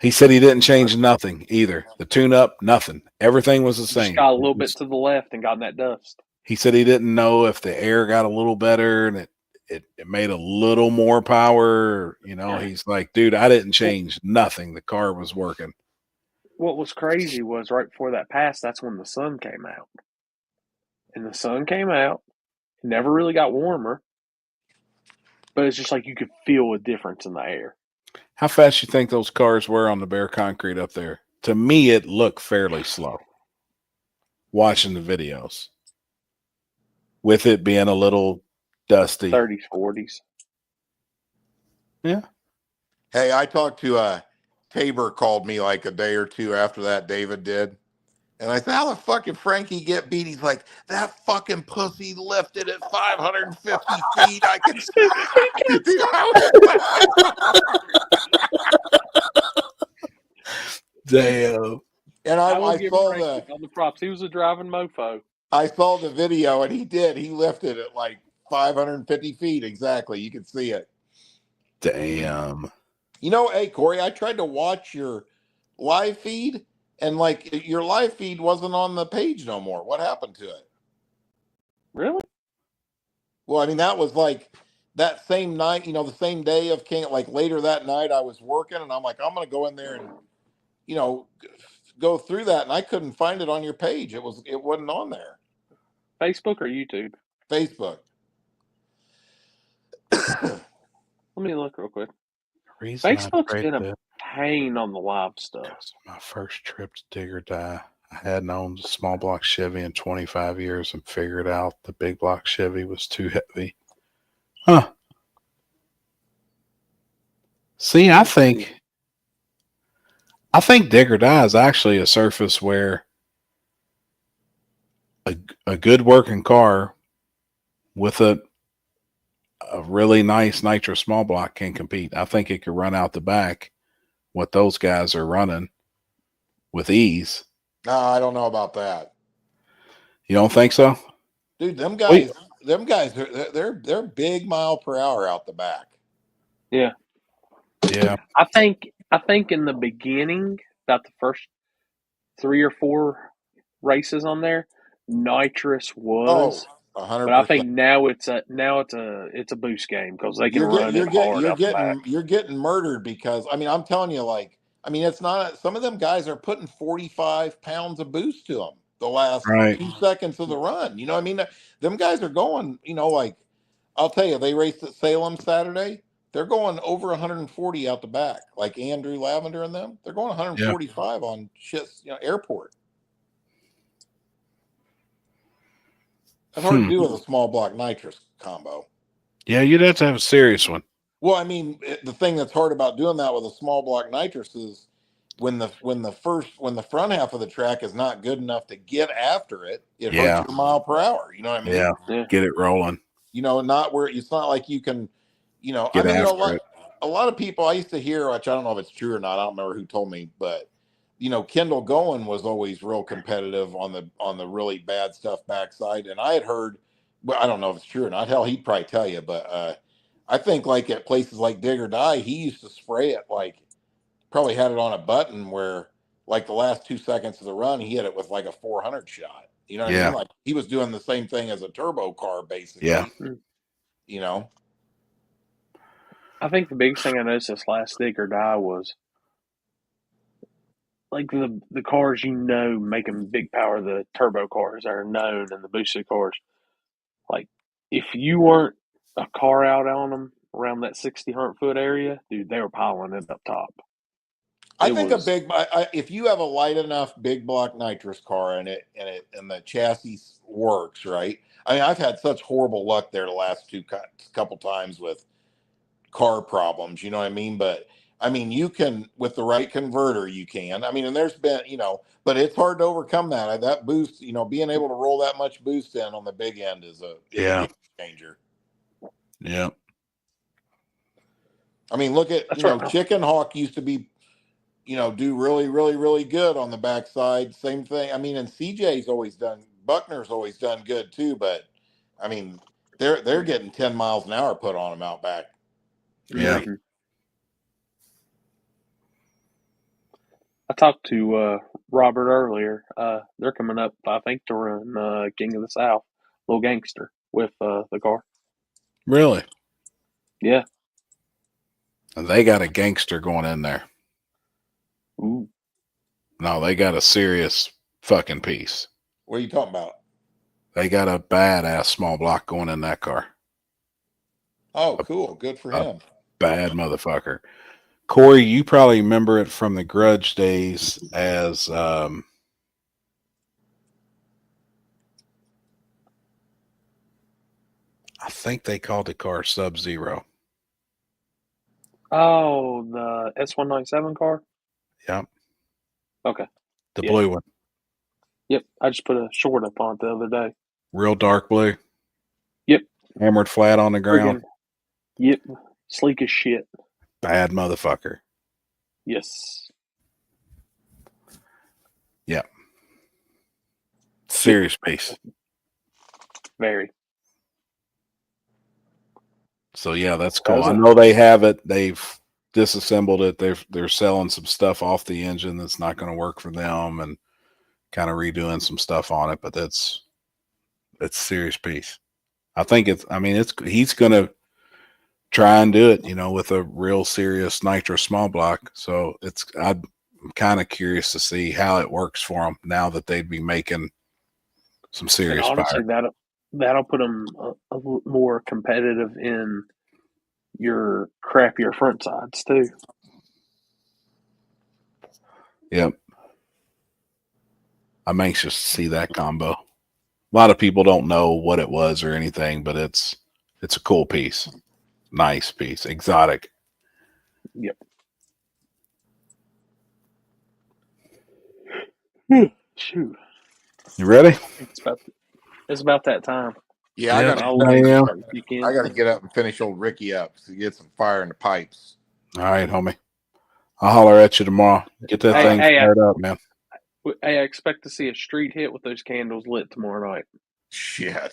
he said he didn't change nothing either. The tune-up, nothing. Everything was the same. Just got a little bit to the left and got in that dust. He said he didn't know if the air got a little better and it made a little more power. You know, he's like, dude, I didn't change nothing. The car was working. What was crazy was right before that pass, that's when the sun came out. And the sun came out. It never really got warmer. But it's just like you could feel a difference in the air. How fast you think those cars were on the bare concrete up there? To me, it looked fairly slow. Watching the videos. With it being a little dusty. 30s, 40s. Yeah. Hey, I talked to Tabor called me like a day or two after that, David did. And I said, how the fuck did Frankie get beat? He's like, that fucking pussy lifted at 550 feet. I can see. Damn. And I saw on the props. He was a driving mofo. I saw the video, and he did. He lifted it like 550 feet exactly. You could see it. Damn. You know, hey Corey, I tried to watch your live feed, and like your live feed wasn't on the page no more. What happened to it? Really? Well, I mean, that was like that same night, the same day of King. Like later that night, I was working, and I'm like, I'm gonna go in there and go through that, and I couldn't find it on your page. It wasn't on there. Facebook or YouTube? Facebook. Let me look real quick. Reason I Facebook's prayed been a that pain on the live stuff. was my first trip to dig or die. I hadn't owned a small block Chevy in 25 years and figured out the big block Chevy was too heavy. Huh. See, I think dig or die is actually a surface where a good working car with a really nice nitro small block can compete. I think it could run out the back what those guys are running with ease. No, I don't know about that. You don't think so? Dude, them guys, they're big mile per hour out the back. Yeah. Yeah. I think in the beginning, about the first 3 or 4 races on there, nitrous was. 100%. But I think now it's a boost game because they can run it hard out the back. You're getting murdered because I'm telling you, it's not. Some of them guys are putting 45 pounds of boost to them the last 2 seconds of the run. You know what I mean? Them guys are going. I'll tell you, they raced at Salem Saturday. They're going over 140 out the back, like Andrew Lavender and them. They're going 145 on shit, airport. That's hard to do with a small block nitrous combo. Yeah, you'd have to have a serious one. Well, the thing that's hard about doing that with a small block nitrous is when the front half of the track is not good enough to get after it, it hurts your mile per hour. You know what I mean? Yeah. Get it rolling. Not where it's not like you can, Get after it. A lot of people I used to hear, which I don't know if it's true or not. I don't remember who told me, but Kendall Goen was always real competitive on the really bad stuff backside. And I had heard, well, I don't know if it's true or not. Hell, he'd probably tell you, but I think like at places like Dig or Die, he used to spray it probably had it on a button where like the last 2 seconds of the run, he hit it with like a 400 shot. You know what I mean? Like he was doing the same thing as a turbo car, basically. Yeah. I think the biggest thing I noticed this last Dig or Die was like the cars making big power, the turbo cars that are known and the boosted cars. Like if you weren't a car out on them around that 60-foot area, dude, they were piling it up top. I think if you have a light enough big block nitrous car and the chassis works right. I've had such horrible luck there the last couple times with car problems. You know what I mean? But you can with the right converter, you can. And there's been but it's hard to overcome that boost. Being able to roll that much boost in on the big end is a game changer. Yeah. Look at Chicken Hawk used to be. Do really, really, really good on the backside. Same thing. And CJ's always done. Buckner's always done good too. But they're getting 10 miles an hour put on them out back. Yeah. I talked to Robert earlier. They're coming up, I think, to run King of the South, Little Gangster, with the car. Really? Yeah. And they got a gangster going in there. Ooh. No, they got a serious fucking piece. What are you talking about? They got a badass small block going in that car. Oh, cool. Good for him. Bad motherfucker. Corey, you probably remember it from the Grudge days as I think they called the car Sub-Zero. Oh, the S197 car? Yep. Okay. The blue one. Yep. I just put a short up on it the other day. Real dark blue? Yep. Hammered flat on the ground? Yep. Sleek as shit. Bad motherfucker. Yes. Yep. Serious piece. Very. So yeah, that's cool. I know they have it. They've disassembled it. They're selling some stuff off the engine that's not going to work for them, and kind of redoing some stuff on it. But it's a serious piece. I think he's going to try and do it, with a real serious nitro small block. So I'm kind of curious to see how it works for them now that they'd be making some serious And honestly, power. that'll put them a more competitive in your crappier front sides too. Yep. I'm anxious to see that combo. A lot of people don't know what it was or anything, but it's a cool piece. Nice piece. Exotic. Yep. Shoot. You ready? It's about that time. Yeah, I Yeah, got to get up and finish old Ricky up to get some fire in the pipes. All right, homie. I'll holler at you tomorrow. Get that thing fired up, man. Hey, I expect to see a street hit with those candles lit tomorrow night. Shit.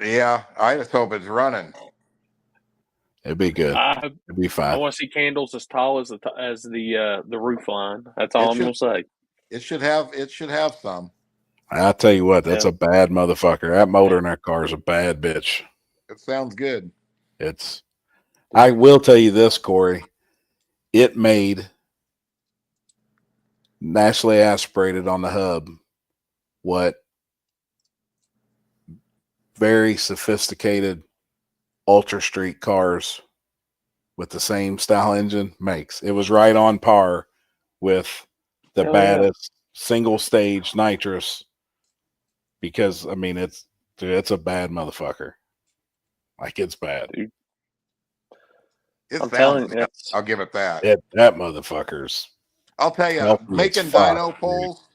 Yeah, I just hope it's running. It'd be good. It'd be I fine. want to see candles as tall as the roof line. That's all I'm gonna say. It should have some. I'll tell you what, that's a bad motherfucker. That motor in that car is a bad bitch. It sounds good. I will tell you this, Corey. It made naturally aspirated on the hub what very sophisticated ultra street cars with the same style engine makes. It was right on par with the baddest single stage nitrous, because it's a bad motherfucker. Like, it's bad. Dude. I'm telling you, I'll give it that. That motherfucker's. I'll tell you, making dyno poles.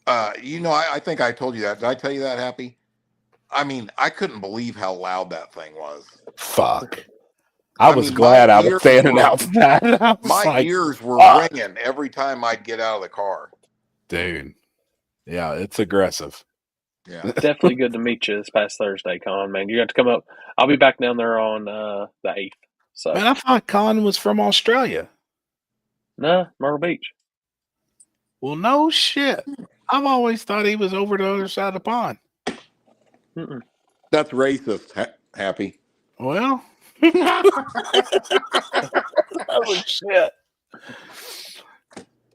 I think I told you that. Did I tell you that, Happy? I mean, I couldn't believe how loud that thing was. Fuck. I was glad I was standing out for that. My ears were ringing every time I'd get out of the car. Dude. Yeah, it's aggressive. Yeah. Definitely good to meet you this past Thursday, Colin, man. You got to come up. I'll be back down there on the 8th. So. Man, I thought Colin was from Australia. No, Myrtle Beach. Well, no shit. I've always thought he was over the other side of the pond. Mm-mm. That's racist, Happy. Well. Oh, shit.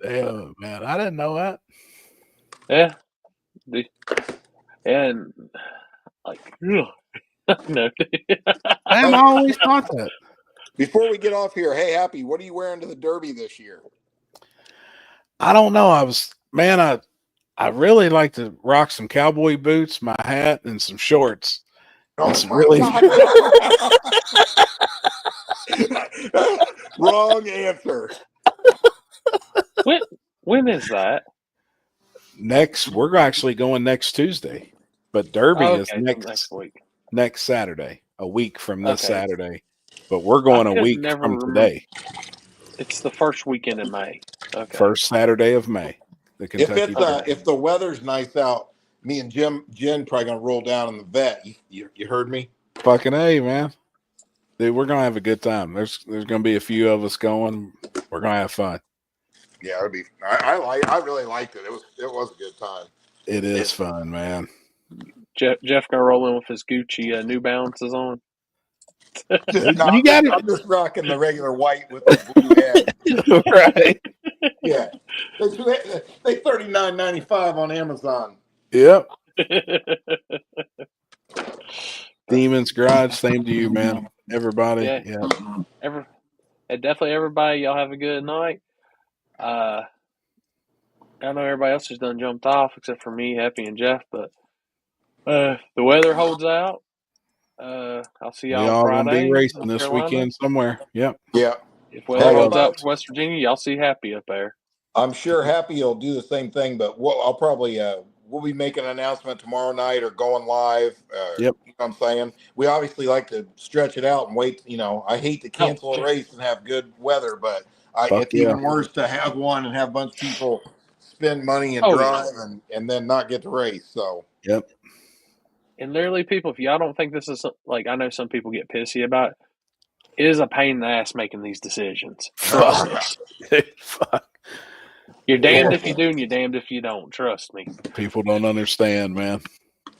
Damn, man. I didn't know that. Yeah. And, like, no. Man, I always thought that. Before we get off here, hey, Happy, what are you wearing to the Derby this year? I don't know. I really like to rock some cowboy boots, my hat, and some shorts. It's really wrong answer. When is that? We're actually going next Tuesday, but Derby is next week. Next Saturday, a week from this Saturday. But we're going a week from today. It's the first weekend in May. Okay. First Saturday of May. The Kentucky if the weather's nice out, me and Jen probably gonna roll down in the vet. You heard me? Fucking A, man. Dude, we're gonna have a good time. There's gonna be a few of us going. We're gonna have fun. Yeah, it'd be. I really liked it. It was a good time. It is fun, man. Jeff gonna roll in with his Gucci New Balances on. I'm just rocking the regular white with the blue head. Right. Yeah. They $39.95 on Amazon. Yep. Demons Garage, same to you, man. Everybody. Yeah. Definitely everybody, y'all have a good night. I know everybody else has done jumped off except for me, Happy, and Jeff, but the weather holds out. I'll see y'all all Friday. Gonna be racing this weekend somewhere. Yep. Yeah. If weather holds out for West Virginia, y'all see Happy up there. I'm sure Happy will do the same thing, but I'll probably we'll be making an announcement tomorrow night or going live. Yep. You know what I'm saying? We obviously like to stretch it out and wait. I hate to cancel a race and have good weather, but it's even worse to have one and have a bunch of people spend money and drive and then not get to race. So yep. And literally, people, if y'all don't think this is like, I know some people get pissy about it. It is a pain in the ass making these decisions. Trust us. Fuck. You're damned if you do, and you're damned if you don't. Trust me. People don't understand, man.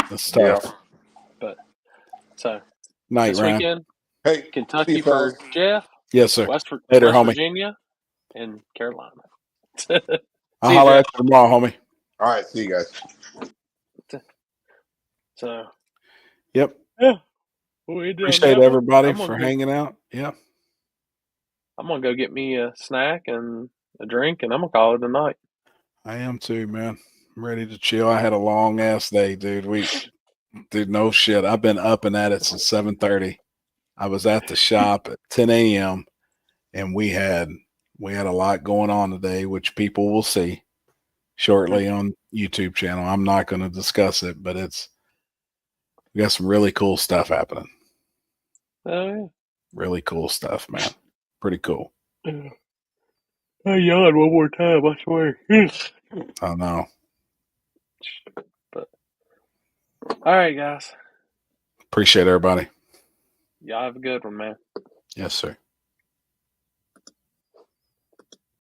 That's Yeah. tough. But so Night, this Ryan. weekend, Hey, Kentucky see you, for fellas. Jeff. Yes, sir. West Later, homie. Virginia and Carolina. I'll See you, holler Jeff. at you tomorrow, homie. All right, see you guys. So Yep. yeah, we Appreciate everybody for hanging out. Yep. I'm gonna go get me a snack and a drink, and I'm gonna call it a night. I am too, man. I'm ready to chill. I had a long ass day, dude. Dude, no shit. I've been up and at it since 7:30. I was at the shop at 10 a.m. and we had a lot going on today, which people will see shortly on YouTube channel. I'm not going to discuss it, but we got some really cool stuff happening. Oh yeah. Really cool stuff, man. Pretty cool. I yawned one more time, I swear. I know. But all right, guys. Appreciate everybody. Y'all have a good one, man. Yes, sir.